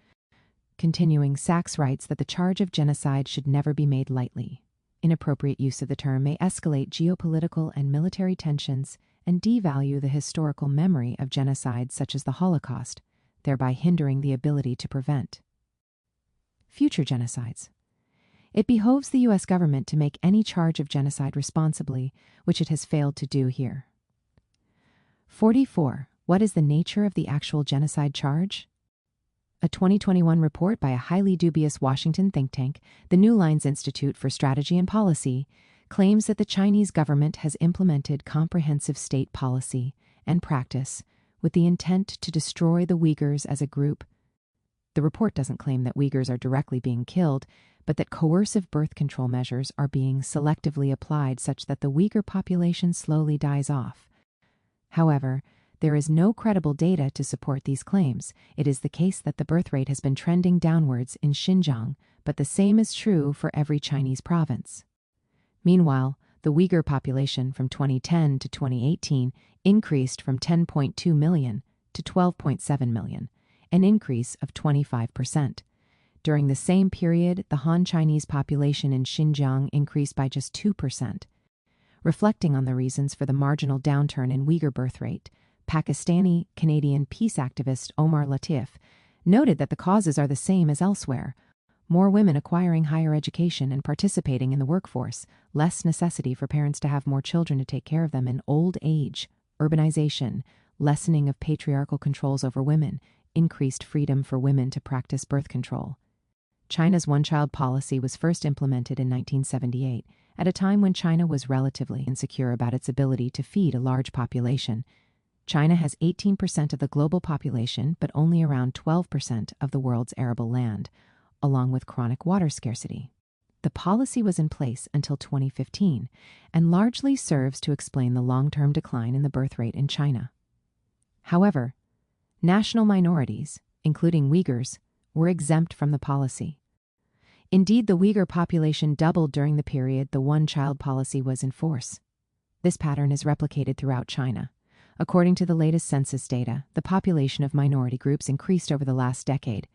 Continuing, Sachs writes that the charge of genocide should never be made lightly. Inappropriate use of the term may escalate geopolitical and military tensions and devalue the historical memory of genocides such as the Holocaust, thereby hindering the ability to prevent future genocides. It behoves the U.S. government to make any charge of genocide responsibly, which it has failed to do here. 44. What is the nature of the actual genocide charge? A 2021 report by a highly dubious Washington think tank, the New Lines Institute for Strategy and Policy, claims that the Chinese government has implemented comprehensive state policy and practice with the intent to destroy the Uyghurs as a group. The report doesn't claim that Uyghurs are directly being killed, but that coercive birth control measures are being selectively applied such that the Uyghur population slowly dies off. However, there is no credible data to support these claims. It is the case that the birth rate has been trending downwards in Xinjiang, but the same is true for every Chinese province. Meanwhile, the Uyghur population from 2010 to 2018 increased from 10.2 million to 12.7 million, an increase of 25%. During the same period, the Han Chinese population in Xinjiang increased by just 2%. Reflecting on the reasons for the marginal downturn in Uyghur birth rate, Pakistani-Canadian peace activist Omar Latif noted that the causes are the same as elsewhere: more women acquiring higher education and participating in the workforce, less necessity for parents to have more children to take care of them in old age, urbanization, lessening of patriarchal controls over women, increased freedom for women to practice birth control. China's one-child policy was first implemented in 1978, at a time when China was relatively insecure about its ability to feed a large population. China has 18% of the global population, but only around 12% of the world's arable land, along with chronic water scarcity. The policy was in place until 2015 and largely serves to explain the long-term decline in the birth rate in China. However, national minorities, including Uyghurs, were exempt from the policy. Indeed, the Uyghur population doubled during the period the one-child policy was in force. This pattern is replicated throughout China. According to the latest census data, the population of minority groups increased over the last decade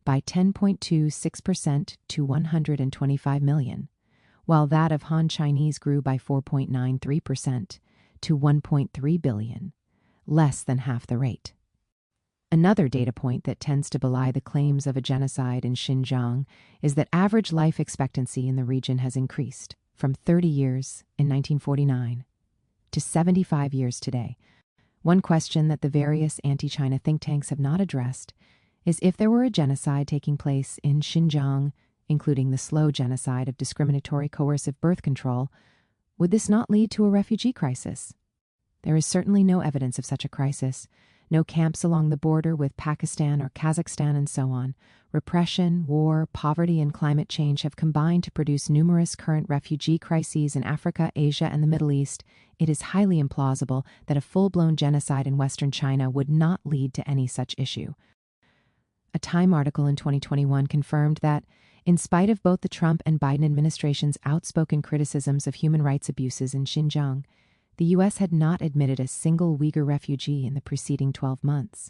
by 10.26% to 125 million, while that of Han Chinese grew by 4.93% to 1.3 billion, less than half the rate. Another data point that tends to belie the claims of a genocide in Xinjiang is that average life expectancy in the region has increased from 30 years in 1949 to 75 years today. One question that the various anti-China think tanks have not addressed is if there were a genocide taking place in Xinjiang, including the slow genocide of discriminatory coercive birth control, would this not lead to a refugee crisis? There is certainly no evidence of such a crisis. No camps along the border with Pakistan or Kazakhstan and so on. Repression, war, poverty, and climate change have combined to produce numerous current refugee crises in Africa, Asia, and the Middle East. It is highly implausible that a full-blown genocide in Western China would not lead to any such issue. A Time article in 2021 confirmed that, in spite of both the Trump and Biden administration's outspoken criticisms of human rights abuses in Xinjiang, the U.S. had not admitted a single Uyghur refugee in the preceding 12 months.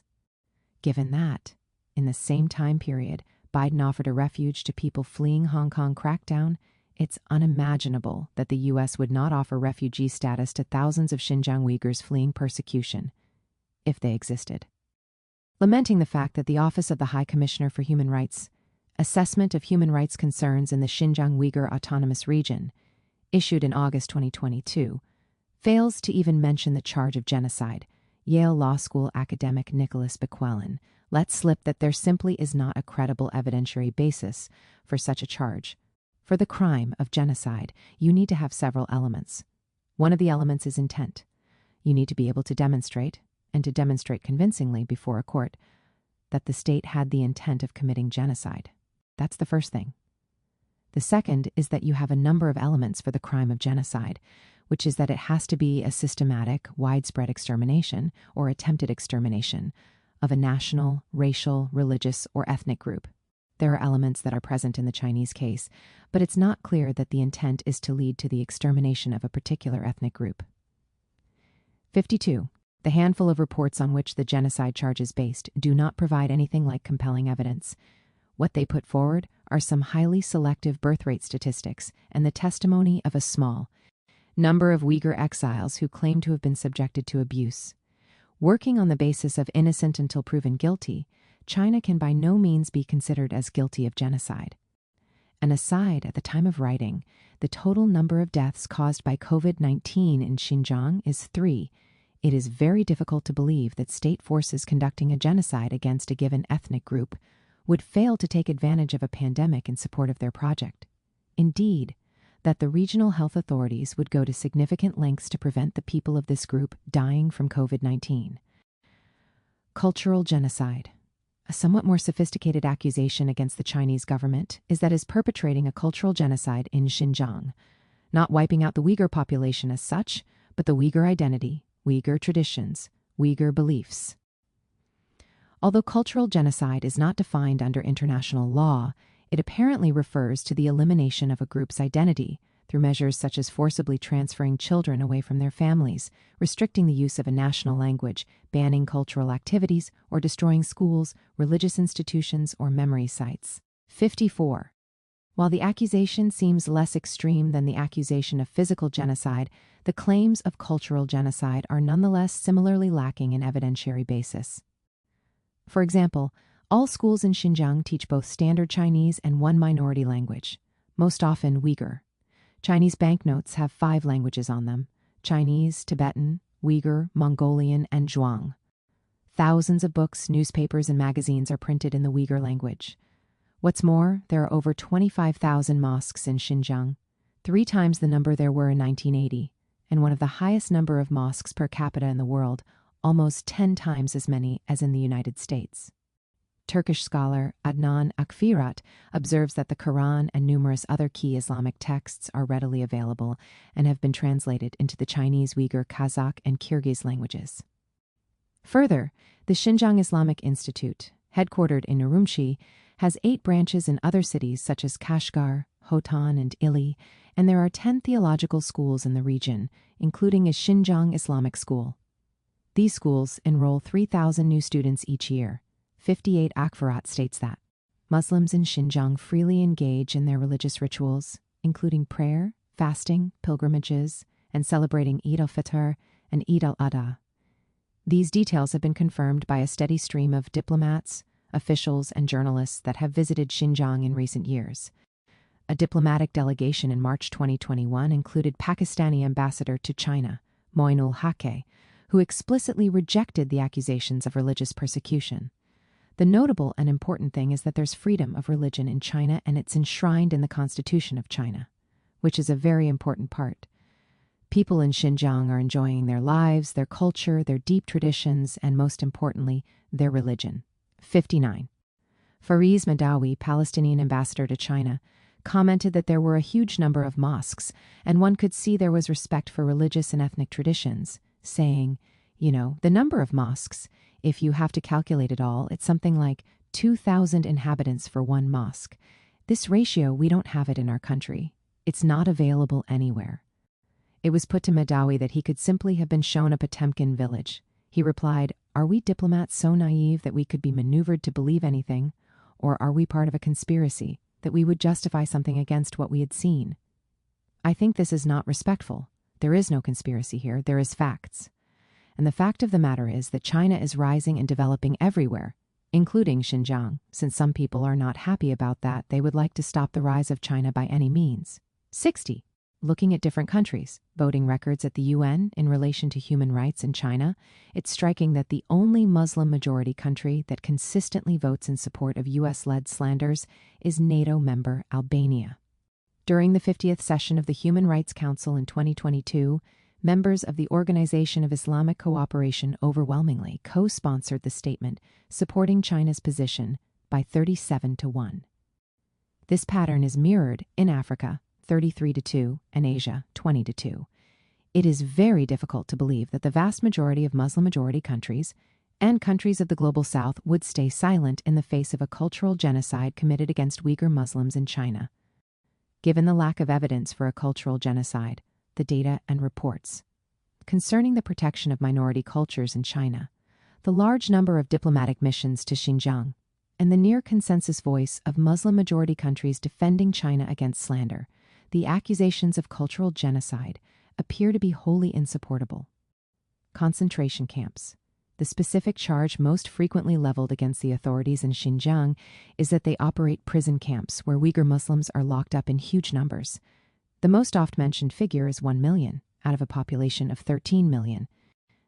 Given that, in the same time period, Biden offered a refuge to people fleeing Hong Kong crackdown, it's unimaginable that the U.S. would not offer refugee status to thousands of Xinjiang Uyghurs fleeing persecution, if they existed. Lamenting the fact that the Office of the High Commissioner for Human Rights' Assessment of Human Rights Concerns in the Xinjiang Uyghur Autonomous Region, issued in August 2022, fails to even mention the charge of genocide, Yale Law School academic Nicholas Bequelin let slip that there simply is not a credible evidentiary basis for such a charge. For the crime of genocide, you need to have several elements. One of the elements is intent. You need to be able to demonstrate, and to demonstrate convincingly before a court, that the state had the intent of committing genocide. That's the first thing. The second is that you have a number of elements for the crime of genocide, which is that it has to be a systematic, widespread extermination or attempted extermination of a national, racial, religious, or ethnic group. There are elements that are present in the Chinese case, but it's not clear that the intent is to lead to the extermination of a particular ethnic group. 52. The handful of reports on which the genocide charge is based do not provide anything like compelling evidence. What they put forward are some highly selective birth rate statistics and the testimony of a small number of Uyghur exiles who claim to have been subjected to abuse. Working on the basis of innocent until proven guilty, China can by no means be considered as guilty of genocide. An aside, at the time of writing, the total number of deaths caused by COVID-19 in Xinjiang is 3. It is very difficult to believe that state forces conducting a genocide against a given ethnic group would fail to take advantage of a pandemic in support of their project. Indeed, that the regional health authorities would go to significant lengths to prevent the people of this group dying from COVID-19. Cultural genocide. A somewhat more sophisticated accusation against the Chinese government is that it is perpetrating a cultural genocide in Xinjiang, not wiping out the Uyghur population as such, but the Uyghur identity, Uyghur traditions, Uyghur beliefs. Although cultural genocide is not defined under international law, it apparently refers to the elimination of a group's identity through measures such as forcibly transferring children away from their families, restricting the use of a national language, banning cultural activities, or destroying schools, religious institutions, or memory sites. 54. While the accusation seems less extreme than the accusation of physical genocide, the claims of cultural genocide are nonetheless similarly lacking in evidentiary basis. For example, all schools in Xinjiang teach both standard Chinese and one minority language, most often Uyghur. Chinese banknotes have 5 languages on them: Chinese, Tibetan, Uyghur, Mongolian, and Zhuang. Thousands of books, newspapers, and magazines are printed in the Uyghur language. What's more, there are over 25,000 mosques in Xinjiang, 3 times the number there were in 1980, and one of the highest number of mosques per capita in the world, almost 10 times as many as in the United States. Turkish scholar Adnan Akfirat observes that the Quran and numerous other key Islamic texts are readily available and have been translated into the Chinese, Uyghur, Kazakh, and Kyrgyz languages. Further, the Xinjiang Islamic Institute, headquartered in Urumqi, has 8 branches in other cities such as Kashgar, Hotan, and Ili, and there are 10 theological schools in the region, including a Xinjiang Islamic school. These schools enroll 3,000 new students each year. 58 Akfirat states that Muslims in Xinjiang freely engage in their religious rituals, including prayer, fasting, pilgrimages, and celebrating Eid al-Fitr and Eid al-Adha. These details have been confirmed by a steady stream of diplomats, officials, and journalists that have visited Xinjiang in recent years. A diplomatic delegation in March 2021 included Pakistani ambassador to China, Moinul Haque, who explicitly rejected the accusations of religious persecution. The notable and important thing is that there's freedom of religion in China, and it's enshrined in the Constitution of China, which is a very important part. People in Xinjiang are enjoying their lives, their culture, their deep traditions, and most importantly, their religion. 59. Fariz Madawi, Palestinian ambassador to China, commented that there were a huge number of mosques, and one could see there was respect for religious and ethnic traditions, saying, the number of mosques, if you have to calculate it all, it's something like 2,000 inhabitants for one mosque. This ratio, we don't have it in our country. It's not available anywhere. It was put to Madawi that he could simply have been shown a Potemkin village. He replied, "Are we diplomats so naive that we could be maneuvered to believe anything? Or are we part of a conspiracy, that we would justify something against what we had seen? I think this is not respectful. There is no conspiracy here, there is facts. And the fact of the matter is that China is rising and developing everywhere, including Xinjiang. Since some people are not happy about that, they would like to stop the rise of China by any means." 60. Looking at different countries, voting records at the UN in relation to human rights in China, it's striking that the only Muslim-majority country that consistently votes in support of US-led slanders is NATO member Albania. During the 50th session of the Human Rights Council in 2022, members of the Organization of Islamic Cooperation overwhelmingly co-sponsored the statement supporting China's position by 37-1. This pattern is mirrored in Africa, 33-2, and Asia, 20-2. It is very difficult to believe that the vast majority of Muslim-majority countries, and countries of the global south would stay silent in the face of a cultural genocide committed against Uyghur Muslims in China. Given the lack of evidence for a cultural genocide, the data and reports concerning the protection of minority cultures in China, the large number of diplomatic missions to Xinjiang, and the near-consensus voice of Muslim-majority countries defending China against slander, the accusations of cultural genocide appear to be wholly insupportable. Concentration camps. The specific charge most frequently leveled against the authorities in Xinjiang is that they operate prison camps where Uyghur Muslims are locked up in huge numbers. The most oft-mentioned figure is 1 million, out of a population of 13 million.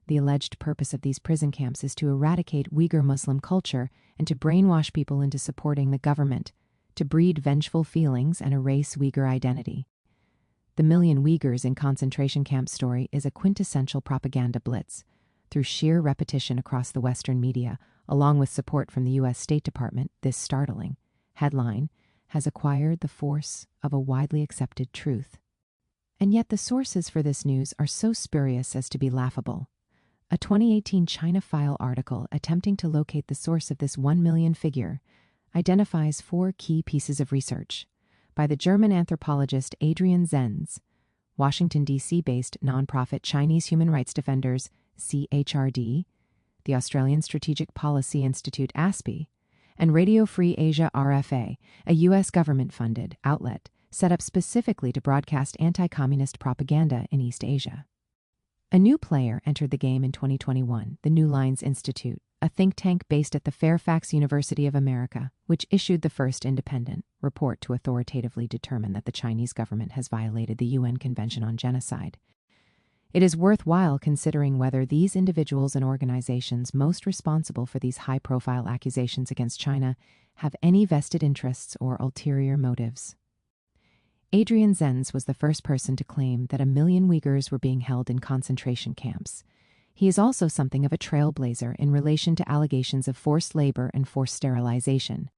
The alleged purpose of these prison camps is to eradicate Uyghur Muslim culture and to brainwash people into supporting the government, to breed vengeful feelings and erase Uyghur identity. The million Uyghurs in concentration camp story is a quintessential propaganda blitz. Through sheer repetition across the Western media, along with support from the U.S. State Department, this startling headline has acquired the force of a widely accepted truth. And yet the sources for this news are so spurious as to be laughable. A 2018 China File article attempting to locate the source of this 1 million figure identifies 4 key pieces of research by the German anthropologist Adrian Zenz, Washington, D.C.-based nonprofit Chinese Human Rights Defenders CHRD, the Australian Strategic Policy Institute ASPI, and Radio Free Asia RFA, a U.S. government-funded outlet set up specifically to broadcast anti-communist propaganda in East Asia. A new player entered the game in 2021, the New Lines Institute, a think tank based at the Fairfax University of America, which issued the first independent report to authoritatively determine that the Chinese government has violated the UN Convention on Genocide. It is worthwhile considering whether these individuals and organizations most responsible for these high-profile accusations against China have any vested interests or ulterior motives. Adrian Zenz was the first person to claim that 1 million Uyghurs were being held in concentration camps. He is also something of a trailblazer in relation to allegations of forced labor and forced sterilization.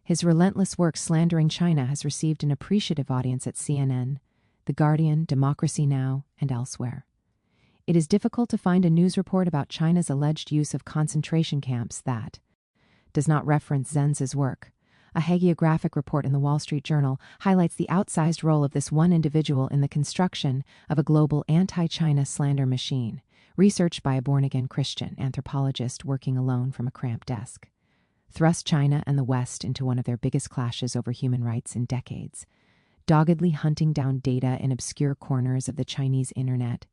His relentless work slandering China has received an appreciative audience at CNN, The Guardian, Democracy Now!, and elsewhere. It is difficult to find a news report about China's alleged use of concentration camps that does not reference Zenz's work. A hagiographic report in the Wall Street Journal highlights the outsized role of this one individual in the construction of a global anti-China slander machine, researched by a born-again Christian anthropologist working alone from a cramped desk. Thrust China and the West into one of their biggest clashes over human rights in decades. Doggedly hunting down data in obscure corners of the Chinese internet,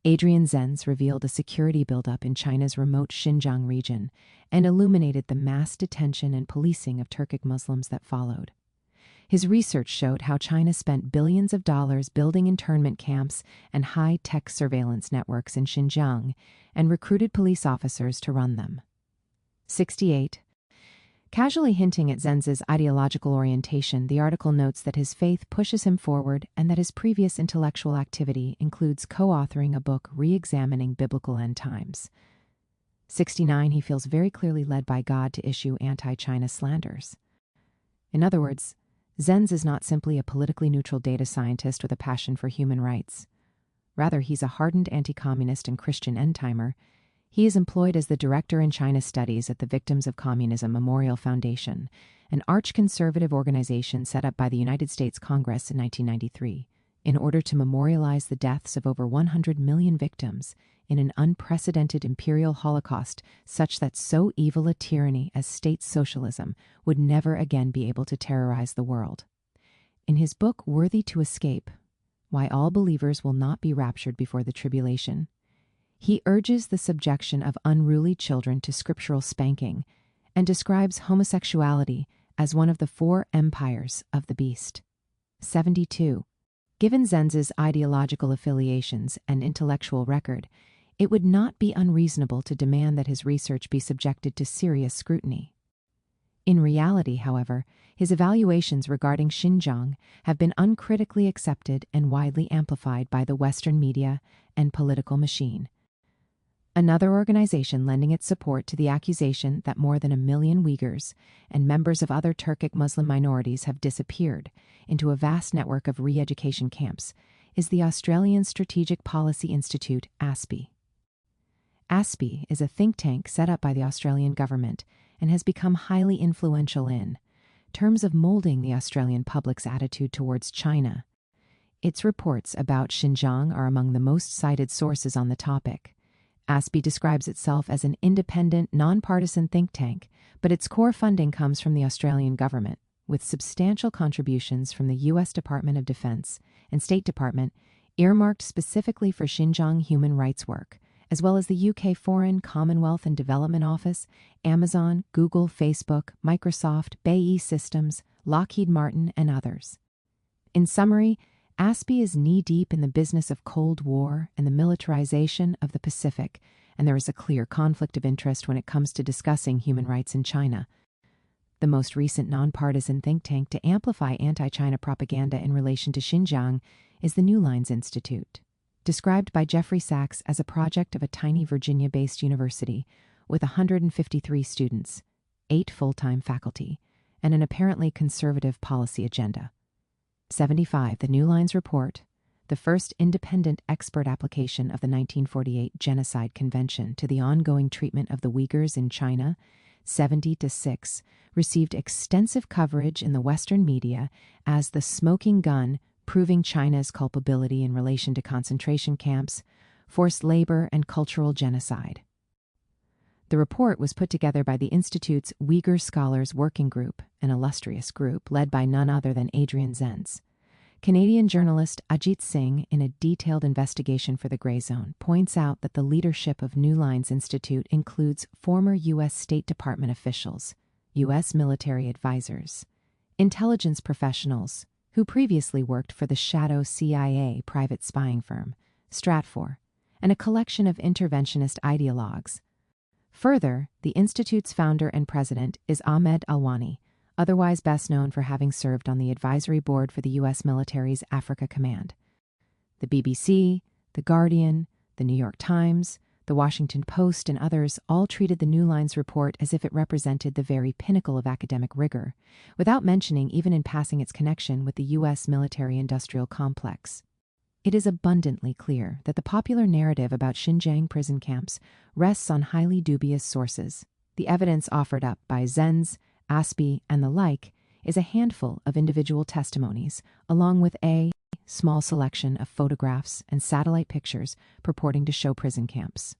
Adrian Zenz revealed a security buildup in China's remote Xinjiang region and illuminated the mass detention and policing of Turkic Muslims that followed. His research showed how China spent billions of dollars building internment camps and high-tech surveillance networks in Xinjiang and recruited police officers to run them. 68. Casually hinting at Zenz's ideological orientation, the article notes that his faith pushes him forward and that his previous intellectual activity includes co-authoring a book re-examining biblical end times. 69. He feels very clearly led by God to issue anti-China slanders. In other words, Zenz is not simply a politically neutral data scientist with a passion for human rights. Rather, he's a hardened anti-communist and Christian end-timer. He is employed as the director in China studies at the Victims of Communism Memorial Foundation, an arch-conservative organization set up by the United States Congress in 1993, in order to memorialize the deaths of over 100 million victims in an unprecedented imperial holocaust such that so evil a tyranny as state socialism would never again be able to terrorize the world. In his book Worthy to Escape, Why All Believers Will Not Be Raptured Before the Tribulation, he urges the subjection of unruly children to scriptural spanking and describes homosexuality as one of the 4 empires of the beast. 72. Given Zenz's ideological affiliations and intellectual record, it would not be unreasonable to demand that his research be subjected to serious scrutiny. In reality, however, his evaluations regarding Xinjiang have been uncritically accepted and widely amplified by the Western media and political machine. Another organization lending its support to the accusation that more than 1 million Uyghurs and members of other Turkic Muslim minorities have disappeared into a vast network of re-education camps is the Australian Strategic Policy Institute, ASPI. ASPI is a think tank set up by the Australian government and has become highly influential in terms of molding the Australian public's attitude towards China. Its reports about Xinjiang are among the most cited sources on the topic. ASPI describes itself as an independent, nonpartisan think tank, but its core funding comes from the Australian government, with substantial contributions from the U.S. Department of Defense and State Department earmarked specifically for Xinjiang human rights work, as well as the UK Foreign, Commonwealth and Development Office, Amazon, Google, Facebook, Microsoft, BAE Systems, Lockheed Martin, and others. In summary, ASPI is knee-deep in the business of Cold War and the militarization of the Pacific, and there is a clear conflict of interest when it comes to discussing human rights in China. The most recent nonpartisan think tank to amplify anti-China propaganda in relation to Xinjiang is the New Lines Institute, described by Jeffrey Sachs as a project of a tiny Virginia-based university with 153 students, 8 full-time faculty, and an apparently conservative policy agenda. 75. The New Lines Report, the first independent expert application of the 1948 Genocide Convention to the ongoing treatment of the Uyghurs in China, 70-6, received extensive coverage in the Western media as the smoking gun proving China's culpability in relation to concentration camps, forced labor, and cultural genocide. The report was put together by the Institute's Uyghur Scholars Working Group, an illustrious group led by none other than Adrian Zenz. Canadian journalist Ajit Singh, in a detailed investigation for The Grey Zone, points out that the leadership of New Lines Institute includes former U.S. State Department officials, U.S. military advisors, intelligence professionals who previously worked for the shadow CIA private spying firm, Stratfor, and a collection of interventionist ideologues. Further, the Institute's founder and president is Ahmed Alwani, otherwise best known for having served on the advisory board for the U.S. military's Africa Command. The BBC, The Guardian, The New York Times, The Washington Post, and others all treated the New Lines report as if it represented the very pinnacle of academic rigor, without mentioning even in passing its connection with the U.S. military-industrial complex. It is abundantly clear that the popular narrative about Xinjiang prison camps rests on highly dubious sources. The evidence offered up by Zenz, ASPI, and the like is a handful of individual testimonies, along with a small selection of photographs and satellite pictures purporting to show prison camps.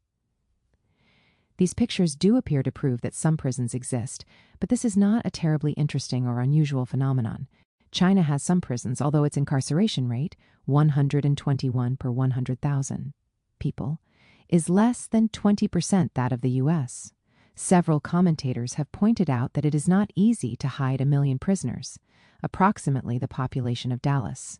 These pictures do appear to prove that some prisons exist, but this is not a terribly interesting or unusual phenomenon. China has some prisons, although its incarceration rate, 121 per 100,000 people, is less than 20% that of the U.S. Several commentators have pointed out that it is not easy to hide 1 million prisoners, approximately the population of Dallas.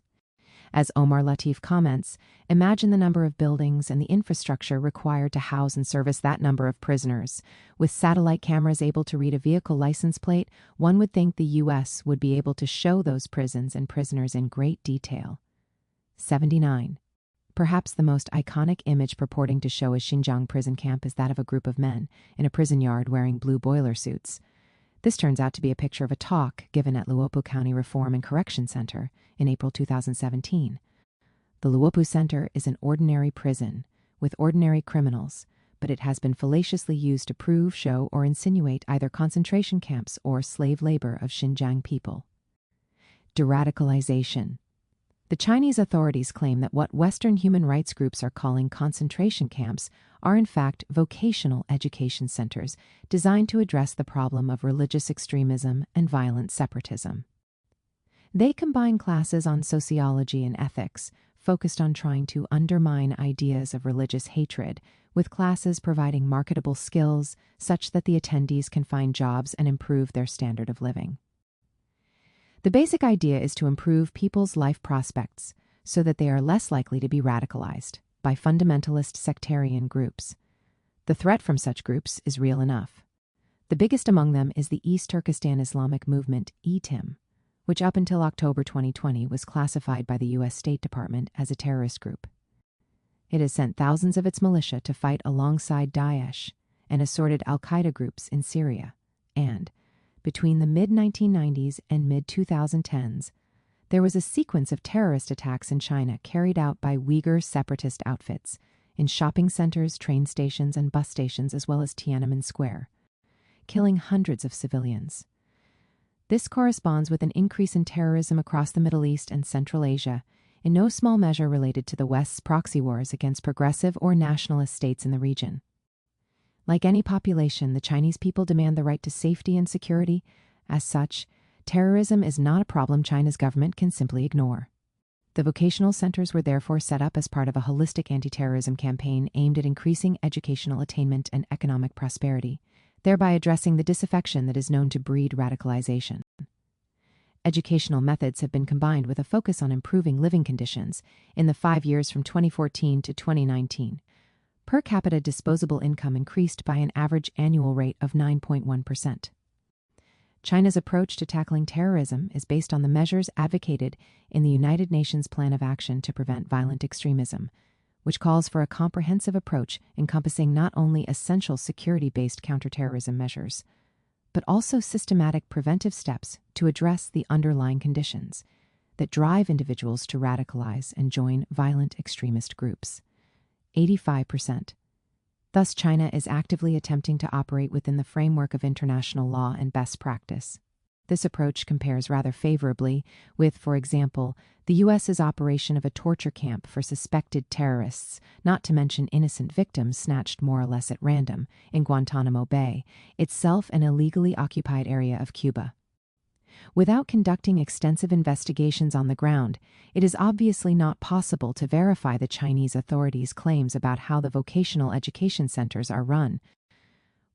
As Omar Latif comments, imagine the number of buildings and the infrastructure required to house and service that number of prisoners. With satellite cameras able to read a vehicle license plate, one would think the U.S. would be able to show those prisons and prisoners in great detail. 79. Perhaps the most iconic image purporting to show a Xinjiang prison camp is that of a group of men in a prison yard wearing blue boiler suits. This turns out to be a picture of a talk given at Luopu County Reform and Correction Center in April 2017. The Luopu Center is an ordinary prison with ordinary criminals, but it has been fallaciously used to prove, show, or insinuate either concentration camps or slave labor of Xinjiang people. De-radicalization. The Chinese authorities claim that what Western human rights groups are calling concentration camps are in fact vocational education centers designed to address the problem of religious extremism and violent separatism. They combine classes on sociology and ethics, focused on trying to undermine ideas of religious hatred, with classes providing marketable skills such that the attendees can find jobs and improve their standard of living. The basic idea is to improve people's life prospects so that they are less likely to be radicalized by fundamentalist sectarian groups. The threat from such groups is real enough. The biggest among them is the East Turkestan Islamic Movement, ETIM, which up until October 2020 was classified by the U.S. State Department as a terrorist group. It has sent thousands of its militia to fight alongside Daesh and assorted al-Qaeda groups in Syria, and between the mid-1990s and mid-2010s, there was a sequence of terrorist attacks in China carried out by Uyghur separatist outfits, in shopping centers, train stations, and bus stations, as well as Tiananmen Square, killing hundreds of civilians. This corresponds with an increase in terrorism across the Middle East and Central Asia, in no small measure related to the West's proxy wars against progressive or nationalist states in the region. Like any population, the Chinese people demand the right to safety and security. As such, terrorism is not a problem China's government can simply ignore. The vocational centers were therefore set up as part of a holistic anti-terrorism campaign aimed at increasing educational attainment and economic prosperity, thereby addressing the disaffection that is known to breed radicalization. Educational methods have been combined with a focus on improving living conditions in the 5 years from 2014 to 2019. Per capita disposable income increased by an average annual rate of 9.1%. China's approach to tackling terrorism is based on the measures advocated in the United Nations Plan of Action to Prevent Violent Extremism, which calls for a comprehensive approach encompassing not only essential security-based counterterrorism measures, but also systematic preventive steps to address the underlying conditions that drive individuals to radicalize and join violent extremist groups. 85%. Thus, China is actively attempting to operate within the framework of international law and best practice. This approach compares rather favorably with, for example, the U.S.'s operation of a torture camp for suspected terrorists, not to mention innocent victims snatched more or less at random, in Guantanamo Bay, itself an illegally occupied area of Cuba. Without conducting extensive investigations on the ground, it is obviously not possible to verify the Chinese authorities' claims about how the vocational education centers are run.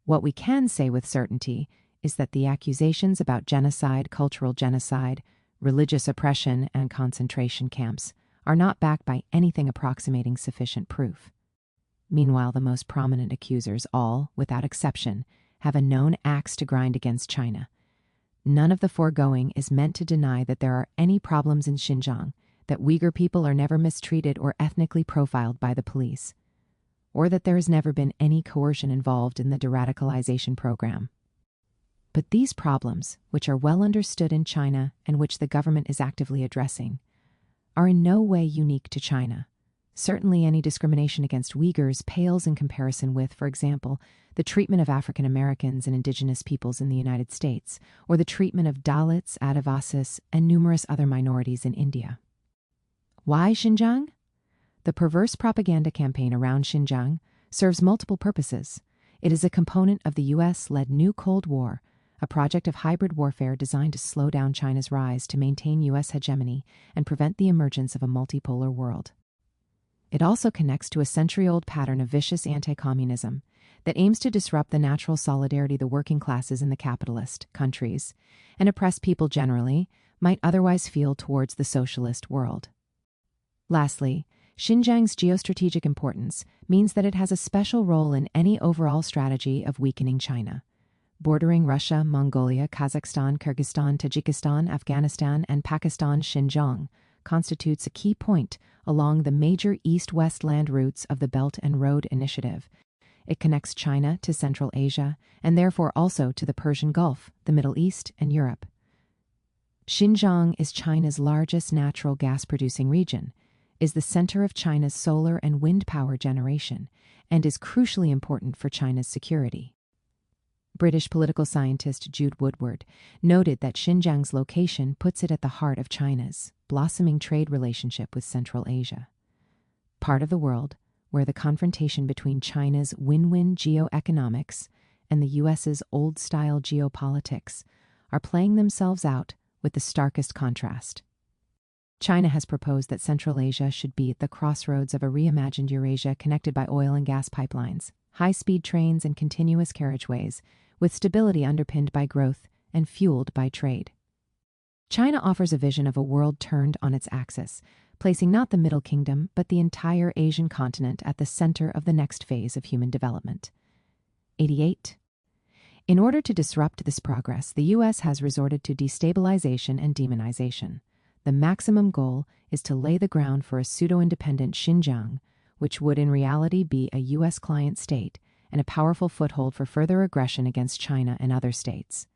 What we can say with certainty is that the accusations about genocide, cultural genocide, religious oppression, and concentration camps are not backed by anything approximating sufficient proof. Meanwhile, the most prominent accusers all, without exception, have a known axe to grind against China. None of the foregoing is meant to deny that there are any problems in Xinjiang, that Uyghur people are never mistreated or ethnically profiled by the police, or that there has never been any coercion involved in the de-radicalization program. But these problems, which are well understood in China and which the government is actively addressing, are in no way unique to China. Certainly any discrimination against Uyghurs pales in comparison with, for example, the treatment of African Americans and indigenous peoples in the United States, or the treatment of Dalits, Adivasis, and numerous other minorities in India. Why Xinjiang? The perverse propaganda campaign around Xinjiang serves multiple purposes. It is a component of the U.S.-led New Cold War, a project of hybrid warfare designed to slow down China's rise to maintain U.S. hegemony and prevent the emergence of a multipolar world. It also connects to a century-old pattern of vicious anti-communism that aims to disrupt the natural solidarity the working classes in the capitalist countries and oppressed people generally might otherwise feel towards the socialist world. Lastly, Xinjiang's geostrategic importance means that it has a special role in any overall strategy of weakening China. Bordering Russia, Mongolia, Kazakhstan, Kyrgyzstan, Tajikistan, Afghanistan, and Pakistan, Xinjiang constitutes a key point along the major east-west land routes of the Belt and Road Initiative. It connects China to Central Asia and therefore also to the Persian Gulf, the Middle East, and Europe. Xinjiang is China's largest natural gas-producing region, is the center of China's solar and wind power generation, and is crucially important for China's security. British political scientist Jude Woodward noted that Xinjiang's location puts it at the heart of China's blossoming trade relationship with Central Asia, part of the world where the confrontation between China's win-win geoeconomics and the U.S.'s old-style geopolitics are playing themselves out with the starkest contrast. China has proposed that Central Asia should be at the crossroads of a reimagined Eurasia connected by oil and gas pipelines, high-speed trains, and continuous carriageways, with stability underpinned by growth and fueled by trade. China offers a vision of a world turned on its axis, placing not the Middle Kingdom, but the entire Asian continent at the center of the next phase of human development. 88. In order to disrupt this progress, the U.S. has resorted to destabilization and demonization. The maximum goal is to lay the ground for a pseudo-independent Xinjiang, which would in reality be a U.S. client state and a powerful foothold for further aggression against China and other states.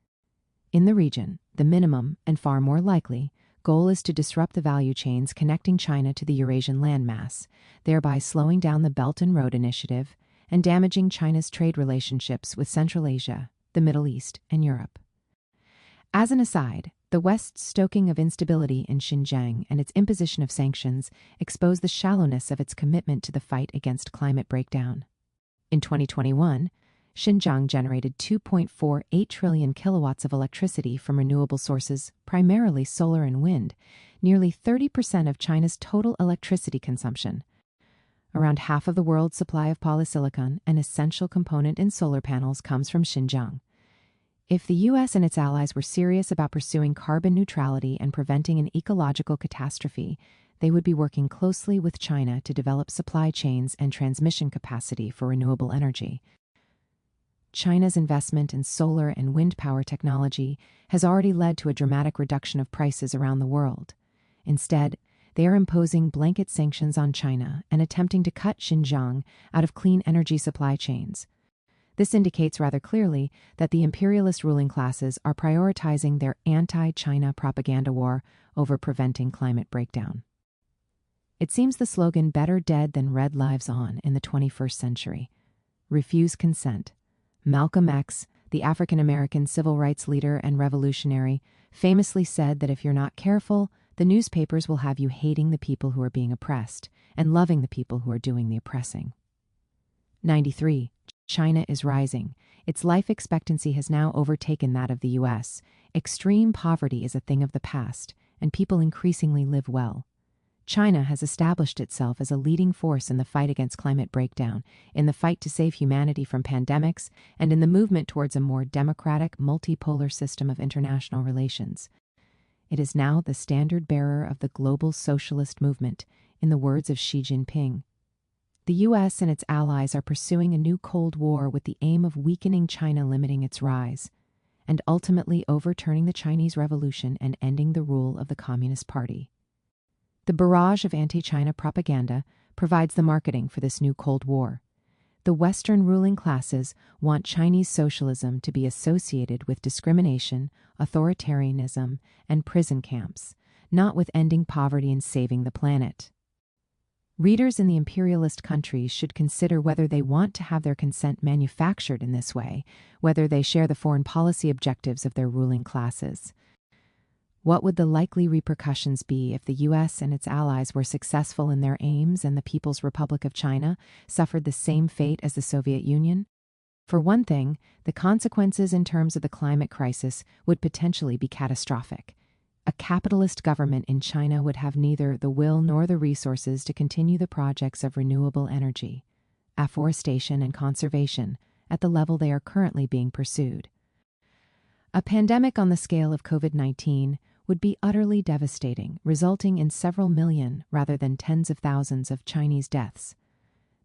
In the region, the minimum, and far more likely, goal is to disrupt the value chains connecting China to the Eurasian landmass, thereby slowing down the Belt and Road Initiative and damaging China's trade relationships with Central Asia, the Middle East, and Europe. As an aside, the West's stoking of instability in Xinjiang and its imposition of sanctions expose the shallowness of its commitment to the fight against climate breakdown. In 2021, Xinjiang generated 2.48 trillion kilowatts of electricity from renewable sources, primarily solar and wind, nearly 30% of China's total electricity consumption. Around half of the world's supply of polysilicon, an essential component in solar panels, comes from Xinjiang. If the U.S. and its allies were serious about pursuing carbon neutrality and preventing an ecological catastrophe, they would be working closely with China to develop supply chains and transmission capacity for renewable energy. China's investment in solar and wind power technology has already led to a dramatic reduction of prices around the world. Instead, they are imposing blanket sanctions on China and attempting to cut Xinjiang out of clean energy supply chains. This indicates rather clearly that the imperialist ruling classes are prioritizing their anti-China propaganda war over preventing climate breakdown. It seems the slogan "better dead than red lives on" in the 21st century. Refuse consent. Malcolm X, the African-American civil rights leader and revolutionary, famously said that if you're not careful, the newspapers will have you hating the people who are being oppressed and loving the people who are doing the oppressing. 93. China is rising. Its life expectancy has now overtaken that of the U.S. Extreme poverty is a thing of the past, and people increasingly live well. China has established itself as a leading force in the fight against climate breakdown, in the fight to save humanity from pandemics, and in the movement towards a more democratic, multipolar system of international relations. It is now the standard-bearer of the global socialist movement, in the words of Xi Jinping. The U.S. and its allies are pursuing a new Cold War with the aim of weakening China, limiting its rise, and ultimately overturning the Chinese Revolution and ending the rule of the Communist Party. The barrage of anti-China propaganda provides the marketing for this new Cold War. The Western ruling classes want Chinese socialism to be associated with discrimination, authoritarianism, and prison camps, not with ending poverty and saving the planet. Readers in the imperialist countries should consider whether they want to have their consent manufactured in this way, whether they share the foreign policy objectives of their ruling classes. What would the likely repercussions be if the U.S. and its allies were successful in their aims and the People's Republic of China suffered the same fate as the Soviet Union? For one thing, the consequences in terms of the climate crisis would potentially be catastrophic. A capitalist government in China would have neither the will nor the resources to continue the projects of renewable energy, afforestation, and conservation at the level they are currently being pursued. A pandemic on the scale of COVID-19 would be utterly devastating, resulting in several million rather than tens of thousands of Chinese deaths.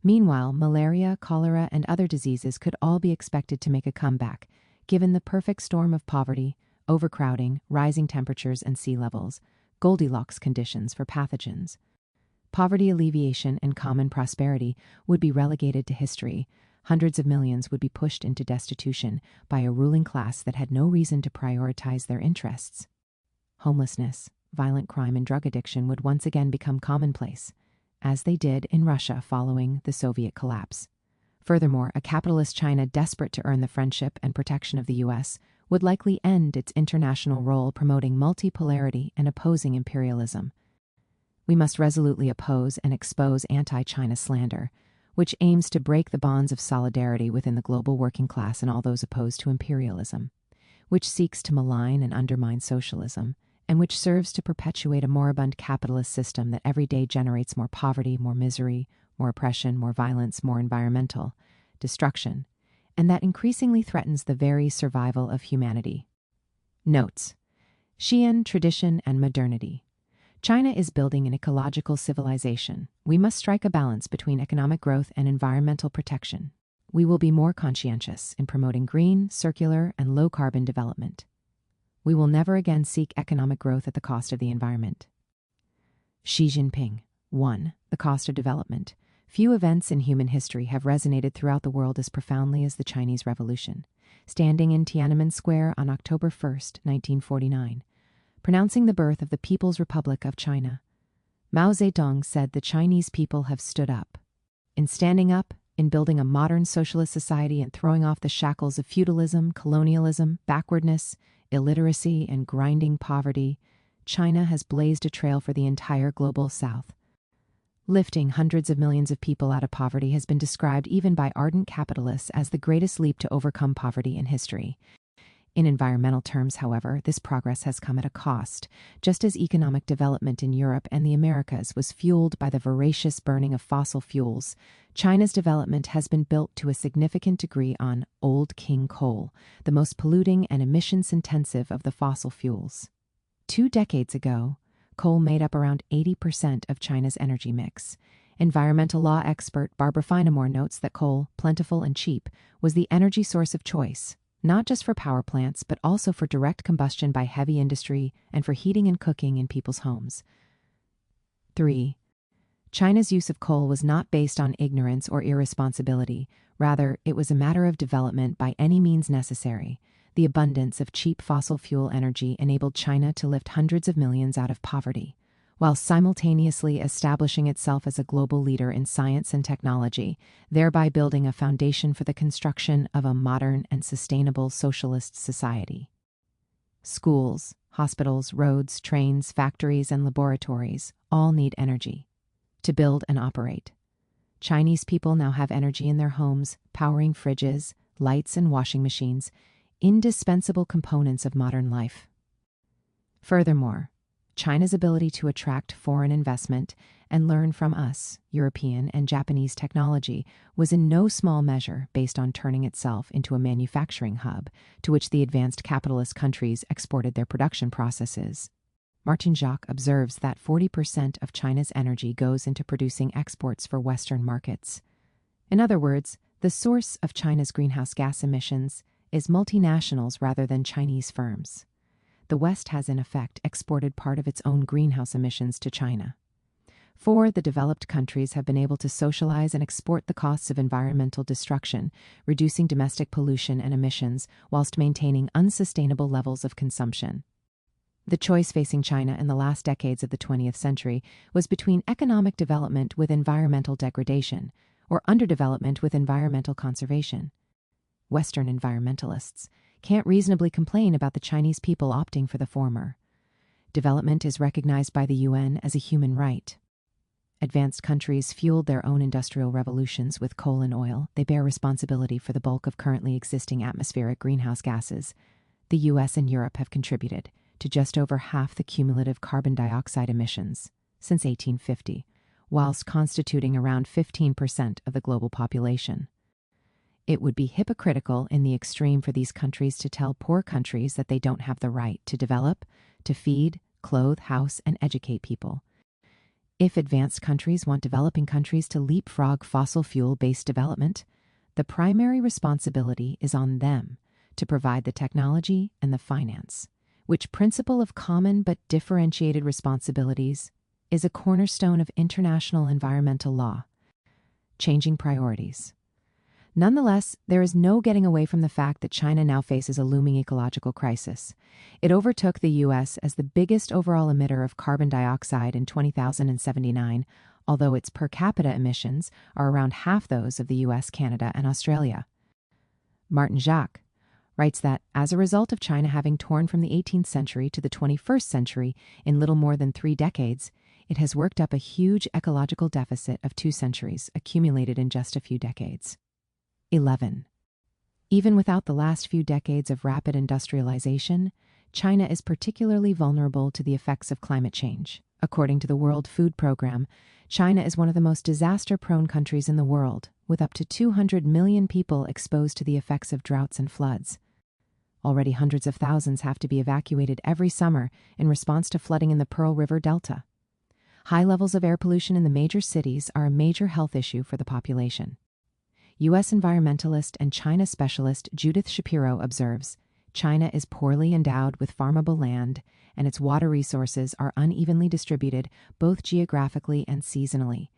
Meanwhile, malaria, cholera, and other diseases could all be expected to make a comeback, given the perfect storm of poverty, overcrowding, rising temperatures and sea levels, Goldilocks conditions for pathogens. Poverty alleviation and common prosperity would be relegated to history. Hundreds of millions would be pushed into destitution by a ruling class that had no reason to prioritize their interests. Homelessness, violent crime, and drug addiction would once again become commonplace, as they did in Russia following the Soviet collapse. Furthermore, a capitalist China desperate to earn the friendship and protection of the U.S. would likely end its international role promoting multipolarity and opposing imperialism. We must resolutely oppose and expose anti-China slander, which aims to break the bonds of solidarity within the global working class and all those opposed to imperialism, which seeks to malign and undermine socialism, and which serves to perpetuate a moribund capitalist system that every day generates more poverty, more misery, more oppression, more violence, more environmental destruction, and that increasingly threatens the very survival of humanity. Notes: Xi'an tradition and modernity. China is building an ecological civilization. We must strike a balance between economic growth and environmental protection. We will be more conscientious in promoting green, circular, and low-carbon development. We will never again seek economic growth at the cost of the environment. Xi Jinping. 1. The cost of development. Few events in human history have resonated throughout the world as profoundly as the Chinese Revolution. Standing in Tiananmen Square on October 1, 1949, pronouncing the birth of the People's Republic of China. Mao Zedong said the Chinese people have stood up. In standing up, in building a modern socialist society and throwing off the shackles of feudalism, colonialism, backwardness, illiteracy, and grinding poverty, China has blazed a trail for the entire global South. Lifting hundreds of millions of people out of poverty has been described even by ardent capitalists as the greatest leap to overcome poverty in history. In environmental terms, however, this progress has come at a cost, just as economic development in Europe and the Americas was fueled by the voracious burning of fossil fuels. China's development has been built to a significant degree on old king coal, the most polluting and emissions-intensive of the fossil fuels. 2 decades ago, coal made up around 80% of China's energy mix. Environmental law expert Barbara Feinamore notes that coal, plentiful and cheap, was the energy source of choice, not just for power plants, but also for direct combustion by heavy industry and for heating and cooking in people's homes. 3. China's use of coal was not based on ignorance or irresponsibility. Rather, it was a matter of development by any means necessary. The abundance of cheap fossil fuel energy enabled China to lift hundreds of millions out of poverty, while simultaneously establishing itself as a global leader in science and technology, thereby building a foundation for the construction of a modern and sustainable socialist society. Schools, hospitals, roads, trains, factories, and laboratories all need energy to build and operate. Chinese people now have energy in their homes, powering fridges, lights, and washing machines, indispensable components of modern life. Furthermore, China's ability to attract foreign investment and learn from us, European and Japanese technology, was in no small measure based on turning itself into a manufacturing hub to which the advanced capitalist countries exported their production processes. Martinez observes that 40% of China's energy goes into producing exports for Western markets. In other words, the source of China's greenhouse gas emissions is multinationals rather than Chinese firms. The West has in effect exported part of its own greenhouse emissions to China. 4. The developed countries have been able to socialize and export the costs of environmental destruction, reducing domestic pollution and emissions whilst maintaining unsustainable levels of consumption. The choice facing China in the last decades of the 20th century was between economic development with environmental degradation or underdevelopment with environmental conservation. Western environmentalists can't reasonably complain about the Chinese people opting for the former. Development is recognized by the UN as a human right. Advanced countries fueled their own industrial revolutions with coal and oil. They bear responsibility for the bulk of currently existing atmospheric greenhouse gases. The US and Europe have contributed to just over half the cumulative carbon dioxide emissions since 1850, whilst constituting around 15% of the global population. It would be hypocritical in the extreme for these countries to tell poor countries that they don't have the right to develop, to feed, clothe, house, and educate people. If advanced countries want developing countries to leapfrog fossil fuel-based development, the primary responsibility is on them to provide the technology and the finance, which principle of common but differentiated responsibilities is a cornerstone of international environmental law. Changing priorities. Nonetheless, there is no getting away from the fact that China now faces a looming ecological crisis. It overtook the U.S. as the biggest overall emitter of carbon dioxide in 2079, although its per capita emissions are around half those of the U.S., Canada, and Australia. Martinez writes that, as a result of China having torn from the 18th century to the 21st century in little more than 3 decades, it has worked up a huge ecological deficit of 2 centuries, accumulated in just a few decades. 11. Even without the last few decades of rapid industrialization, China is particularly vulnerable to the effects of climate change. According to the World Food Programme, China is one of the most disaster-prone countries in the world, with up to 200 million people exposed to the effects of droughts and floods. Already hundreds of thousands have to be evacuated every summer in response to flooding in the Pearl River Delta. High levels of air pollution in the major cities are a major health issue for the population. U.S. environmentalist and China specialist Judith Shapiro observes, China is poorly endowed with farmable land, and its water resources are unevenly distributed both geographically and seasonally.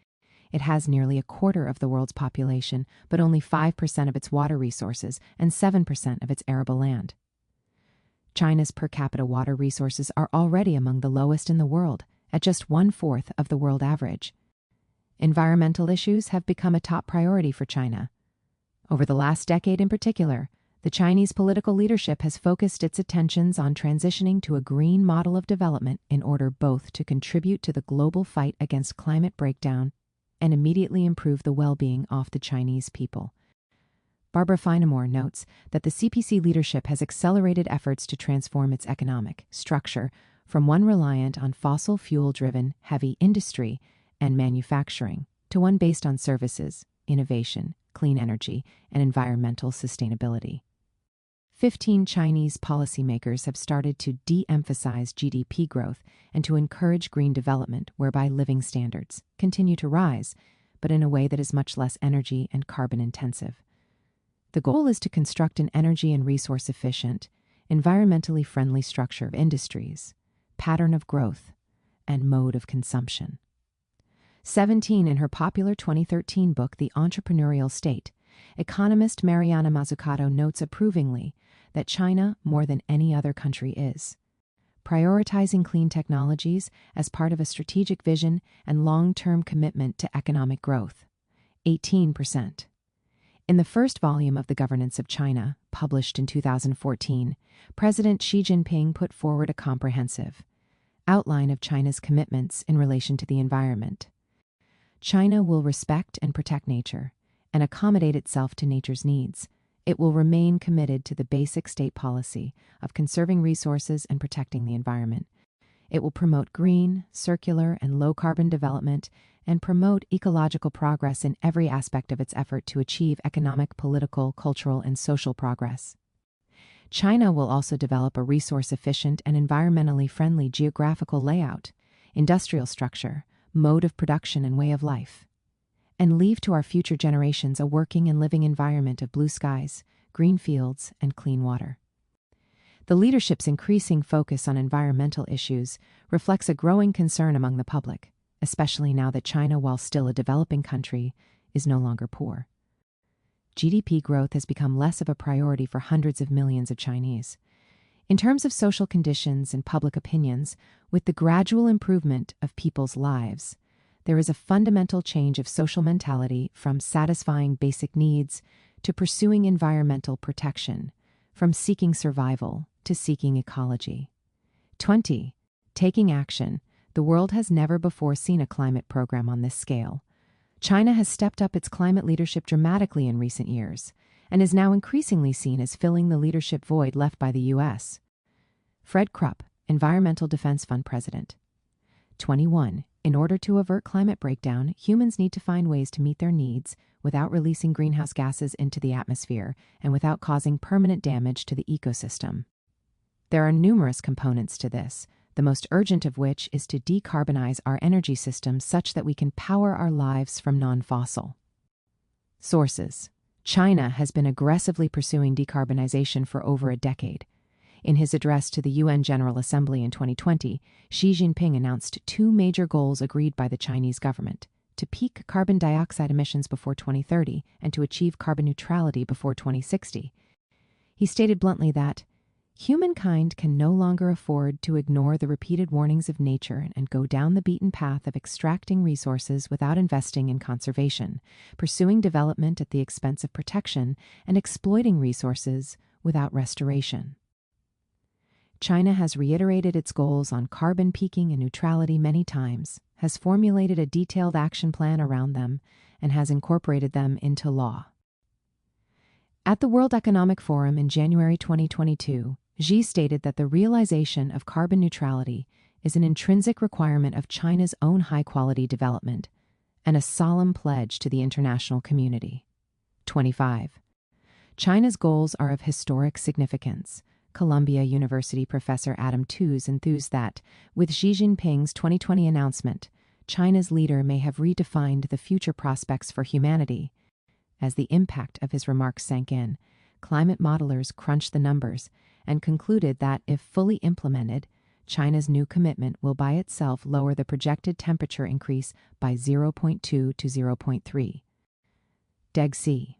It has nearly a quarter of the world's population, but only 5% of its water resources and 7% of its arable land. China's per capita water resources are already among the lowest in the world, at just 1/4 of the world average. Environmental issues have become a top priority for China. Over the last decade in particular, the Chinese political leadership has focused its attentions on transitioning to a green model of development in order both to contribute to the global fight against climate breakdown and immediately improve the well-being of the Chinese people. Barbara Feinamore notes that the CPC leadership has accelerated efforts to transform its economic structure from one reliant on fossil fuel-driven heavy industry and manufacturing to one based on services, innovation, clean energy, and environmental sustainability. 15 Chinese policymakers have started to de-emphasize GDP growth and to encourage green development, whereby living standards continue to rise, but in a way that is much less energy and carbon intensive. The goal is to construct an energy and resource efficient, environmentally friendly structure of industries, pattern of growth, and mode of consumption. 17 in her popular 2013 book, The Entrepreneurial State, economist Mariana Mazzucato notes approvingly that China, more than any other country, is prioritizing clean technologies as part of a strategic vision and long-term commitment to economic growth. 18%. In the first volume of The Governance of China, published in 2014, President Xi Jinping put forward a comprehensive outline of China's commitments in relation to the environment. China will respect and protect nature and accommodate itself to nature's needs. It will remain committed to the basic state policy of conserving resources and protecting the environment. It will promote green, circular, and low-carbon development and promote ecological progress in every aspect of its effort to achieve economic, political, cultural, and social progress. China will also develop a resource-efficient and environmentally friendly geographical layout, industrial structure, mode of production, and way of life, and leave to our future generations a working and living environment of blue skies, green fields, and clean water. The leadership's increasing focus on environmental issues reflects a growing concern among the public, especially now that China, while still a developing country, is no longer poor. GDP growth has become less of a priority for hundreds of millions of Chinese. In terms of social conditions and public opinions, with the gradual improvement of people's lives, there is a fundamental change of social mentality from satisfying basic needs to pursuing environmental protection, from seeking survival to seeking ecology. 20. Taking action. The world has never before seen a climate program on this scale. China has stepped up its climate leadership dramatically in recent years and is now increasingly seen as filling the leadership void left by the U.S. Fred Krupp, Environmental Defense Fund President. 21. In order to avert climate breakdown, humans need to find ways to meet their needs without releasing greenhouse gases into the atmosphere and without causing permanent damage to the ecosystem. There are numerous components to this, the most urgent of which is to decarbonize our energy system such that we can power our lives from non-fossil sources. China has been aggressively pursuing decarbonization for over a decade. In his address to the UN General Assembly in 2020, Xi Jinping announced 2 major goals agreed by the Chinese government: to peak carbon dioxide emissions before 2030 and to achieve carbon neutrality before 2060. He stated bluntly that humankind can no longer afford to ignore the repeated warnings of nature and go down the beaten path of extracting resources without investing in conservation, pursuing development at the expense of protection, and exploiting resources without restoration. China has reiterated its goals on carbon peaking and neutrality many times, has formulated a detailed action plan around them, and has incorporated them into law. At the World Economic Forum in January 2022, Xi stated that the realization of carbon neutrality is an intrinsic requirement of China's own high-quality development and a solemn pledge to the international community. 25. China's goals are of historic significance. Columbia University professor Adam Tooze enthused that, with Xi Jinping's 2020 announcement, China's leader may have redefined the future prospects for humanity. As the impact of his remarks sank in, climate modelers crunched the numbers and concluded that, if fully implemented, China's new commitment will by itself lower the projected temperature increase by 0.2 to 0.3 deg C.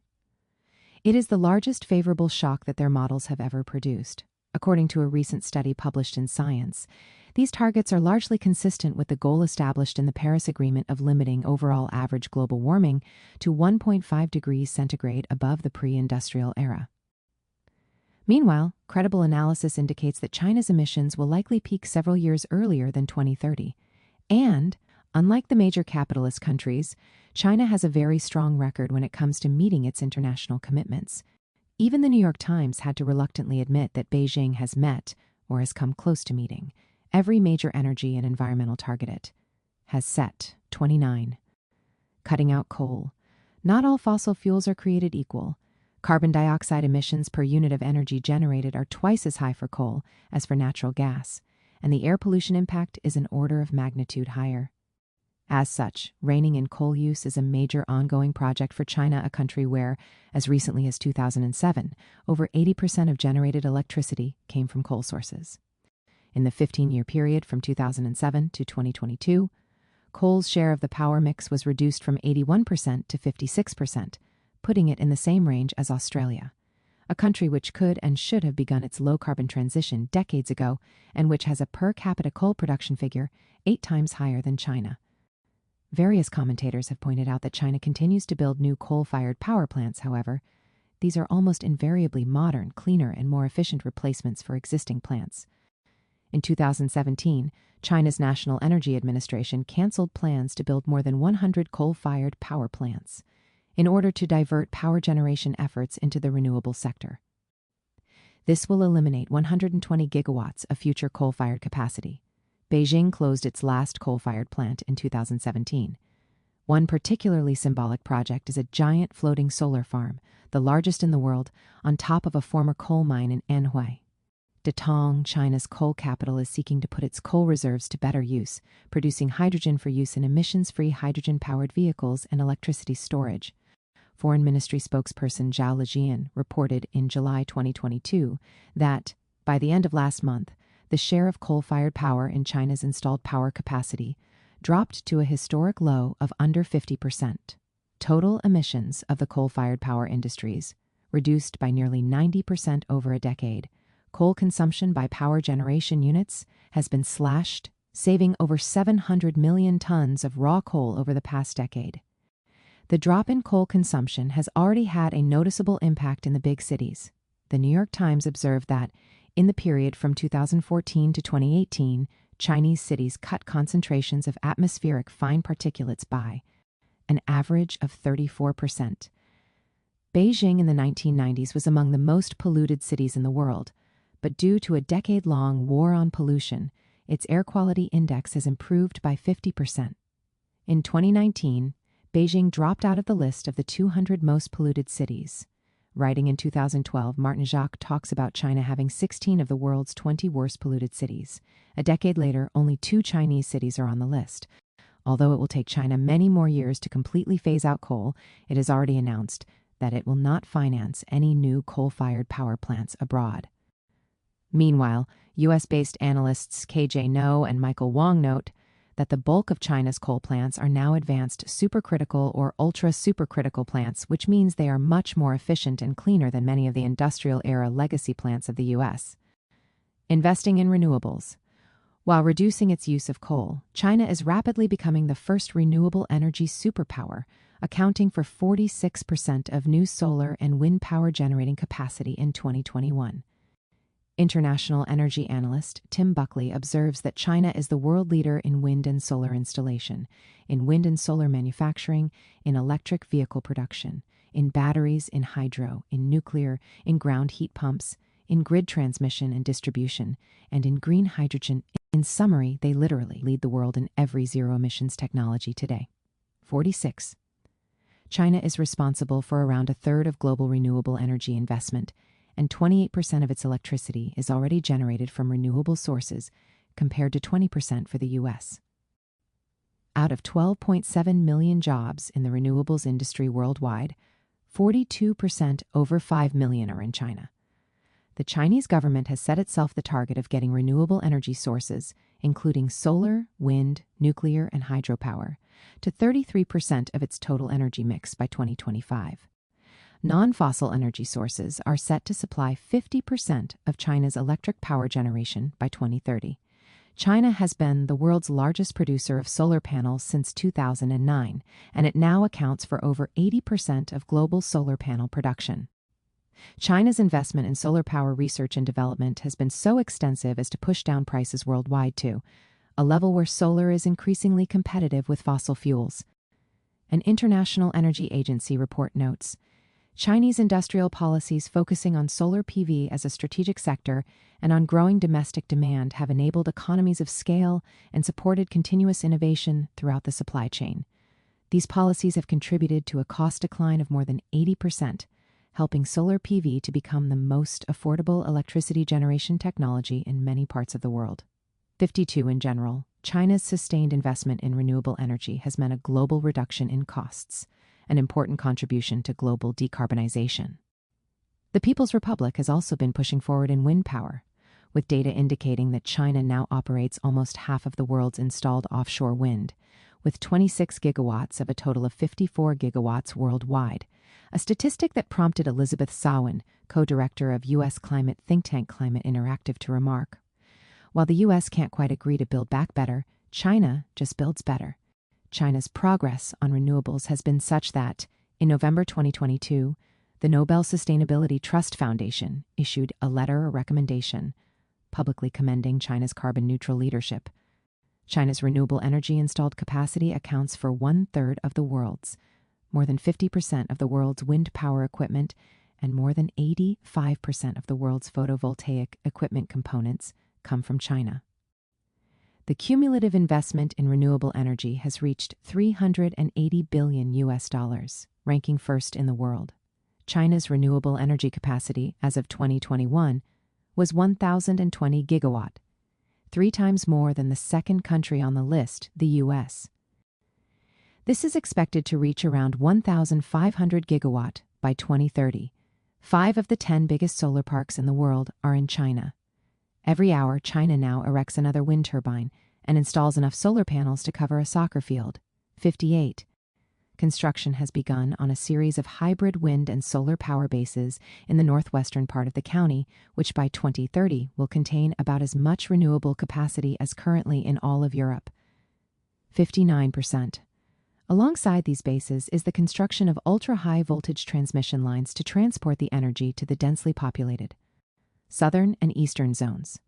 It is the largest favorable shock that their models have ever produced. According to a recent study published in Science, these targets are largely consistent with the goal established in the Paris Agreement of limiting overall average global warming to 1.5 degrees centigrade above the pre-industrial era. Meanwhile, credible analysis indicates that China's emissions will likely peak several years earlier than 2030. And, unlike the major capitalist countries, China has a very strong record when it comes to meeting its international commitments. Even the New York Times had to reluctantly admit that Beijing has met, or has come close to meeting, every major energy and environmental target it has set. 29. Cutting out coal. Not all fossil fuels are created equal. Carbon dioxide emissions per unit of energy generated are twice as high for coal as for natural gas, and the air pollution impact is an order of magnitude higher. As such, reining in coal use is a major ongoing project for China, a country where, as recently as 2007, over 80% of generated electricity came from coal sources. In the 15-year period from 2007 to 2022, coal's share of the power mix was reduced from 81% to 56%, putting it in the same range as Australia, a country which could and should have begun its low-carbon transition decades ago and which has a per capita coal production figure 8 times higher than China. Various commentators have pointed out that China continues to build new coal-fired power plants, however. These are almost invariably modern, cleaner, and more efficient replacements for existing plants. In 2017, China's National Energy Administration canceled plans to build more than 100 coal-fired power plants in order to divert power generation efforts into the renewable sector. This will eliminate 120 gigawatts of future coal-fired capacity. Beijing closed its last coal-fired plant in 2017. One particularly symbolic project is a giant floating solar farm, the largest in the world, on top of a former coal mine in Anhui. Datong, China's coal capital, is seeking to put its coal reserves to better use, producing hydrogen for use in emissions-free hydrogen-powered vehicles and electricity storage. Foreign Ministry spokesperson Zhao Lijian reported in July 2022 that, by the end of last month, the share of coal-fired power in China's installed power capacity dropped to a historic low of under 50%. Total emissions of the coal-fired power industries reduced by nearly 90% over a decade. Coal consumption by power generation units has been slashed, saving over 700 million tons of raw coal over the past decade. The drop in coal consumption has already had a noticeable impact in the big cities. The New York Times observed that, in the period from 2014 to 2018, Chinese cities cut concentrations of atmospheric fine particulates by an average of 34%. Beijing in the 1990s was among the most polluted cities in the world, but due to a decade-long war on pollution, its air quality index has improved by 50%. In 2019, Beijing dropped out of the list of the 200 most polluted cities. Writing in 2012, Martinez talks about China having 16 of the world's 20 worst polluted cities. A decade later, only 2 Chinese cities are on the list. Although it will take China many more years to completely phase out coal, it has already announced that it will not finance any new coal-fired power plants abroad. Meanwhile, U.S.-based analysts KJ No and Michael Wong note that the bulk of China's coal plants are now advanced supercritical or ultra-supercritical plants, which means they are much more efficient and cleaner than many of the industrial-era legacy plants of the U.S. Investing in renewables. While reducing its use of coal, China is rapidly becoming the first renewable energy superpower, accounting for 46% of new solar and wind power generating capacity in 2021. International energy analyst Tim Buckley observes that China is the world leader in wind and solar installation, in wind and solar manufacturing, in electric vehicle production, in batteries, in hydro, in nuclear, in ground heat pumps, in grid transmission and distribution, and in green hydrogen. In summary, they literally lead the world in every zero-emissions technology today. 46. China is responsible for around a third of global renewable energy investment, and 28% of its electricity is already generated from renewable sources, compared to 20% for the U.S. Out of 12.7 million jobs in the renewables industry worldwide, 42%, over 5 million, are in China. The Chinese government has set itself the target of getting renewable energy sources, including solar, wind, nuclear, and hydropower, to 33% of its total energy mix by 2025. Non-fossil energy sources are set to supply 50% of China's electric power generation by 2030. China has been the world's largest producer of solar panels since 2009, and it now accounts for over 80% of global solar panel production. China's investment in solar power research and development has been so extensive as to push down prices worldwide to a level where solar is increasingly competitive with fossil fuels. An International Energy Agency report notes, Chinese industrial policies focusing on solar PV as a strategic sector and on growing domestic demand have enabled economies of scale and supported continuous innovation throughout the supply chain. These policies have contributed to a cost decline of more than 80%, helping solar PV to become the most affordable electricity generation technology in many parts of the world. 52 in general, China's sustained investment in renewable energy has meant a global reduction in costs, an important contribution to global decarbonization. The People's Republic has also been pushing forward in wind power, with data indicating that China now operates almost half of the world's installed offshore wind, with 26 gigawatts of a total of 54 gigawatts worldwide, a statistic that prompted Elizabeth Sawin, co-director of U.S. climate think tank Climate Interactive, to remark, "While the U.S. can't quite agree to build back better, China just builds better." China's progress on renewables has been such that, in November 2022, the Nobel Sustainability Trust Foundation issued a letter or recommendation publicly commending China's carbon-neutral leadership. China's renewable energy installed capacity accounts for 1/3 of the world's, more than 50% of the world's wind power equipment, and more than 85% of the world's photovoltaic equipment components come from China. The cumulative investment in renewable energy has reached $380 billion, ranking first in the world. China's renewable energy capacity as of 2021 was 1,020 gigawatt, 3 times more than the second country on the list, the U.S. This is expected to reach around 1,500 gigawatt by 2030. 5 of the 10 biggest solar parks in the world are in China. Every hour, China now erects another wind turbine and installs enough solar panels to cover a soccer field. 58. Construction has begun on a series of hybrid wind and solar power bases in the northwestern part of the county, which by 2030 will contain about as much renewable capacity as currently in all of Europe. 59%. Alongside these bases is the construction of ultra-high voltage transmission lines to transport the energy to the densely populated southern and eastern zones.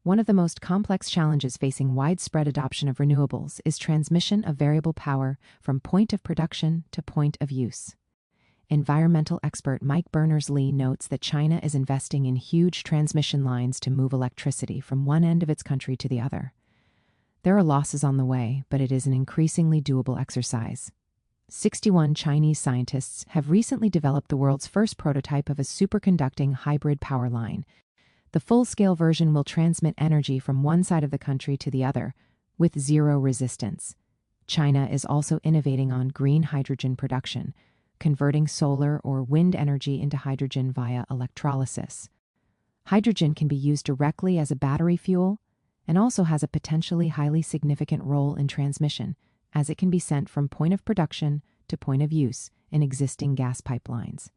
One of the most complex challenges facing widespread adoption of renewables is transmission of variable power from point of production to point of use. Environmental expert Mike Berners-Lee notes that China is investing in huge transmission lines to move electricity from one end of its country to the other. There are losses on the way, but it is an increasingly doable exercise. 61 Chinese scientists have recently developed the world's first prototype of a superconducting hybrid power line. The full-scale version will transmit energy from one side of the country to the other, with zero resistance. China is also innovating on green hydrogen production, converting solar or wind energy into hydrogen via electrolysis. Hydrogen can be used directly as a battery fuel and also has a potentially highly significant role in transmission, as it can be sent from point of production to point of use in existing gas pipelines.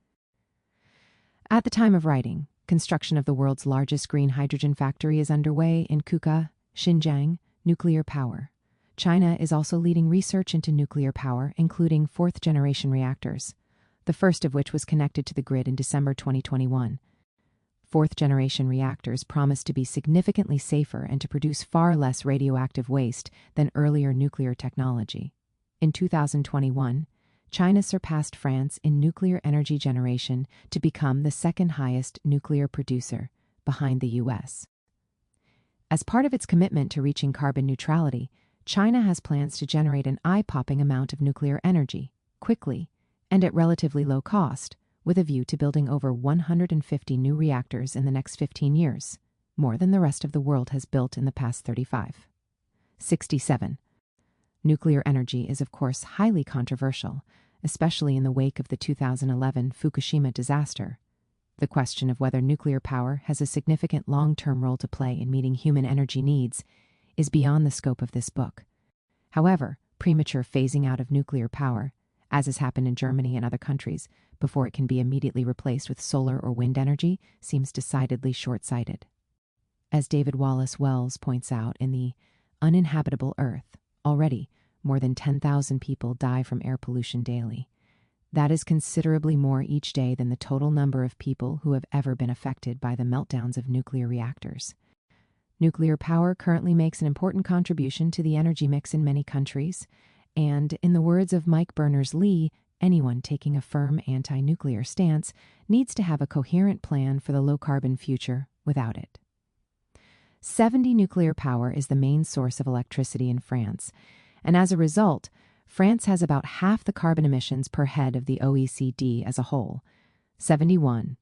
At the time of writing, construction of the world's largest green hydrogen factory is underway in Kuka, Xinjiang, nuclear power. China is also leading research into nuclear power, including fourth-generation reactors, the first of which was connected to the grid in December 2021. Fourth-generation reactors promise to be significantly safer and to produce far less radioactive waste than earlier nuclear technology. In 2021, China surpassed France in nuclear energy generation to become the second highest nuclear producer, behind the U.S. As part of its commitment to reaching carbon neutrality, China has plans to generate an eye-popping amount of nuclear energy, quickly, and at relatively low cost, with a view to building over 150 new reactors in the next 15 years, more than the rest of the world has built in the past 35. 67. Nuclear energy is, of course, highly controversial, especially in the wake of the 2011 Fukushima disaster. The question of whether nuclear power has a significant long-term role to play in meeting human energy needs is beyond the scope of this book. However, premature phasing out of nuclear power, as has happened in Germany and other countries, before it can be immediately replaced with solar or wind energy, seems decidedly short-sighted. As David Wallace Wells points out in The Uninhabitable Earth, already more than 10,000 people die from air pollution daily. That is considerably more each day than the total number of people who have ever been affected by the meltdowns of nuclear reactors. Nuclear power currently makes an important contribution to the energy mix in many countries, and in the words of Mike Berners-Lee, anyone taking a firm anti-nuclear stance needs to have a coherent plan for the low-carbon future without it. 70 nuclear power is the main source of electricity in France, and as a result, France has about half the carbon emissions per head of the OECD as a whole, 71.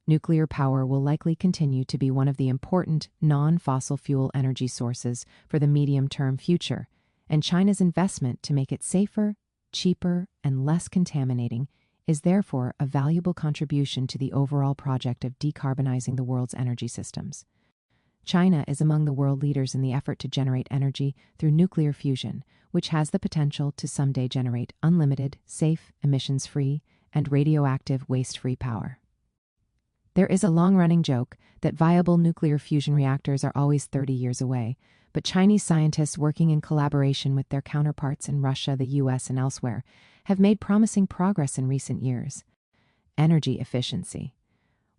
Nuclear power will likely continue to be one of the important non-fossil fuel energy sources for the medium-term future, and China's investment to make it safer, cheaper, and less contaminating is therefore a valuable contribution to the overall project of decarbonizing the world's energy systems. China is among the world leaders in the effort to generate energy through nuclear fusion, which has the potential to someday generate unlimited, safe, emissions-free, and radioactive waste-free power. There is a long-running joke that viable nuclear fusion reactors are always 30 years away, but Chinese scientists working in collaboration with their counterparts in Russia, the US, and elsewhere have made promising progress in recent years. Energy efficiency.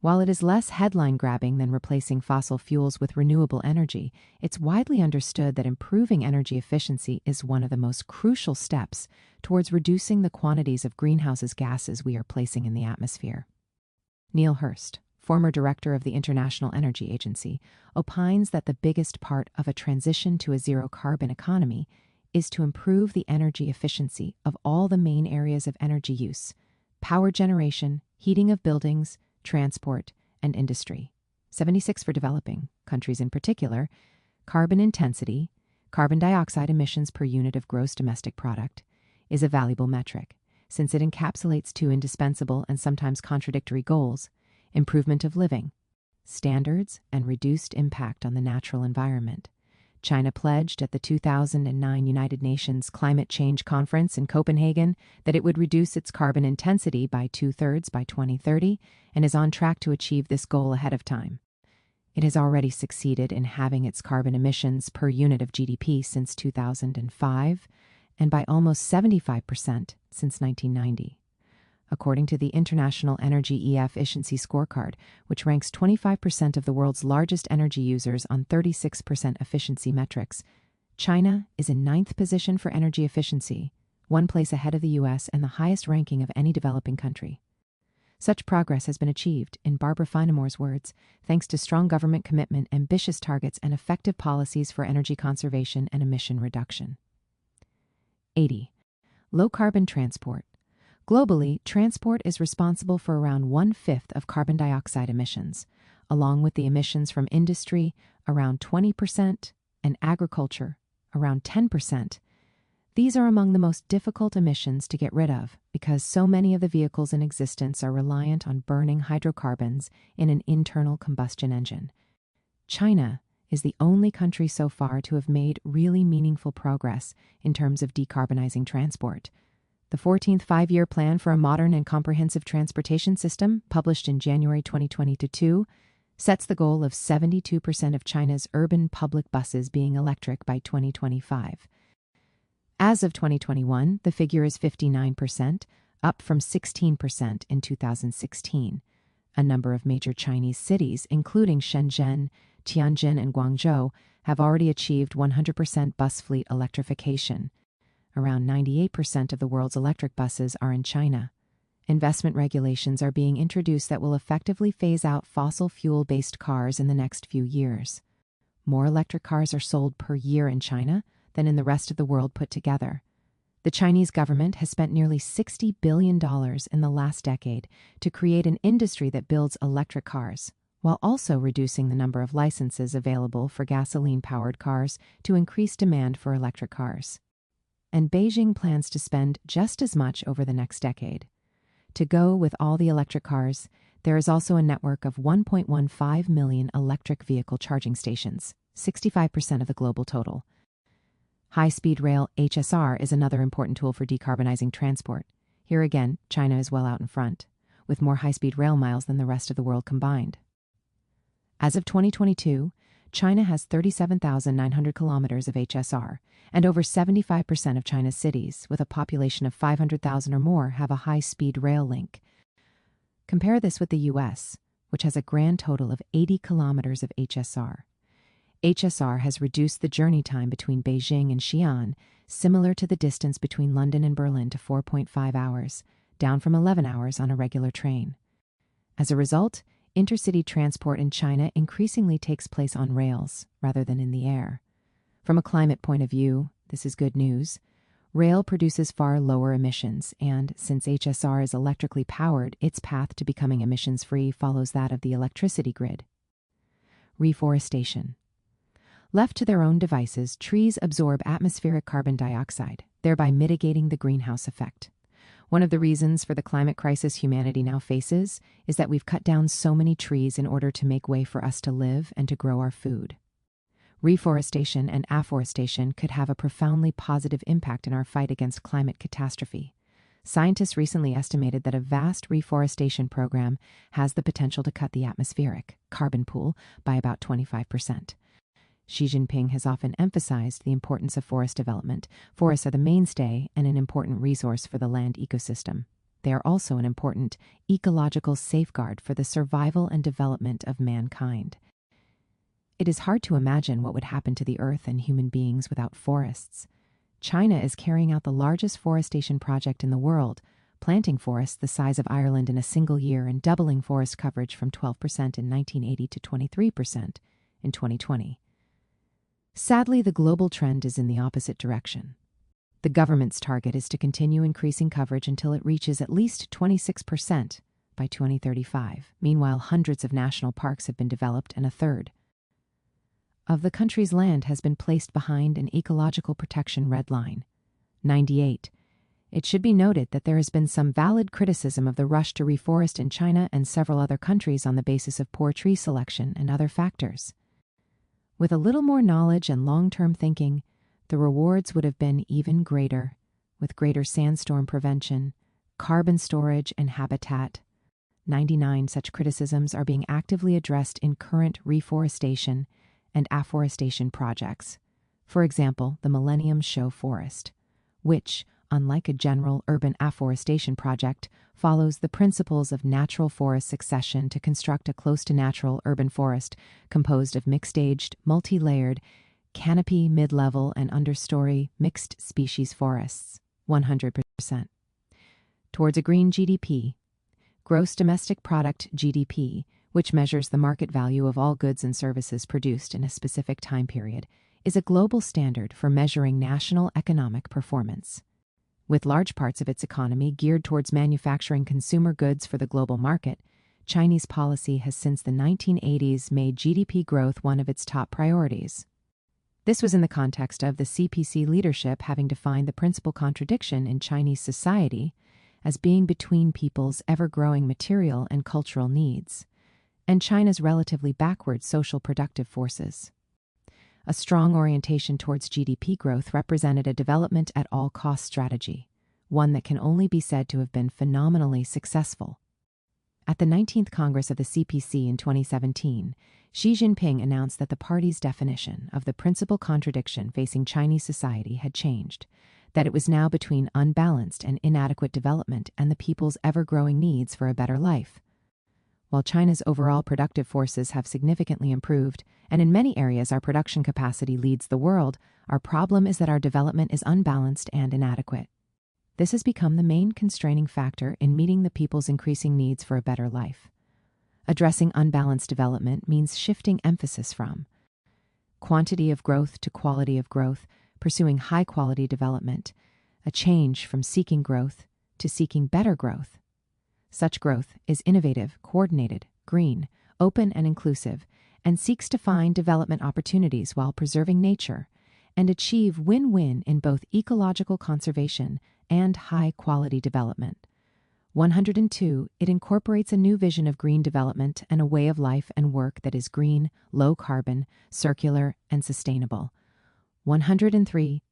While it is less headline-grabbing than replacing fossil fuels with renewable energy, it's widely understood that improving energy efficiency is one of the most crucial steps towards reducing the quantities of greenhouse gases we are placing in the atmosphere. Neil Hurst, former director of the International Energy Agency, opines that the biggest part of a transition to a zero-carbon economy is to improve the energy efficiency of all the main areas of energy use: power generation, heating of buildings, transport, and industry. 76 for developing countries in particular. Carbon intensity, carbon dioxide emissions per unit of gross domestic product, is a valuable metric, since it encapsulates two indispensable and sometimes contradictory goals: improvement of living standards and reduced impact on the natural environment. China pledged at the 2009 United Nations Climate Change Conference in Copenhagen that it would reduce its carbon intensity by 2/3 by 2030 and is on track to achieve this goal ahead of time. It has already succeeded in halving its carbon emissions per unit of GDP since 2005 and by almost 75% since 1990. According to the International Energy Efficiency Scorecard, which ranks 25% of the world's largest energy users on 36% efficiency metrics, China is in 9th position for energy efficiency, one place ahead of the US and the highest ranking of any developing country. Such progress has been achieved, in Barbara Feinemore's words, thanks to strong government commitment, ambitious targets, and effective policies for energy conservation and emission reduction. 80. Low-carbon transport. Globally, transport is responsible for around 1/5 of carbon dioxide emissions, along with the emissions from industry, around 20%, and agriculture, around 10%. These are among the most difficult emissions to get rid of because so many of the vehicles in existence are reliant on burning hydrocarbons in an internal combustion engine. China is the only country so far to have made really meaningful progress in terms of decarbonizing transport. The 14th Five-Year Plan for a Modern and Comprehensive Transportation System, published in January 2022, sets the goal of 72% of China's urban public buses being electric by 2025. As of 2021, the figure is 59%, up from 16% in 2016. A number of major Chinese cities, including Shenzhen, Tianjin, and Guangzhou, have already achieved 100% bus fleet electrification. Around 98% of the world's electric buses are in China. Investment regulations are being introduced that will effectively phase out fossil fuel-based cars in the next few years. More electric cars are sold per year in China than in the rest of the world put together. The Chinese government has spent nearly $60 billion in the last decade to create an industry that builds electric cars, while also reducing the number of licenses available for gasoline-powered cars to increase demand for electric cars. And Beijing plans to spend just as much over the next decade. To go with all the electric cars, there is also a network of 1.15 million electric vehicle charging stations, 65% of the global total. High-speed rail (HSR) is another important tool for decarbonizing transport. Here again, China is well out in front, with more high-speed rail miles than the rest of the world combined. As of 2022, China has 37,900 kilometers of HSR, and over 75% of China's cities, with a population of 500,000 or more, have a high-speed rail link. Compare this with the U.S., which has a grand total of 80 kilometers of HSR. HSR has reduced the journey time between Beijing and Xi'an, similar to the distance between London and Berlin, to 4.5 hours, down from 11 hours on a regular train. As a result, intercity transport in China increasingly takes place on rails rather than in the air. From a climate point of view, this is good news. Rail produces far lower emissions, and since HSR is electrically powered, its path to becoming emissions-free follows that of the electricity grid. Reforestation. Left to their own devices, trees absorb atmospheric carbon dioxide, thereby mitigating the greenhouse effect. One of the reasons for the climate crisis humanity now faces is that we've cut down so many trees in order to make way for us to live and to grow our food. Reforestation and afforestation could have a profoundly positive impact in our fight against climate catastrophe. Scientists recently estimated that a vast reforestation program has the potential to cut the atmospheric carbon pool by about 25%. Xi Jinping has often emphasized the importance of forest development. Forests are the mainstay and an important resource for the land ecosystem. They are also an important ecological safeguard for the survival and development of mankind. It is hard to imagine what would happen to the earth and human beings without forests. China is carrying out the largest forestation project in the world, planting forests the size of Ireland in a single year and doubling forest coverage from 12% in 1980 to 23% in 2020. Sadly, the global trend is in the opposite direction. The government's target is to continue increasing coverage until it reaches at least 26% by 2035. Meanwhile, hundreds of national parks have been developed, and a third of the country's land has been placed behind an ecological protection red line, 98. It should be noted that there has been some valid criticism of the rush to reforest in China and several other countries on the basis of poor tree selection and other factors. With a little more knowledge and long-term thinking, the rewards would have been even greater, with greater sandstorm prevention, carbon storage, and habitat. 99 such criticisms are being actively addressed in current reforestation and afforestation projects. For example, the Millennium Show Forest, which, unlike a general urban afforestation project, follows the principles of natural forest succession to construct a close-to-natural urban forest composed of mixed-aged, multi-layered, canopy, mid-level, and understory mixed-species forests, 100%. Towards a green GDP, gross domestic product GDP, which measures the market value of all goods and services produced in a specific time period, is a global standard for measuring national economic performance. With large parts of its economy geared towards manufacturing consumer goods for the global market, Chinese policy has since the 1980s made GDP growth one of its top priorities. This was in the context of the CPC leadership having defined the principal contradiction in Chinese society as being between people's ever-growing material and cultural needs, and China's relatively backward social productive forces. A strong orientation towards GDP growth represented a development at all cost strategy, one that can only be said to have been phenomenally successful. At the 19th Congress of the CPC in 2017, Xi Jinping announced that the party's definition of the principal contradiction facing Chinese society had changed, that it was now between unbalanced and inadequate development and the people's ever-growing needs for a better life. While China's overall productive forces have significantly improved, and in many areas our production capacity leads the world, our problem is that our development is unbalanced and inadequate. This has become the main constraining factor in meeting the people's increasing needs for a better life. Addressing unbalanced development means shifting emphasis from quantity of growth to quality of growth, pursuing high-quality development, a change from seeking growth to seeking better growth. Such growth is innovative, coordinated, green, open, and inclusive, and seeks to find development opportunities while preserving nature and achieve win-win in both ecological conservation and high-quality development. 102, it incorporates a new vision of green development and a way of life and work that is green, low-carbon, circular, and sustainable. 103,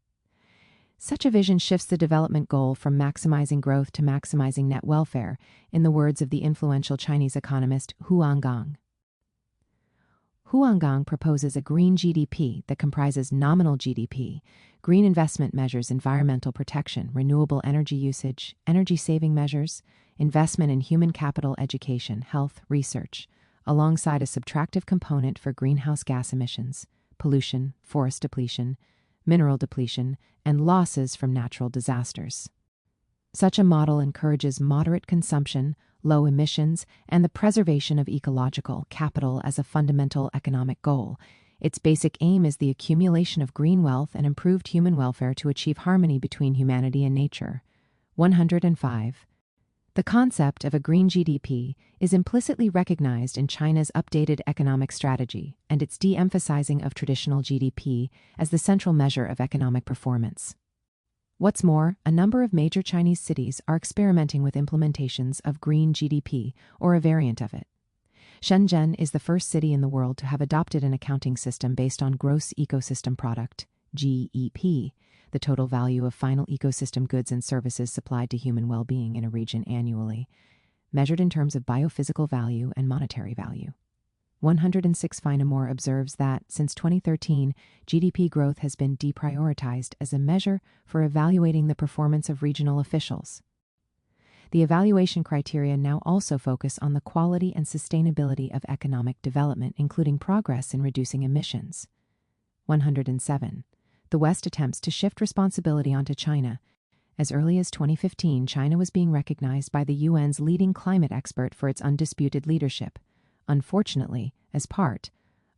Such a vision shifts the development goal from maximizing growth to maximizing net welfare, in the words of the influential Chinese economist Huang Gang. Huang Gang proposes a green GDP that comprises nominal GDP, green investment measures, environmental protection, renewable energy usage, energy-saving measures, investment in human capital, education, health, research, alongside a subtractive component for greenhouse gas emissions, pollution, forest depletion, mineral depletion, and losses from natural disasters. Such a model encourages moderate consumption, low emissions, and the preservation of ecological capital as a fundamental economic goal. Its basic aim is the accumulation of green wealth and improved human welfare to achieve harmony between humanity and nature. 105. The concept of a green GDP is implicitly recognized in China's updated economic strategy and its de-emphasizing of traditional GDP as the central measure of economic performance. What's more, a number of major Chinese cities are experimenting with implementations of green GDP or a variant of it. Shenzhen is the first city in the world to have adopted an accounting system based on gross ecosystem product, GEP, the total value of final ecosystem goods and services supplied to human well-being in a region annually, measured in terms of biophysical value and monetary value. 106 Finamore observes that, since 2013, GDP growth has been deprioritized as a measure for evaluating the performance of regional officials. The evaluation criteria now also focus on the quality and sustainability of economic development, including progress in reducing emissions. 107. The West attempts to shift responsibility onto China. As early as 2015, China was being recognized by the UN's leading climate expert for its undisputed leadership. Unfortunately, as part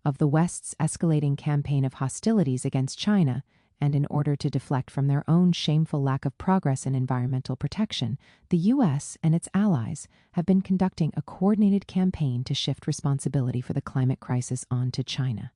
of the West's escalating campaign of hostilities against China, and in order to deflect from their own shameful lack of progress in environmental protection, the U.S. and its allies have been conducting a coordinated campaign to shift responsibility for the climate crisis onto China.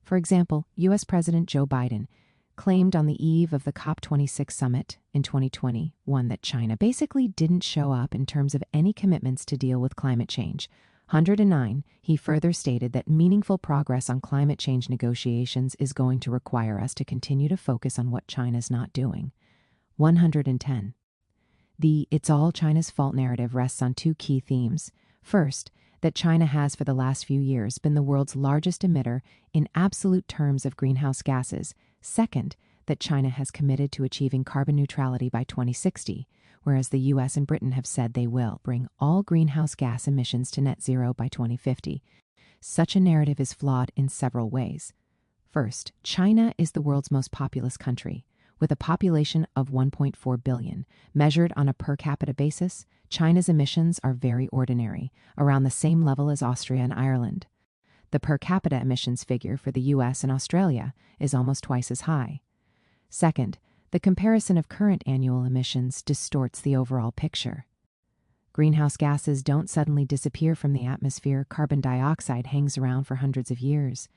For example, U.S. President Joe Biden claimed on the eve of the COP26 summit in 2021 that China basically didn't show up in terms of any commitments to deal with climate change. 109, he further stated that meaningful progress on climate change negotiations is going to require us to continue to focus on what China's not doing. 110. The "it's all China's fault" narrative rests on two key themes. First, that China has for the last few years been the world's largest emitter in absolute terms of greenhouse gases. Second, that China has committed to achieving carbon neutrality by 2060, whereas the U.S. and Britain have said they will bring all greenhouse gas emissions to net zero by 2050. Such a narrative is flawed in several ways. First, China is the world's most populous country. With a population of 1.4 billion, measured on a per capita basis, China's emissions are very ordinary, around the same level as Austria and Ireland. The per capita emissions figure for the U.S. and Australia is almost twice as high. Second, the comparison of current annual emissions distorts the overall picture. Greenhouse gases don't suddenly disappear from the atmosphere. Carbon dioxide hangs around for hundreds of years.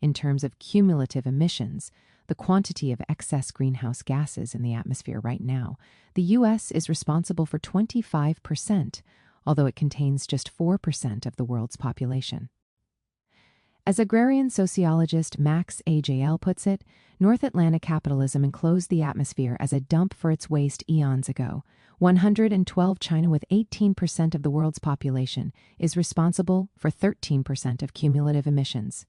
In terms of cumulative emissions, the quantity of excess greenhouse gases in the atmosphere right now, the U.S. is responsible for 25%, although it contains just 4% of the world's population. As agrarian sociologist Max AJL puts it, North Atlantic capitalism enclosed the atmosphere as a dump for its waste eons ago. 112 China, with 18% of the world's population, is responsible for 13% of cumulative emissions.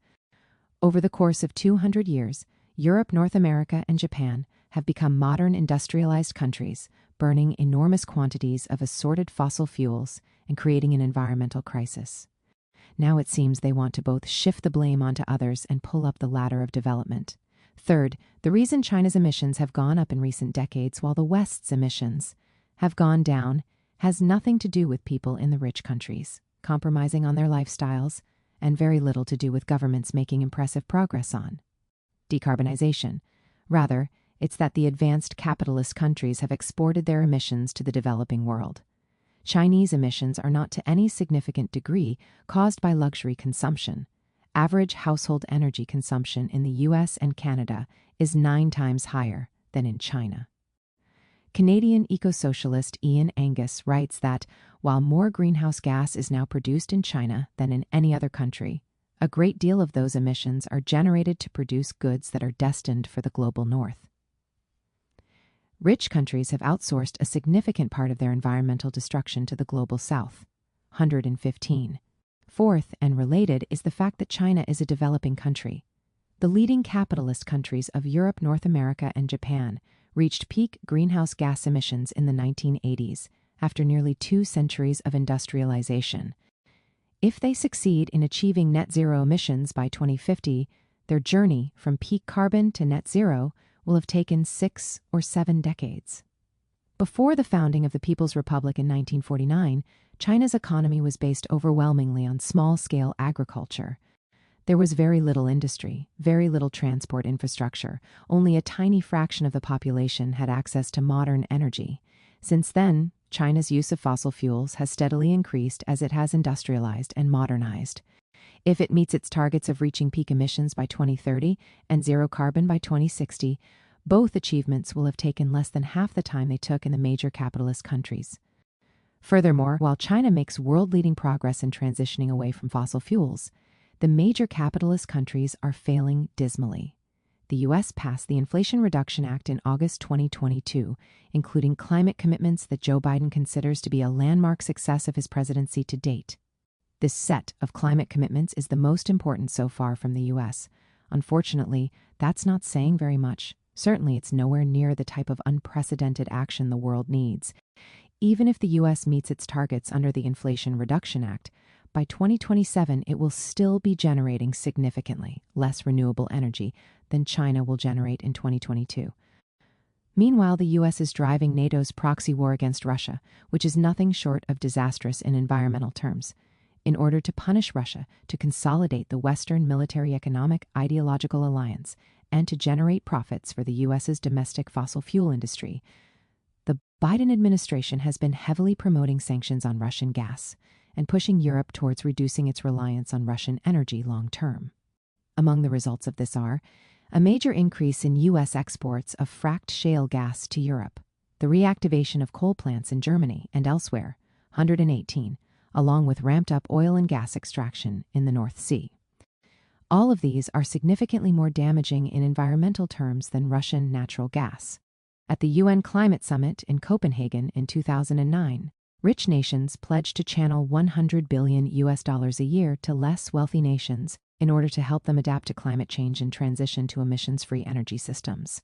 Over the course of 200 years, Europe, North America, and Japan have become modern industrialized countries, burning enormous quantities of assorted fossil fuels and creating an environmental crisis. Now it seems they want to both shift the blame onto others and pull up the ladder of development. Third, the reason China's emissions have gone up in recent decades while the West's emissions have gone down has nothing to do with people in the rich countries compromising on their lifestyles, and very little to do with governments making impressive progress on decarbonization. Rather, it's that the advanced capitalist countries have exported their emissions to the developing world. Chinese emissions are not to any significant degree caused by luxury consumption. Average household energy consumption in the U.S. and Canada is 9 times higher than in China. Canadian eco-socialist Ian Angus writes that while more greenhouse gas is now produced in China than in any other country, a great deal of those emissions are generated to produce goods that are destined for the global north. Rich countries have outsourced a significant part of their environmental destruction to the global south. 115. Fourth, and related, is the fact that China is a developing country. The leading capitalist countries of Europe, North America, and Japan reached peak greenhouse gas emissions in the 1980s, after nearly 2 centuries of industrialization. If they succeed in achieving net zero emissions by 2050, their journey from peak carbon to net zero will have taken 6 or 7 decades. Before the founding of the People's Republic in 1949, China's economy was based overwhelmingly on small-scale agriculture. There was very little industry, very little transport infrastructure. Only a tiny fraction of the population had access to modern energy. Since then, China's use of fossil fuels has steadily increased as it has industrialized and modernized. If it meets its targets of reaching peak emissions by 2030 and zero carbon by 2060, both achievements will have taken less than half the time they took in the major capitalist countries. Furthermore, while China makes world-leading progress in transitioning away from fossil fuels, the major capitalist countries are failing dismally. The U.S. passed the Inflation Reduction Act in August 2022, including climate commitments that Joe Biden considers to be a landmark success of his presidency to date. This set of climate commitments is the most important so far from the U.S. Unfortunately, that's not saying very much. Certainly, it's nowhere near the type of unprecedented action the world needs. Even if the U.S. meets its targets under the Inflation Reduction Act, by 2027, it will still be generating significantly less renewable energy than China will generate in 2022. Meanwhile, the U.S. is driving NATO's proxy war against Russia, which is nothing short of disastrous in environmental terms. In order to punish Russia, to consolidate the Western military-economic ideological alliance, and to generate profits for the U.S.'s domestic fossil fuel industry, the Biden administration has been heavily promoting sanctions on Russian gas and pushing Europe towards reducing its reliance on Russian energy long-term. Among the results of this are a major increase in U.S. exports of fracked shale gas to Europe, the reactivation of coal plants in Germany and elsewhere, 118, along with ramped-up oil and gas extraction in the North Sea. All of these are significantly more damaging in environmental terms than Russian natural gas. At the UN Climate Summit in Copenhagen in 2009, rich nations pledged to channel $100 billion a year to less wealthy nations in order to help them adapt to climate change and transition to emissions-free energy systems.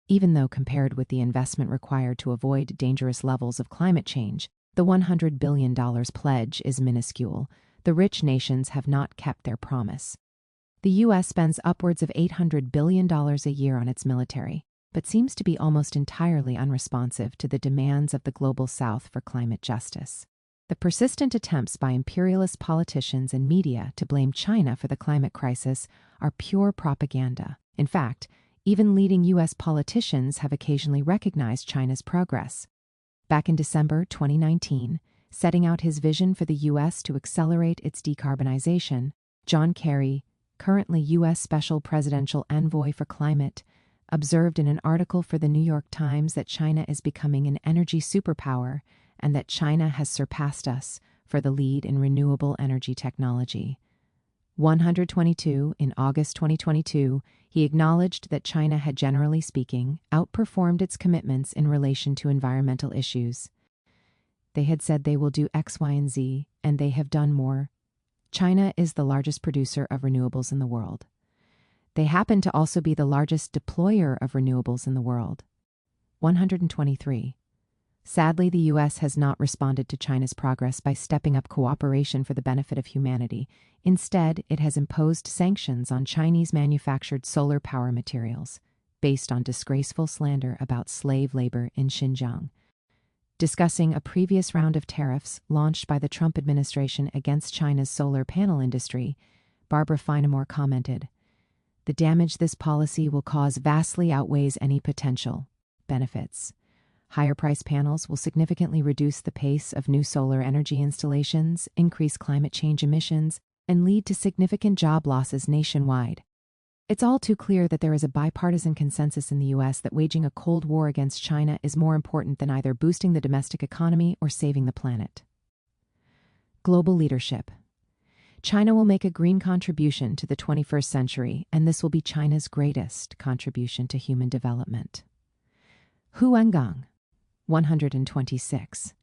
Even though compared with the investment required to avoid dangerous levels of climate change, the $100 billion pledge is minuscule. The rich nations have not kept their promise. The U.S. spends upwards of $800 billion a year on its military, but seems to be almost entirely unresponsive to the demands of the global South for climate justice. The persistent attempts by imperialist politicians and media to blame China for the climate crisis are pure propaganda. In fact, even leading U.S. politicians have occasionally recognized China's progress. Back in December 2019, setting out his vision for the U.S. to accelerate its decarbonization, John Kerry, currently U.S. Special Presidential Envoy for Climate, observed in an article for the New York Times that China is becoming an energy superpower and that China has surpassed us for the lead in renewable energy technology. 122, in August 2022, he acknowledged that China had, generally speaking, outperformed its commitments in relation to environmental issues. They had said they will do X, Y, and Z, and they have done more. China is the largest producer of renewables in the world. They happen to also be the largest deployer of renewables in the world. 123. Sadly, the U.S. has not responded to China's progress by stepping up cooperation for the benefit of humanity. Instead, it has imposed sanctions on Chinese-manufactured solar power materials, based on disgraceful slander about slave labor in Xinjiang. Discussing a previous round of tariffs launched by the Trump administration against China's solar panel industry, Barbara Feinamore commented, "The damage this policy will cause vastly outweighs any potential benefits. Higher price panels will significantly reduce the pace of new solar energy installations, increase climate change emissions, and lead to significant job losses nationwide. It's all too clear that there is a bipartisan consensus in the U.S. that waging a Cold War against China is more important than either boosting the domestic economy or saving the planet." Global leadership. China will make a green contribution to the 21st century, and this will be China's greatest contribution to human development. Huanggang. 126.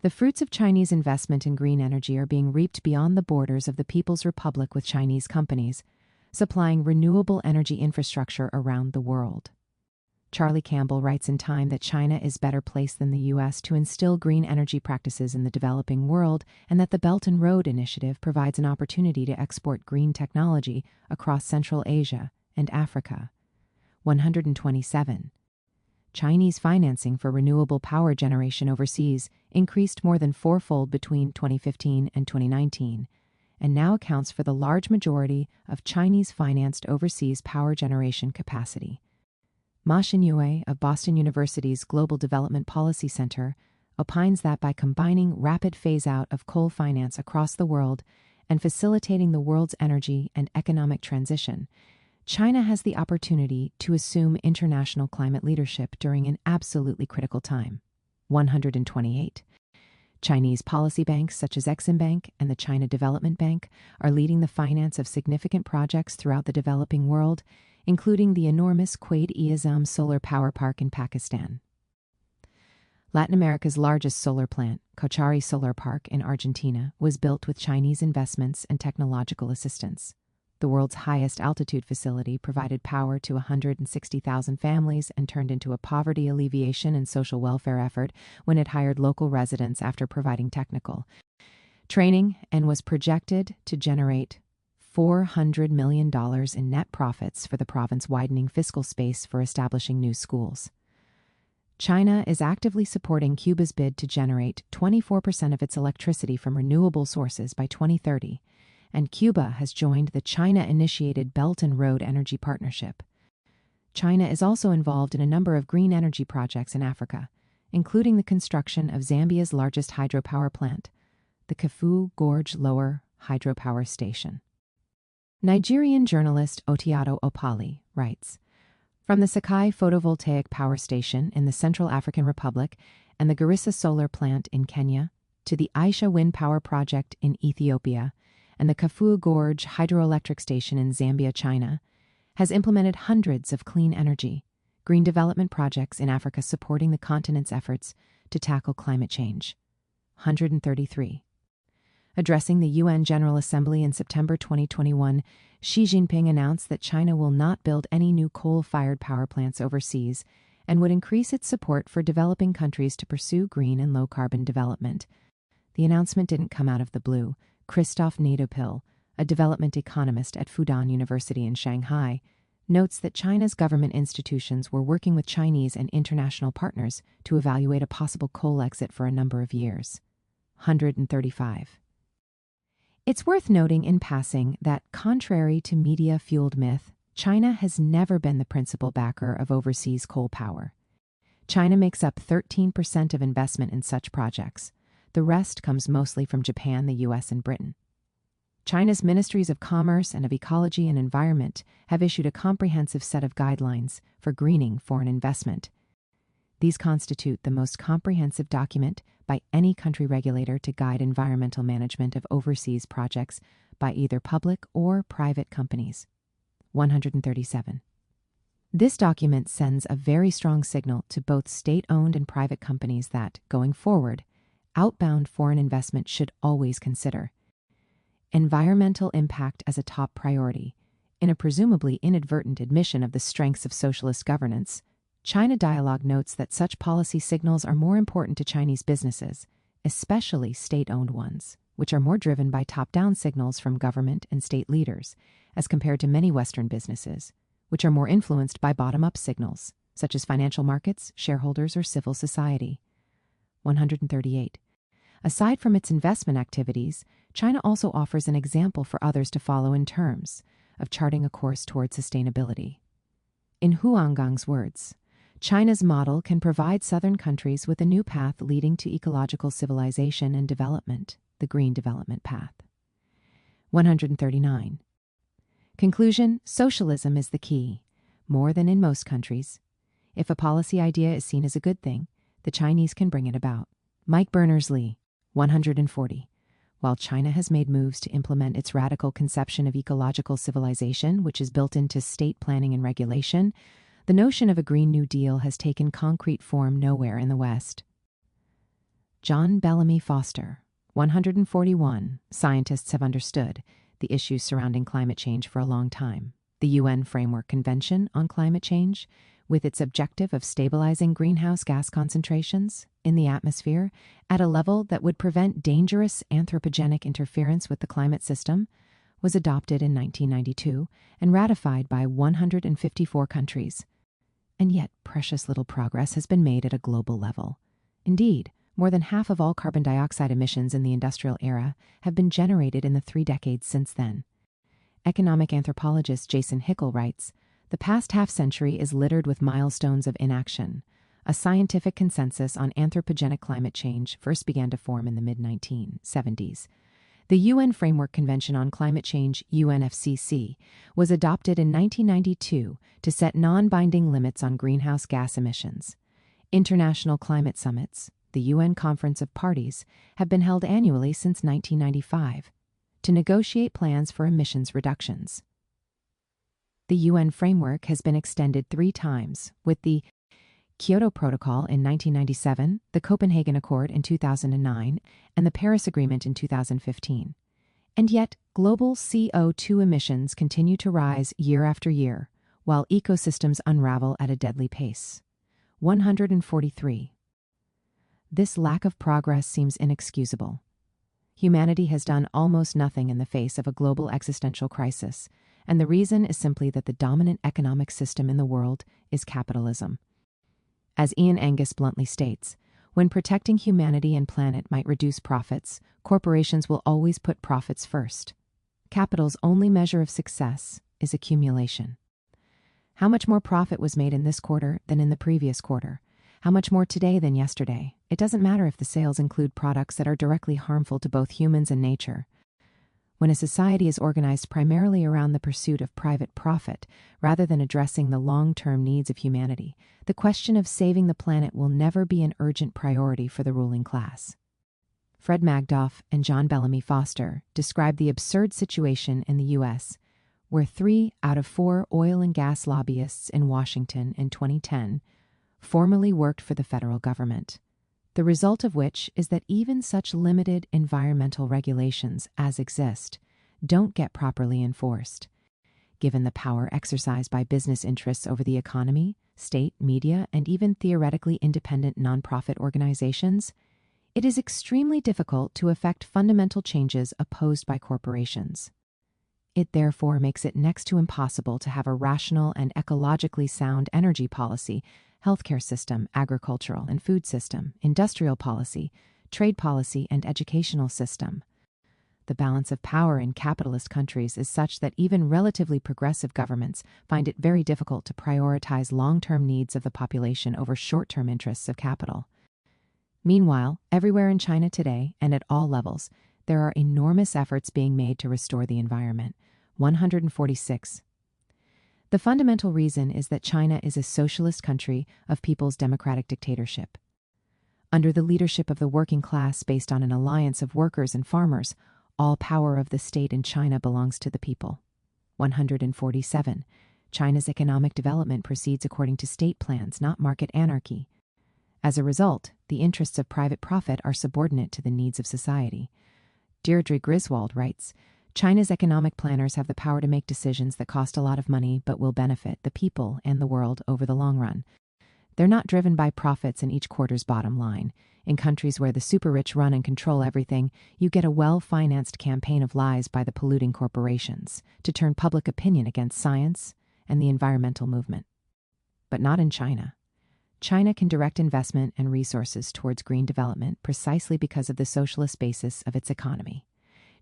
The fruits of Chinese investment in green energy are being reaped beyond the borders of the People's Republic with Chinese companies, supplying renewable energy infrastructure around the world. Charlie Campbell writes in Time that China is better placed than the U.S. to instill green energy practices in the developing world, and that the Belt and Road Initiative provides an opportunity to export green technology across Central Asia and Africa. 127. Chinese financing for renewable power generation overseas increased more than fourfold between 2015 and 2019, and now accounts for the large majority of Chinese-financed overseas power generation capacity. Ma Xinyue of Boston University's Global Development Policy Center opines that by combining rapid phase-out of coal finance across the world and facilitating the world's energy and economic transition, China has the opportunity to assume international climate leadership during an absolutely critical time. 128. Chinese policy banks such as Exim Bank and the China Development Bank are leading the finance of significant projects throughout the developing world, including the enormous Quaid-e-Azam solar power park in Pakistan. Latin America's largest solar plant, Cauchari Solar Park in Argentina, was built with Chinese investments and technological assistance. The world's highest altitude facility provided power to 160,000 families and turned into a poverty alleviation and social welfare effort when it hired local residents after providing technical training and was projected to generate $400 million in net profits for the province, widening fiscal space for establishing new schools. China is actively supporting Cuba's bid to generate 24% of its electricity from renewable sources by 2030, and Cuba has joined the China-initiated Belt and Road Energy Partnership. China is also involved in a number of green energy projects in Africa, including the construction of Zambia's largest hydropower plant, the Kafue Gorge Lower Hydropower Station. Nigerian journalist Otiado Opali writes, "From the Sakai photovoltaic power station in the Central African Republic and the Garissa solar plant in Kenya, to the Aisha wind power project in Ethiopia, and the Kafue Gorge hydroelectric station in Zambia, China, has implemented hundreds of clean energy, green development projects in Africa supporting the continent's efforts to tackle climate change." 133. Addressing the UN General Assembly in September 2021, Xi Jinping announced that China will not build any new coal-fired power plants overseas and would increase its support for developing countries to pursue green and low-carbon development. The announcement didn't come out of the blue. Christoph Nadopil, a development economist at Fudan University in Shanghai, notes that China's government institutions were working with Chinese and international partners to evaluate a possible coal exit for a number of years. 135. It's worth noting in passing that, contrary to media-fueled myth, China has never been the principal backer of overseas coal power. China makes up 13% of investment in such projects. The rest comes mostly from Japan, the US, and Britain. China's Ministries of Commerce and of Ecology and Environment have issued a comprehensive set of guidelines for greening foreign investment. These constitute the most comprehensive document by any country regulator to guide environmental management of overseas projects by either public or private companies. 137. This document sends a very strong signal to both state-owned and private companies that, going forward, outbound foreign investment should always consider environmental impact as a top priority. In a presumably inadvertent admission of the strengths of socialist governance, China Dialogue notes that such policy signals are more important to Chinese businesses, especially state-owned ones, which are more driven by top-down signals from government and state leaders, as compared to many Western businesses, which are more influenced by bottom-up signals, such as financial markets, shareholders, or civil society. 138. Aside from its investment activities, China also offers an example for others to follow in terms of charting a course toward sustainability. In Huanggang's words, China's model can provide southern countries with a new path leading to ecological civilization and development, the Green Development Path. 139. Conclusion: socialism is the key, more than in most countries. If a policy idea is seen as a good thing, the Chinese can bring it about. Mike Berners-Lee. 140. While China has made moves to implement its radical conception of ecological civilization, which is built into state planning and regulation, the notion of a Green New Deal has taken concrete form nowhere in the West. John Bellamy Foster, 141. Scientists have understood the issues surrounding climate change for a long time. The UN Framework Convention on Climate Change, with its objective of stabilizing greenhouse gas concentrations in the atmosphere at a level that would prevent dangerous anthropogenic interference with the climate system, was adopted in 1992 and ratified by 154 countries. And yet, precious little progress has been made at a global level. Indeed, more than half of all carbon dioxide emissions in the industrial era have been generated in the 3 decades since then. Economic anthropologist Jason Hickel writes, "The past half-century is littered with milestones of inaction. A scientific consensus on anthropogenic climate change first began to form in the mid-1970s. The UN Framework Convention on Climate Change, UNFCCC, was adopted in 1992 to set non-binding limits on greenhouse gas emissions. International climate summits, the UN Conference of Parties, have been held annually since 1995 to negotiate plans for emissions reductions. The UN framework has been extended 3 times, with the Kyoto Protocol in 1997, the Copenhagen Accord in 2009, and the Paris Agreement in 2015. And yet, global CO2 emissions continue to rise year after year, while ecosystems unravel at a deadly pace. 143. This lack of progress seems inexcusable. Humanity has done almost nothing in the face of a global existential crisis, and the reason is simply that the dominant economic system in the world is capitalism. As Ian Angus bluntly states, when protecting humanity and planet might reduce profits, corporations will always put profits first. Capital's only measure of success is accumulation. How much more profit was made in this quarter than in the previous quarter? How much more today than yesterday? It doesn't matter if the sales include products that are directly harmful to both humans and nature. When a society is organized primarily around the pursuit of private profit, rather than addressing the long-term needs of humanity, the question of saving the planet will never be an urgent priority for the ruling class. Fred Magdoff and John Bellamy Foster describe the absurd situation in the U.S., where 3 out of 4 oil and gas lobbyists in Washington in 2010 formerly worked for the federal government. The result of which is that even such limited environmental regulations as exist don't get properly enforced. Given the power exercised by business interests over the economy, state, media, and even theoretically independent nonprofit organizations, it is extremely difficult to effect fundamental changes opposed by corporations. It therefore makes it next to impossible to have a rational and ecologically sound energy policy, healthcare system, agricultural and food system, industrial policy, trade policy, and educational system. The balance of power in capitalist countries is such that even relatively progressive governments find it very difficult to prioritize long-term needs of the population over short-term interests of capital. Meanwhile, everywhere in China today, and at all levels, there are enormous efforts being made to restore the environment. 146. The fundamental reason is that China is a socialist country of people's democratic dictatorship. Under the leadership of the working class based on an alliance of workers and farmers, all power of the state in China belongs to the people. 147. China's economic development proceeds according to state plans, not market anarchy. As a result, the interests of private profit are subordinate to the needs of society. Deirdre Griswold writes, China's economic planners have the power to make decisions that cost a lot of money but will benefit the people and the world over the long run. They're not driven by profits in each quarter's bottom line. In countries where the super-rich run and control everything, you get a well-financed campaign of lies by the polluting corporations to turn public opinion against science and the environmental movement. But not in China. China can direct investment and resources towards green development precisely because of the socialist basis of its economy.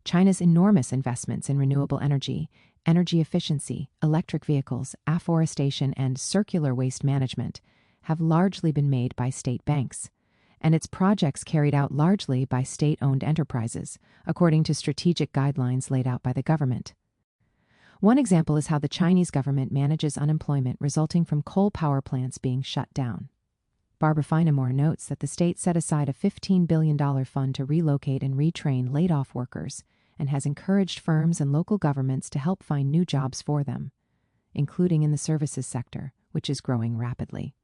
China's enormous investments in renewable energy, energy efficiency, electric vehicles, afforestation, and circular waste management have largely been made by state banks, and its projects carried out largely by state-owned enterprises, according to strategic guidelines laid out by the government. One example is how the Chinese government manages unemployment resulting from coal power plants being shut down. Barbara Feinamore notes that the state set aside a $15 billion fund to relocate and retrain laid-off workers and has encouraged firms and local governments to help find new jobs for them, including in the services sector, which is growing rapidly.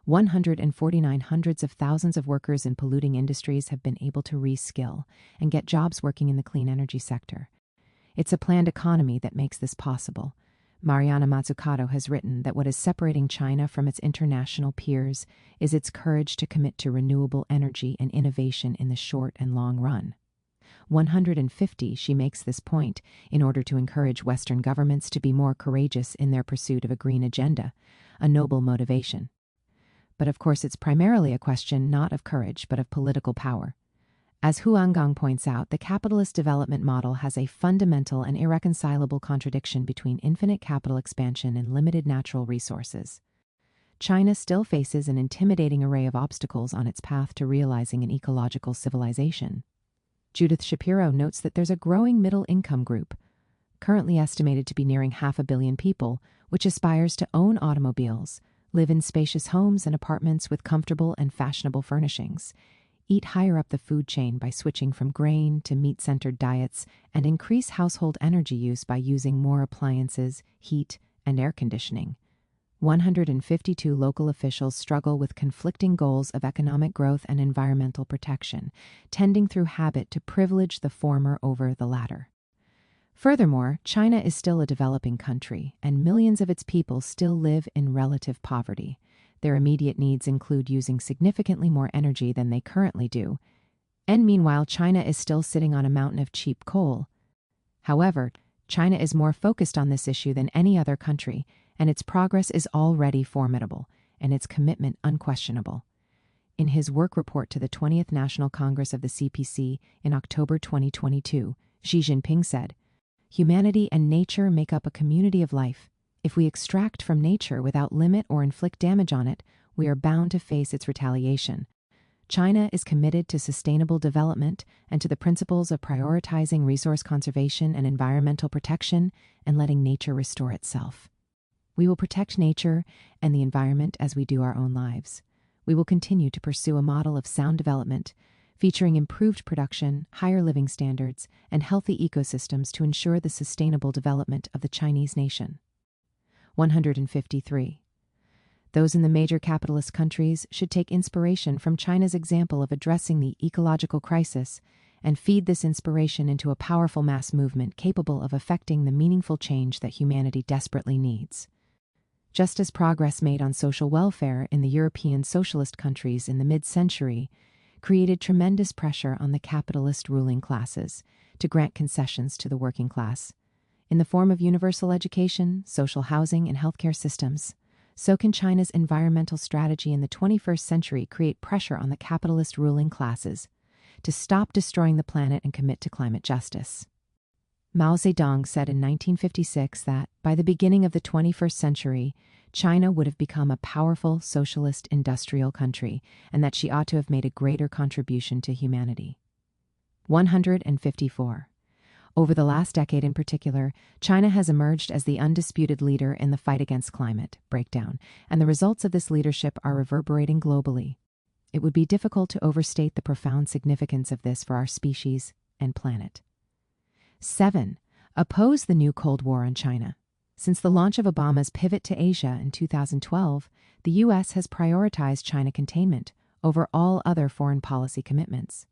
149 hundreds of thousands of workers in polluting industries have been able to reskill and get jobs working in the clean energy sector. It's a planned economy that makes this possible. Mariana Mazzucato has written that what is separating China from its international peers is its courage to commit to renewable energy and innovation in the short and long run. 150, she makes this point in order to encourage Western governments to be more courageous in their pursuit of a green agenda, a noble motivation. But of course, it's primarily a question not of courage, but of political power. As Huanggang points out, the capitalist development model has a fundamental and irreconcilable contradiction between infinite capital expansion and limited natural resources. China still faces an intimidating array of obstacles on its path to realizing an ecological civilization. Judith Shapiro notes that there's a growing middle-income group, currently estimated to be nearing 500 million people, which aspires to own automobiles, live in spacious homes and apartments with comfortable and fashionable furnishings, eat higher up the food chain by switching from grain to meat-centered diets, and increase household energy use by using more appliances, heat, and air conditioning. 152 local officials struggle with conflicting goals of economic growth and environmental protection, tending through habit to privilege the former over the latter. Furthermore, China is still a developing country, and millions of its people still live in relative poverty. Their immediate needs include using significantly more energy than they currently do, and meanwhile, China is still sitting on a mountain of cheap coal. However, China is more focused on this issue than any other country, and its progress is already formidable, and its commitment unquestionable. In his work report to the 20th National Congress of the CPC in October 2022, Xi Jinping said, "Humanity and nature make up a community of life. If we extract from nature without limit or inflict damage on it, we are bound to face its retaliation. China is committed to sustainable development and to the principles of prioritizing resource conservation and environmental protection and letting nature restore itself. We will protect nature and the environment as we do our own lives. We will continue to pursue a model of sound development, featuring improved production, higher living standards, and healthy ecosystems to ensure the sustainable development of the Chinese nation." 153. Those in the major capitalist countries should take inspiration from China's example of addressing the ecological crisis and feed this inspiration into a powerful mass movement capable of effecting the meaningful change that humanity desperately needs. Just as progress made on social welfare in the European socialist countries in the mid-century created tremendous pressure on the capitalist ruling classes to grant concessions to the working class, in the form of universal education, social housing, and healthcare systems, so can China's environmental strategy in the 21st century create pressure on the capitalist ruling classes to stop destroying the planet and commit to climate justice. Mao Zedong said in 1956 that, by the beginning of the 21st century, China would have become a powerful socialist industrial country, and that she ought to have made a greater contribution to humanity. 154. Over the last decade in particular, China has emerged as the undisputed leader in the fight against climate breakdown, and the results of this leadership are reverberating globally. It would be difficult to overstate the profound significance of this for our species and planet. 7. Oppose the new Cold War on China. Since the launch of Obama's pivot to Asia in 2012, the U.S. has prioritized China containment over all other foreign policy commitments.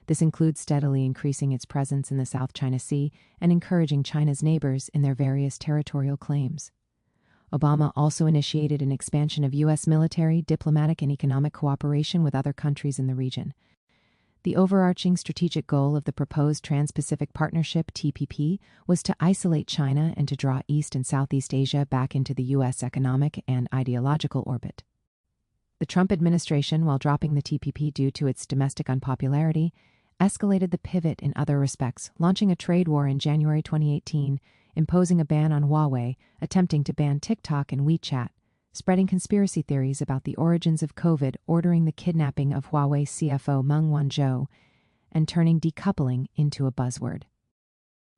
This includes steadily increasing its presence in the South China Sea and encouraging China's neighbors in their various territorial claims. Obama also initiated an expansion of U.S. military, diplomatic, and economic cooperation with other countries in the region. The overarching strategic goal of the proposed Trans-Pacific Partnership, TPP, was to isolate China and to draw East and Southeast Asia back into the U.S. economic and ideological orbit. The Trump administration, while dropping the TPP due to its domestic unpopularity, escalated the pivot in other respects, launching a trade war in January 2018, imposing a ban on Huawei, attempting to ban TikTok and WeChat, spreading conspiracy theories about the origins of COVID, ordering the kidnapping of Huawei CFO Meng Wanzhou, and turning decoupling into a buzzword.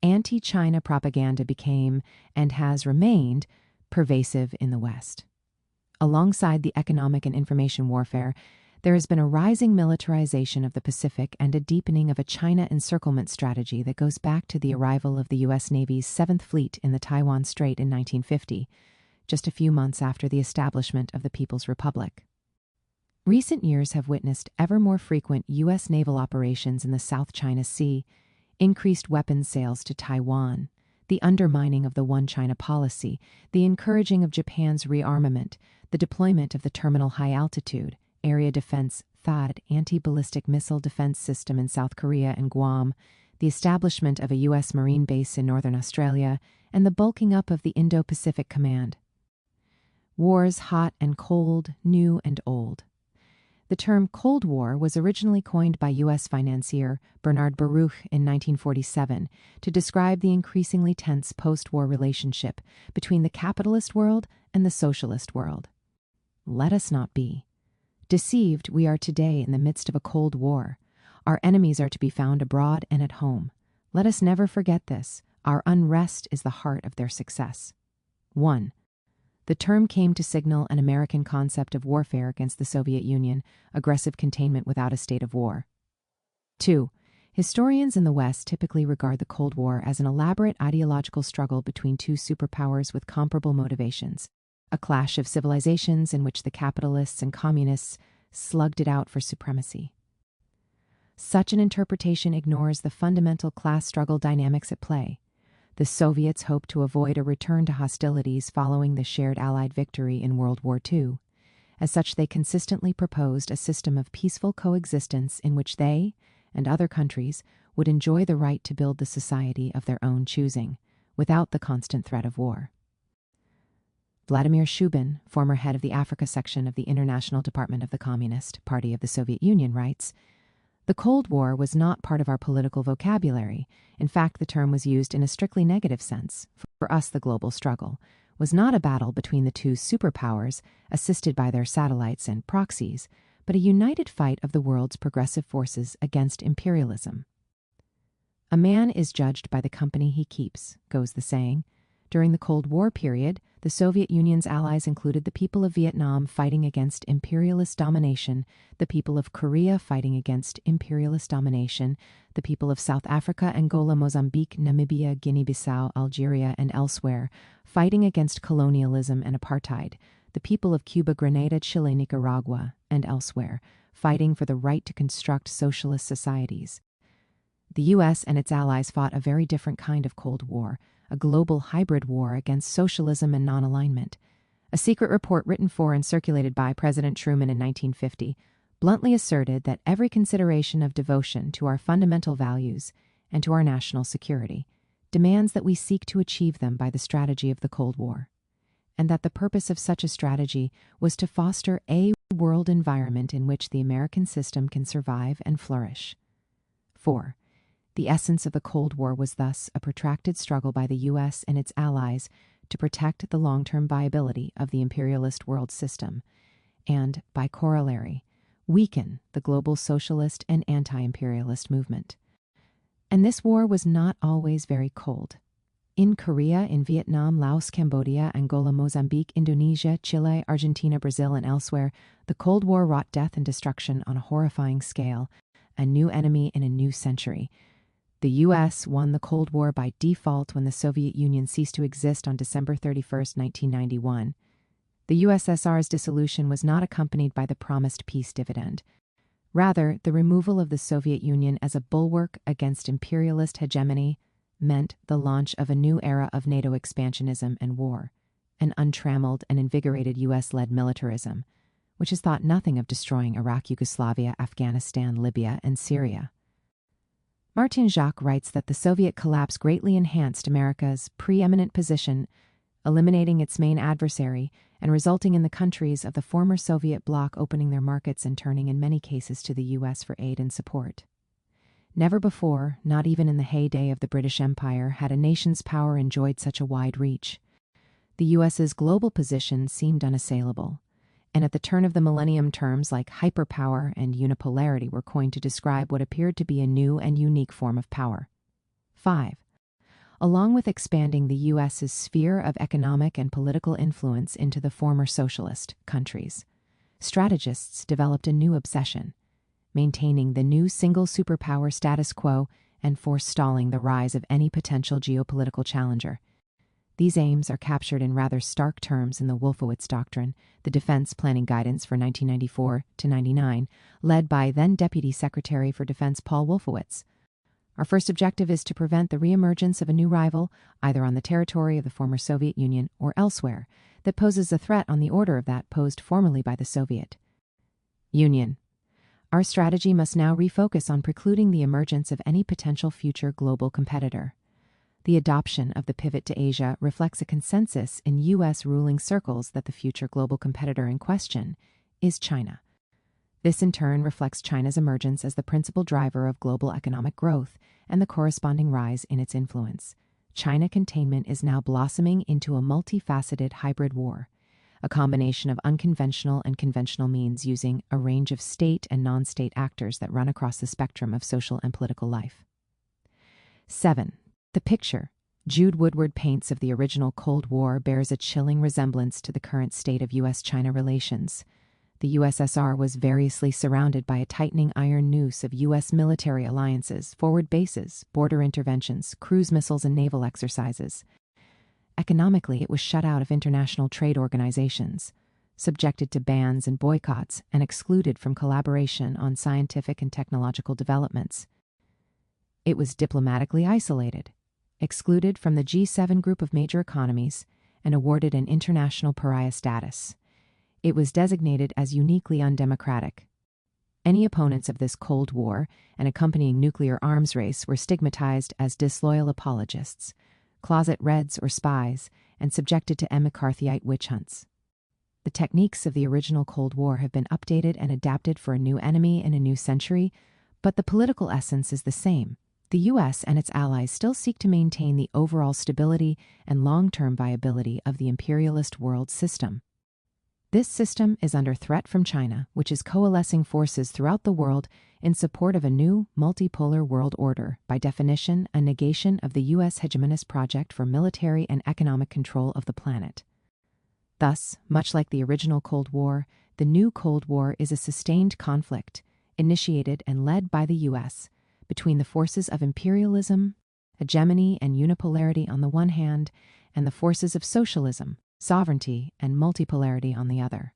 Anti-China propaganda became, and has remained, pervasive in the West. Alongside the economic and information warfare, there has been a rising militarization of the Pacific and a deepening of a China encirclement strategy that goes back to the arrival of the U.S. Navy's 7th Fleet in the Taiwan Strait in 1950, just a few months after the establishment of the People's Republic. Recent years have witnessed ever more frequent U.S. naval operations in the South China Sea, increased weapons sales to Taiwan, the undermining of the One China policy, the encouraging of Japan's rearmament, the deployment of the Terminal High Altitude Area Defense THAAD anti-ballistic missile defense system in South Korea and Guam, the establishment of a U.S. Marine base in northern Australia, and the bulking up of the Indo-Pacific Command. Wars hot and cold, new and old. The term Cold War was originally coined by U.S. financier Bernard Baruch in 1947 to describe the increasingly tense post-war relationship between the capitalist world and the socialist world. Let us not be deceived. We are today in the midst of a Cold War. Our enemies are to be found abroad and at home. Let us never forget this. Our unrest is the heart of their success. 1. The term came to signal an American concept of warfare against the Soviet Union, aggressive containment without a state of war. 2. Historians in the West typically regard the Cold War as an elaborate ideological struggle between two superpowers with comparable motivations, a clash of civilizations in which the capitalists and communists slugged it out for supremacy. Such an interpretation ignores the fundamental class struggle dynamics at play. The Soviets hoped to avoid a return to hostilities following the shared Allied victory in World War II. As such, they consistently proposed a system of peaceful coexistence in which they, and other countries, would enjoy the right to build the society of their own choosing, without the constant threat of war. Vladimir Shubin, former head of the Africa section of the International Department of the Communist Party of the Soviet Union, writes, "The Cold War was not part of our political vocabulary. In fact, the term was used in a strictly negative sense. For us, the global struggle was not a battle between the two superpowers, assisted by their satellites and proxies, but a united fight of the world's progressive forces against imperialism. A man is judged by the company he keeps," goes the saying. During the Cold War period, the Soviet Union's allies included the people of Vietnam fighting against imperialist domination, the people of Korea fighting against imperialist domination, the people of South Africa, Angola, Mozambique, Namibia, Guinea-Bissau, Algeria, and elsewhere fighting against colonialism and apartheid, the people of Cuba, Grenada, Chile, Nicaragua, and elsewhere fighting for the right to construct socialist societies. The U.S. and its allies fought a very different kind of Cold War, a global hybrid war against socialism and non-alignment. A secret report written for and circulated by President Truman in 1950 bluntly asserted that every consideration of devotion to our fundamental values and to our national security demands that we seek to achieve them by the strategy of the Cold War, and that the purpose of such a strategy was to foster a world environment in which the American system can survive and flourish. 4. The essence of the Cold War was thus a protracted struggle by the U.S. and its allies to protect the long-term viability of the imperialist world system and, by corollary, weaken the global socialist and anti-imperialist movement. And this war was not always very cold. In Korea, in Vietnam, Laos, Cambodia, Angola, Mozambique, Indonesia, Chile, Argentina, Brazil, and elsewhere, the Cold War wrought death and destruction on a horrifying scale, a new enemy in a new century. The U.S. won the Cold War by default when the Soviet Union ceased to exist on December 31, 1991. The USSR's dissolution was not accompanied by the promised peace dividend. Rather, the removal of the Soviet Union as a bulwark against imperialist hegemony meant the launch of a new era of NATO expansionism and war, an untrammeled and invigorated U.S.-led militarism, which has thought nothing of destroying Iraq, Yugoslavia, Afghanistan, Libya, and Syria. Martin Jacques writes that the Soviet collapse greatly enhanced America's preeminent position, eliminating its main adversary and resulting in the countries of the former Soviet bloc opening their markets and turning in many cases to the U.S. for aid and support. Never before, not even in the heyday of the British Empire, had a nation's power enjoyed such a wide reach. The U.S.'s global position seemed unassailable, and at the turn of the millennium terms like hyperpower and unipolarity were coined to describe what appeared to be a new and unique form of power. 5. Along with expanding the U.S.'s sphere of economic and political influence into the former socialist countries, strategists developed a new obsession: maintaining the new single superpower status quo and forestalling the rise of any potential geopolitical challenger. These aims are captured in rather stark terms in the Wolfowitz Doctrine, the Defense Planning Guidance for 1994-99, led by then-Deputy Secretary for Defense Paul Wolfowitz. Our first objective is to prevent the reemergence of a new rival, either on the territory of the former Soviet Union or elsewhere, that poses a threat on the order of that posed formerly by the Soviet Union. Our strategy must now refocus on precluding the emergence of any potential future global competitor. The adoption of the pivot to Asia reflects a consensus in U.S. ruling circles that the future global competitor in question is China. This in turn reflects China's emergence as the principal driver of global economic growth and the corresponding rise in its influence. China containment is now blossoming into a multifaceted hybrid war, a combination of unconventional and conventional means using a range of state and non-state actors that run across the spectrum of social and political life. 7. The picture Jude Woodward paints of the original Cold War bears a chilling resemblance to the current state of U.S.-China relations. The USSR was variously surrounded by a tightening iron noose of U.S. military alliances, forward bases, border interventions, cruise missiles, and naval exercises. Economically, it was shut out of international trade organizations, subjected to bans and boycotts, and excluded from collaboration on scientific and technological developments. It was diplomatically isolated, excluded from the G7 group of major economies, and awarded an international pariah status. It was designated as uniquely undemocratic. Any opponents of this Cold War and accompanying nuclear arms race were stigmatized as disloyal apologists, closet Reds or spies, and subjected to McCarthyite witch hunts. The techniques of the original Cold War have been updated and adapted for a new enemy in a new century, but the political essence is the same. The U.S. and its allies still seek to maintain the overall stability and long-term viability of the imperialist world system. This system is under threat from China, which is coalescing forces throughout the world in support of a new multipolar world order, by definition, a negation of the U.S. hegemonist project for military and economic control of the planet. Thus, much like the original Cold War, the new Cold War is a sustained conflict, initiated and led by the U.S., between the forces of imperialism, hegemony, and unipolarity on the one hand, and the forces of socialism, sovereignty, and multipolarity on the other.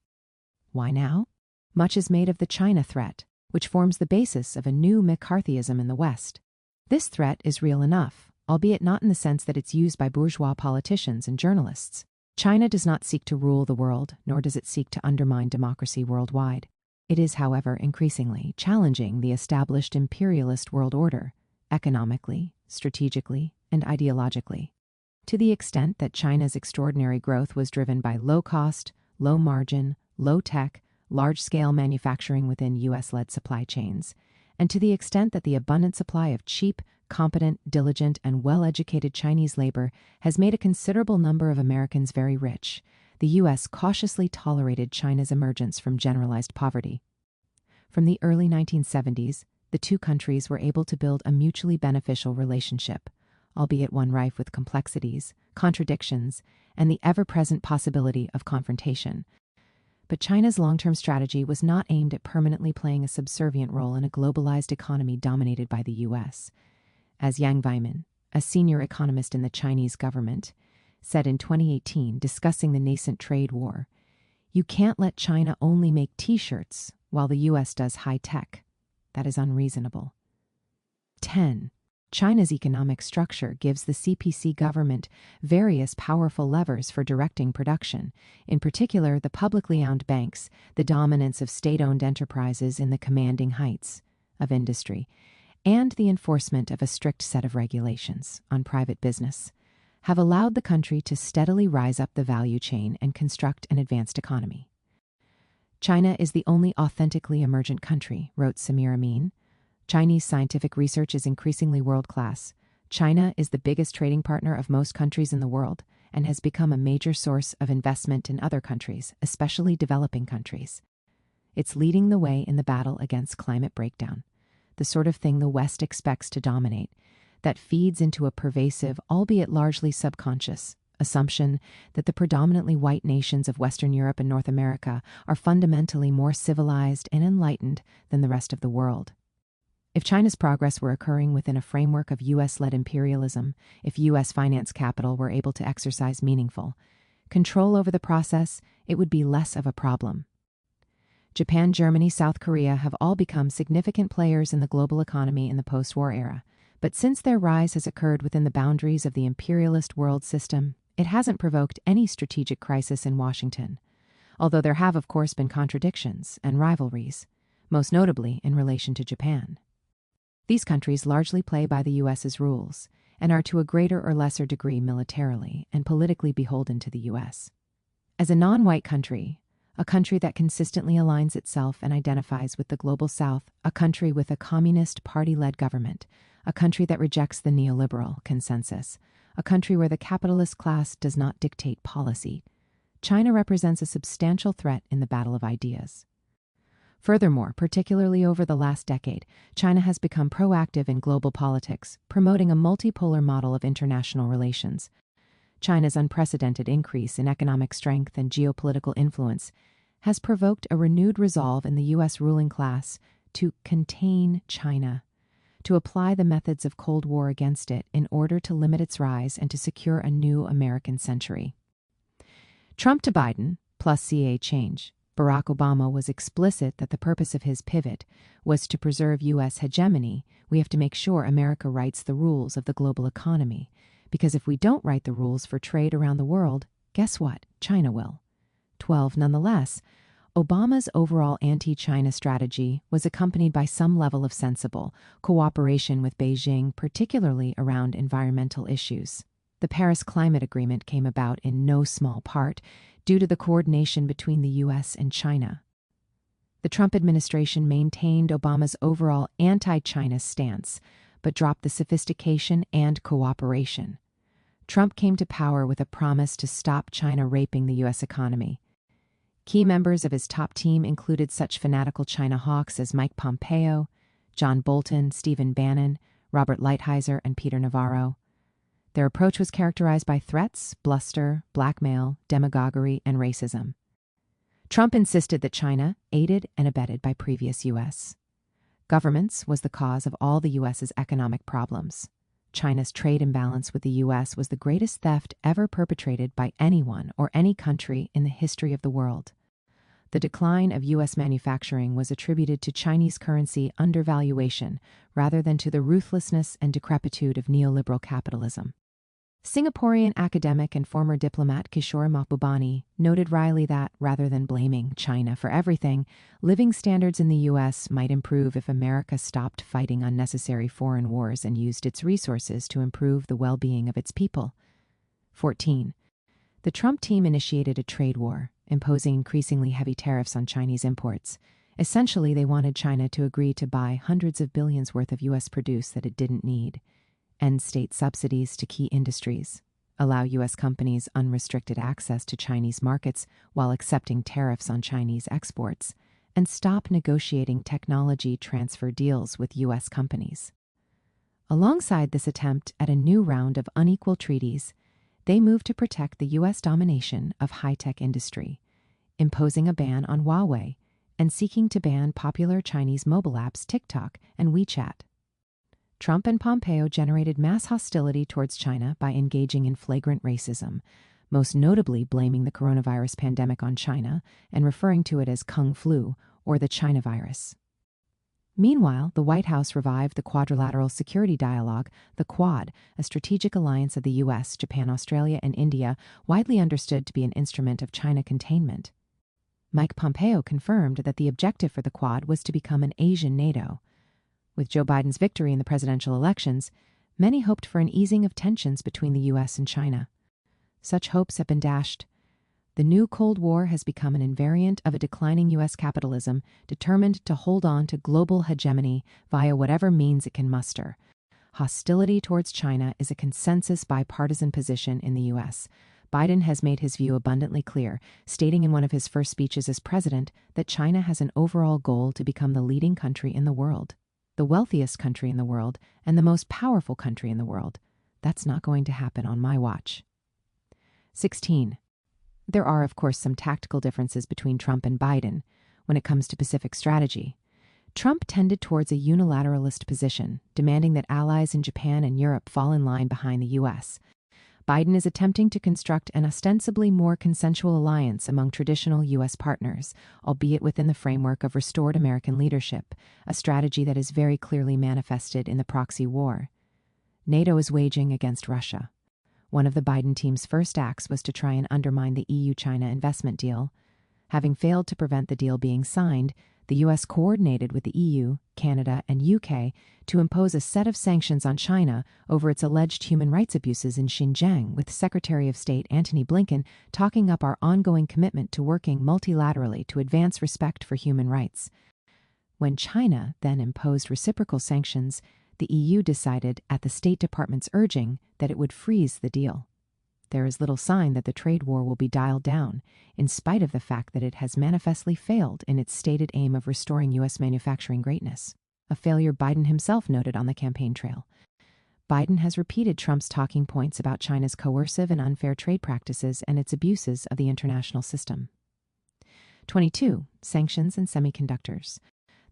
Why now? Much is made of the China threat, which forms the basis of a new McCarthyism in the West. This threat is real enough, albeit not in the sense that it's used by bourgeois politicians and journalists. China does not seek to rule the world, nor does it seek to undermine democracy worldwide. It is, however, increasingly challenging the established imperialist world order, economically, strategically, and ideologically. To the extent that China's extraordinary growth was driven by low-cost, low-margin, low-tech, large-scale manufacturing within U.S.-led supply chains, and to the extent that the abundant supply of cheap, competent, diligent, and well-educated Chinese labor has made a considerable number of Americans very rich, the U.S. cautiously tolerated China's emergence from generalized poverty. From the early 1970s, the two countries were able to build a mutually beneficial relationship, albeit one rife with complexities, contradictions, and the ever-present possibility of confrontation. But China's long-term strategy was not aimed at permanently playing a subservient role in a globalized economy dominated by the U.S. As Yang Weiman, a senior economist in the Chinese government, said in 2018, discussing the nascent trade war, "You can't let China only make T-shirts while the U.S. does high-tech. That is unreasonable." 10. China's economic structure gives the CPC government various powerful levers for directing production, in particular the publicly owned banks, the dominance of state-owned enterprises in the commanding heights of industry, and the enforcement of a strict set of regulations on private business, have allowed the country to steadily rise up the value chain and construct an advanced economy. China is the only authentically emergent country, wrote Samir Amin. Chinese scientific research is increasingly world-class. China is the biggest trading partner of most countries in the world and has become a major source of investment in other countries, especially developing countries. It's leading the way in the battle against climate breakdown, the sort of thing the West expects to dominate, that feeds into a pervasive, albeit largely subconscious, assumption that the predominantly white nations of Western Europe and North America are fundamentally more civilized and enlightened than the rest of the world. If China's progress were occurring within a framework of U.S.-led imperialism, if U.S. finance capital were able to exercise meaningful control over the process, it would be less of a problem. Japan, Germany, South Korea have all become significant players in the global economy in the post-war era. But since their rise has occurred within the boundaries of the imperialist world system, it hasn't provoked any strategic crisis in Washington, although there have, of course, been contradictions and rivalries, most notably in relation to Japan. These countries largely play by the U.S.'s rules and are to a greater or lesser degree militarily and politically beholden to the U.S. As a non-white country, a country that consistently aligns itself and identifies with the global South, a country with a communist party-led government, a country that rejects the neoliberal consensus, a country where the capitalist class does not dictate policy, China represents a substantial threat in the battle of ideas. Furthermore, particularly over the last decade, China has become proactive in global politics, promoting a multipolar model of international relations. China's unprecedented increase in economic strength and geopolitical influence has provoked a renewed resolve in the U.S. ruling class to contain China, to apply the methods of Cold War against it in order to limit its rise and to secure a new American century. Trump to Biden, plus CA change. Barack Obama was explicit that the purpose of his pivot was to preserve U.S. hegemony. We have to make sure America writes the rules of the global economy, because if we don't write the rules for trade around the world, guess what? China will. 12. Nonetheless, Obama's overall anti-China strategy was accompanied by some level of sensible cooperation with Beijing, particularly around environmental issues. The Paris Climate Agreement came about in no small part due to the coordination between the U.S. and China. The Trump administration maintained Obama's overall anti-China stance, but dropped the sophistication and cooperation. Trump came to power with a promise to stop China raping the U.S. economy. Key members of his top team included such fanatical China hawks as Mike Pompeo, John Bolton, Stephen Bannon, Robert Lighthizer, and Peter Navarro. Their approach was characterized by threats, bluster, blackmail, demagoguery, and racism. Trump insisted that China, aided and abetted by previous U.S. governments, was the cause of all the U.S.'s economic problems. China's trade imbalance with the U.S. was the greatest theft ever perpetrated by anyone or any country in the history of the world. The decline of U.S. manufacturing was attributed to Chinese currency undervaluation rather than to the ruthlessness and decrepitude of neoliberal capitalism. Singaporean academic and former diplomat Kishore Mahbubani noted wryly that, rather than blaming China for everything, living standards in the U.S. might improve if America stopped fighting unnecessary foreign wars and used its resources to improve the well-being of its people. 14. The Trump team initiated a trade war, imposing increasingly heavy tariffs on Chinese imports. Essentially, they wanted China to agree to buy hundreds of billions worth of U.S. produce that it didn't need, end state subsidies to key industries, allow U.S. companies unrestricted access to Chinese markets while accepting tariffs on Chinese exports, and stop negotiating technology transfer deals with U.S. companies. Alongside this attempt at a new round of unequal treaties, they moved to protect the U.S. domination of high-tech industry, imposing a ban on Huawei and seeking to ban popular Chinese mobile apps TikTok and WeChat. Trump and Pompeo generated mass hostility towards China by engaging in flagrant racism, most notably blaming the coronavirus pandemic on China and referring to it as Kung Flu or the China virus. Meanwhile, the White House revived the Quadrilateral Security Dialogue, the Quad, a strategic alliance of the U.S., Japan, Australia, and India, widely understood to be an instrument of China containment. Mike Pompeo confirmed that the objective for the Quad was to become an Asian NATO. With Joe Biden's victory in the presidential elections, many hoped for an easing of tensions between the U.S. and China. Such hopes have been dashed. The new Cold War has become an invariant of a declining U.S. capitalism determined to hold on to global hegemony via whatever means it can muster. Hostility towards China is a consensus bipartisan position in the U.S. Biden has made his view abundantly clear, stating in one of his first speeches as president that China has an overall goal to become the leading country in the world, the wealthiest country in the world, and the most powerful country in the world. That's not going to happen on my watch. 16. There are, of course, some tactical differences between Trump and Biden when it comes to Pacific strategy. Trump tended towards a unilateralist position, demanding that allies in Japan and Europe fall in line behind the U.S. Biden is attempting to construct an ostensibly more consensual alliance among traditional U.S. partners, albeit within the framework of restored American leadership, a strategy that is very clearly manifested in the proxy war NATO is waging against Russia. One of the Biden team's first acts was to try and undermine the EU-China investment deal. Having failed to prevent the deal being signed, the U.S. coordinated with the EU, Canada, and UK to impose a set of sanctions on China over its alleged human rights abuses in Xinjiang, with Secretary of State Antony Blinken talking up our ongoing commitment to working multilaterally to advance respect for human rights. When China then imposed reciprocal sanctions, the EU decided, at the State Department's urging, that it would freeze the deal. There is little sign that the trade war will be dialed down, in spite of the fact that it has manifestly failed in its stated aim of restoring U.S. manufacturing greatness, a failure Biden himself noted on the campaign trail. Biden has repeated Trump's talking points about China's coercive and unfair trade practices and its abuses of the international system. 22. Sanctions and semiconductors.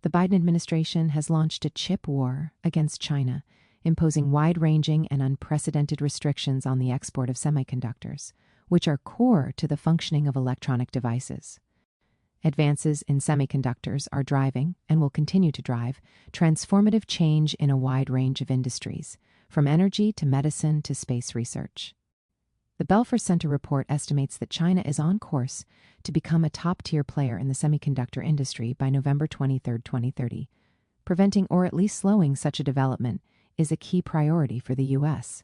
The Biden administration has launched a chip war against China, imposing wide-ranging and unprecedented restrictions on the export of semiconductors, which are core to the functioning of electronic devices. Advances in semiconductors are driving, and will continue to drive, transformative change in a wide range of industries, from energy to medicine to space research. The Belfer Center report estimates that China is on course to become a top-tier player in the semiconductor industry by November 23, 2030. Preventing or at least slowing such a development is a key priority for the U.S.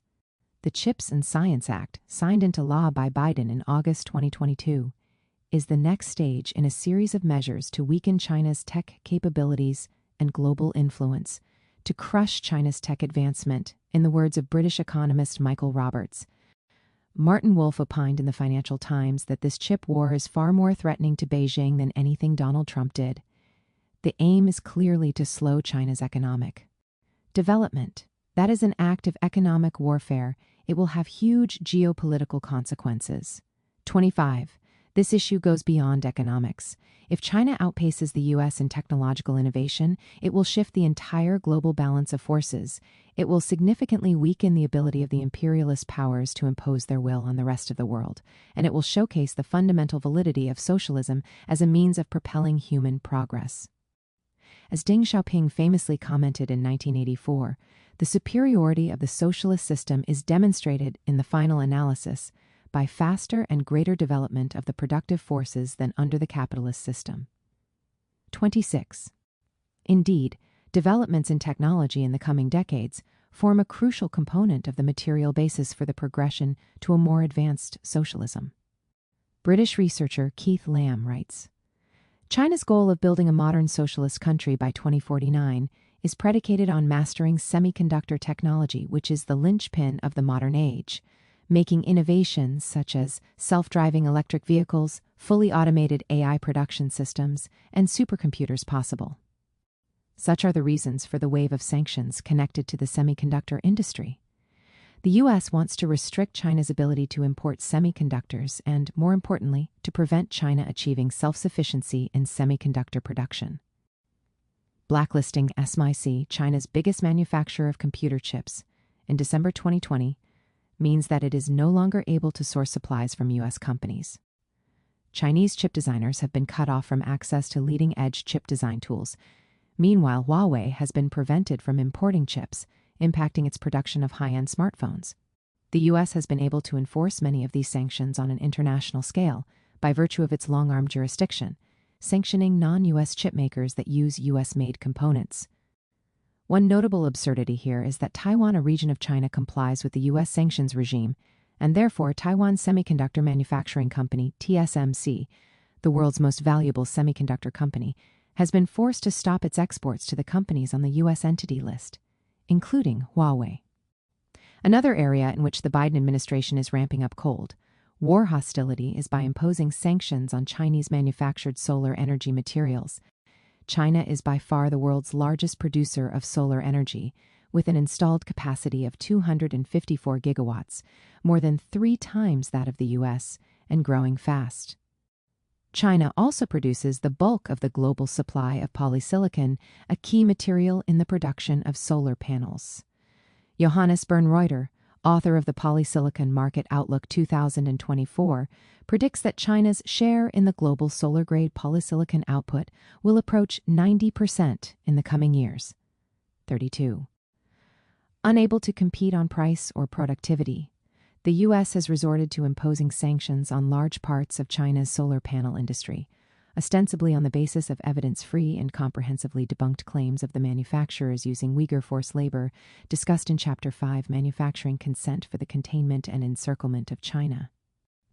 The CHIPS and Science Act, signed into law by Biden in August 2022, is the next stage in a series of measures to weaken China's tech capabilities and global influence, to crush China's tech advancement, in the words of British economist Michael Roberts. Martin Wolf opined in the Financial Times that this chip war is far more threatening to Beijing than anything Donald Trump did. The aim is clearly to slow China's economic development. That is an act of economic warfare. It will have huge geopolitical consequences. 25. This issue goes beyond economics. If China outpaces the U.S. in technological innovation, it will shift the entire global balance of forces. It will significantly weaken the ability of the imperialist powers to impose their will on the rest of the world, and it will showcase the fundamental validity of socialism as a means of propelling human progress. As Deng Xiaoping famously commented in 1984, the superiority of the socialist system is demonstrated in the final analysis by faster and greater development of the productive forces than under the capitalist system. 26. Indeed, developments in technology in the coming decades form a crucial component of the material basis for the progression to a more advanced socialism. British researcher Keith Lamb writes, China's goal of building a modern socialist country by 2049 is predicated on mastering semiconductor technology, which is the linchpin of the modern age, making innovations such as self-driving electric vehicles, fully automated AI production systems, and supercomputers possible. Such are the reasons for the wave of sanctions connected to the semiconductor industry. The U.S. wants to restrict China's ability to import semiconductors and, more importantly, to prevent China achieving self-sufficiency in semiconductor production. Blacklisting SMIC, China's biggest manufacturer of computer chips, in December 2020, means that it is no longer able to source supplies from U.S. companies. Chinese chip designers have been cut off from access to leading-edge chip design tools. Meanwhile, Huawei has been prevented from importing chips, impacting its production of high-end smartphones. The U.S. has been able to enforce many of these sanctions on an international scale by virtue of its long-arm jurisdiction, sanctioning non-U.S. chip makers that use U.S.-made components. One notable absurdity here is that Taiwan, a region of China, complies with the U.S. sanctions regime, and therefore Taiwan Semiconductor Manufacturing Company, TSMC, the world's most valuable semiconductor company, has been forced to stop its exports to the companies on the U.S. entity list, including Huawei. Another area in which the Biden administration is ramping up cold war hostility is by imposing sanctions on Chinese manufactured solar energy materials. China is by far the world's largest producer of solar energy, with an installed capacity of 254 gigawatts, more than 3 times that of the U.S., and growing fast. China also produces the bulk of the global supply of polysilicon, a key material in the production of solar panels. Johannes Bernreuter, author of the Polysilicon Market Outlook 2024, predicts that China's share in the global solar-grade polysilicon output will approach 90% in the coming years. 32. Unable to compete on price or productivity, the U.S. has resorted to imposing sanctions on large parts of China's solar panel industry, ostensibly on the basis of evidence-free and comprehensively debunked claims of the manufacturers using Uyghur forced labor, discussed in Chapter 5, Manufacturing Consent for the Containment and Encirclement of China.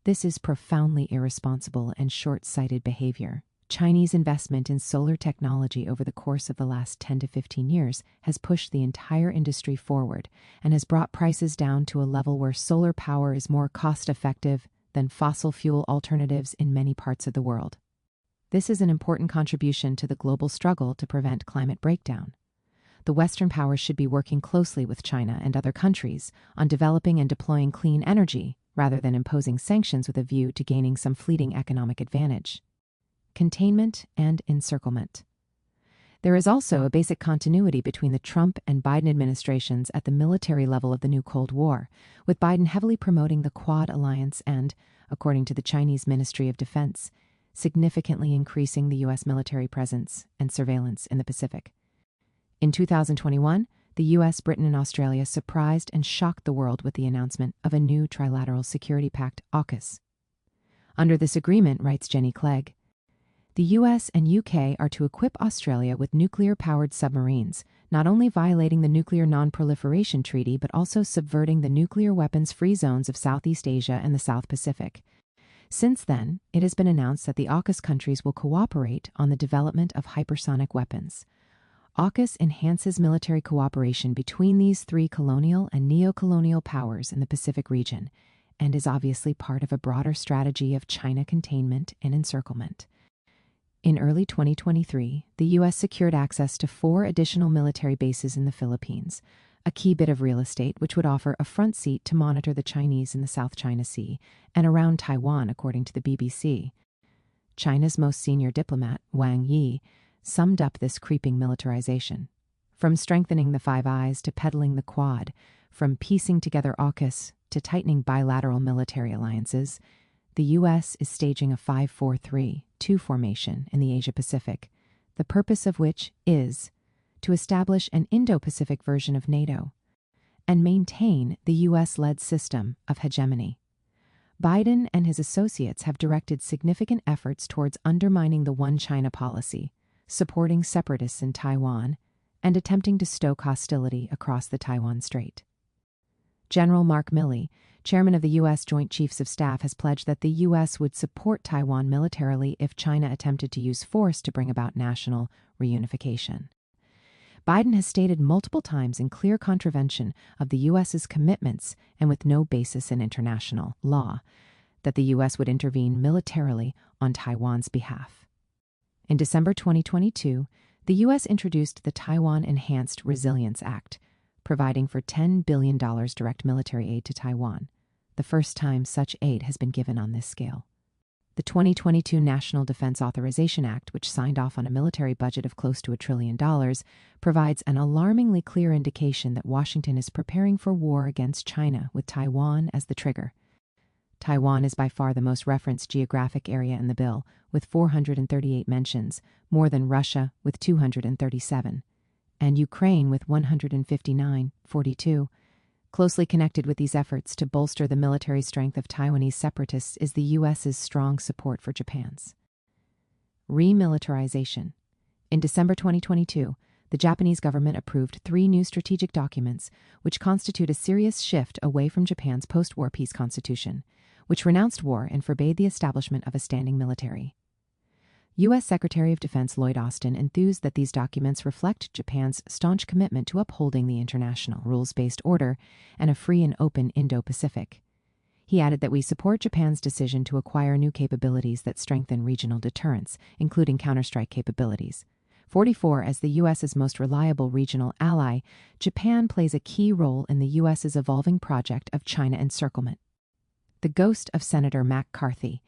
This is profoundly irresponsible and short-sighted behavior. Chinese investment in solar technology over the course of the last 10 to 15 years has pushed the entire industry forward and has brought prices down to a level where solar power is more cost-effective than fossil fuel alternatives in many parts of the world. This is an important contribution to the global struggle to prevent climate breakdown. The Western powers should be working closely with China and other countries on developing and deploying clean energy, rather than imposing sanctions with a view to gaining some fleeting economic advantage. Containment and encirclement. There is also a basic continuity between the Trump and Biden administrations at the military level of the new Cold War, with Biden heavily promoting the Quad alliance and, according to the Chinese Ministry of Defense, significantly increasing the U.S. military presence and surveillance in the Pacific. In 2021, the U.S., Britain, and Australia surprised and shocked the world with the announcement of a new trilateral security pact, AUKUS. Under this agreement, writes Jenny Clegg, the U.S. and UK are to equip Australia with nuclear-powered submarines, not only violating the Nuclear Non-Proliferation Treaty but also subverting the nuclear weapons-free zones of Southeast Asia and the South Pacific. Since then, it has been announced that the AUKUS countries will cooperate on the development of hypersonic weapons. AUKUS enhances military cooperation between these three colonial and neo-colonial powers in the Pacific region, and is obviously part of a broader strategy of China containment and encirclement. In early 2023, the U.S. secured access to 4 additional military bases in the Philippines, a key bit of real estate which would offer a front seat to monitor the Chinese in the South China Sea and around Taiwan, according to the BBC. China's most senior diplomat, Wang Yi, summed up this creeping militarization. From strengthening the Five Eyes to peddling the Quad, from piecing together AUKUS to tightening bilateral military alliances, the U.S. is staging a 5-4-3-2 formation in the Asia-Pacific, the purpose of which is to establish an Indo-Pacific version of NATO and maintain the U.S.-led system of hegemony. Biden and his associates have directed significant efforts towards undermining the One China policy, supporting separatists in Taiwan, and attempting to stoke hostility across the Taiwan Strait. General Mark Milley, chairman of the U.S. Joint Chiefs of Staff, has pledged that the U.S. would support Taiwan militarily if China attempted to use force to bring about national reunification. Biden has stated multiple times in clear contravention of the U.S.'s commitments and with no basis in international law that the U.S. would intervene militarily on Taiwan's behalf. In December 2022, the U.S. introduced the Taiwan Enhanced Resilience Act, providing for $10 billion direct military aid to Taiwan, the first time such aid has been given on this scale. The 2022 National Defense Authorization Act, which signed off on a military budget of close to $1 trillion, provides an alarmingly clear indication that Washington is preparing for war against China with Taiwan as the trigger. Taiwan is by far the most referenced geographic area in the bill, with 438 mentions, more than Russia with 237. And Ukraine with 159.42. Closely connected with these efforts to bolster the military strength of Taiwanese separatists is the U.S.'s strong support for Japan's remilitarization. In December 2022, the Japanese government approved 3 new strategic documents which constitute a serious shift away from Japan's post-war peace constitution, which renounced war and forbade the establishment of a standing military. U.S. Secretary of Defense Lloyd Austin enthused that these documents reflect Japan's staunch commitment to upholding the international rules-based order and a free and open Indo-Pacific. He added that we support Japan's decision to acquire new capabilities that strengthen regional deterrence, including counterstrike capabilities. 44. As the U.S.'s most reliable regional ally, Japan plays a key role in the U.S.'s evolving project of China encirclement. The ghost of Senator McCarthy.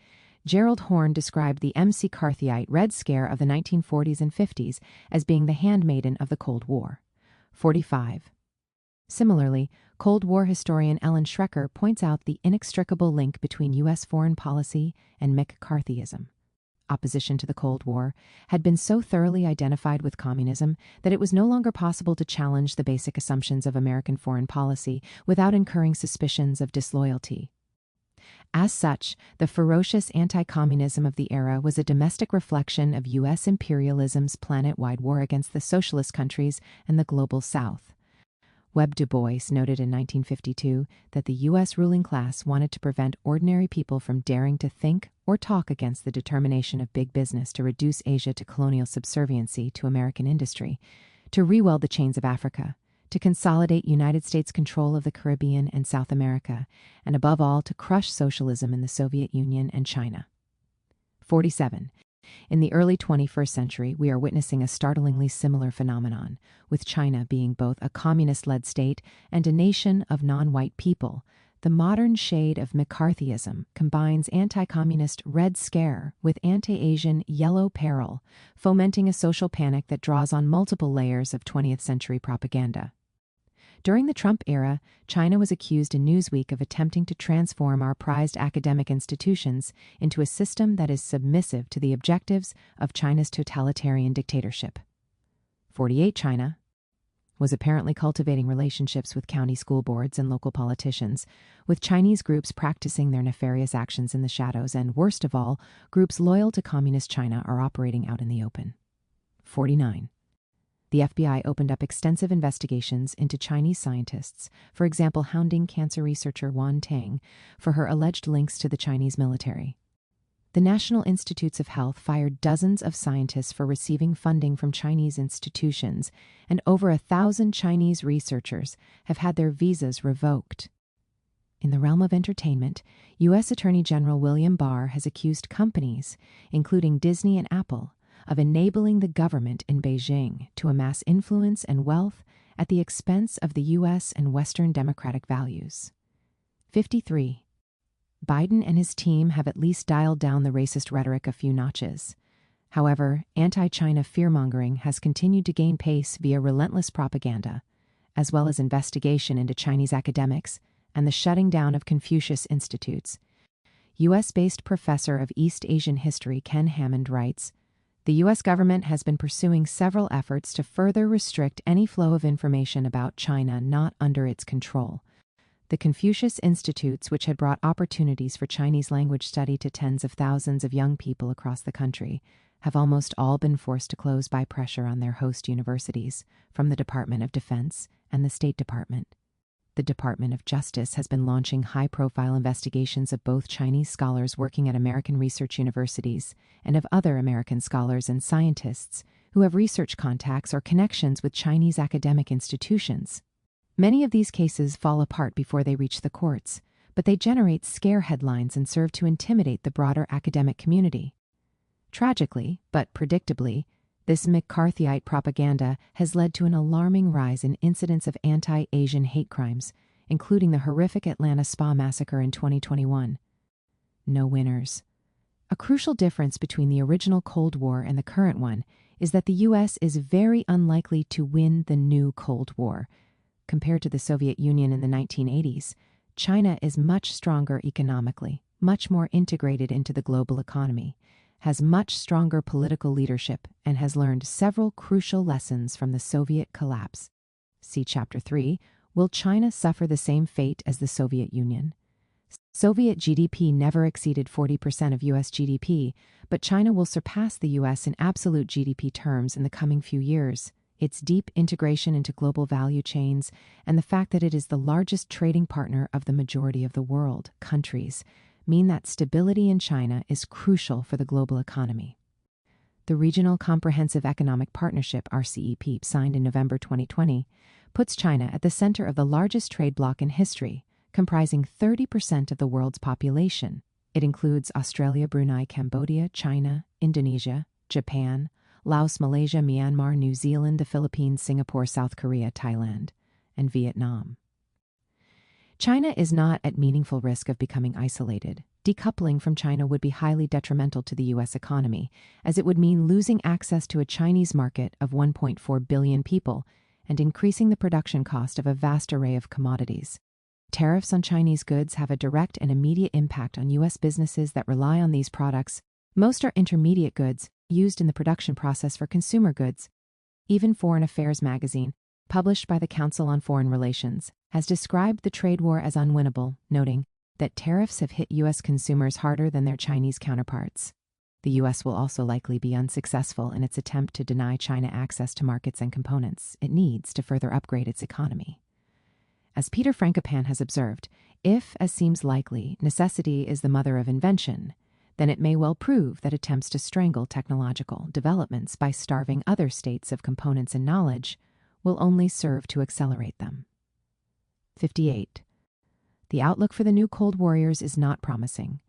Gerald Horne described the McCarthyite Red Scare of the 1940s and 50s as being the handmaiden of the Cold War. 45. Similarly, Cold War historian Ellen Schrecker points out the inextricable link between U.S. foreign policy and McCarthyism. Opposition to the Cold War had been so thoroughly identified with communism that it was no longer possible to challenge the basic assumptions of American foreign policy without incurring suspicions of disloyalty. As such, the ferocious anti-communism of the era was a domestic reflection of U.S. imperialism's planet-wide war against the socialist countries and the global South. Webb Du Bois noted in 1952 that the U.S. ruling class wanted to prevent ordinary people from daring to think or talk against the determination of big business to reduce Asia to colonial subserviency to American industry, to re-weld the chains of Africa, to consolidate United States control of the Caribbean and South America, and above all, to crush socialism in the Soviet Union and China. 47. In the early 21st century, we are witnessing a startlingly similar phenomenon, with China being both a communist-led state and a nation of non-white people. The modern shade of McCarthyism combines anti-communist Red Scare with anti-Asian Yellow Peril, fomenting a social panic that draws on multiple layers of 20th century propaganda. During the Trump era, China was accused in Newsweek of attempting to transform our prized academic institutions into a system that is submissive to the objectives of China's totalitarian dictatorship. 48. China was apparently cultivating relationships with county school boards and local politicians, with Chinese groups practicing their nefarious actions in the shadows, and worst of all, groups loyal to Communist China are operating out in the open. 49. The FBI opened up extensive investigations into Chinese scientists, for example, hounding cancer researcher Wan Tang for her alleged links to the Chinese military. The National Institutes of Health fired dozens of scientists for receiving funding from Chinese institutions, and over 1,000 Chinese researchers have had their visas revoked. In the realm of entertainment, U.S. Attorney General William Barr has accused companies, including Disney and Apple, of enabling the government in Beijing to amass influence and wealth at the expense of the U.S. and Western democratic values. 53. Biden and his team have at least dialed down the racist rhetoric a few notches. However, anti-China fear-mongering has continued to gain pace via relentless propaganda, as well as investigation into Chinese academics and the shutting down of Confucius Institutes. U.S.-based professor of East Asian history Ken Hammond writes, "The U.S. government has been pursuing several efforts to further restrict any flow of information about China not under its control. The Confucius Institutes, which had brought opportunities for Chinese language study to tens of thousands of young people across the country, have almost all been forced to close by pressure on their host universities from the Department of Defense and the State Department. The Department of Justice has been launching high-profile investigations of both Chinese scholars working at American research universities and of other American scholars and scientists who have research contacts or connections with Chinese academic institutions. Many of these cases fall apart before they reach the courts, but they generate scare headlines and serve to intimidate the broader academic community. Tragically, but predictably, this McCarthyite propaganda has led to an alarming rise in incidents of anti-Asian hate crimes, including the horrific Atlanta spa massacre in 2021. No winners. A crucial difference between the original Cold War and the current one is that the U.S. is very unlikely to win the new Cold War. Compared to the Soviet Union in the 1980s, China is much stronger economically, much more integrated into the global economy, has much stronger political leadership, and has learned several crucial lessons from the Soviet collapse. See Chapter 3, Will China Suffer the Same Fate as the Soviet Union? Soviet GDP never exceeded 40% of U.S. GDP, but China will surpass the U.S. in absolute GDP terms in the coming few years. Its deep integration into global value chains and the fact that it is the largest trading partner of the majority of the world countries mean that stability in China is crucial for the global economy. The Regional Comprehensive Economic Partnership, RCEP, signed in November 2020, puts China at the center of the largest trade bloc in history, comprising 30% of the world's population. It includes Australia, Brunei, Cambodia, China, Indonesia, Japan, Laos, Malaysia, Myanmar, New Zealand, the Philippines, Singapore, South Korea, Thailand, and Vietnam. China is not at meaningful risk of becoming isolated. Decoupling from China would be highly detrimental to the U.S. economy, as it would mean losing access to a Chinese market of 1.4 billion people and increasing the production cost of a vast array of commodities. Tariffs on Chinese goods have a direct and immediate impact on U.S. businesses that rely on these products. Most are intermediate goods used in the production process for consumer goods. Even Foreign Affairs magazine, published by the Council on Foreign Relations, has described the trade war as unwinnable, noting that tariffs have hit U.S. consumers harder than their Chinese counterparts. The U.S. will also likely be unsuccessful in its attempt to deny China access to markets and components it needs to further upgrade its economy. As Peter Frankopan has observed, if, as seems likely, necessity is the mother of invention, then it may well prove that attempts to strangle technological developments by starving other states of components and knowledge will only serve to accelerate them. 58. The outlook for the new Cold Warriors is not promising.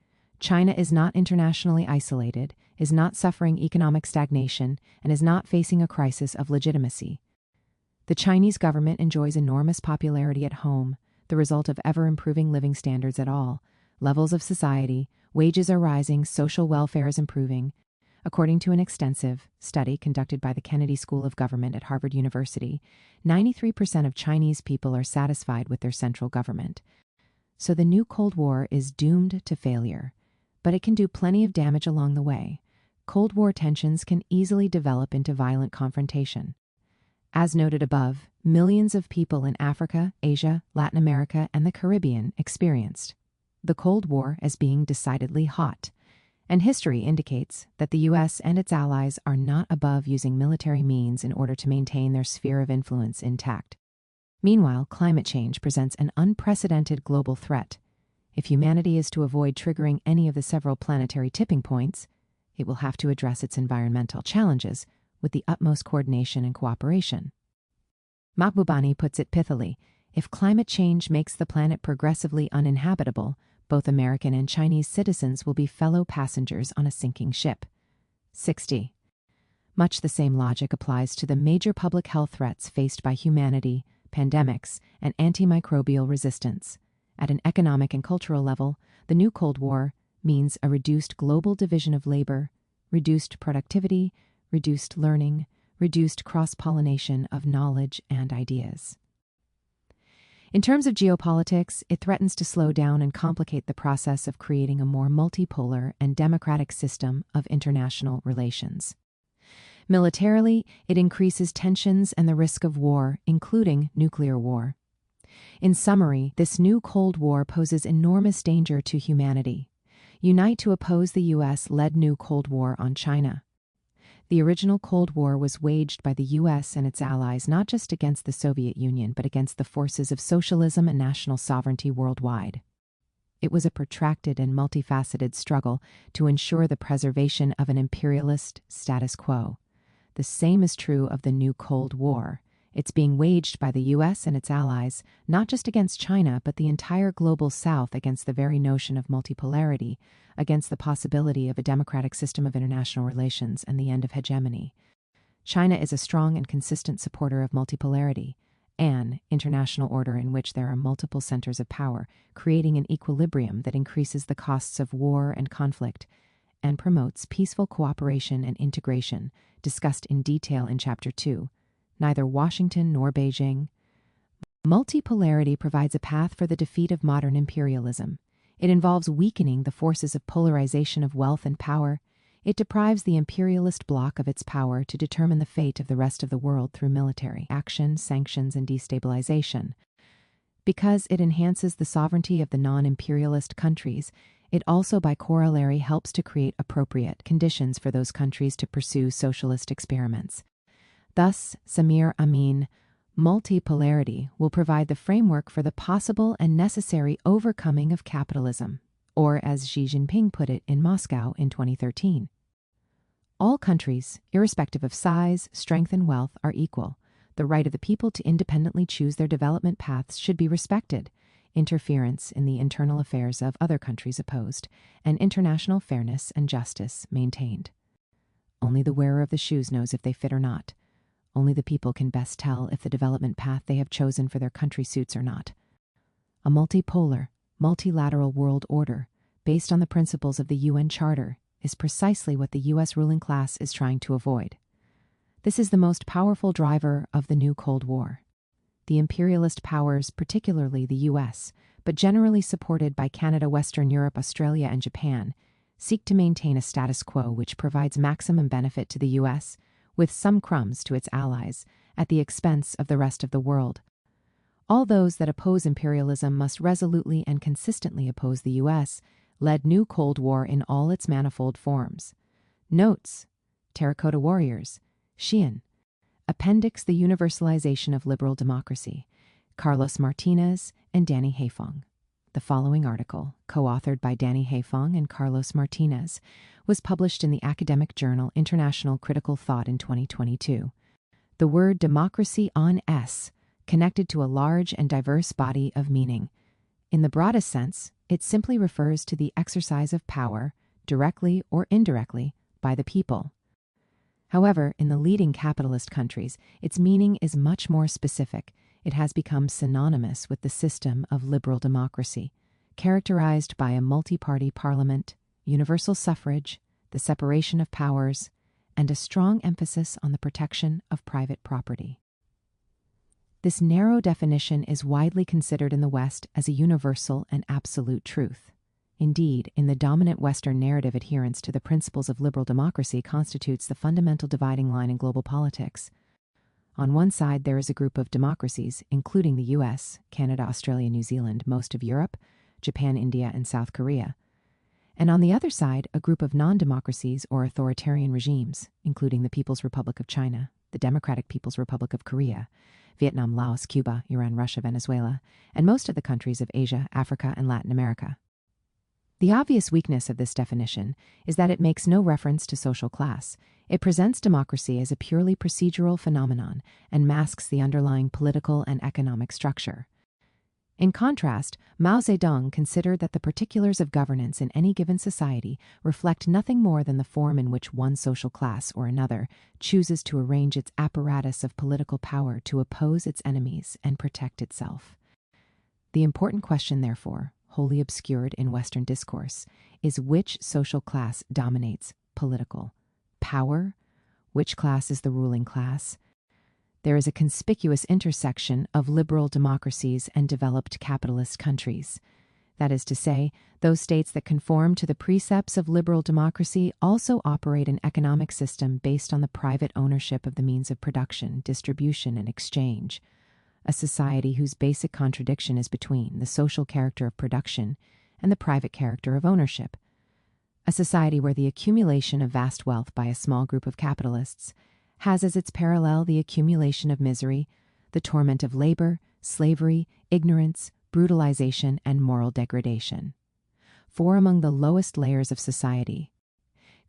China is not internationally isolated, is not suffering economic stagnation, and is not facing a crisis of legitimacy. The Chinese government enjoys enormous popularity at home, the result of ever-improving living standards at all levels of society, wages are rising, social welfare is improving. According to an extensive study conducted by the Kennedy School of Government at Harvard University, 93% of Chinese people are satisfied with their central government. So the new Cold War is doomed to failure, but it can do plenty of damage along the way. Cold War tensions can easily develop into violent confrontation. As noted above, millions of people in Africa, Asia, Latin America, and the Caribbean experienced the Cold War as being decidedly hot, and history indicates that the U.S. and its allies are not above using military means in order to maintain their sphere of influence intact. Meanwhile, climate change presents an unprecedented global threat. If humanity is to avoid triggering any of the several planetary tipping points, it will have to address its environmental challenges with the utmost coordination and cooperation. Mahbubani puts it pithily, if climate change makes the planet progressively uninhabitable, both American and Chinese citizens will be fellow passengers on a sinking ship. 60. Much the same logic applies to the major public health threats faced by humanity, pandemics, and antimicrobial resistance. At an economic and cultural level, the new Cold War means a reduced global division of labor, reduced productivity, reduced learning, reduced cross-pollination of knowledge and ideas. In terms of geopolitics, it threatens to slow down and complicate the process of creating a more multipolar and democratic system of international relations. Militarily, it increases tensions and the risk of war, including nuclear war. In summary, this new Cold War poses enormous danger to humanity. Unite to oppose the U.S.-led new Cold War on China. The original Cold War was waged by the U.S. and its allies not just against the Soviet Union, but against the forces of socialism and national sovereignty worldwide. It was a protracted and multifaceted struggle to ensure the preservation of an imperialist status quo. The same is true of the new Cold War. It's being waged by the U.S. and its allies, not just against China, but the entire global South against the very notion of multipolarity, against the possibility of a democratic system of international relations and the end of hegemony. China is a strong and consistent supporter of multipolarity, an international order in which there are multiple centers of power, creating an equilibrium that increases the costs of war and conflict, and promotes peaceful cooperation and integration, discussed in detail in Chapter 2. Neither Washington nor Beijing. Multipolarity provides a path for the defeat of modern imperialism. It involves weakening the forces of polarization of wealth and power. It deprives the imperialist bloc of its power to determine the fate of the rest of the world through military action, sanctions, and destabilization. Because it enhances the sovereignty of the non-imperialist countries, it also by corollary helps to create appropriate conditions for those countries to pursue socialist experiments. Thus, Samir Amin, multipolarity will provide the framework for the possible and necessary overcoming of capitalism, or as Xi Jinping put it in Moscow in 2013. All countries, irrespective of size, strength, and wealth, are equal. The right of the people to independently choose their development paths should be respected, interference in the internal affairs of other countries opposed, and international fairness and justice maintained. Only the wearer of the shoes knows if they fit or not. Only the people can best tell if the development path they have chosen for their country suits or not. A multipolar, multilateral world order, based on the principles of the UN Charter, is precisely what the U.S. ruling class is trying to avoid. This is the most powerful driver of the new Cold War. The imperialist powers, particularly the U.S., but generally supported by Canada, Western Europe, Australia, and Japan, seek to maintain a status quo which provides maximum benefit to the U.S., with some crumbs to its allies, at the expense of the rest of the world. All those that oppose imperialism must resolutely and consistently oppose the U.S. led new Cold War in all its manifold forms. Notes: Terracotta Warriors, Sheehan. Appendix: The Universalization of Liberal Democracy, Carlos Martinez and Danny Haiphong. The following article, co-authored by Danny Haiphong and Carlos Martinez, was published in the academic journal International Critical Thought in 2022. The word democracy on S connected to a large and diverse body of meaning. In the broadest sense, it simply refers to the exercise of power, directly or indirectly, by the people. However, in the leading capitalist countries, its meaning is much more specific. It has become synonymous with the system of liberal democracy, characterized by a multi-party parliament, universal suffrage, the separation of powers, and a strong emphasis on the protection of private property. This narrow definition is widely considered in the West as a universal and absolute truth. Indeed, in the dominant Western narrative, adherence to the principles of liberal democracy constitutes the fundamental dividing line in global politics. On one side, there is a group of democracies, including the US, Canada, Australia, New Zealand, most of Europe, Japan, India, and South Korea. And on the other side, a group of non-democracies or authoritarian regimes, including the People's Republic of China, the Democratic People's Republic of Korea, Vietnam, Laos, Cuba, Iran, Russia, Venezuela, and most of the countries of Asia, Africa, and Latin America. The obvious weakness of this definition is that it makes no reference to social class. It presents democracy as a purely procedural phenomenon and masks the underlying political and economic structure. In contrast, Mao Zedong considered that the particulars of governance in any given society reflect nothing more than the form in which one social class or another chooses to arrange its apparatus of political power to oppose its enemies and protect itself. The important question, therefore, wholly obscured in Western discourse, is which social class dominates political power? Which class is the ruling class? There is a conspicuous intersection of liberal democracies and developed capitalist countries. That is to say, those states that conform to the precepts of liberal democracy also operate an economic system based on the private ownership of the means of production, distribution, and exchange. A society whose basic contradiction is between the social character of production and the private character of ownership. A society where the accumulation of vast wealth by a small group of capitalists has as its parallel the accumulation of misery, the torment of labor, slavery, ignorance, brutalization, and moral degradation. For among the lowest layers of society,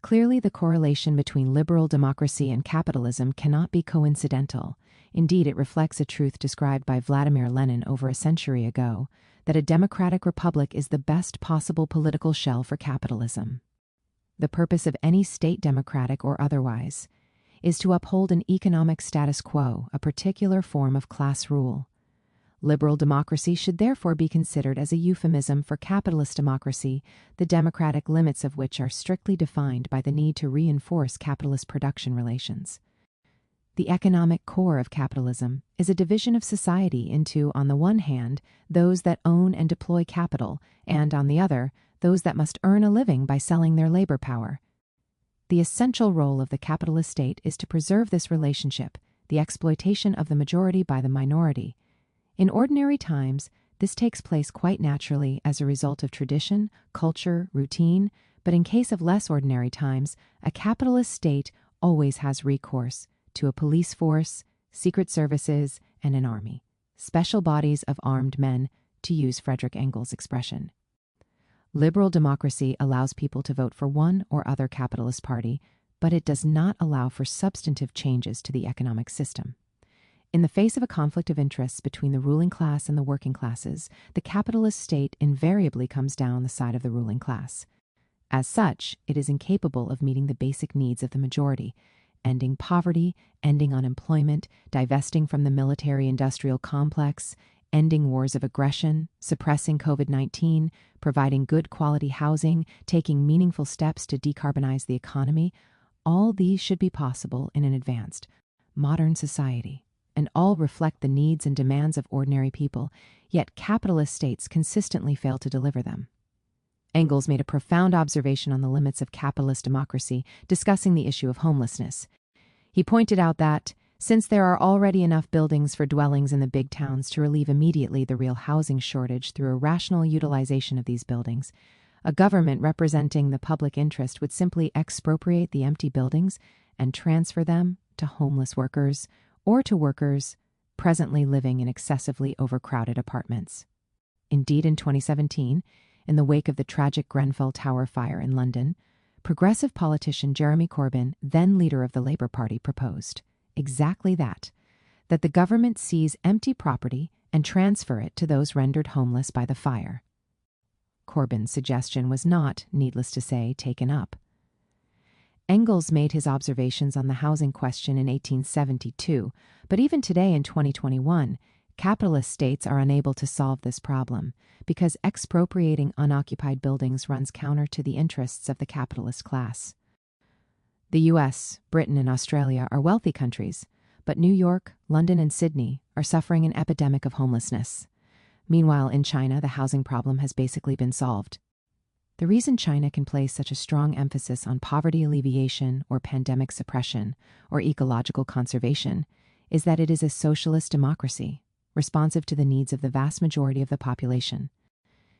clearly the correlation between liberal democracy and capitalism cannot be coincidental. Indeed, it reflects a truth described by Vladimir Lenin over a century ago, that a democratic republic is the best possible political shell for capitalism. The purpose of any state, democratic or otherwise, is to uphold an economic status quo, a particular form of class rule. Liberal democracy should therefore be considered as a euphemism for capitalist democracy, the democratic limits of which are strictly defined by the need to reinforce capitalist production relations. The economic core of capitalism is a division of society into, on the one hand, those that own and deploy capital, and, on the other, those that must earn a living by selling their labor power. The essential role of the capitalist state is to preserve this relationship, the exploitation of the majority by the minority. In ordinary times, this takes place quite naturally as a result of tradition, culture, routine, but in case of less ordinary times, a capitalist state always has recourse to a police force, secret services, and an army, special bodies of armed men, to use Frederick Engels' expression. Liberal democracy allows people to vote for one or other capitalist party, but it does not allow for substantive changes to the economic system. In the face of a conflict of interests between the ruling class and the working classes, the capitalist state invariably comes down the side of the ruling class. As such, it is incapable of meeting the basic needs of the majority, ending poverty, ending unemployment, divesting from the military-industrial complex, ending wars of aggression, suppressing COVID-19, providing good quality housing, taking meaningful steps to decarbonize the economy, all these should be possible in an advanced, modern society, and all reflect the needs and demands of ordinary people, yet capitalist states consistently fail to deliver them. Engels made a profound observation on the limits of capitalist democracy, discussing the issue of homelessness. He pointed out that, since there are already enough buildings for dwellings in the big towns to relieve immediately the real housing shortage through a rational utilization of these buildings, a government representing the public interest would simply expropriate the empty buildings and transfer them to homeless workers or to workers presently living in excessively overcrowded apartments. Indeed, in 2017, in the wake of the tragic Grenfell Tower fire in London, progressive politician Jeremy Corbyn, then leader of the Labour Party, proposed exactly that the government seize empty property and transfer it to those rendered homeless by the fire. Corbyn's suggestion was not, needless to say, taken up. Engels made his observations on the housing question in 1872, but even today in 2021, capitalist states are unable to solve this problem because expropriating unoccupied buildings runs counter to the interests of the capitalist class. The US, Britain, and Australia are wealthy countries, but New York, London, and Sydney are suffering an epidemic of homelessness. Meanwhile, in China, the housing problem has basically been solved. The reason China can place such a strong emphasis on poverty alleviation or pandemic suppression or ecological conservation is that it is a socialist democracy, responsive to the needs of the vast majority of the population.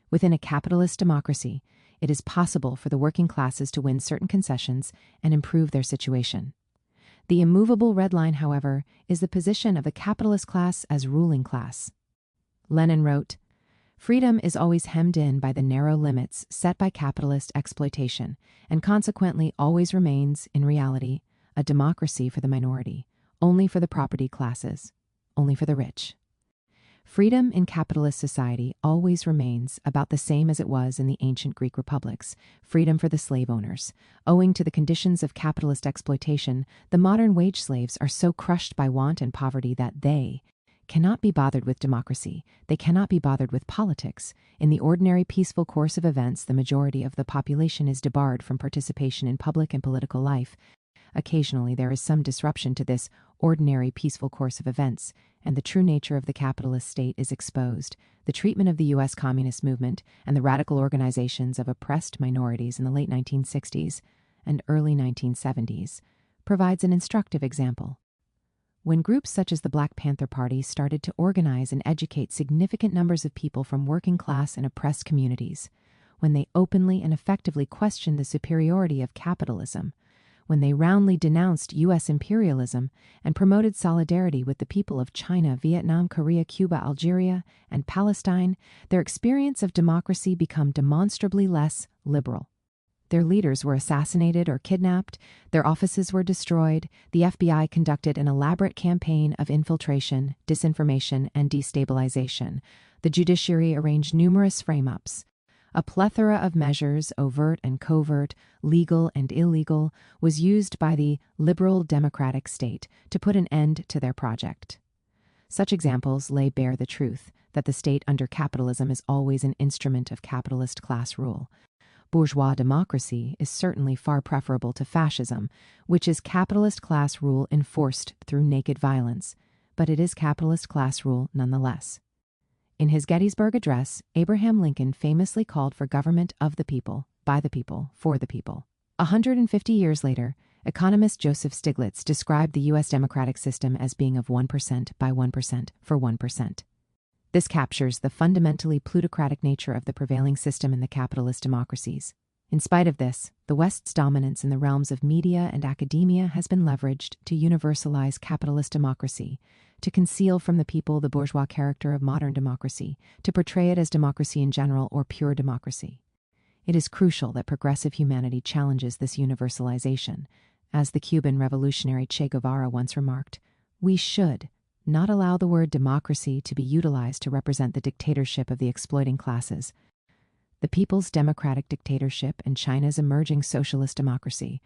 Within a capitalist democracy, it is possible for the working classes to win certain concessions and improve their situation. The immovable red line, however, is the position of the capitalist class as ruling class. Lenin wrote, "Freedom is always hemmed in by the narrow limits set by capitalist exploitation, and consequently always remains, in reality, a democracy for the minority, only for the property classes, only for the rich." Freedom in capitalist society always remains about the same as it was in the ancient Greek republics, freedom for the slave owners. Owing to the conditions of capitalist exploitation, the modern wage slaves are so crushed by want and poverty that they cannot be bothered with democracy. They cannot be bothered with politics. In the ordinary peaceful course of events, the majority of the population is debarred from participation in public and political life. Occasionally, there is some disruption to this ordinary peaceful course of events, and the true nature of the capitalist state is exposed. The treatment of the U.S. Communist movement and the radical organizations of oppressed minorities in the late 1960s and early 1970s provides an instructive example. When groups such as the Black Panther Party started to organize and educate significant numbers of people from working class and oppressed communities, when they openly and effectively questioned the superiority of capitalism, when they roundly denounced U.S. imperialism and promoted solidarity with the people of China, Vietnam, Korea, Cuba, Algeria, and Palestine, their experience of democracy became demonstrably less liberal. Their leaders were assassinated or kidnapped, their offices were destroyed, the FBI conducted an elaborate campaign of infiltration, disinformation, and destabilization. The judiciary arranged numerous frame-ups. A plethora of measures, overt and covert, legal and illegal, was used by the liberal democratic state to put an end to their project. Such examples lay bare the truth that the state under capitalism is always an instrument of capitalist class rule. Bourgeois democracy is certainly far preferable to fascism, which is capitalist class rule enforced through naked violence, but it is capitalist class rule nonetheless. In his Gettysburg Address, Abraham Lincoln famously called for government of the people, by the people, for the people. 150 years later, economist Joseph Stiglitz described the U.S. democratic system as being of 1% by 1% for 1%. This captures the fundamentally plutocratic nature of the prevailing system in the capitalist democracies. In spite of this, the West's dominance in the realms of media and academia has been leveraged to universalize capitalist democracy, to conceal from the people the bourgeois character of modern democracy, to portray it as democracy in general or pure democracy. It is crucial that progressive humanity challenges this universalization. As the Cuban revolutionary Che Guevara once remarked, we should not allow the word democracy to be utilized to represent the dictatorship of the exploiting classes. The people's democratic dictatorship and China's emerging socialist democracy,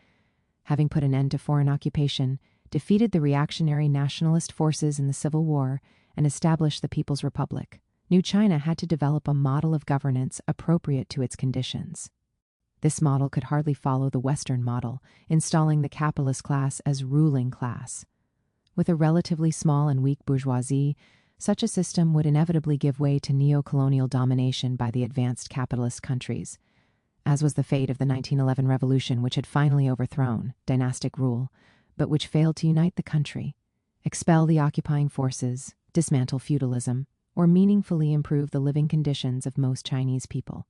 having put an end to foreign occupation, defeated the reactionary nationalist forces in the Civil War, and establish the People's Republic, New China had to develop a model of governance appropriate to its conditions. This model could hardly follow the Western model, installing the capitalist class as ruling class. With a relatively small and weak bourgeoisie, such a system would inevitably give way to neo-colonial domination by the advanced capitalist countries, as was the fate of the 1911 revolution, which had finally overthrown dynastic rule, but which failed to unite the country, expel the occupying forces, dismantle feudalism, or meaningfully improve the living conditions of most Chinese people.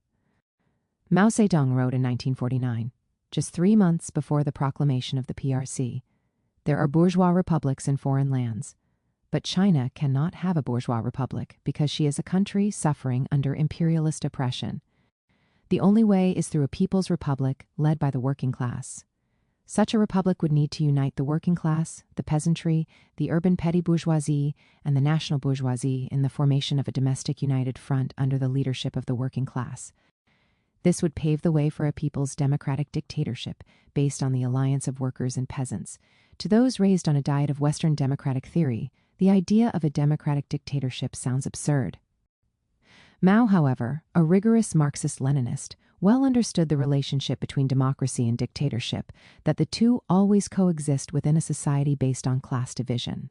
Mao Zedong wrote in 1949, just 3 months before the proclamation of the PRC, "There are bourgeois republics in foreign lands, but China cannot have a bourgeois republic because she is a country suffering under imperialist oppression. The only way is through a people's republic led by the working class. Such a republic would need to unite the working class, the peasantry, the urban petty bourgeoisie, and the national bourgeoisie in the formation of a domestic united front under the leadership of the working class. This would pave the way for a people's democratic dictatorship based on the alliance of workers and peasants. To those raised on a diet of Western democratic theory, the idea of a democratic dictatorship sounds absurd." Mao, however, a rigorous Marxist-Leninist, well understood the relationship between democracy and dictatorship, that the two always coexist within a society based on class division.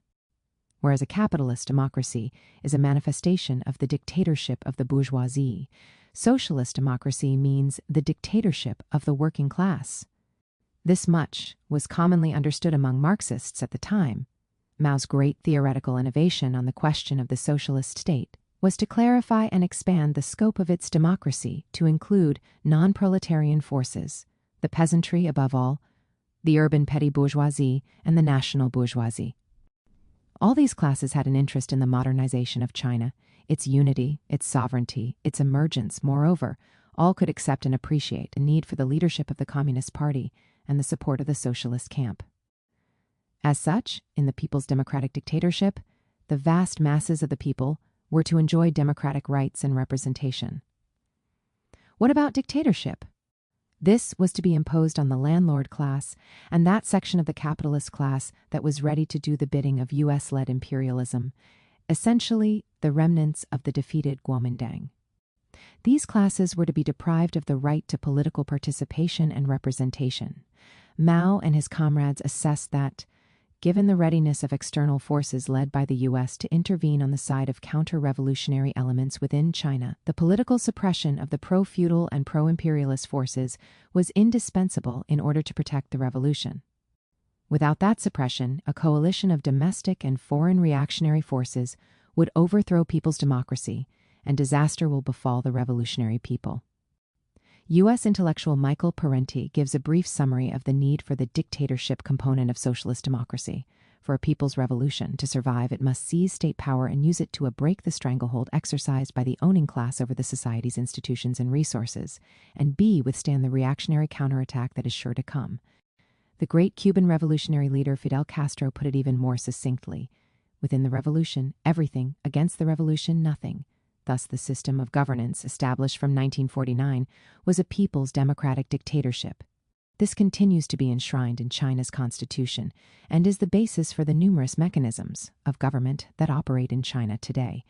Whereas a capitalist democracy is a manifestation of the dictatorship of the bourgeoisie, socialist democracy means the dictatorship of the working class. This much was commonly understood among Marxists at the time. Mao's great theoretical innovation on the question of the socialist state was to clarify and expand the scope of its democracy to include non-proletarian forces, the peasantry above all, the urban petty bourgeoisie, and the national bourgeoisie. All these classes had an interest in the modernization of China, its unity, its sovereignty, its emergence. Moreover, all could accept and appreciate the need for the leadership of the Communist Party and the support of the socialist camp. As such, in the People's Democratic Dictatorship, the vast masses of the people were to enjoy democratic rights and representation. What about dictatorship? This was to be imposed on the landlord class and that section of the capitalist class that was ready to do the bidding of US-led imperialism, essentially the remnants of the defeated Kuomintang. These classes were to be deprived of the right to political participation and representation. Mao and his comrades assessed that, given the readiness of external forces led by the U.S. to intervene on the side of counter-revolutionary elements within China, the political suppression of the pro-feudal and pro-imperialist forces was indispensable in order to protect the revolution. Without that suppression, a coalition of domestic and foreign reactionary forces would overthrow people's democracy, and disaster will befall the revolutionary people. U.S. intellectual Michael Parenti gives a brief summary of the need for the dictatorship component of socialist democracy. For a people's revolution to survive, it must seize state power and use it to break the stranglehold exercised by the owning class over the society's institutions and resources, and B, withstand the reactionary counterattack that is sure to come. The great Cuban revolutionary leader Fidel Castro put it even more succinctly. Within the revolution, everything; against the revolution, nothing. Thus, the system of governance established from 1949 was a people's democratic dictatorship. This continues to be enshrined in China's constitution and is the basis for the numerous mechanisms of government that operate in China today.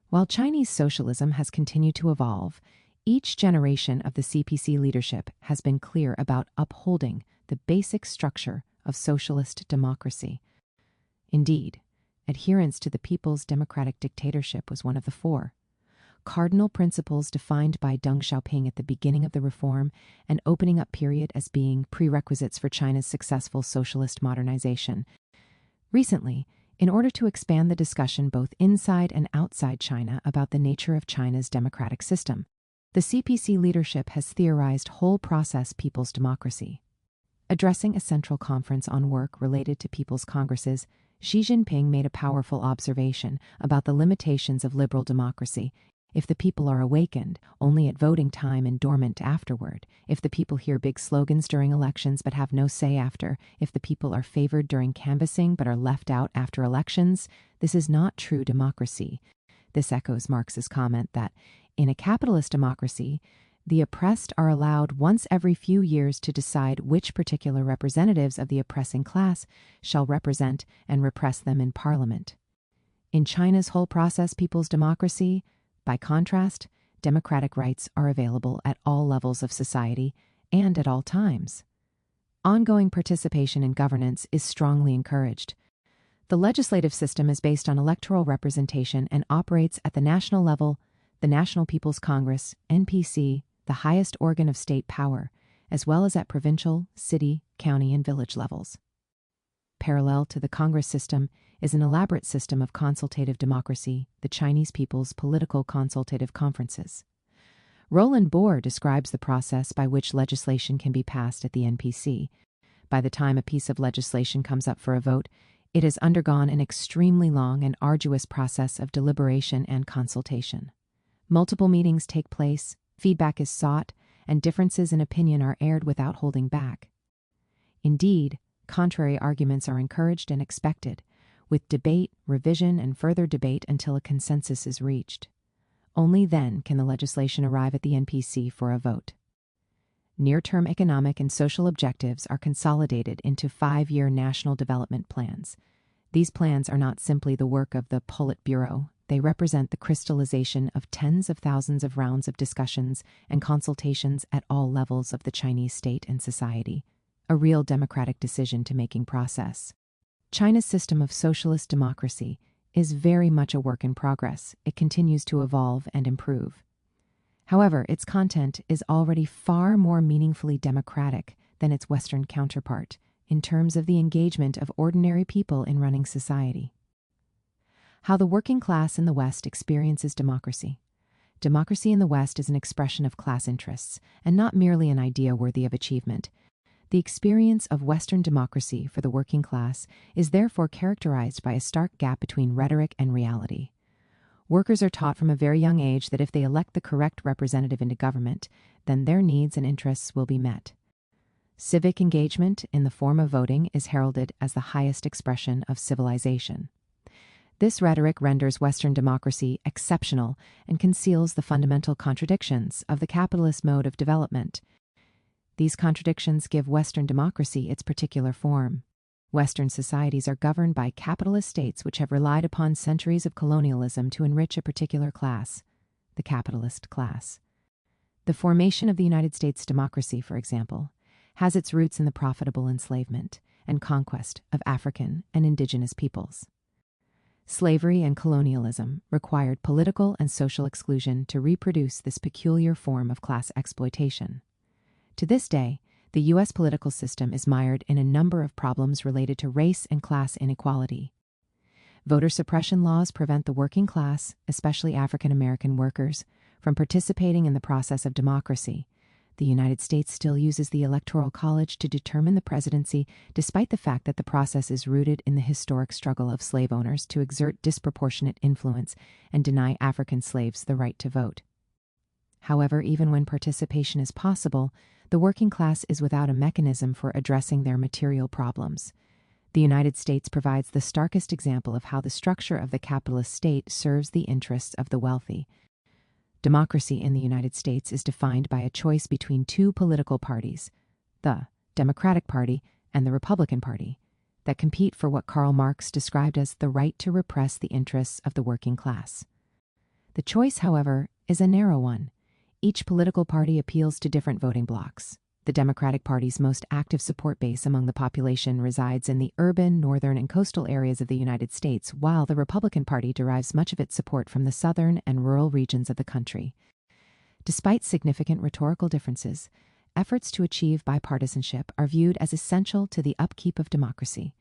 While Chinese socialism has continued to evolve, each generation of the CPC leadership has been clear about upholding the basic structure of socialist democracy. Indeed, adherence to the people's democratic dictatorship was one of the 4 cardinal principles defined by Deng Xiaoping at the beginning of the reform and opening up period as being prerequisites for China's successful socialist modernization. Recently, in order to expand the discussion both inside and outside China about the nature of China's democratic system, the CPC leadership has theorized whole process people's democracy. Addressing a central conference on work related to people's congresses, Xi Jinping made a powerful observation about the limitations of liberal democracy. If the people are awakened only at voting time and dormant afterward, if the people hear big slogans during elections but have no say after, if the people are favored during canvassing but are left out after elections, this is not true democracy. This echoes Marx's comment that, in a capitalist democracy, the oppressed are allowed once every few years to decide which particular representatives of the oppressing class shall represent and repress them in parliament. In China's whole process people's democracy, by contrast, democratic rights are available at all levels of society and at all times. Ongoing participation in governance is strongly encouraged. The legislative system is based on electoral representation and operates at the national level, the National People's Congress, NPC, the highest organ of state power, as well as at provincial, city, county, and village levels. Parallel to the Congress system is an elaborate system of consultative democracy, the Chinese People's Political Consultative Conferences. Roland Bohr describes the process by which legislation can be passed at the NPC. By the time a piece of legislation comes up for a vote, it has undergone an extremely long and arduous process of deliberation and consultation. Multiple meetings take place, feedback is sought, and differences in opinion are aired without holding back. Indeed, contrary arguments are encouraged and expected, with debate, revision, and further debate until a consensus is reached. Only then can the legislation arrive at the NPC for a vote. Near-term economic and social objectives are consolidated into 5-year national development plans. These plans are not simply the work of the Politburo. They represent the crystallization of tens of thousands of rounds of discussions and consultations at all levels of the Chinese state and society, a real democratic decision-making process. China's system of socialist democracy is very much a work in progress. It continues to evolve and improve. However, its content is already far more meaningfully democratic than its Western counterpart in terms of the engagement of ordinary people in running society. How the working class in the West experiences democracy. Democracy in the West is an expression of class interests, and not merely an idea worthy of achievement. The experience of Western democracy for the working class is therefore characterized by a stark gap between rhetoric and reality. Workers are taught from a very young age that if they elect the correct representative into government, then their needs and interests will be met. Civic engagement in the form of voting is heralded as the highest expression of civilization. This rhetoric renders Western democracy exceptional and conceals the fundamental contradictions of the capitalist mode of development. These contradictions give Western democracy its particular form. Western societies are governed by capitalist states which have relied upon centuries of colonialism to enrich a particular class, the capitalist class. The formation of the United States democracy, for example, has its roots in the profitable enslavement and conquest of African and indigenous peoples. Slavery and colonialism required political and social exclusion to reproduce this peculiar form of class exploitation. To this day, the U.S. political system is mired in a number of problems related to race and class inequality. Voter suppression laws prevent the working class, especially African American workers, from participating in the process of democracy. The United States still uses the Electoral College to determine the presidency, despite the fact that the process is rooted in the historic struggle of slave owners to exert disproportionate influence and deny African slaves the right to vote. However, even when participation is possible, the working class is without a mechanism for addressing their material problems. The United States provides the starkest example of how the structure of the capitalist state serves the interests of the wealthy. Democracy in the United States is defined by a choice between two political parties, the Democratic Party and the Republican Party, that compete for what Karl Marx described as the right to repress the interests of the working class. The choice, however, is a narrow one. Each political party appeals to different voting blocs. The Democratic Party's most active support base among the population resides in the urban, northern, and coastal areas of the United States, while the Republican Party derives much of its support from the southern and rural regions of the country. Despite significant rhetorical differences, efforts to achieve bipartisanship are viewed as essential to the upkeep of democracy.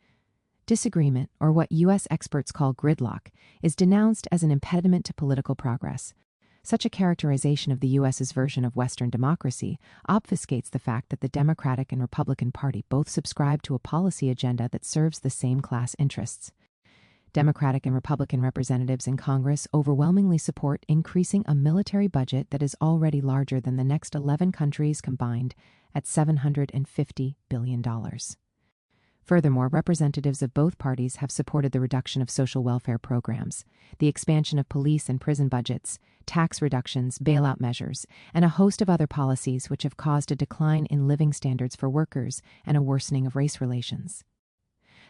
Disagreement, or what U.S. experts call gridlock, is denounced as an impediment to political progress. Such a characterization of the U.S.'s version of Western democracy obfuscates the fact that the Democratic and Republican Party both subscribe to a policy agenda that serves the same class interests. Democratic and Republican representatives in Congress overwhelmingly support increasing a military budget that is already larger than the next 11 countries combined at $750 billion. Furthermore, representatives of both parties have supported the reduction of social welfare programs, the expansion of police and prison budgets, tax reductions, bailout measures, and a host of other policies which have caused a decline in living standards for workers and a worsening of race relations.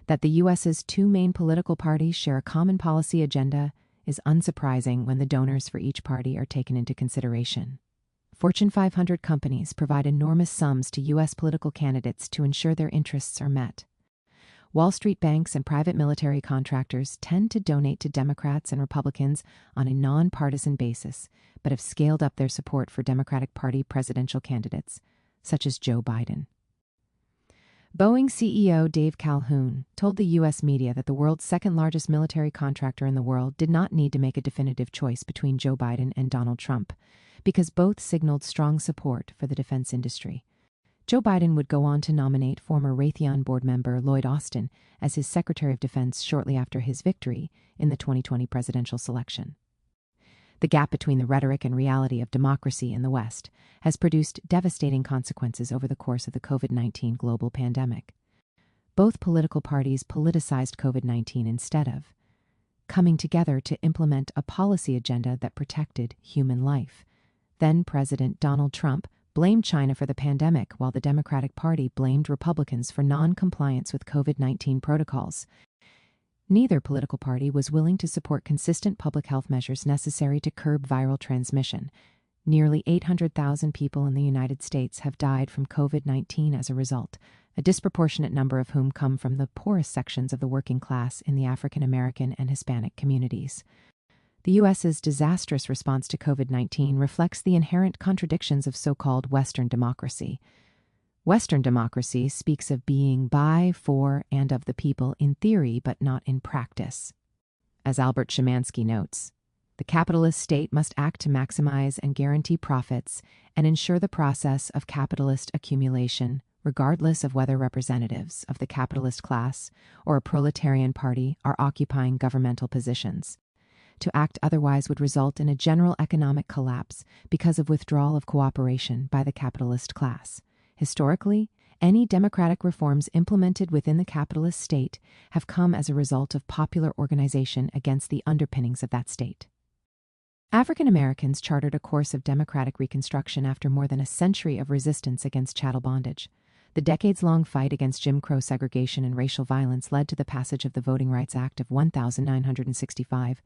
That the U.S.'s two main political parties share a common policy agenda is unsurprising when the donors for each party are taken into consideration. Fortune 500 companies provide enormous sums to U.S. political candidates to ensure their interests are met. Wall Street banks and private military contractors tend to donate to Democrats and Republicans on a nonpartisan basis, but have scaled up their support for Democratic Party presidential candidates, such as Joe Biden. Boeing CEO Dave Calhoun told the U.S. media that the world's second-largest military contractor in the world did not need to make a definitive choice between Joe Biden and Donald Trump, because both signaled strong support for the defense industry. Joe Biden would go on to nominate former Raytheon board member Lloyd Austin as his Secretary of Defense shortly after his victory in the 2020 presidential selection. The gap between the rhetoric and reality of democracy in the West has produced devastating consequences over the course of the COVID-19 global pandemic. Both political parties politicized COVID-19 instead of coming together to implement a policy agenda that protected human life. Then President Donald Trump blamed China for the pandemic, while the Democratic Party blamed Republicans for non-compliance with COVID-19 protocols. Neither political party was willing to support consistent public health measures necessary to curb viral transmission. Nearly 800,000 people in the United States have died from COVID-19 as a result, a disproportionate number of whom come from the poorest sections of the working class in the African American and Hispanic communities. The U.S.'s disastrous response to COVID-19 reflects the inherent contradictions of so-called Western democracy. Western democracy speaks of being by, for, and of the people in theory, but not in practice. As Albert Szymanski notes, the capitalist state must act to maximize and guarantee profits and ensure the process of capitalist accumulation, regardless of whether representatives of the capitalist class or a proletarian party are occupying governmental positions. To act otherwise would result in a general economic collapse because of withdrawal of cooperation by the capitalist class. Historically, any democratic reforms implemented within the capitalist state have come as a result of popular organization against the underpinnings of that state. African Americans chartered a course of democratic reconstruction after more than a century of resistance against chattel bondage. The decades-long fight against Jim Crow segregation and racial violence led to the passage of the Voting Rights Act of 1965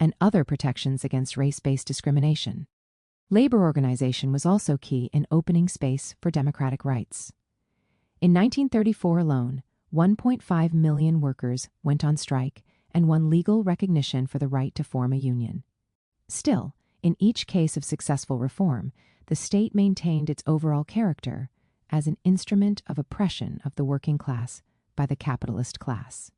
and other protections against race-based discrimination. Labor organization was also key in opening space for democratic rights. In 1934 alone, 1.5 million workers went on strike and won legal recognition for the right to form a union. Still, in each case of successful reform, the state maintained its overall character as an instrument of oppression of the working class by the capitalist class.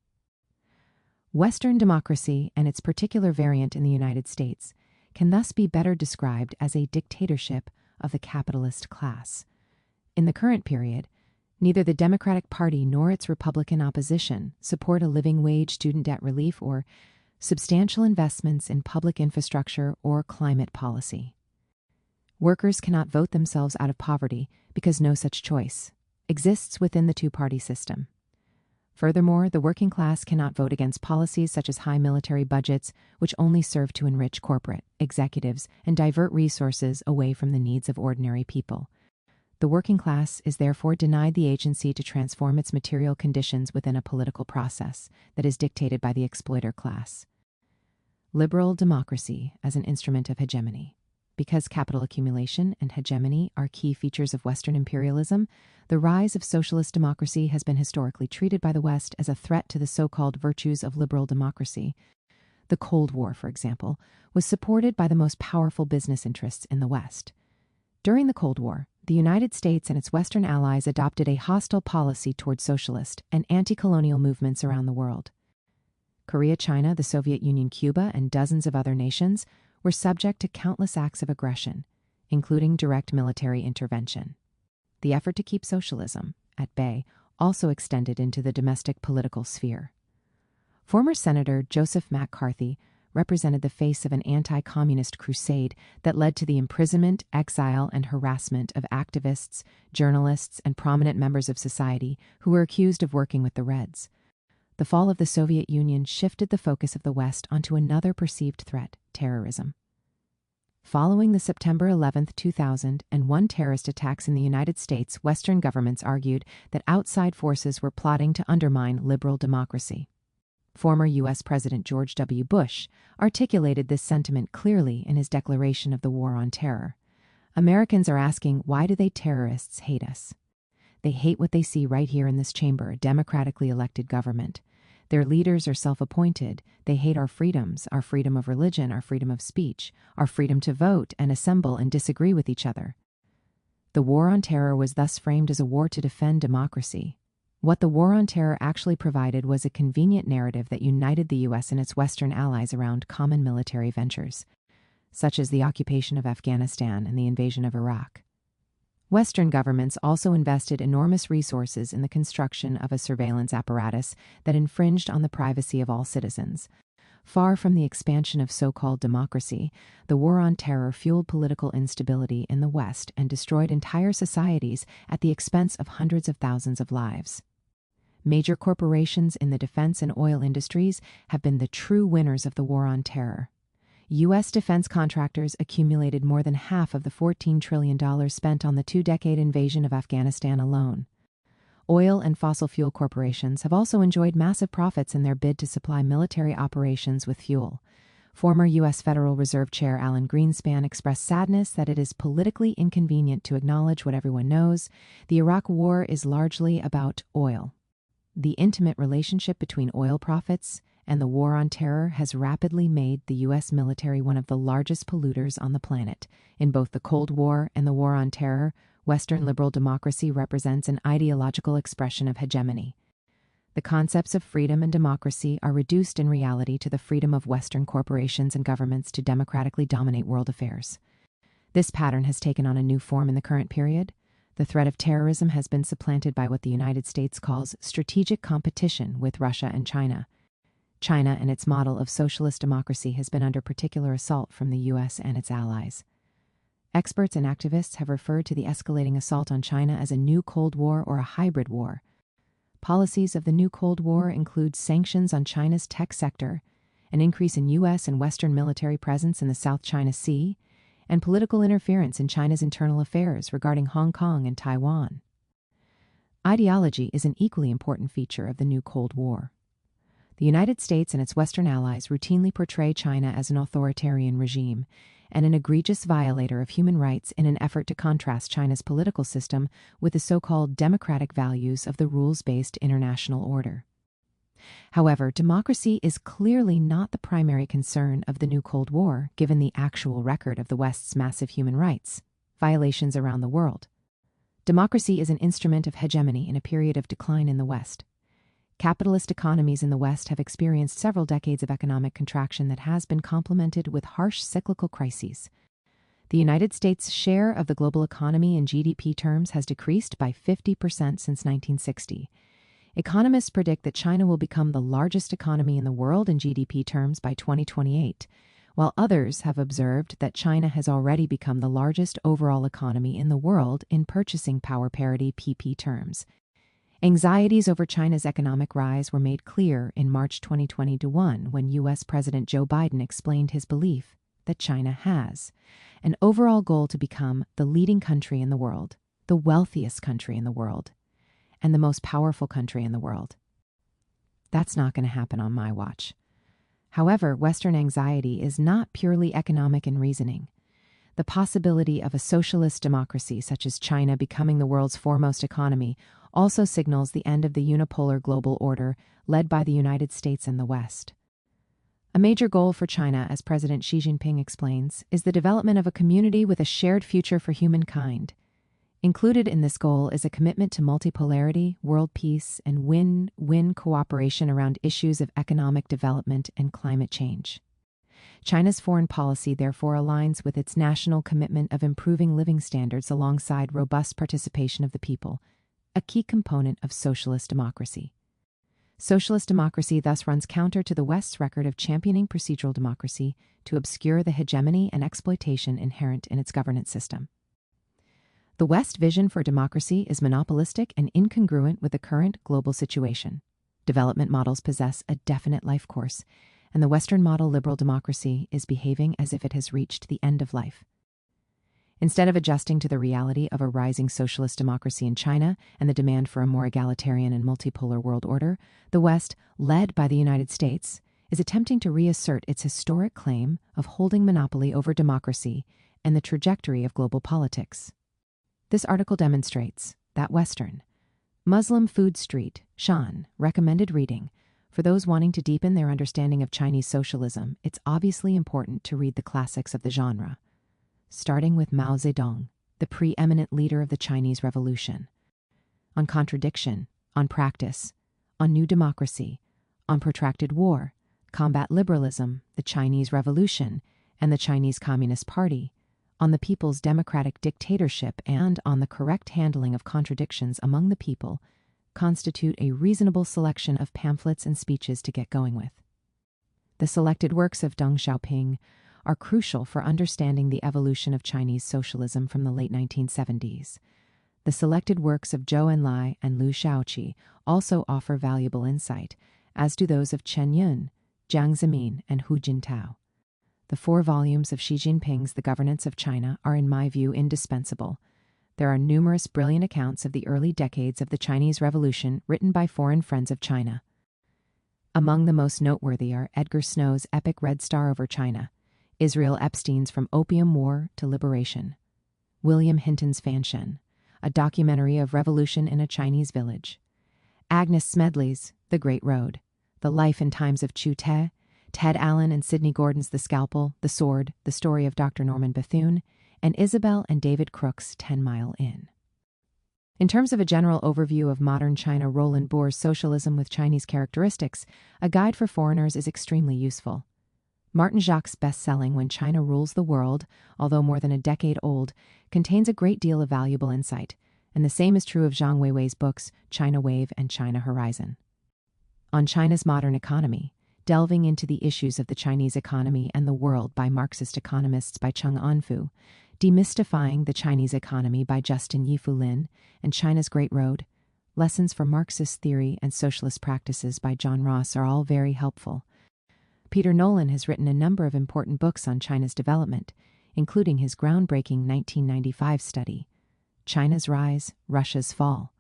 Western democracy and its particular variant in the United States can thus be better described as a dictatorship of the capitalist class. In the current period, neither the Democratic Party nor its Republican opposition support a living wage, student debt relief, or substantial investments in public infrastructure or climate policy. Workers cannot vote themselves out of poverty because no such choice exists within the two-party system. Furthermore, the working class cannot vote against policies such as high military budgets, which only serve to enrich corporate executives and divert resources away from the needs of ordinary people. The working class is therefore denied the agency to transform its material conditions within a political process that is dictated by the exploiter class. Liberal democracy as an instrument of hegemony. Because capital accumulation and hegemony are key features of Western imperialism, the rise of socialist democracy has been historically treated by the West as a threat to the so-called virtues of liberal democracy. The Cold War, for example, was supported by the most powerful business interests in the West. During the Cold War, the United States and its Western allies adopted a hostile policy toward socialist and anti-colonial movements around the world. Korea, China, the Soviet Union, Cuba, and dozens of other nations were subject to countless acts of aggression, including direct military intervention. The effort to keep socialism at bay also extended into the domestic political sphere. Former Senator Joseph McCarthy represented the face of an anti-communist crusade that led to the imprisonment, exile, and harassment of activists, journalists, and prominent members of society who were accused of working with the Reds. The fall of the Soviet Union shifted the focus of the West onto another perceived threat, terrorism. Following the September 11, 2001 terrorist attacks in the United States, Western governments argued that outside forces were plotting to undermine liberal democracy. Former U.S. President George W. Bush articulated this sentiment clearly in his declaration of the war on terror. Americans are asking, why do they terrorists hate us? They hate what they see right here in this chamber, a democratically elected government. Their leaders are self-appointed. They hate our freedoms, our freedom of religion, our freedom of speech, our freedom to vote and assemble and disagree with each other. The war on terror was thus framed as a war to defend democracy. What the war on terror actually provided was a convenient narrative that united the U.S. and its Western allies around common military ventures, such as the occupation of Afghanistan and the invasion of Iraq. Western governments also invested enormous resources in the construction of a surveillance apparatus that infringed on the privacy of all citizens. Far from the expansion of so-called democracy, the war on terror fueled political instability in the West and destroyed entire societies at the expense of hundreds of thousands of lives. Major corporations in the defense and oil industries have been the true winners of the war on terror. U.S. defense contractors accumulated more than half of the $14 trillion spent on the two-decade invasion of Afghanistan alone. Oil and fossil fuel corporations have also enjoyed massive profits in their bid to supply military operations with fuel. Former U.S. Federal Reserve Chair Alan Greenspan expressed sadness that it is politically inconvenient to acknowledge what everyone knows: the Iraq War is largely about oil. The intimate relationship between oil profits and the war on terror has rapidly made the U.S. military one of the largest polluters on the planet. In both the Cold War and the war on terror, Western liberal democracy represents an ideological expression of hegemony. The concepts of freedom and democracy are reduced in reality to the freedom of Western corporations and governments to democratically dominate world affairs. This pattern has taken on a new form in the current period. The threat of terrorism has been supplanted by what the United States calls strategic competition with Russia and China. China and its model of socialist democracy has been under particular assault from the U.S. and its allies. Experts and activists have referred to the escalating assault on China as a new Cold War or a hybrid war. Policies of the new Cold War include sanctions on China's tech sector, an increase in U.S. and Western military presence in the South China Sea, and political interference in China's internal affairs regarding Hong Kong and Taiwan. Ideology is an equally important feature of the new Cold War. The United States and its Western allies routinely portray China as an authoritarian regime and an egregious violator of human rights in an effort to contrast China's political system with the so-called democratic values of the rules-based international order. However, democracy is clearly not the primary concern of the new Cold War, given the actual record of the West's massive human rights violations around the world. Democracy is an instrument of hegemony in a period of decline in the West. Capitalist economies in the West have experienced several decades of economic contraction that has been complemented with harsh cyclical crises. The United States' share of the global economy in GDP terms has decreased by 50% since 1960. Economists predict that China will become the largest economy in the world in GDP terms by 2028, while others have observed that China has already become the largest overall economy in the world in purchasing power parity (PP) terms. Anxieties over China's economic rise were made clear in March 2021 when U.S. President Joe Biden explained his belief that China has an overall goal to become the leading country in the world, the wealthiest country in the world, and the most powerful country in the world. That's not going to happen on my watch. However, Western anxiety is not purely economic in reasoning. The possibility of a socialist democracy such as China becoming the world's foremost economy also signals the end of the unipolar global order led by the United States and the West. A major goal for China, as President Xi Jinping explains, is the development of a community with a shared future for humankind. Included in this goal is a commitment to multipolarity, world peace, and win-win cooperation around issues of economic development and climate change. China's foreign policy therefore aligns with its national commitment of improving living standards alongside robust participation of the people, a key component of socialist democracy. Socialist democracy thus runs counter to the West's record of championing procedural democracy to obscure the hegemony and exploitation inherent in its governance system. The West vision for democracy is monopolistic and incongruent with the current global situation. Development models possess a definite life course, and the Western model liberal democracy is behaving as if it has reached the end of life. Instead of adjusting to the reality of a rising socialist democracy in China and the demand for a more egalitarian and multipolar world order, the West, led by the United States, is attempting to reassert its historic claim of holding monopoly over democracy and the trajectory of global politics. This article demonstrates that Western Muslim Food Street, Shan, recommended reading. For those wanting to deepen their understanding of Chinese socialism, it's obviously important to read the classics of the genre, starting with Mao Zedong, the preeminent leader of the Chinese Revolution. On contradiction, on practice, on new democracy, on protracted war, combat liberalism, the Chinese Revolution, and the Chinese Communist Party, on the people's democratic dictatorship, and on the correct handling of contradictions among the people, constitute a reasonable selection of pamphlets and speeches to get going with. The selected works of Deng Xiaoping are crucial for understanding the evolution of Chinese socialism from the late 1970s. The selected works of Zhou Enlai and Liu Shaoqi also offer valuable insight, as do those of Chen Yun, Jiang Zemin, and Hu Jintao. The 4 volumes of Xi Jinping's The Governance of China are, in my view, indispensable. There are numerous brilliant accounts of the early decades of the Chinese Revolution written by foreign friends of China. Among the most noteworthy are Edgar Snow's epic Red Star over China, Israel Epstein's From Opium War to Liberation, William Hinton's Fanshen, a documentary of revolution in a Chinese village, Agnes Smedley's The Great Road, The Life and Times of Chu Te, Ted Allen and Sidney Gordon's The Scalpel, The Sword, The Story of Dr. Norman Bethune, and Isabel and David Crook's 10 Mile Inn. In terms of a general overview of modern China, Roland Bohr's Socialism with Chinese Characteristics, a guide for foreigners, is extremely useful. Martin Jacques' best-selling When China Rules the World, although more than a decade old, contains a great deal of valuable insight, and the same is true of Zhang Weiwei's books China Wave and China Horizon. On China's Modern Economy, Delving into the Issues of the Chinese Economy and the World by Marxist Economists by Cheng Anfu, Demystifying the Chinese Economy by Justin Yifu Lin, and China's Great Road, Lessons from Marxist Theory and Socialist Practices by John Ross are all very helpful. Peter Nolan has written a number of important books on China's development, including his groundbreaking 1995 study, China's Rise, Russia's Fall.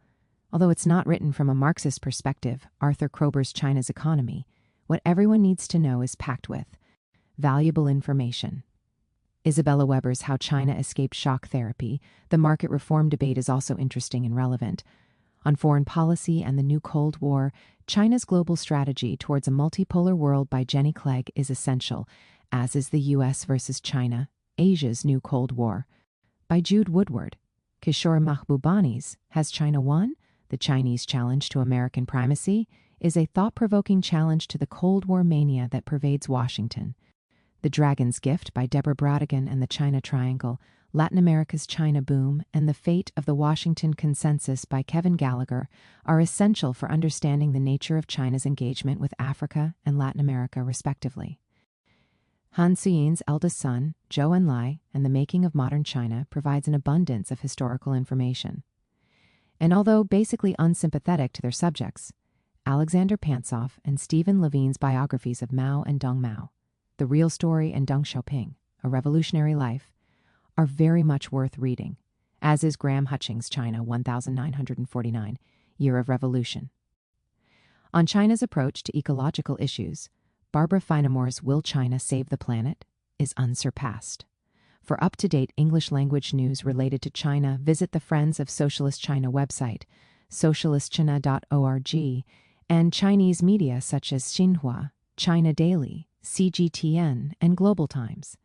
Although it's not written from a Marxist perspective, Arthur Krober's China's Economy, what everyone needs to know is packed with valuable information. Isabella Weber's How China Escaped Shock Therapy, the market reform debate, is also interesting and relevant. On foreign policy and the new Cold War, China's Global Strategy Towards a Multipolar World by Jenny Clegg is essential, as is the U.S. versus China, Asia's New Cold War, by Jude Woodward. Kishore Mahbubani's Has China Won? The Chinese Challenge to American Primacy is a thought-provoking challenge to the Cold War mania that pervades Washington. The Dragon's Gift by Deborah Brodigan and the China Triangle, Latin America's China Boom, and The Fate of the Washington Consensus by Kevin Gallagher are essential for understanding the nature of China's engagement with Africa and Latin America, respectively. Han Suyin's eldest son, Zhou Enlai, and the Making of Modern China provides an abundance of historical information. And although basically unsympathetic to their subjects, Alexander Pantzoff and Stephen Levine's biographies of Mao and Deng Mao, The Real Story and Deng Xiaoping, A Revolutionary Life, are very much worth reading, as is Graham Hutchings' China 1949, Year of Revolution. On China's approach to ecological issues, Barbara Feinemore's Will China Save the Planet? Is unsurpassed. For up-to-date English-language news related to China, visit the Friends of Socialist China website, socialistchina.org, and Chinese media such as Xinhua, China Daily, CGTN, and Global Times.